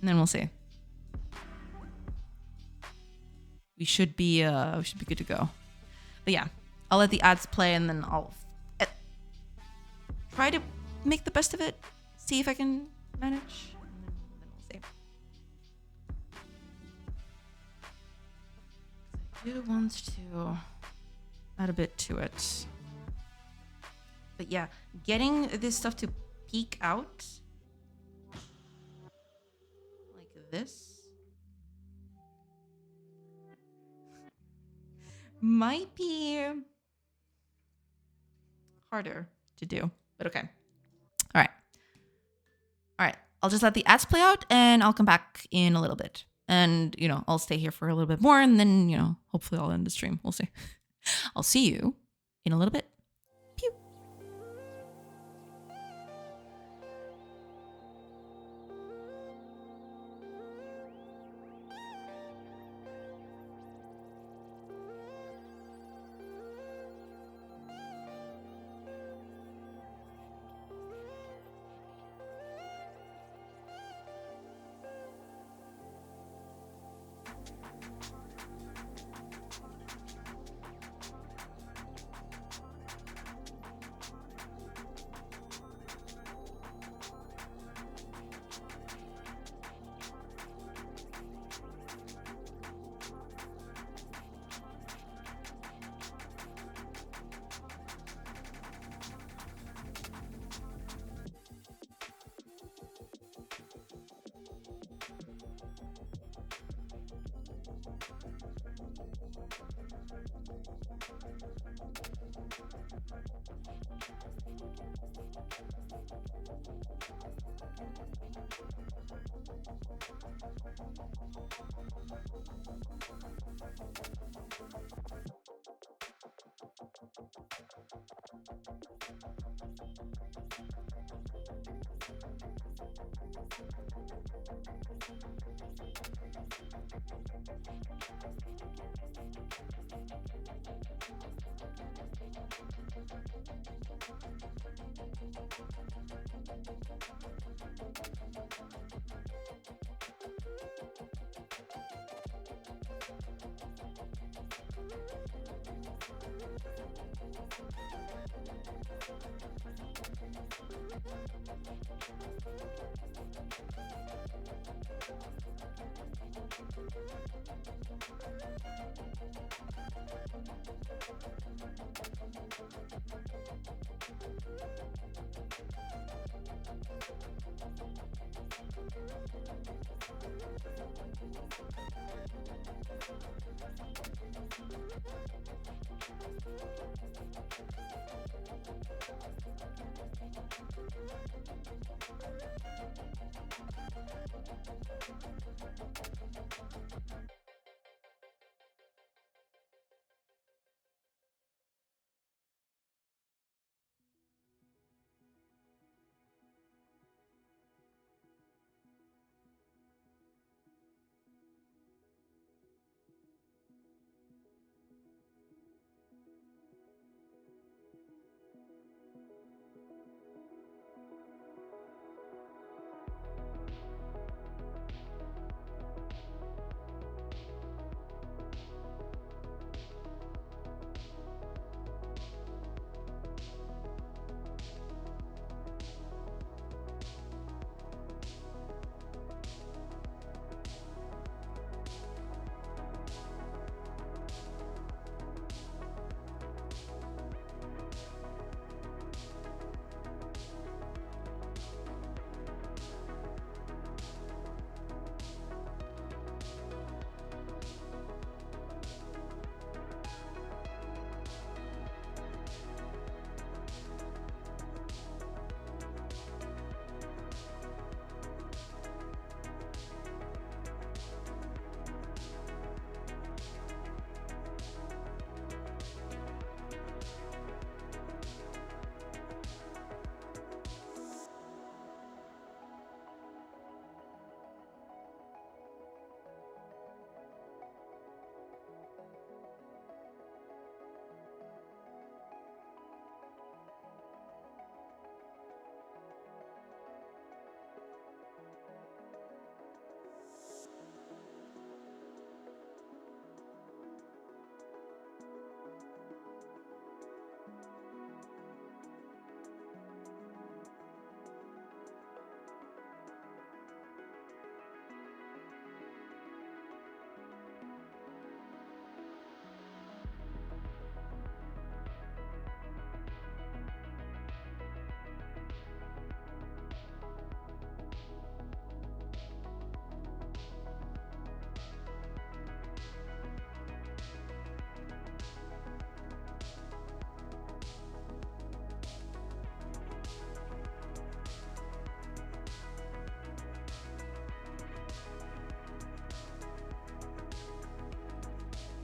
And then we'll see. We should be good to go. But yeah, I'll let the ads play and then I'll try to make the best of it. See if I can manage. And then we'll see. I do want to add a bit to it. But yeah, getting this stuff to peek out like this might be harder to do, but okay. All right. I'll just let the ads play out and I'll come back in a little bit. And, I'll stay here for a little bit more and then, hopefully I'll end the stream. We'll see. I'll see you in a little bit. Pew.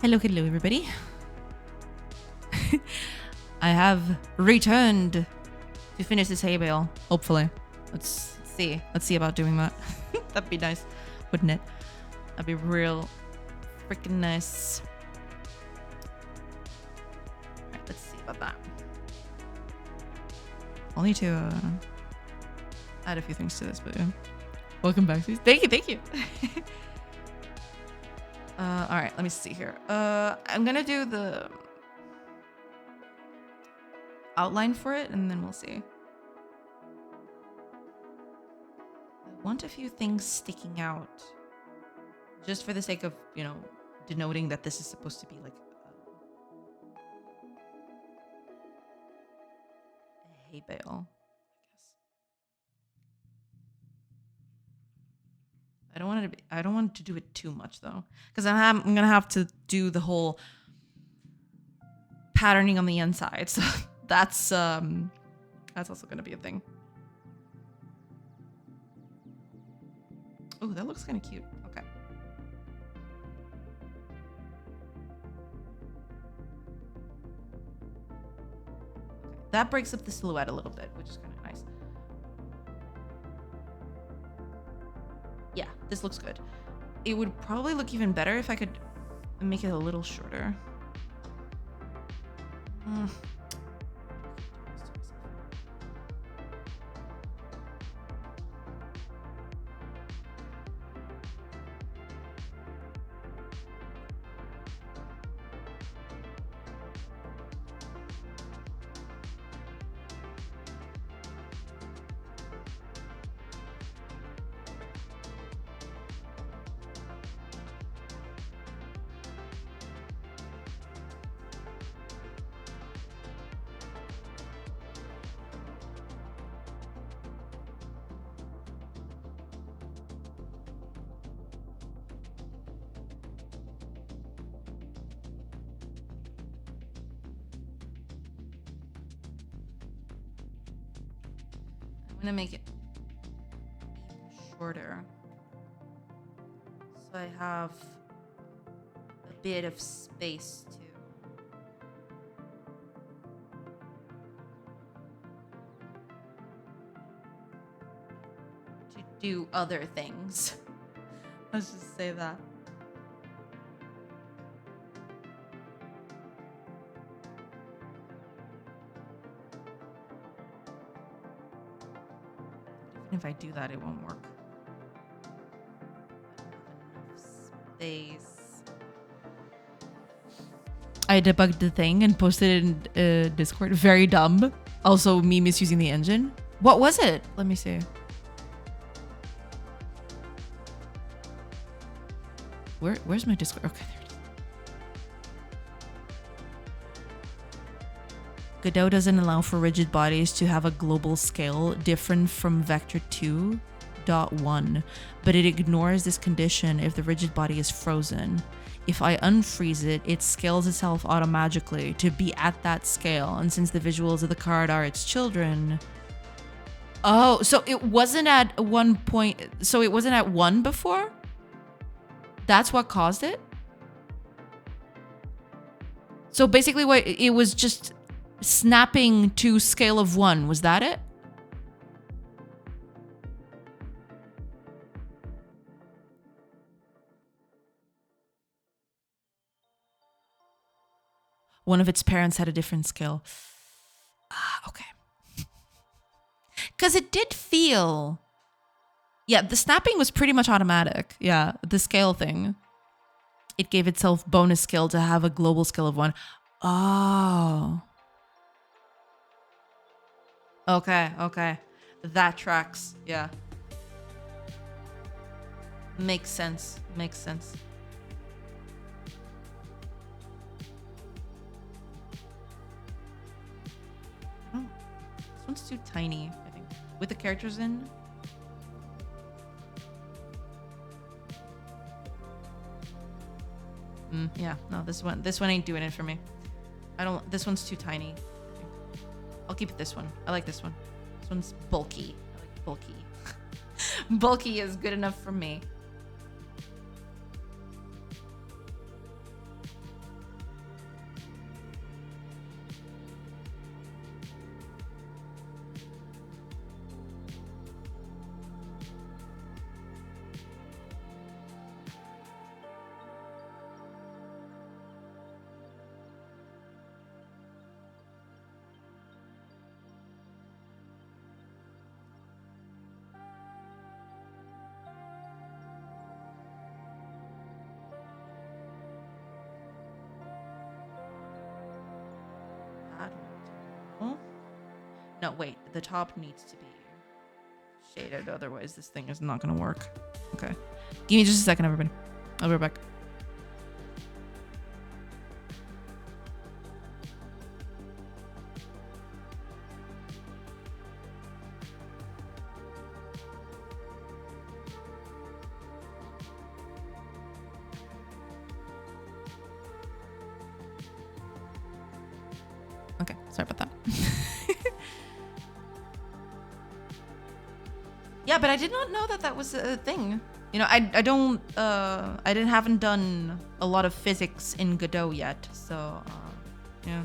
Hello, hello, everybody. I have returned to finish this hay bale. Hopefully, let's see. Let's see about doing that. That'd be nice, wouldn't it? That'd be real freaking nice. All right, let's see about that. I'll need to add a few things to this, but yeah. Welcome back, Suze. Thank you, thank you. All right, let me see here. I'm gonna do the outline for it, and then we'll see. I want a few things sticking out, just for the sake of, you know, denoting that this is supposed to be like a hay bale, I guess. I don't want to do it too much though, because I'm gonna have to do the whole patterning on the inside. So that's also gonna be a thing. Oh, that looks kind of cute. Okay. That breaks up the silhouette a little bit, which is kind of nice. Yeah, this looks good. It would probably look even better if I could make it a little shorter. I'm gonna make it shorter. So I have a bit of space to do other things. Let's just say that. Even if I do that, it won't work. Space. I debugged the thing and posted it in Discord. Very dumb. Also, me misusing the engine. What was it? Let me see. Where's my Discord? Okay, there it is. Godot doesn't allow for rigid bodies to have a global scale different from Vector 2.1, but it ignores this condition if the rigid body is frozen. If I unfreeze it, it scales itself automatically to be at that scale, and since the visuals of the card are its children... Oh, so it wasn't at 1 point... So it wasn't at 1 before? That's what caused it? So basically what it was just snapping to scale of 1, was that it? One of its parents had a different scale. Ah, okay. Because it did feel... Yeah, the snapping was pretty much automatic. Yeah, the scale thing. It gave itself bonus skill to have a global scale of 1. Oh. Okay, okay. That tracks. Yeah. Makes sense. Makes sense. Oh, this one's too tiny, I think. With the characters in. Yeah, no, this one ain't doing it for me. This one's too tiny. I'll keep it this one. I like this one. This one's bulky. I like bulky. Bulky is good enough for me. No, wait. The top needs to be shaded. Otherwise, this thing is not going to work. Okay. Give me just a second, everybody. I'll be right back. Okay, sorry about that. Yeah, but I did not know that was a thing. You know, I haven't done a lot of physics in Godot yet, so yeah.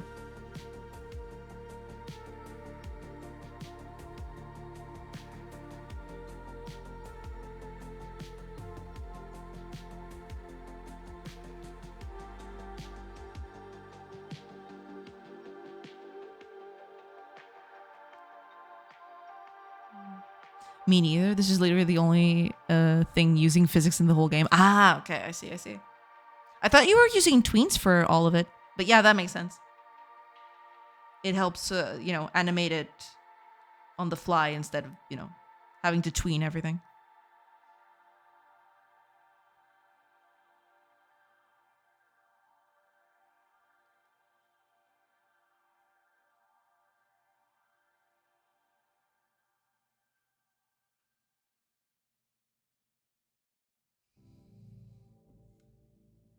Me neither. This is literally the only thing using physics in the whole game. Ah, okay. I see. I thought you were using tweens for all of it. But yeah, that makes sense. It helps, animate it on the fly instead of, having to tween everything.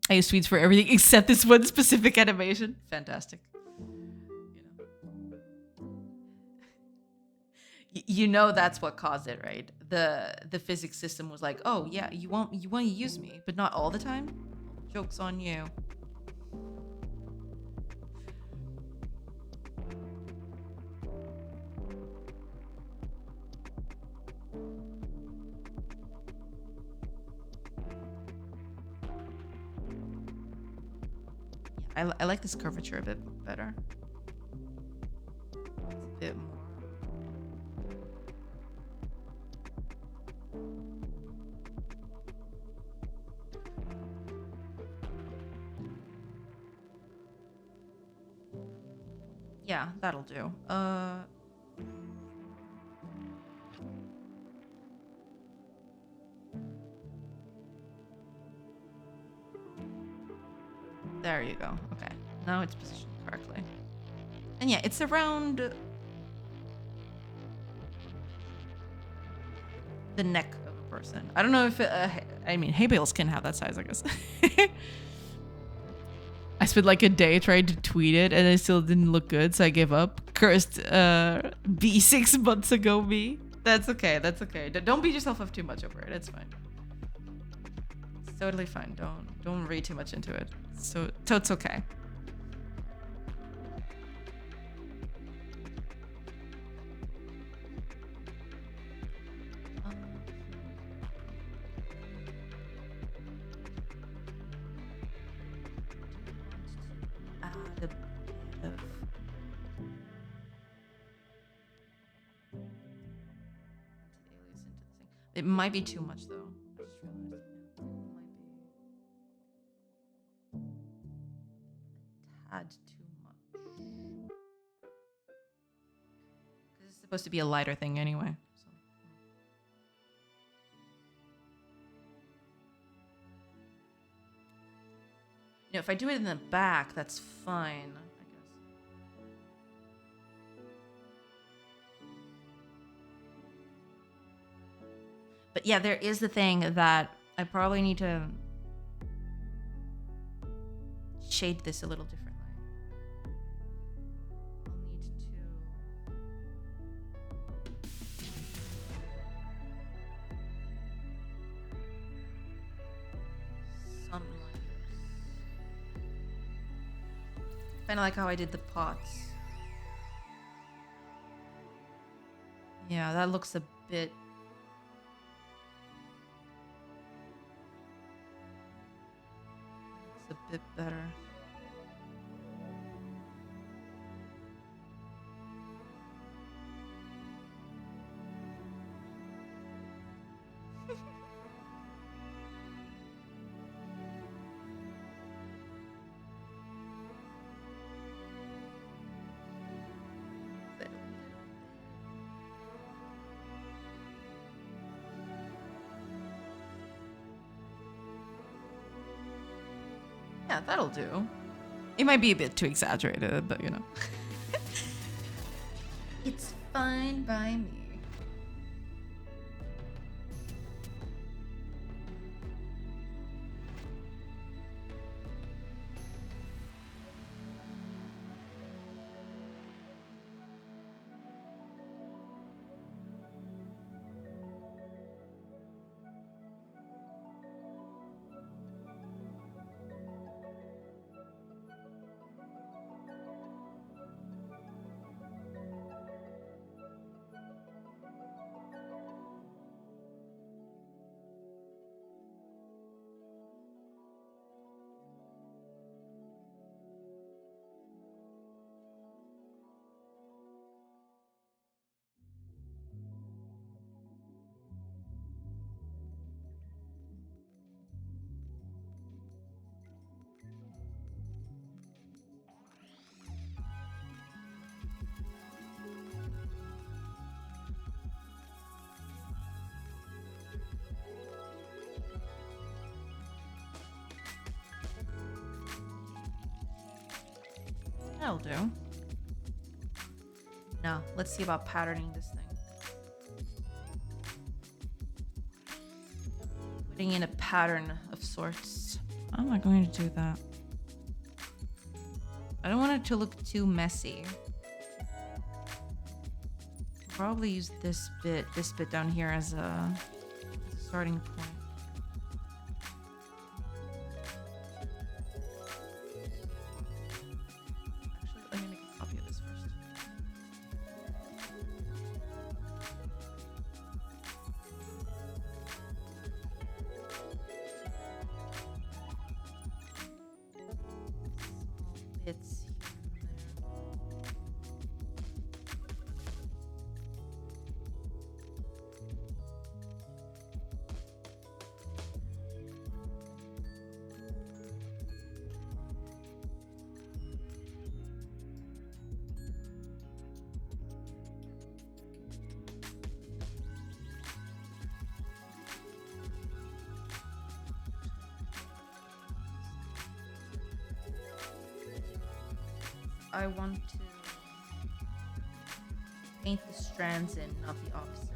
I use tweets for everything except this one specific animation. Fantastic. You know that's what caused it, right? The physics system was like, oh yeah, you want to use me, but not all the time. Joke's on you. Yeah, I like this curvature a bit better. It's a bit more. Yeah, that'll do. There you go. Okay. Now it's positioned correctly. And yeah, it's around the neck of a person. I don't know if I mean, hay bales can have that size, I guess. I spent like a day trying to tweet it and it still didn't look good, so I gave up. Cursed B 6 months ago me. That's okay. That's okay. Don't beat yourself up too much over it. It's fine. It's totally fine. Don't read too much into it. So it's okay. It might be too much though. I just realized it might be a tad too much. Because it's supposed to be a lighter thing anyway. So. You know, if I do it in the back, that's fine, I guess. But yeah, there is the thing that I probably need to shade this a little differently. I'll need to something like this. Kind of like how I did the pots. Yeah, that looks a bit. A bit better. Yeah, that'll do. It might be a bit too exaggerated, but you know. It's fine by me. That'll do. Now, let's see about patterning this thing. Putting in a pattern of sorts. How am I going to do that? I don't want it to look too messy. probably use this bit down here as a starting point. Actually, let me make a copy of this first. It's I want to paint the strands in, not the opposite.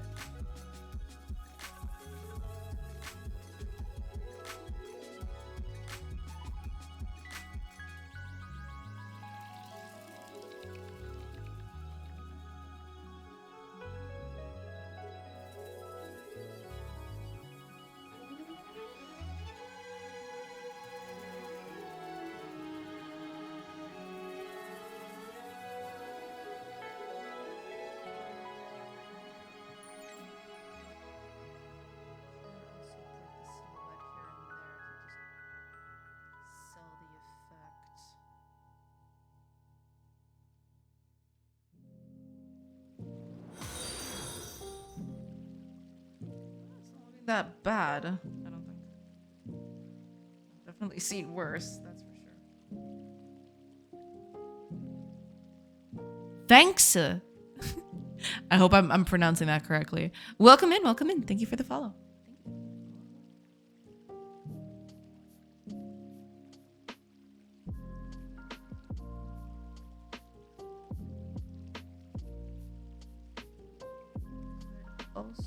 That bad, I don't think. I've definitely seen worse, that's for sure. Thanks. I hope I'm pronouncing that correctly. Welcome in, welcome in. Thank you for the follow. Also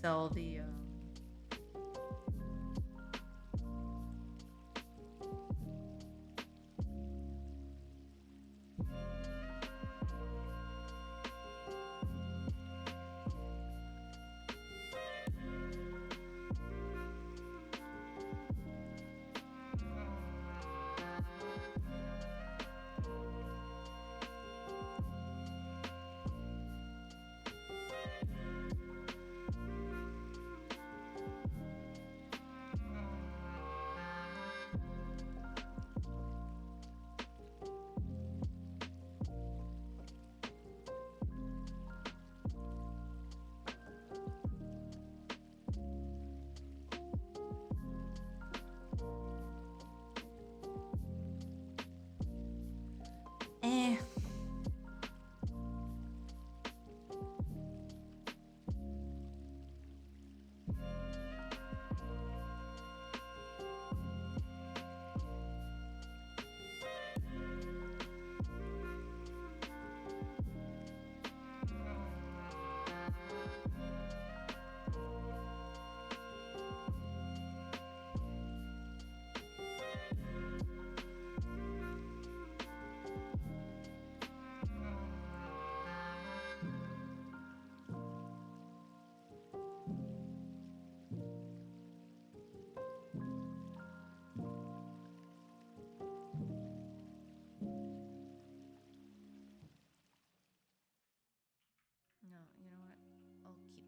sell the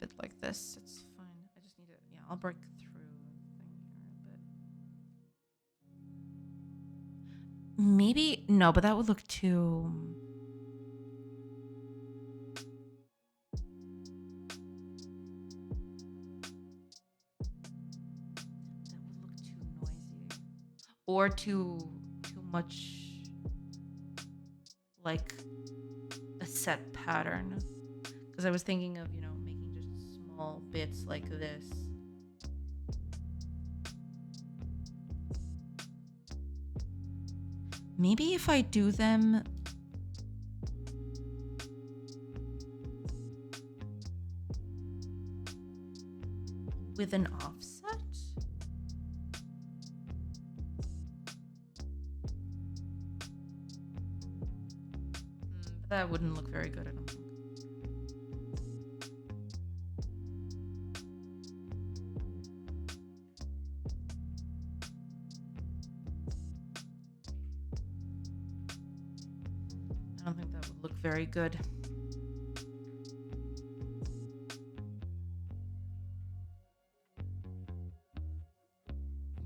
it like this. It's fine. I just need to, yeah, I'll break through the thing here a bit. Maybe, no, but that would look too... That would look too noisy. Or too much like a set pattern. Because I was thinking of, you know, making just small bits like this. Maybe if I do them with an offset? That wouldn't look very good, I don't think. I don't think that would look very good.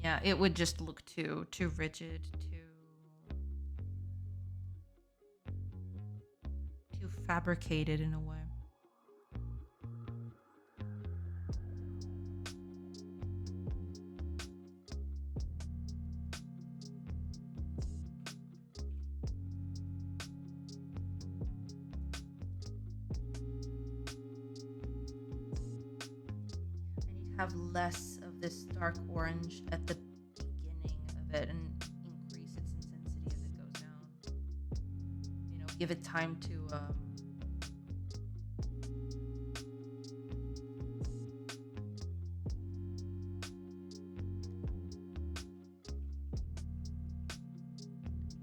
Yeah, it would just look too rigid, too fabricated in a way. I need to have less of this dark orange at the beginning of it and increase its intensity as it goes down. You know, give it time to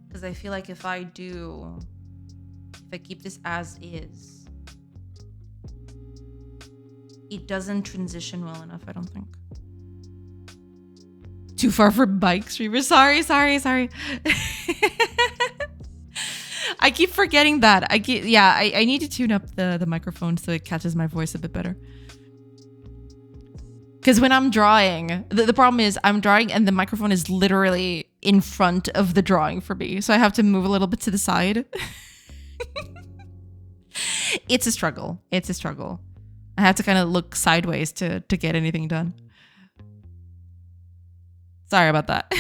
because I feel like if I keep this as is, it doesn't transition well enough, I don't think. Too far for bike streamers. Sorry. I keep forgetting that. I need to tune up the microphone so it catches my voice a bit better. Because when I'm drawing, the problem is I'm drawing and the microphone is literally in front of the drawing for me. So I have to move a little bit to the side. It's a struggle. I have to kind of look sideways to get anything done. Sorry about that.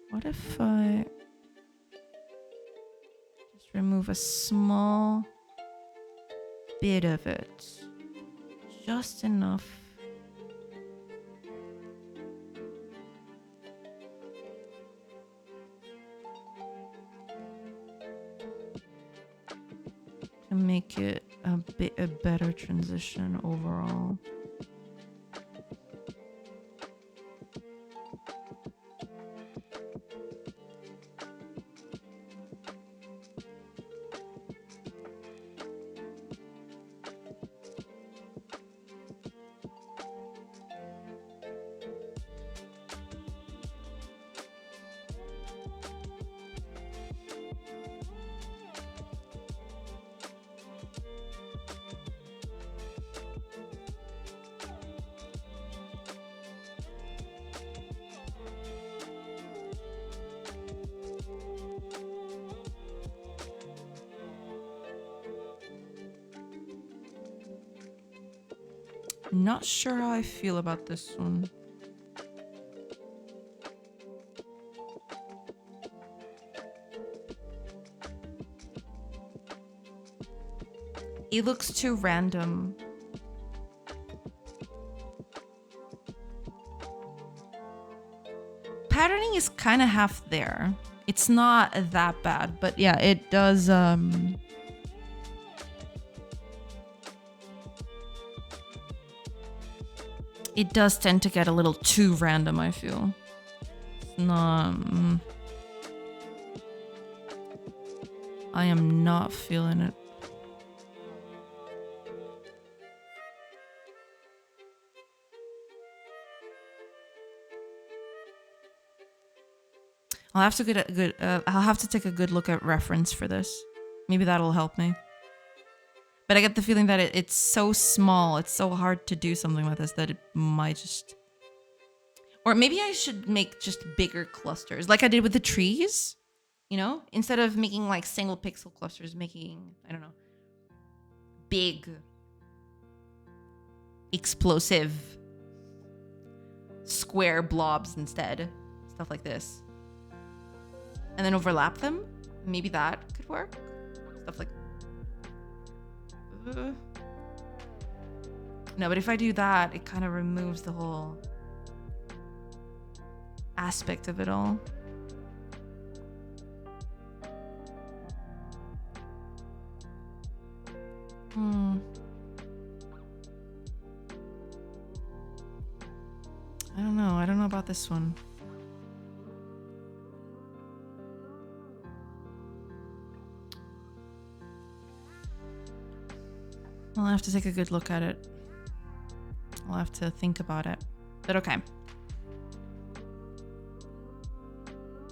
What if I just remove a small bit of it? Just enough. To make it a better transition overall. Not sure how I feel about this one. It looks too random. Patterning is kind of half there. It's not that bad, but yeah, it does it does tend to get a little too random, I feel. It's not... I am not feeling it. I'll have to get a good... I'll have to take a good look at reference for this. Maybe that'll help me. But I get the feeling that it's so small, it's so hard to do something like this that it might just... Or maybe I should make just bigger clusters, like I did with the trees, you know? Instead of making like single pixel clusters, making, I don't know, big, explosive, square blobs instead. Stuff like this. And then overlap them. Maybe that could work. Stuff like... No, but if I do that, it kind of removes the whole aspect of it all. I don't know. I don't know about this one. I'll have to take a good look at it. I'll have to think about it. But okay.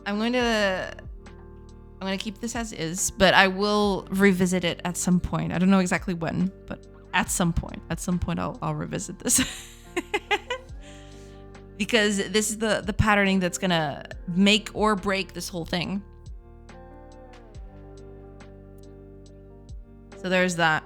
I'm going to keep this as is, but I will revisit it at some point. I don't know exactly when, but at some point I'll revisit this. Because this is the patterning that's gonna make or break this whole thing. So there's that.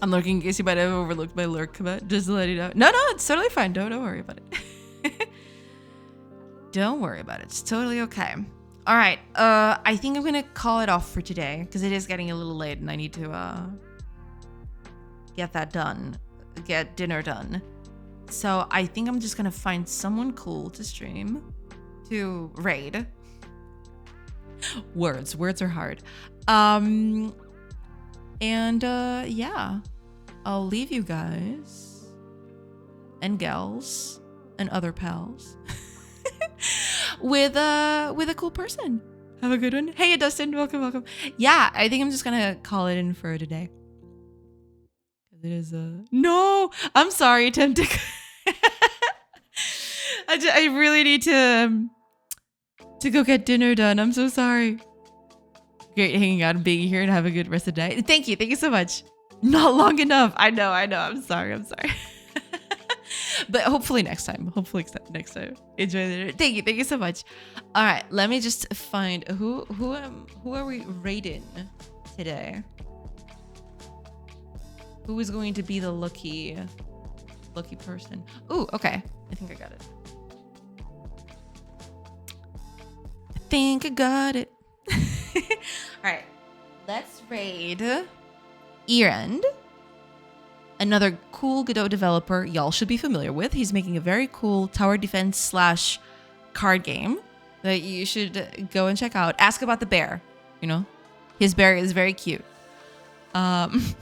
I'm lurking in case you might have overlooked my lurk comment. Just to let you know. No, it's totally fine. Don't worry about it. Don't worry about it. It's totally okay. All right. I think I'm gonna call it off for today because it is getting a little late and I need to get that done. Get dinner done. So I think I'm just gonna find someone cool to stream, to raid. Words are hard. Yeah. I'll leave you guys and gals and other pals with a cool person. Have a good one. Hey, Dustin, welcome. Yeah, I think I'm just gonna call it in for today. It is no. I'm sorry, Temptic. I really need to go get dinner done. I'm so sorry. Great hanging out and being here and have a good rest of the day. Thank you so much. Not long enough. I know. I'm sorry. But hopefully next time. Next time. Enjoy the dinner. Thank you so much. All right, let me just find who are we rating today? Who is going to be the lucky person? Ooh, okay. I think I got it. All right, let's raid Erend, another cool Godot developer y'all should be familiar with. He's making a very cool tower defense / card game that you should go and check out. Ask about the bear. You know, his bear is very cute. That's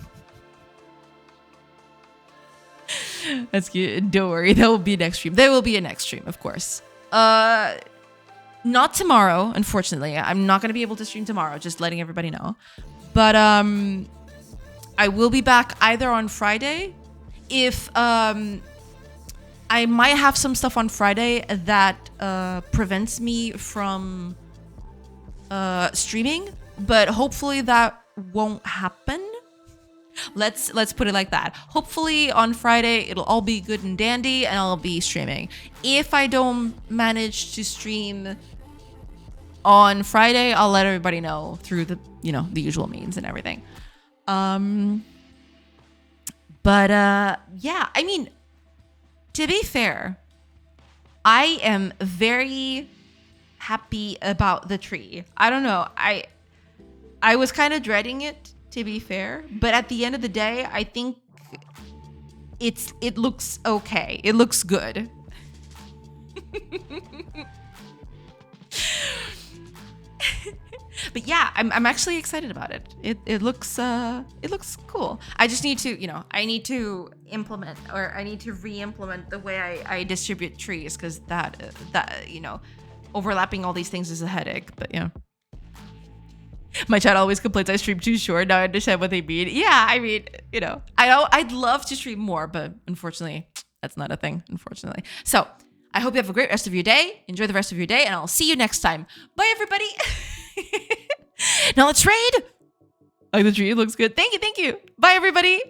cute. Don't worry, there will be a next stream, of course. Not tomorrow, unfortunately. I'm not going to be able to stream tomorrow, just letting everybody know. But I will be back either on Friday. If I might have some stuff on Friday that prevents me from streaming, but hopefully that won't happen. Let's put it like that. Hopefully on Friday it'll all be good and dandy and I'll be streaming. If I don't manage to stream on Friday, I'll let everybody know through the usual means and everything. Yeah, I mean, to be fair, I am very happy about the tree. I don't know. I was kind of dreading it, to be fair, but at the end of the day, I think it looks okay. It looks good. But yeah, I'm actually excited about it. It looks cool. I just need to, I need to implement, or I need to re-implement the way I distribute trees, because that overlapping all these things is a headache. But yeah. My chat always complains I stream too short. Now I understand what they mean. Yeah, I mean, I'd love to stream more, but unfortunately, that's not a thing, unfortunately. So I hope you have a great rest of your day. Enjoy the rest of your day, and I'll see you next time. Bye, everybody. Now let's trade. Like the tree looks good. Thank you. Bye, everybody.